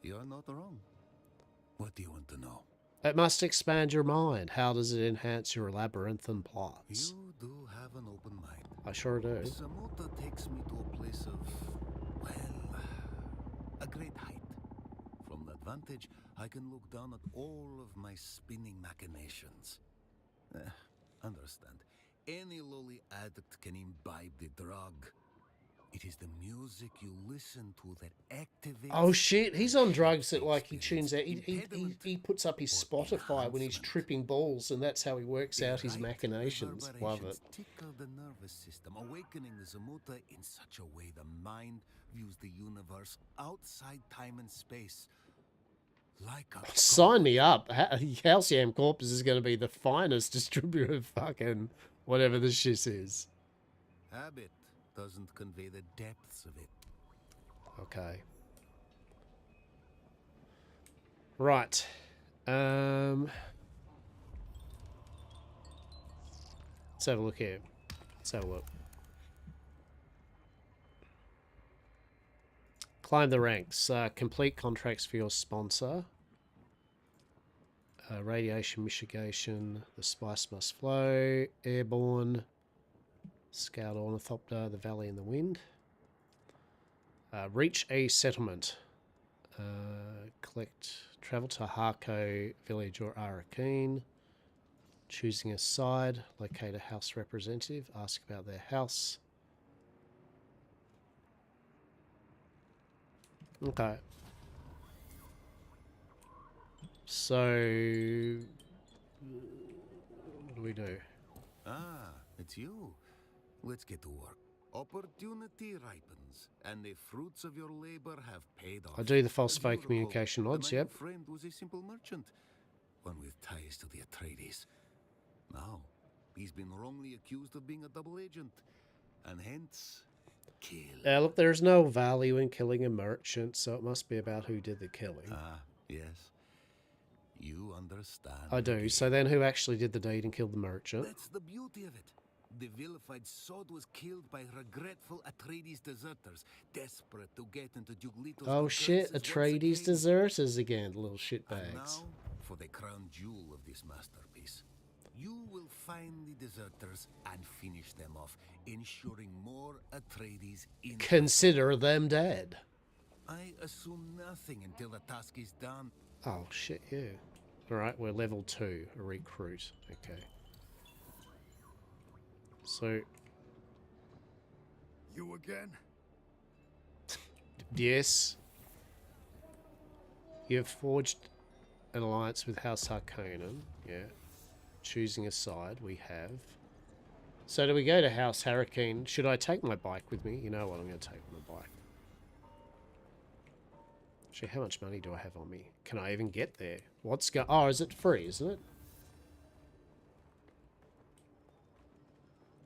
[SPEAKER 3] you're not wrong. What do you want to know?
[SPEAKER 1] It must expand your mind. How does it enhance your labyrinthine plots?
[SPEAKER 3] You do have an open mind.
[SPEAKER 1] I sure do.
[SPEAKER 3] Samota takes me to a place of, well, a great height. From that vantage, I can look down at all of my spinning machinations. Understand, any lowly addict can imbibe the drug. It is the music you listen to that activates...
[SPEAKER 1] Oh shit, he's on drugs that like he
[SPEAKER 3] experience
[SPEAKER 1] tunes out. He puts up his
[SPEAKER 3] or
[SPEAKER 1] Spotify when he's
[SPEAKER 3] enhancement.
[SPEAKER 1] tripping balls, and that's how he works
[SPEAKER 3] The
[SPEAKER 1] out his
[SPEAKER 3] right
[SPEAKER 1] machinations. Love it.
[SPEAKER 3] reverberations tickle the nervous system, awakening the Zamota in such a way the mind views the universe outside time and space. Like a
[SPEAKER 1] Sign
[SPEAKER 3] god.
[SPEAKER 1] me up. Halcyon Corpus is going to be the finest distributor of fucking whatever this shit is.
[SPEAKER 3] Habit doesn't convey the depths of it.
[SPEAKER 1] Okay. Right. Let's have a look here. Let's have a look. Climb the ranks. Complete contracts for your sponsor. Radiation mitigation. The spice must flow. Airborne. Scout Ornithopter. The valley in the wind. Reach a settlement. Travel to Harko village or Arakeen. Choosing a side. Locate a house representative. Ask about their house. Okay. So, what do we do?
[SPEAKER 3] Ah, it's you. Let's get to work. Opportunity ripens, and the fruits of your labor have paid off.
[SPEAKER 1] I do the
[SPEAKER 3] As
[SPEAKER 1] false
[SPEAKER 3] you
[SPEAKER 1] fake
[SPEAKER 3] recall,
[SPEAKER 1] communication
[SPEAKER 3] the
[SPEAKER 1] odds,
[SPEAKER 3] man
[SPEAKER 1] yep.
[SPEAKER 3] you framed was a simple merchant, one with ties to the Atreides. Now, he's been wrongly accused of being a double agent, and hence, killed.
[SPEAKER 1] Look, there's no value in killing a merchant, so it must be about who did the killing.
[SPEAKER 3] Ah, yes. You understand.
[SPEAKER 1] I
[SPEAKER 3] the
[SPEAKER 1] do.
[SPEAKER 3] game.
[SPEAKER 1] So then who actually did the deed and killed the merchant?
[SPEAKER 3] That's the beauty of it. The vilified sod was killed by regretful Atreides deserters, desperate to get into Duke Leto's
[SPEAKER 1] Oh
[SPEAKER 3] good
[SPEAKER 1] shit,
[SPEAKER 3] graces once
[SPEAKER 1] Atreides
[SPEAKER 3] again.
[SPEAKER 1] deserters again, little
[SPEAKER 3] And
[SPEAKER 1] shitbags.
[SPEAKER 3] now, for the crown jewel of this masterpiece. You will find the deserters and finish them off, ensuring more Atreides in...
[SPEAKER 1] Consider them dead.
[SPEAKER 3] I assume nothing until the task is done.
[SPEAKER 1] Oh shit, yeah. Alright, we're level 2, a recruit. Okay. So,
[SPEAKER 3] You again?
[SPEAKER 1] yes. You have forged an alliance with House Harkonnen. Yeah. Choosing a side, we have. So do we go to House Harkonnen? Should I take my bike with me? You know what, I'm going to take my bike. Actually, how much money do I have on me? Can I even get there? Oh, is it free, isn't it?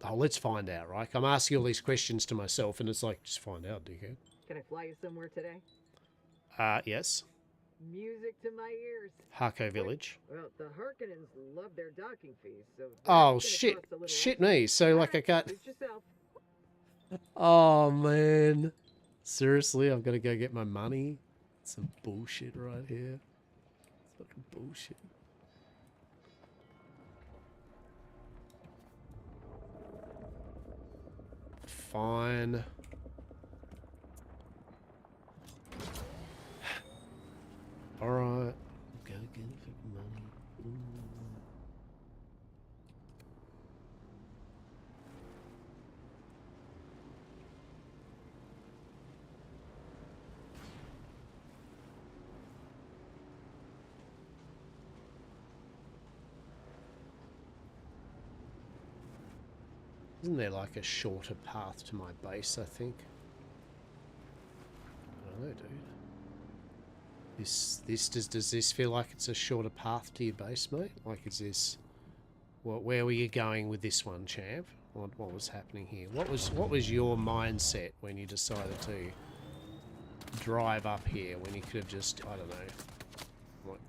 [SPEAKER 1] Oh, let's find out, right? I'm asking all these questions to myself, and it's like, just find out, dickhead.
[SPEAKER 8] Can I fly you somewhere today?
[SPEAKER 1] Yes.
[SPEAKER 8] Music to my ears.
[SPEAKER 1] Harko Village.
[SPEAKER 8] Well, the Harkonnens love their docking fees, so that's
[SPEAKER 1] Oh,
[SPEAKER 8] gonna
[SPEAKER 1] shit.
[SPEAKER 8] cost a little
[SPEAKER 1] Shit
[SPEAKER 8] extra.
[SPEAKER 1] me. So, like, I
[SPEAKER 8] Alright,
[SPEAKER 1] can't...
[SPEAKER 8] suit yourself.
[SPEAKER 1] Oh, man. Seriously, I've got to go get my money? Some bullshit right here. It's fucking bullshit. Fine. Alright. Go get fucking money. Ooh. Isn't there like a shorter path to my base, I think? I don't know, dude. Does this feel like it's a shorter path to your base, mate? Like, is this... where were you going with this one, champ? What was happening here? What was your mindset when you decided to drive up here when you could have just, I don't know... What,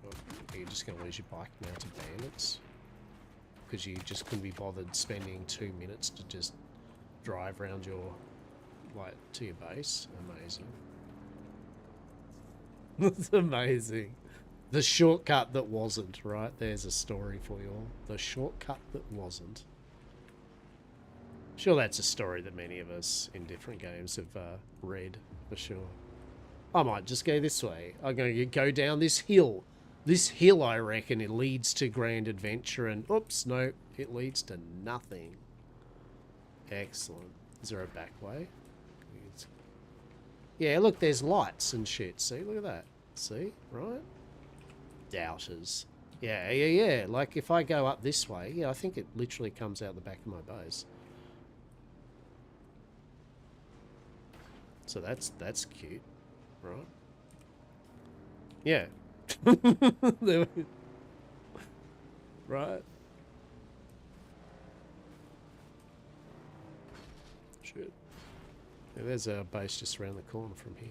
[SPEAKER 1] are you just going to lose your bike now to bandits? Because you just couldn't be bothered spending 2 minutes to just drive around your, like, to your base. Amazing. That's amazing. The shortcut that wasn't, right? There's a story for you all. The shortcut that wasn't. Sure, that's a story that many of us in different games have read, for sure. I might just go this way. I'm going to go down this hill. This hill, I reckon, it leads to grand adventure, and oops, no, it leads to nothing. Excellent. Is there a back way? Yeah, look, there's lights and shit. See, look at that. See, right? Doubters. Yeah. Like, if I go up this way, yeah, I think it literally comes out the back of my base. So that's cute, right? Yeah. Right. Shit. Yeah, there's our base just around the corner from here.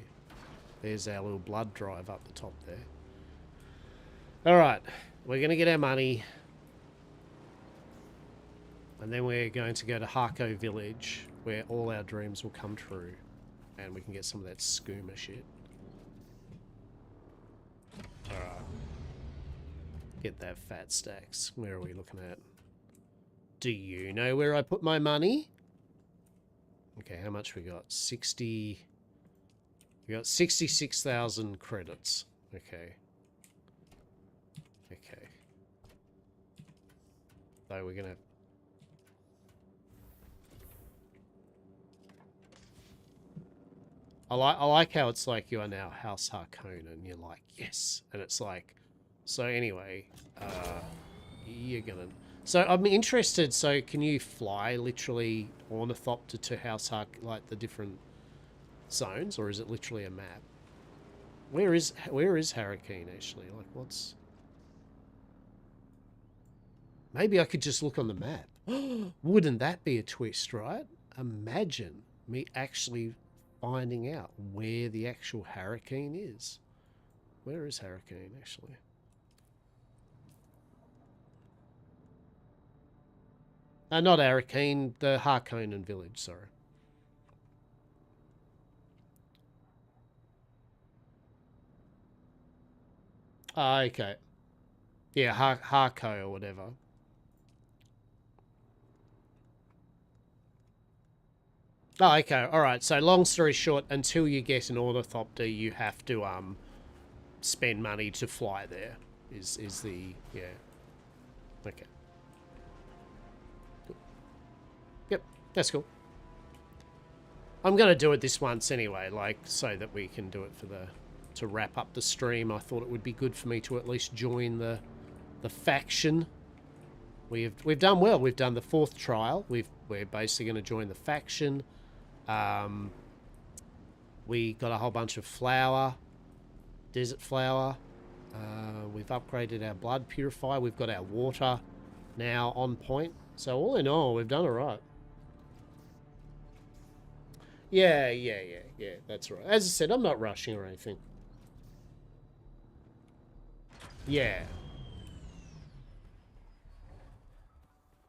[SPEAKER 1] There's our little blood drive up the top there. Alright, we're going to get our money. And then we're going to go to Harko Village, where all our dreams will come true. And we can get some of that skooma shit. Alright. Get that fat stacks. Where are we looking at? Do you know where I put my money? Okay, how much we got? 60... We got 66,000 credits. Okay. Okay. So we're gonna... I like how it's like you are now House Harkonnen and you're like, yes. And it's like, so anyway, you're gonna... So I'm interested, so can you fly literally ornithopter to House Hark, like the different zones, or is it literally a map? Where is Harricane actually? Like what's... Maybe I could just look on the map. Wouldn't that be a twist, right? Imagine me actually finding out where the actual Harricane is. Where is Harricane actually? Not Harricane, the Harkonnen village, sorry. Ah, okay. Yeah, Harko or whatever. Oh, okay. All right. So long story short, until you get an ornithopter, you have to spend money to fly there. Is the yeah. Okay. Cool. Yep, that's cool. I'm gonna do it this once anyway, like so that we can do it for the to wrap up the stream. I thought it would be good for me to at least join the faction. We've done well. We've done the 4th trial. We're basically going to join the faction. We got a whole bunch of flour, desert flour. We've upgraded our blood purifier. We've got our water now on point. So all in all, we've done all right. Yeah. That's right. As I said, I'm not rushing or anything. Yeah.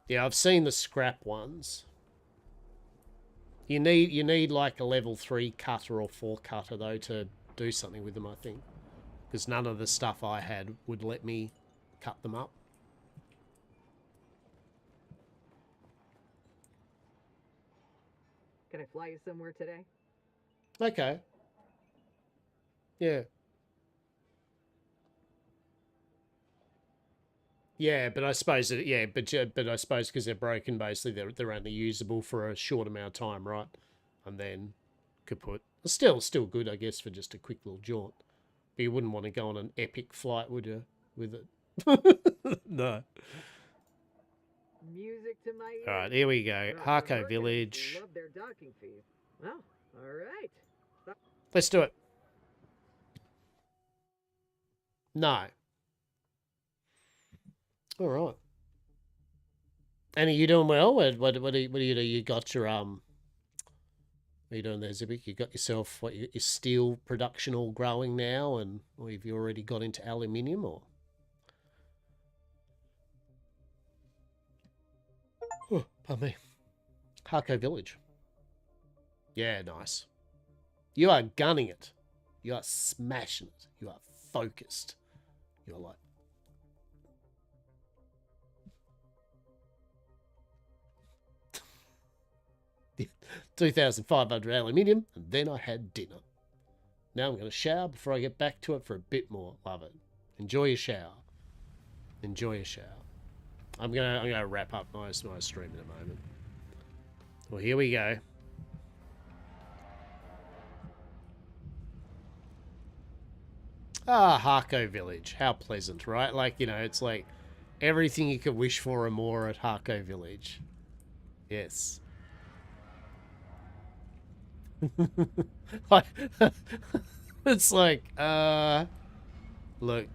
[SPEAKER 1] Yeah, I've seen the scrap ones. You need like a level 3 cutter or 4 cutter though to do something with them, I think. Because none of the stuff I had would let me cut them up.
[SPEAKER 8] Can I fly you somewhere today?
[SPEAKER 1] Okay. Yeah. Yeah, but I suppose that, yeah, but I suppose because they're broken, basically they're only usable for a short amount of time, right? And then kaput. Still good, I guess, for just a quick little jaunt. But you wouldn't want to go on an epic flight, would you? With it? No.
[SPEAKER 8] Music to my ears.
[SPEAKER 1] All right, here we go.
[SPEAKER 8] The
[SPEAKER 1] Harco
[SPEAKER 8] Harkonnens
[SPEAKER 1] Village.
[SPEAKER 8] love their docking fees. Well, all right.
[SPEAKER 1] Let's do it. No. All right. And are you doing well? What do you do? You got your What are you doing there, Zibik? You got yourself your steel production all growing now, and or have you already got into aluminium or? Oh, pardon me. Harco Village. Yeah, nice. You are gunning it. You are smashing it. You are focused. You're like. 2,500 aluminium, and then I had dinner. Now I'm going to shower before I get back to it for a bit more. Love it. Enjoy your shower. Enjoy your shower. I'm gonna wrap up my stream in a moment. Well, here we go. Ah, Harco Village. How pleasant, right? Like, you know, it's like everything you could wish for and more at Harco Village. Yes. It's like, look.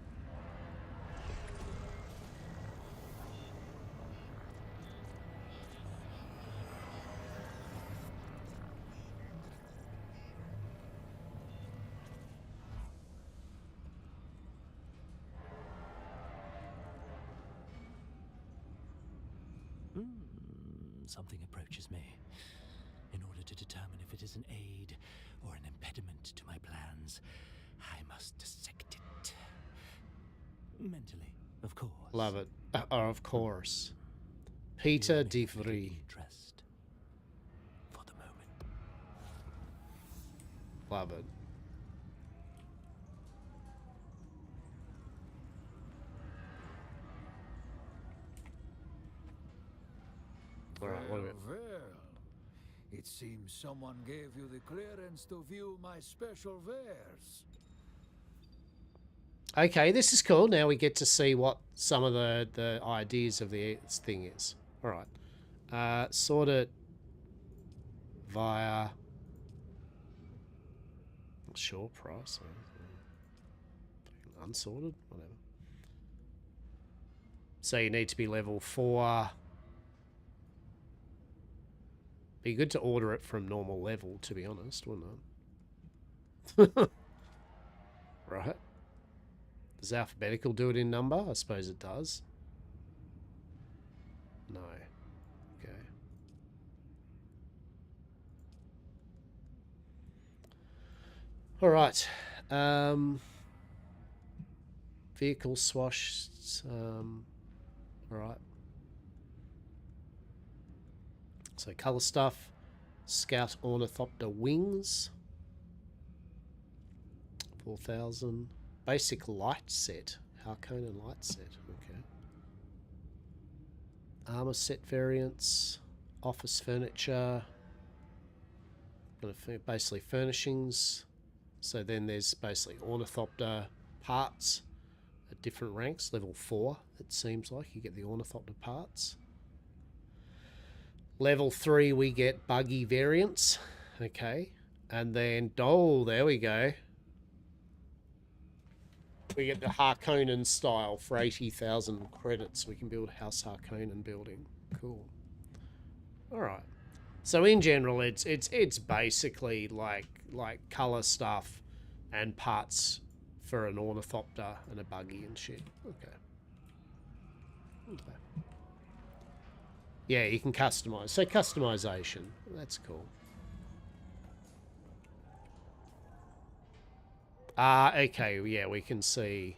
[SPEAKER 9] Something approaches me. In order to determine if it is an aid or an impediment to my plans, I must dissect it. Mentally, of course.
[SPEAKER 1] Love it. Of course. Peter De Vries.
[SPEAKER 9] Interest for the moment.
[SPEAKER 1] Love it. All right, what do we...
[SPEAKER 10] Well, it seems someone gave you the clearance to view my special wares.
[SPEAKER 1] Okay, this is cool. Now we get to see what some of the ideas of the thing is. All right. Sort it via... Sure, price. Unsorted? Whatever. So you need to be level 4... Be good to order it from normal level, to be honest, wouldn't it? Right. Does alphabetical do it in number? I suppose it does. No. Okay. All right. Vehicle swash. All right. So colour stuff, Scout Ornithopter wings, 4,000. Basic light set, Harkonnen light set, okay. Armour set variants, office furniture, basically furnishings. So then there's basically Ornithopter parts at different ranks, level 4 it seems like, you get the Ornithopter parts. Level 3, we get buggy variants. Okay. And then, oh, there we go. We get the Harkonnen style for 80,000 credits. We can build House Harkonnen building. Cool. All right. So in general, it's basically like color stuff and parts for an ornithopter and a buggy and shit. Okay. Okay. Yeah, you can customize. So customization. That's cool. Okay, yeah, we can see.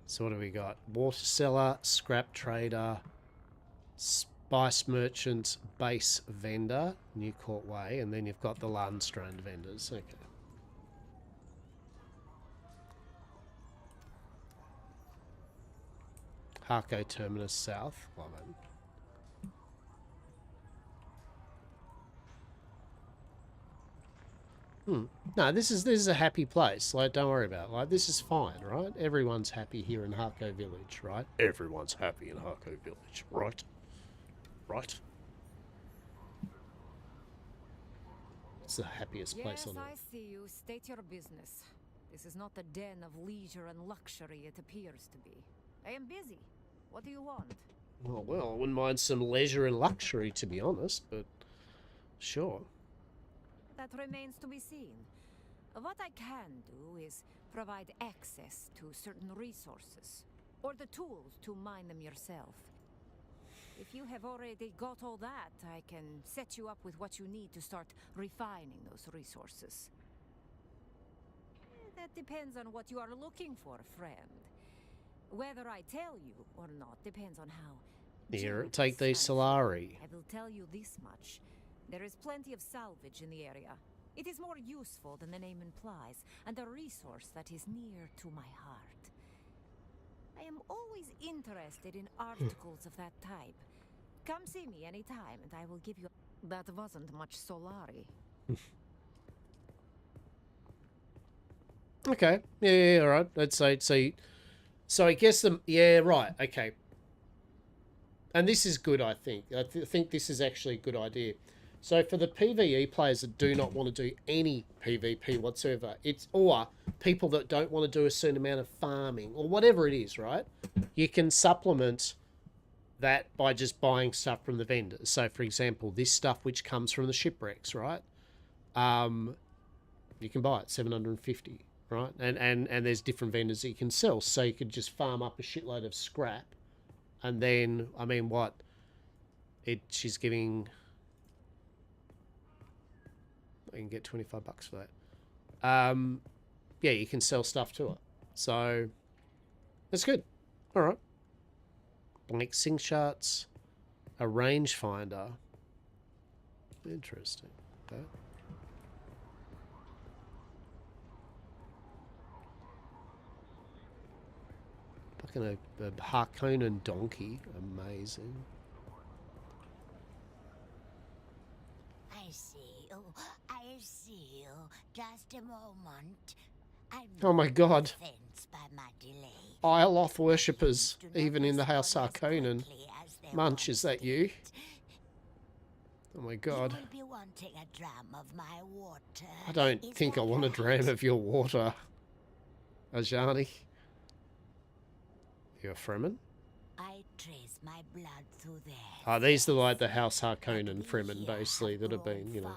[SPEAKER 1] So what do we got? Water seller, scrap trader, spice merchant, base vendor, New Court Way, and then you've got the Landstrand vendors. Okay. Harco Terminus South. Love it. No, this is a happy place. Like, don't worry about it. Like, this is fine, right? Everyone's happy here in Harco Village, right? Everyone's happy in Harco Village, right? Right? It's the happiest place on
[SPEAKER 11] Yes,
[SPEAKER 1] earth.
[SPEAKER 11] I see you. State your business. This is not the den of leisure and luxury it appears to be. I am busy. What do you want?
[SPEAKER 1] Well, I wouldn't mind some leisure and luxury, to be honest, but sure.
[SPEAKER 11] That remains to be seen. What I can do is provide access to certain resources, or the tools to mine them yourself. If you have already got all that, I can set you up with what you need to start refining those resources. That depends on what you are looking for, friend. Whether I tell you or not depends on how.
[SPEAKER 1] Here, take these Solari.
[SPEAKER 11] I will tell you this much. There is plenty of salvage in the area. It is more useful than the name implies, and a resource that is near to my heart. I am always interested in articles of that type. Come see me anytime, and I will give you... That wasn't much Solari.
[SPEAKER 1] Okay. Yeah, all right. Let's say so I guess yeah, right. Okay. And this is good, I think. I think this is actually a good idea. So for the PvE players that do not want to do any PvP whatsoever, or people that don't want to do a certain amount of farming or whatever it is, right? You can supplement that by just buying stuff from the vendors. So for example, this stuff which comes from the shipwrecks, right? You can buy it 750, right? And there's different vendors that you can sell. So you could just farm up a shitload of scrap, and then I mean, what? She's giving. I can get $25 for that. Yeah, you can sell stuff to her. So that's good. All right. Blank sync charts, a rangefinder. Interesting. Okay. Fucking a Harkonnen donkey. Amazing.
[SPEAKER 12] I see you. I see you. Just a moment.
[SPEAKER 1] Oh my god.
[SPEAKER 12] By my delay.
[SPEAKER 1] Isloth worshippers, even in the House Harkonnen. Munch, is that you? Oh my god.
[SPEAKER 12] You will be wanting a dram of my water.
[SPEAKER 1] I don't think I want a dram of your water, Ajani. You're a Fremen?
[SPEAKER 12] I trace my blood through there.
[SPEAKER 1] Oh, these are like the House Harkonnen Fremen, basically, that have been, you know,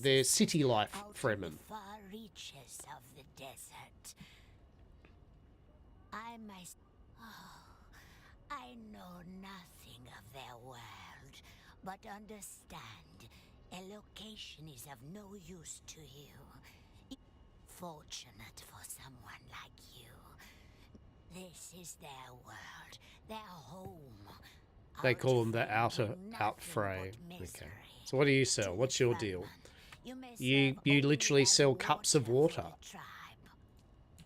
[SPEAKER 1] they're city life Fremen.
[SPEAKER 12] Far reaches of the desert. I know nothing of their world, but understand a location is of no use to you. Fortunate for someone like you. This is their world, their home.
[SPEAKER 1] They call them the Outfray. Okay. So what do you sell? What's your deal? You literally sell cups of water.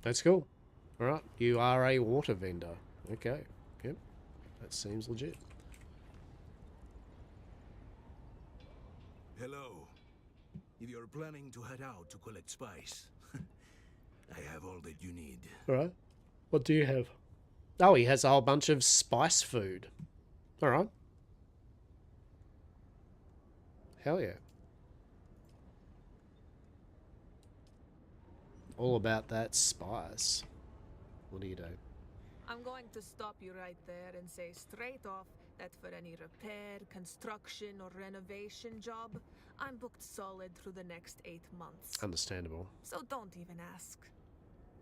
[SPEAKER 1] That's cool. All right. You are a water vendor. Okay. Yep. That seems legit.
[SPEAKER 13] Hello. If you're planning to head out to collect spice, I have all that you need.
[SPEAKER 1] All right. What do you have? Oh, he has a whole bunch of spice food. All right. Hell yeah. All about that spice. What do you do?
[SPEAKER 14] I'm going to stop you right there and say straight off, that for any repair, construction, or renovation job, I'm booked solid through the next 8 months.
[SPEAKER 1] Understandable.
[SPEAKER 14] So don't even ask.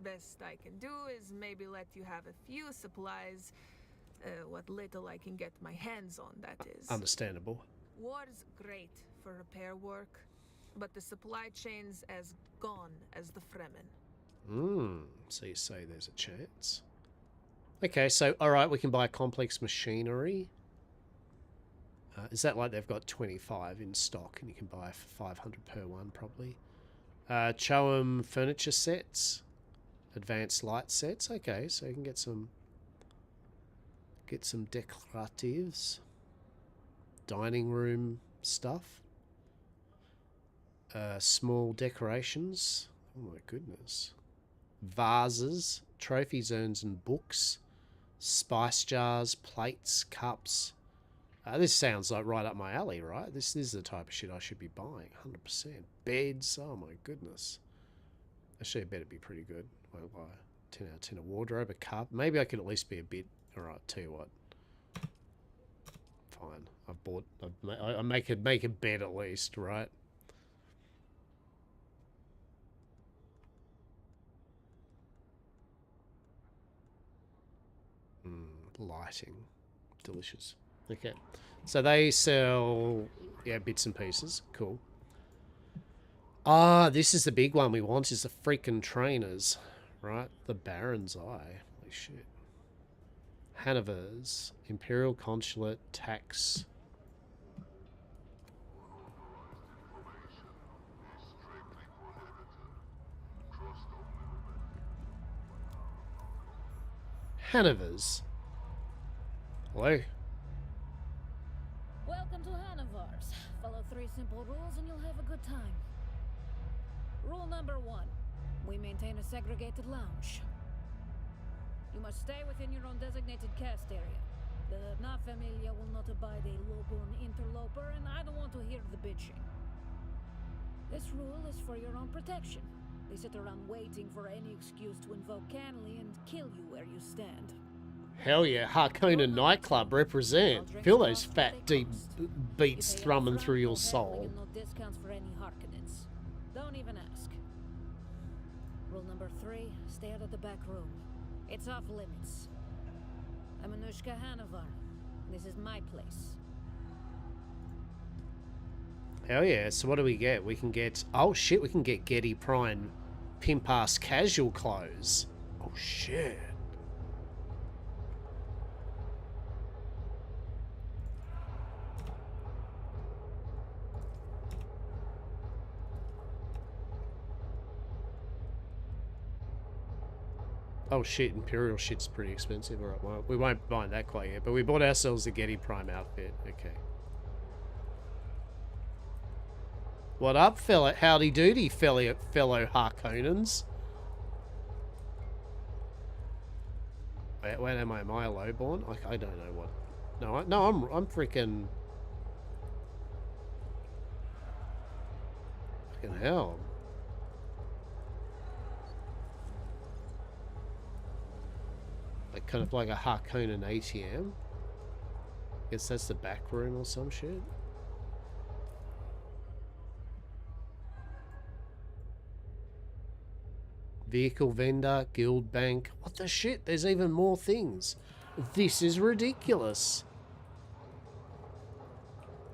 [SPEAKER 14] Best I can do is maybe let you have a few supplies. What little I can get my hands on, that is.
[SPEAKER 1] Understandable.
[SPEAKER 14] War's great for repair work, but the supply chain's as gone as the Fremen.
[SPEAKER 1] So you say there's a chance. Okay, so, alright, we can buy complex machinery. Is that like they've got 25 in stock and you can buy for 500 per one, probably? Choam furniture sets. Advanced light sets. Okay, so you can get some decoratives. Dining room stuff. Small decorations. Oh my goodness. Vases, trophies, urns and books. Spice jars, plates, cups. This sounds like right up my alley, right? This is the type of shit I should be buying, 100%. Beds, oh my goodness. Actually, it better be pretty good. Won't lie. 10 out of 10. A wardrobe, a cup. Maybe I could at least be a bit... Alright, tell you what. Fine. I've bought... I make a bed at least, right? Lighting. Delicious. Okay. So they sell, yeah, bits and pieces. Cool. Ah, this is the big one we want, is the freaking trainers. Right? The Baron's Eye. Holy shit. Hanover's. Imperial Consulate. Tax. Hanover's. Hello?
[SPEAKER 5] Welcome to Hanover's. Follow 3 simple rules and you'll have a good time. Rule number 1. We maintain a segregated lounge. You must stay within your own designated cast area. The Na Familia will not abide a low-born interloper, and I don't want to hear the bitching. This rule is for your own protection. They sit around waiting for any excuse to invoke Canley and kill you where you stand.
[SPEAKER 1] Hell yeah, Harkonnen nightclub represent. Feel those fat, deep beats thrumming through your soul.
[SPEAKER 5] No discounts for any Harkonnens. Don't even ask. Rule number 3, stay out of the back room. It's off limits. I'm Anushka Hanover. This is my place.
[SPEAKER 1] Hell yeah, so what do we get? We can get... Oh shit, we can get Getty Prime pimp-ass casual clothes. Oh shit. Oh shit, Imperial shit's pretty expensive. Alright, well, we won't buy that quite yet, but we bought ourselves a Getty Prime outfit. Okay. What up, fella? Howdy doody, fellow Harkonnens. Wait, am I a lowborn? I don't know what. No, I'm freaking. Fucking hell. Like kind of like a Harkonnen ATM. Guess that's the back room or some shit. Vehicle vendor, guild bank. What the shit? There's even more things. This is ridiculous.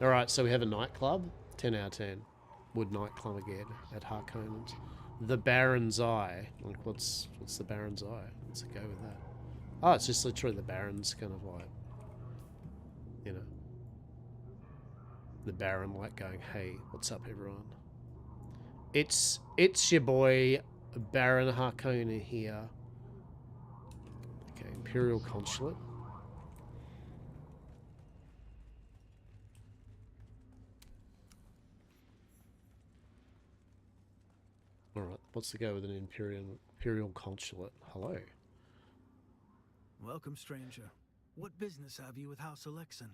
[SPEAKER 1] Alright, so we have a nightclub. 10 out of 10. Wood nightclub again at Harkonnens. The Baron's Eye. Like, what's the Baron's Eye? Let's go with that. Oh, it's just literally the Baron's kind of like, you know, the Baron like going, hey, what's up, everyone? It's your boy, Baron Harkonnen here. Okay, Imperial Consulate. Alright, what's the go with an Imperial Consulate? Hello.
[SPEAKER 13] Welcome, stranger. What business have you with House Alexan?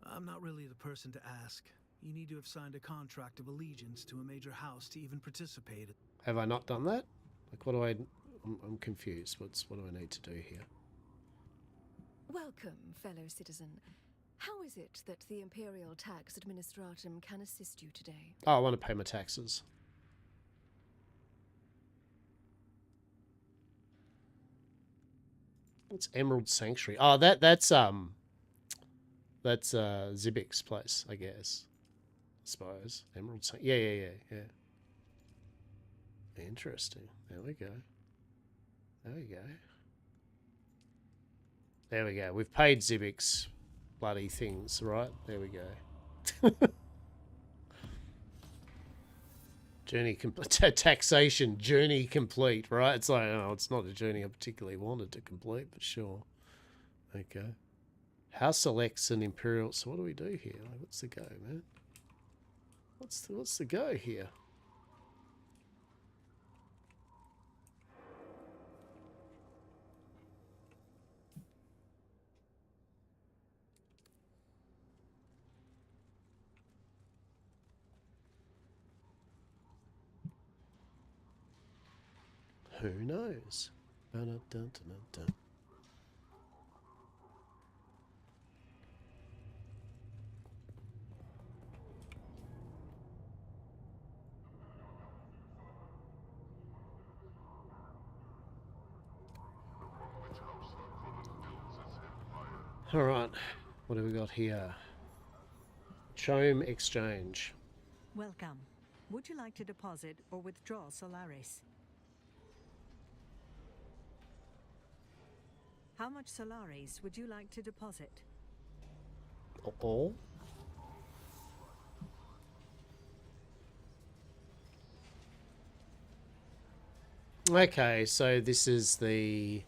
[SPEAKER 13] I'm not really the person to ask. You need to have signed a contract of allegiance to a major house to even participate.
[SPEAKER 1] Have I not done that? Like, what do I... I'm confused. What do I need to do here?
[SPEAKER 15] Welcome, fellow citizen. How is it that the Imperial Tax Administratum can assist you today?
[SPEAKER 1] Oh, I want to pay my taxes. It's Emerald Sanctuary. Oh, that's Zibik's place, I guess. I suppose. Emerald Sanctuary. Yeah. Interesting. There we go. There we go. We've paid Zibik's bloody things, right? There we go. Journey complete. Taxation. Journey complete, right? It's like, oh, it's not a journey I particularly wanted to complete, but sure. Okay. House selects an Imperial. So what do we do here? Like, what's the go, man? What's the go here? Who knows? Dun-dun-dun-dun-dun. All right, what have we got here? Chome Exchange.
[SPEAKER 16] Welcome. Would you like to deposit or withdraw Solaris? How much Solaris would you like to deposit?
[SPEAKER 1] All? Okay, so this is the...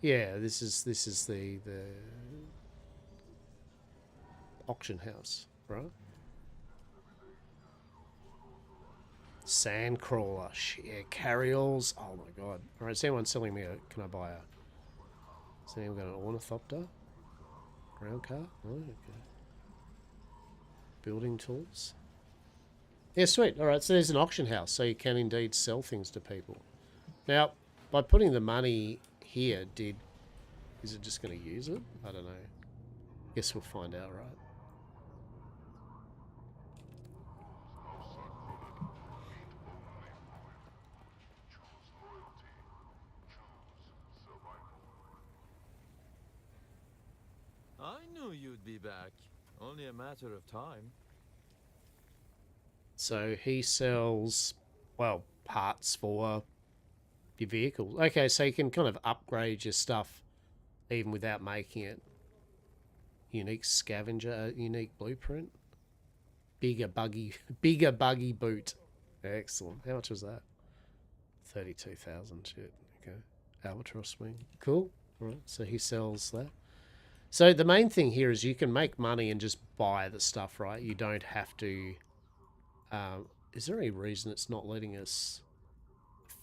[SPEAKER 1] Yeah, this is the auction house, right? Sandcrawler, shit, carryalls. Oh my god! All right, is anyone selling me a? Can I buy a? Is anyone got an ornithopter? Ground car? Oh, okay. Building tools. Yeah, sweet. All right, so there's an auction house, so you can indeed sell things to people. Now, by putting the money here, is it just going to use it? I don't know. Guess we'll find out, right?
[SPEAKER 17] I knew you'd be back. Only a matter of time.
[SPEAKER 1] So he sells, well, parts for your vehicles. Okay, so you can kind of upgrade your stuff even without making it. Unique scavenger, unique blueprint. Bigger buggy boot. Excellent. How much was that? 32,000. Shit. Okay. Albatross wing. Cool. All right. So he sells that. So the main thing here is you can make money and just buy the stuff, right? You don't have to... is there any reason it's not letting us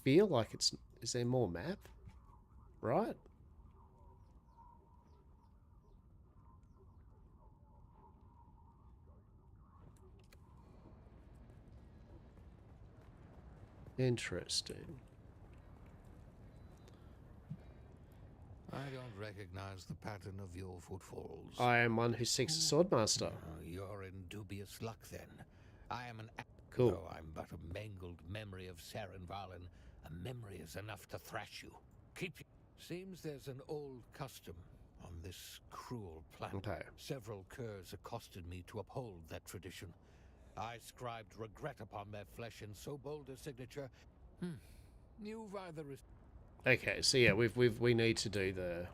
[SPEAKER 1] feel like it's... Is there more map? Right? Interesting.
[SPEAKER 3] I don't recognize the pattern of your footfalls.
[SPEAKER 1] I am one who seeks a swordmaster.
[SPEAKER 3] You're in dubious luck then. I am an...
[SPEAKER 1] Cool.
[SPEAKER 3] Though I'm but a mangled memory of Saren Valen, a memory is enough to thrash you. Seems there's an old custom on this cruel planet.
[SPEAKER 1] Okay.
[SPEAKER 3] Several curs accosted me to uphold that tradition. I scribed regret upon their flesh in so bold a signature. You've either...
[SPEAKER 1] Okay, so yeah, we need to do the...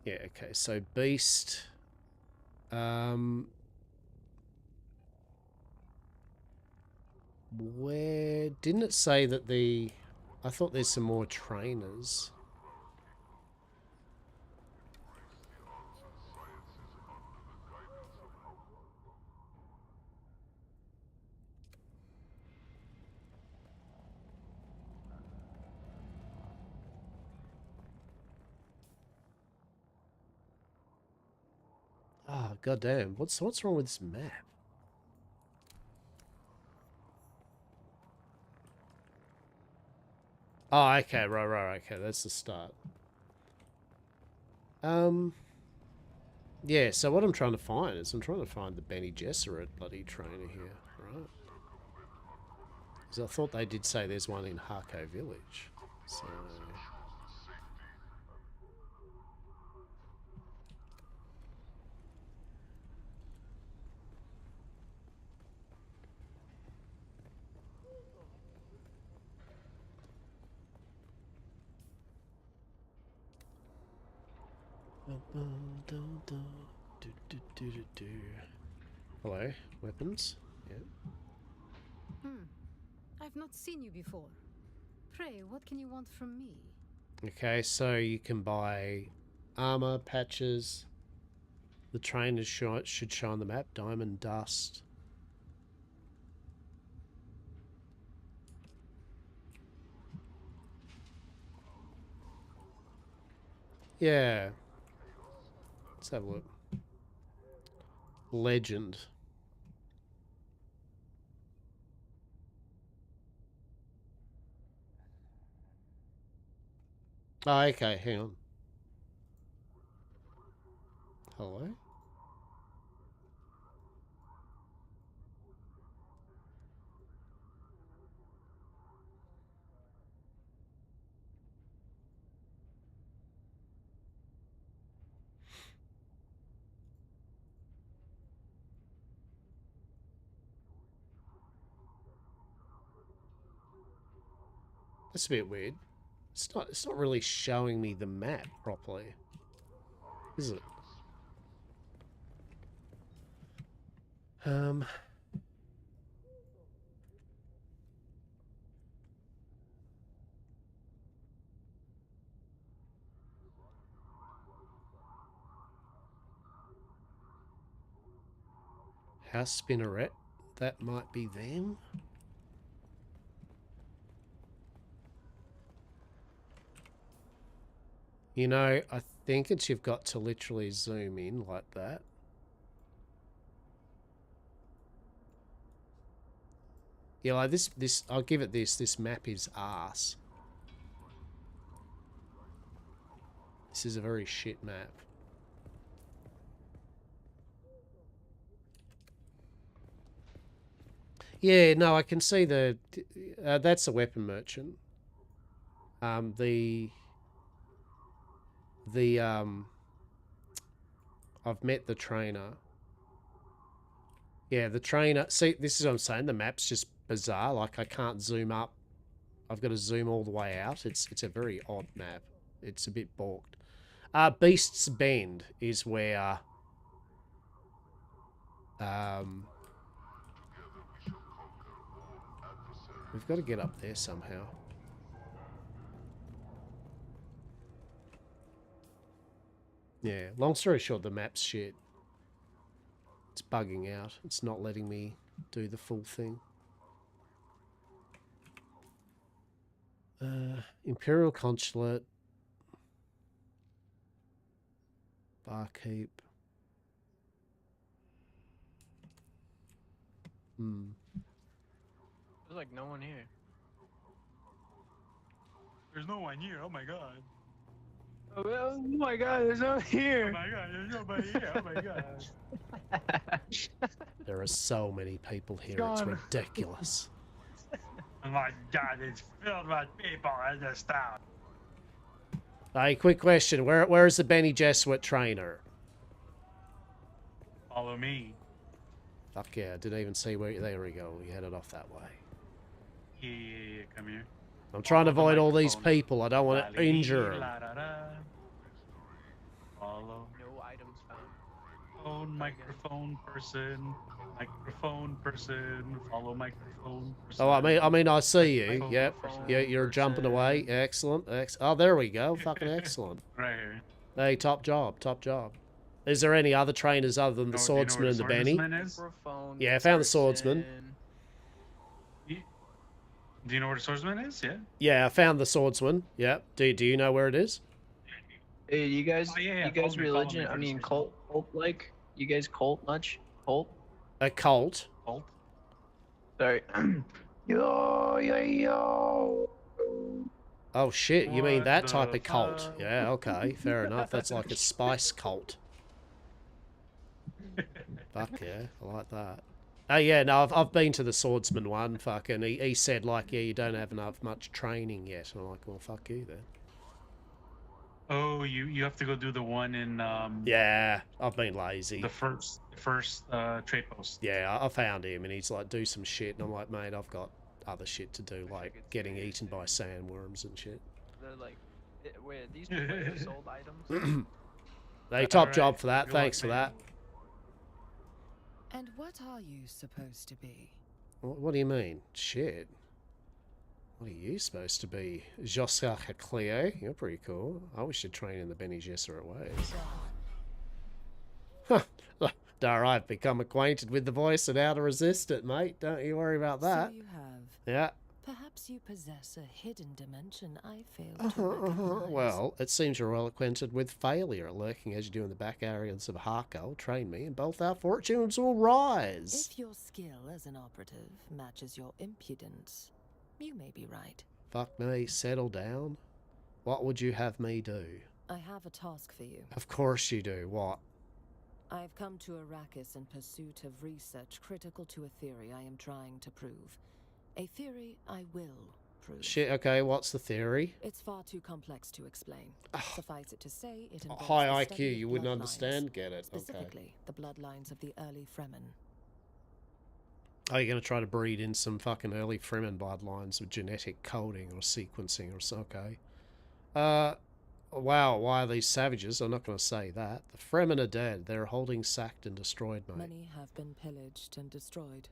[SPEAKER 1] Yeah, okay, so Beast... Where... Didn't it say that the... I thought there's some more trainers. Ah, goddamn. What's wrong with this map? Oh, okay, right, okay, that's the start. Yeah, so what I'm trying to find is I'm trying to find the Bene Gesserit bloody trainer here, right? Because I thought they did say there's one in Harko Village, so... Hello, weapons? Yeah.
[SPEAKER 15] I've not seen you before. Pray, what can you want from me?
[SPEAKER 1] Okay, so you can buy armor, patches. The trainers should show on the map. Diamond dust. Yeah. Let's have a look. Legend. Oh, okay, hang on. Hello? That's a bit weird. It's not really showing me the map properly. Is it? House Spinneret. That might be them. You know, I think it's you've got to literally zoom in like that. Yeah, like this, I'll give it this map is arse. This is a very shit map. Yeah, no, I can see that's a weapon merchant. I've met the trainer. Yeah, the trainer. See, this is what I'm saying. The map's just bizarre. Like I can't zoom up. I've got to zoom all the way out. It's a very odd map. It's a bit balked. Beast's Bend is where we've got to get up there somehow. Yeah, long story short, the map's shit. It's bugging out. It's not letting me do the full thing. Imperial Consulate. Barkeep.
[SPEAKER 18] There's like no one here.
[SPEAKER 19] There's no one here. Oh my god.
[SPEAKER 18] Oh my god, there's no one here.
[SPEAKER 19] Oh my god, there's nobody here. Oh my god.
[SPEAKER 1] There are so many people here. It's ridiculous.
[SPEAKER 19] Oh my god, it's filled with people in this town.
[SPEAKER 1] Hey, quick question. Where is the Bene Gesserit trainer?
[SPEAKER 19] Follow me.
[SPEAKER 1] Fuck yeah, I didn't even see where... There we go. We headed off that way.
[SPEAKER 19] Yeah, come here.
[SPEAKER 1] I'm trying to avoid all these people. I don't want to injure them.
[SPEAKER 19] Follow.
[SPEAKER 18] No items found.
[SPEAKER 19] Microphone person. Microphone person. Follow microphone person.
[SPEAKER 1] Oh, I mean, I see you. Yep. Yeah, you're jumping away. Excellent. Oh, there we go. Fucking excellent.
[SPEAKER 19] Right here.
[SPEAKER 1] Hey, top job. Top job. Is there any other trainers other than the swordsman and the Benny? Yeah, I found the swordsman.
[SPEAKER 19] Do you know where the swordsman is? Yeah.
[SPEAKER 1] Yeah, I found the swordsman. Yeah. Do you know where it is?
[SPEAKER 6] Hey, you guys,
[SPEAKER 19] Oh, yeah,
[SPEAKER 6] you guys
[SPEAKER 19] follow me,
[SPEAKER 6] religion?
[SPEAKER 19] follow
[SPEAKER 6] I
[SPEAKER 19] me
[SPEAKER 6] mean,
[SPEAKER 19] first.
[SPEAKER 6] cult like?
[SPEAKER 18] You guys cult much? Cult?
[SPEAKER 1] A cult?
[SPEAKER 18] Cult? Sorry. Yo, yo, yo.
[SPEAKER 1] Oh shit, you mean
[SPEAKER 19] What
[SPEAKER 1] that type
[SPEAKER 19] the
[SPEAKER 1] of cult?
[SPEAKER 19] fuck?
[SPEAKER 1] Yeah, okay, fair enough. That's like a spice cult. Fuck yeah, I like that. Oh yeah, no, I've been to the swordsman one, fucking, he said like, yeah, you don't have much training yet. And I'm like, well, fuck you then.
[SPEAKER 19] Oh, you have to go do the one in
[SPEAKER 1] Yeah, I've been lazy.
[SPEAKER 19] the first trade post.
[SPEAKER 1] Yeah, I found him and he's like, do some shit, and I'm like, mate, I've got other shit to do, like getting eaten by sandworms and shit.
[SPEAKER 18] They're like, wait, these players sold items?
[SPEAKER 1] Hey, top
[SPEAKER 19] Alright,
[SPEAKER 1] job for that.
[SPEAKER 19] good
[SPEAKER 1] Thanks
[SPEAKER 19] luck,
[SPEAKER 1] for
[SPEAKER 19] man.
[SPEAKER 1] that.
[SPEAKER 15] And what are you supposed to be?
[SPEAKER 1] What do you mean? Shit. What are you supposed to be? Joscar Cleo? You're pretty cool. I wish you'd train in the Bene Gesserit ways. Huh. Dar, I've become acquainted with the voice and how to resist it, mate. Don't you worry about that.
[SPEAKER 15] So you have.
[SPEAKER 1] Yeah.
[SPEAKER 15] Perhaps you possess a hidden dimension I failed to recognize.
[SPEAKER 1] Well, it seems you're well acquainted with failure, lurking as you do in the back areas of Harko. Train me, and both our fortunes will rise.
[SPEAKER 15] If your skill as an operative matches your impudence, you may be right.
[SPEAKER 1] Fuck me, settle down. What would you have me do?
[SPEAKER 15] I have a task for you.
[SPEAKER 1] Of course you do. What?
[SPEAKER 15] I've come to Arrakis in pursuit of research critical to a theory I am trying to prove. A theory I will prove.
[SPEAKER 1] Shit, okay, what's the theory?
[SPEAKER 15] It's far too complex to explain. Suffice it to say, it involves
[SPEAKER 1] High
[SPEAKER 15] the
[SPEAKER 1] IQ,
[SPEAKER 15] study of
[SPEAKER 1] you wouldn't
[SPEAKER 15] bloodlines,
[SPEAKER 1] understand? Get it, okay.
[SPEAKER 15] Specifically, the bloodlines of the early Fremen.
[SPEAKER 1] Are you going to try to breed in some fucking early Fremen bloodlines with genetic coding or sequencing or so? Okay. Wow, why are these savages? I'm not going to say that. The Fremen are dead. They're holding sacked and destroyed, mate.
[SPEAKER 15] Many have been pillaged and destroyed,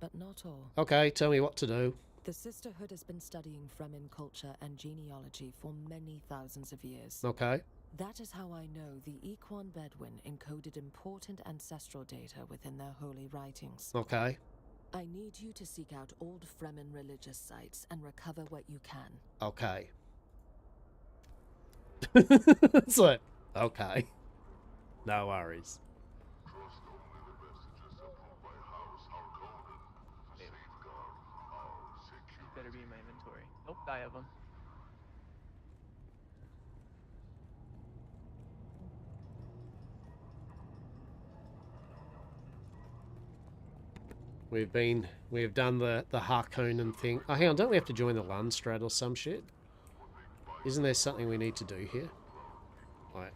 [SPEAKER 15] but not all.
[SPEAKER 1] Okay, tell me what to do.
[SPEAKER 15] The Sisterhood has been studying Fremen culture and genealogy for many thousands of years.
[SPEAKER 1] Okay.
[SPEAKER 15] That is how I know the Equan Bedouin encoded important ancestral data within their holy writings.
[SPEAKER 1] Okay.
[SPEAKER 15] I need you to seek out old Fremen religious sites and recover what you can.
[SPEAKER 1] Okay. It's like, okay. No worries.
[SPEAKER 18] Better be in my inventory. Nope, I have them.
[SPEAKER 1] We've done the Harkonnen thing. Oh, hang on, don't we have to join the Landstrad or some shit? Isn't there something we need to do here? Right.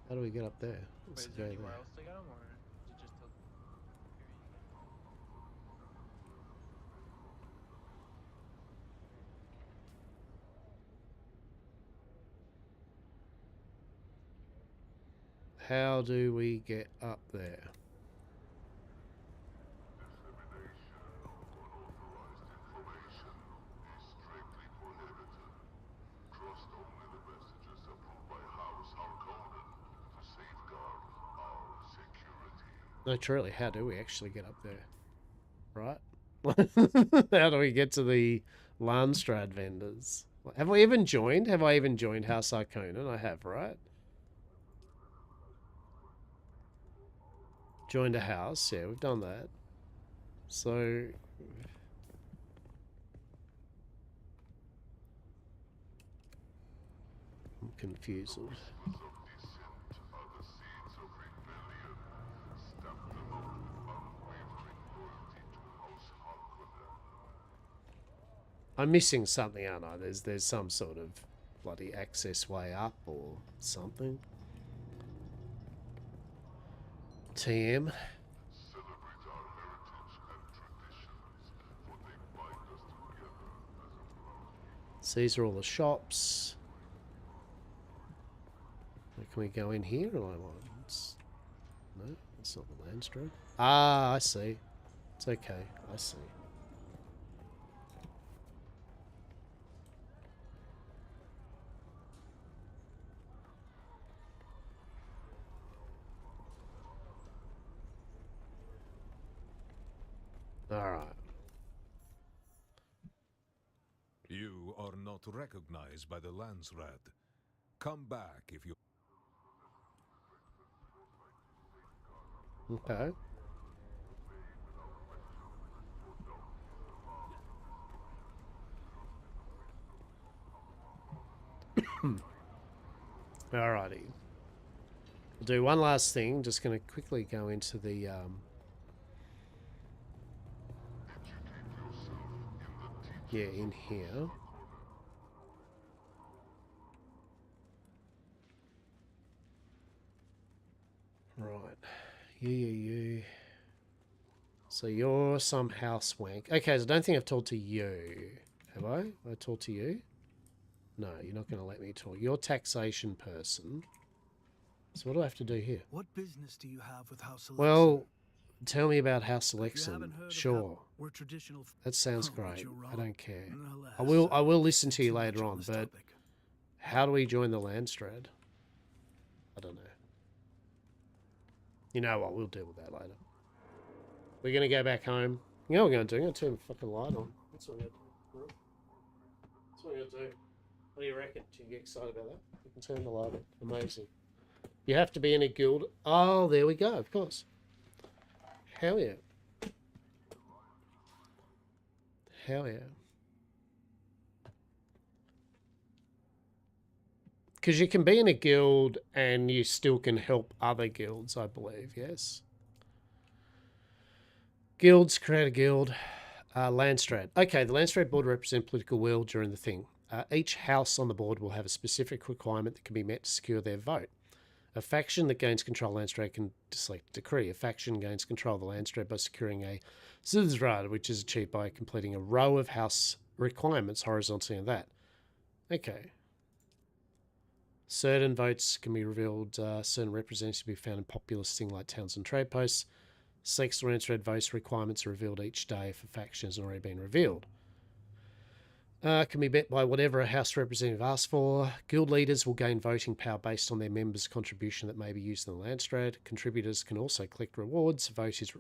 [SPEAKER 1] How do we get up there? Let's
[SPEAKER 18] Wait, is
[SPEAKER 1] go
[SPEAKER 18] there
[SPEAKER 1] there.
[SPEAKER 18] anywhere else to get them, or is it just a...
[SPEAKER 1] How do we get up there? No, truly, how do we actually get up there? Right? How do we get to the Landstrad vendors? Have we even joined? Have I even joined House Harkonnen? I have, right? Joined a house. Yeah, we've done that. So... I'm confused. I'm missing something, aren't I? There's some sort of bloody access way up or something. TM. So these are all the shops. Can we go in here? Or no, it's not the Landstrad. Ah, I see. It's okay. I see. All right.
[SPEAKER 20] You are not recognized by the Landsrat. Come back if you...
[SPEAKER 1] Okay. Alrighty. We'll do one last thing. Just going to quickly go into the... yeah, in here. Right. You. So you're some house wank. Okay, so I don't think I've talked to you. Have I? Have I talked to you? No, you're not going to let me talk. You're taxation person. So what do I have to do here?
[SPEAKER 13] What business do you have with House Alexa?
[SPEAKER 1] Well, tell me about House
[SPEAKER 13] If you
[SPEAKER 1] Alexa.
[SPEAKER 13] haven't heard of
[SPEAKER 1] Sure.
[SPEAKER 13] we're traditional.
[SPEAKER 1] That sounds
[SPEAKER 13] Oh, but
[SPEAKER 1] great.
[SPEAKER 13] you're wrong.
[SPEAKER 1] I don't care.
[SPEAKER 13] Alas,
[SPEAKER 1] I will listen to you
[SPEAKER 13] too much
[SPEAKER 1] later
[SPEAKER 13] on
[SPEAKER 1] on,
[SPEAKER 13] this
[SPEAKER 1] but
[SPEAKER 13] topic.
[SPEAKER 1] how do we join the Landstrad? I don't know. You know what? We'll deal with that later. We're going to go back home. You know what we're going to do? I'm going to turn the fucking light on. That's what I'm going to do. That's what I'm going to do. What do you reckon? Do you get excited about that? You can turn the light on. Amazing. You have to be in a guild. Oh, there we go. Of course. Hell yeah. Hell yeah. Because you can be in a guild and you still can help other guilds, I believe. Yes. Guilds, create a guild. Landstrad. Okay, the Landstrad board represents political will during the thing. Each house on the board will have a specific requirement that can be met to secure their vote. A faction that gains control of Landstrad can select a decree. A faction gains control of the Landstrad by securing a Zilzrad, which is achieved by completing a row of house requirements horizontally in that. Okay. Certain votes can be revealed. Certain representatives can be found in populous things like towns and trade posts. Sex or Landstrad votes requirements are revealed each day if a faction has already been revealed. Can be met by whatever a House representative asks for. Guild leaders will gain voting power based on their members' contribution that may be used in the Landstrad. Contributors can also collect rewards. Voters'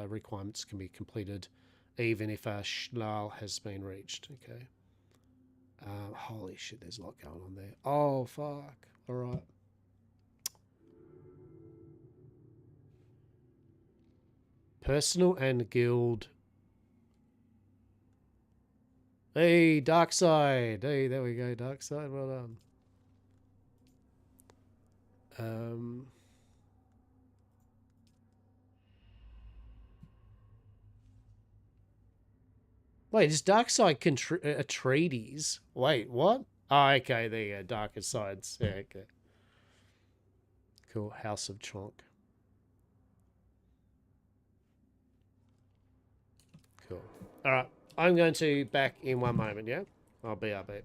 [SPEAKER 1] requirements can be completed even if a Schnall has been reached. Okay. Holy shit, there's a lot going on there. Oh, fuck. All right. Personal and guild. Hey, Dark Side. Hey, there we go, Dark Side. Well done. Wait, is Dark Side a treaties? Wait, what? Oh, okay, there you go. Darker Sides. Yeah, okay. Cool. House of Chonk. Cool. All right. I'm going to back in one moment, yeah? I'll be up there.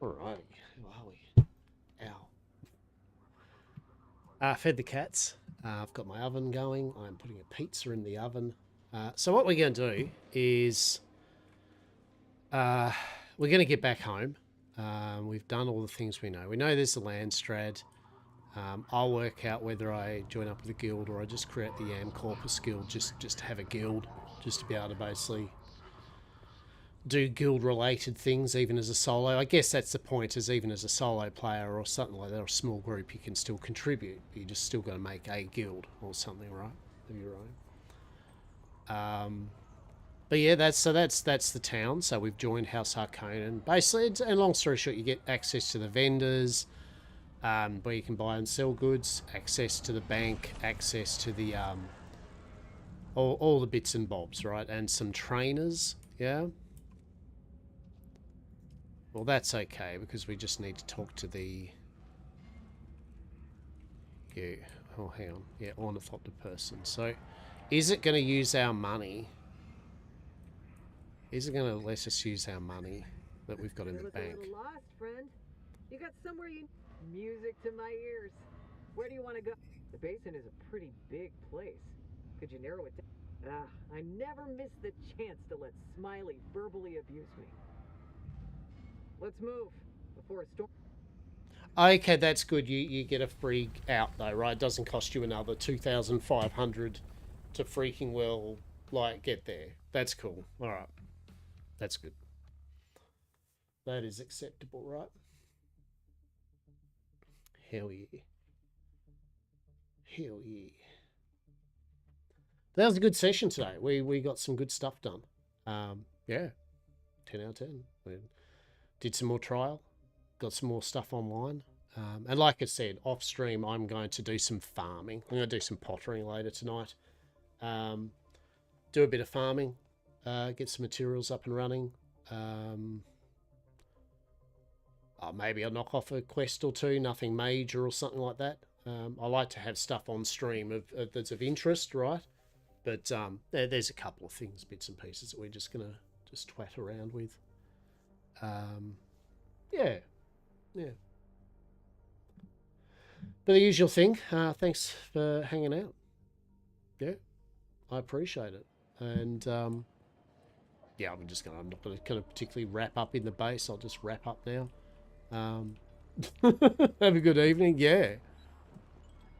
[SPEAKER 1] Alrighty, who are we? Ow. Fed the cats. I've got my oven going. I'm putting a pizza in the oven. So what we're going to do is we're going to get back home. We've done all the things we know. We know there's the Landstrad. I'll work out whether I join up with a guild or I just create the Yam Corpus guild just to have a guild, just to be able to basically do guild-related things even as a solo. I guess that's the point, is even as a solo player or something like that, or a small group, you can still contribute. You just still got to make a guild or something, right, of your own. But yeah, that's the town. So we've joined House Harkonnen. Basically, and long story short, you get access to the vendors, where you can buy and sell goods, access to the bank, access to the all the bits and bobs, right, and some trainers, yeah. Well, that's okay, because we just need to talk to the... Yeah, oh, hang on. Yeah, ornithopter person. So, is it going to use our money? Is it going to let us use our money that we've got in the bank?
[SPEAKER 8] A little lost, friend. You got somewhere you... Music to my ears. Where do you want to go? The basin is a pretty big place. Could you narrow it down? I never miss the chance to let Smiley verbally abuse me. Let's move before a storm.
[SPEAKER 1] Okay, that's good. You get a free out though, right? It doesn't cost you another 2,500 to freaking well, like, get there. That's cool. All right, that's good. That is acceptable, right? Hell yeah. Hell yeah. That was a good session today. We got some good stuff done. Yeah, 10 out of 10. We did some more trial, got some more stuff online. And like I said, off stream, I'm going to do some farming. I'm going to do some pottering later tonight. Do a bit of farming, get some materials up and running. Maybe I'll knock off a quest or two, nothing major or something like that. I like to have stuff on stream that's of interest, right? But there's a couple of things, bits and pieces that we're just going to just twat around with. Yeah. But the usual thing, thanks for hanging out. Yeah, I appreciate it. And yeah, I'm not going to kind of particularly wrap up in the base. I'll just wrap up now. Have a good evening. Yeah.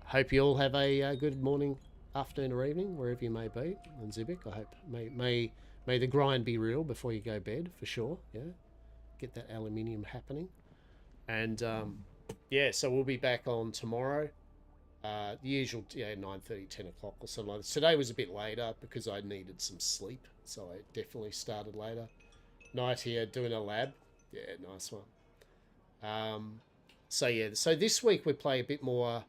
[SPEAKER 1] Hope you all have a good morning, afternoon, or evening, wherever you may be. And Zibik, I hope may the grind be real before you go to bed, for sure. Yeah, get that aluminium happening. And yeah, so we'll be back on tomorrow. The usual, 9:30, 10 o'clock or something like that. Today was a bit later because I needed some sleep, so I definitely started later. Night here doing a lab. Yeah, nice one. So yeah, so this week we play a bit more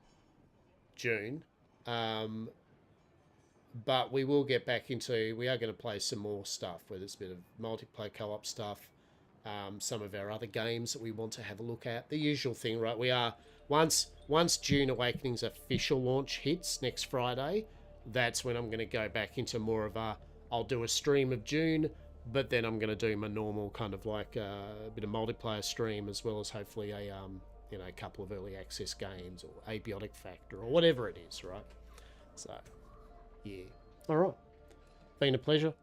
[SPEAKER 1] Dune, but we will get back into, we are going to play some more stuff where there's a bit of multiplayer co-op stuff, some of our other games that we want to have a look at. The usual thing, right? We are, once Dune Awakening's official launch hits next Friday, that's when I'm going to go back into more of I'll do a stream of Dune, but then I'm going to do my normal kind of like a bit of multiplayer stream, as well as hopefully a a couple of early access games or Abiotic Factor or whatever it is, right? So, yeah. All right. Been a pleasure.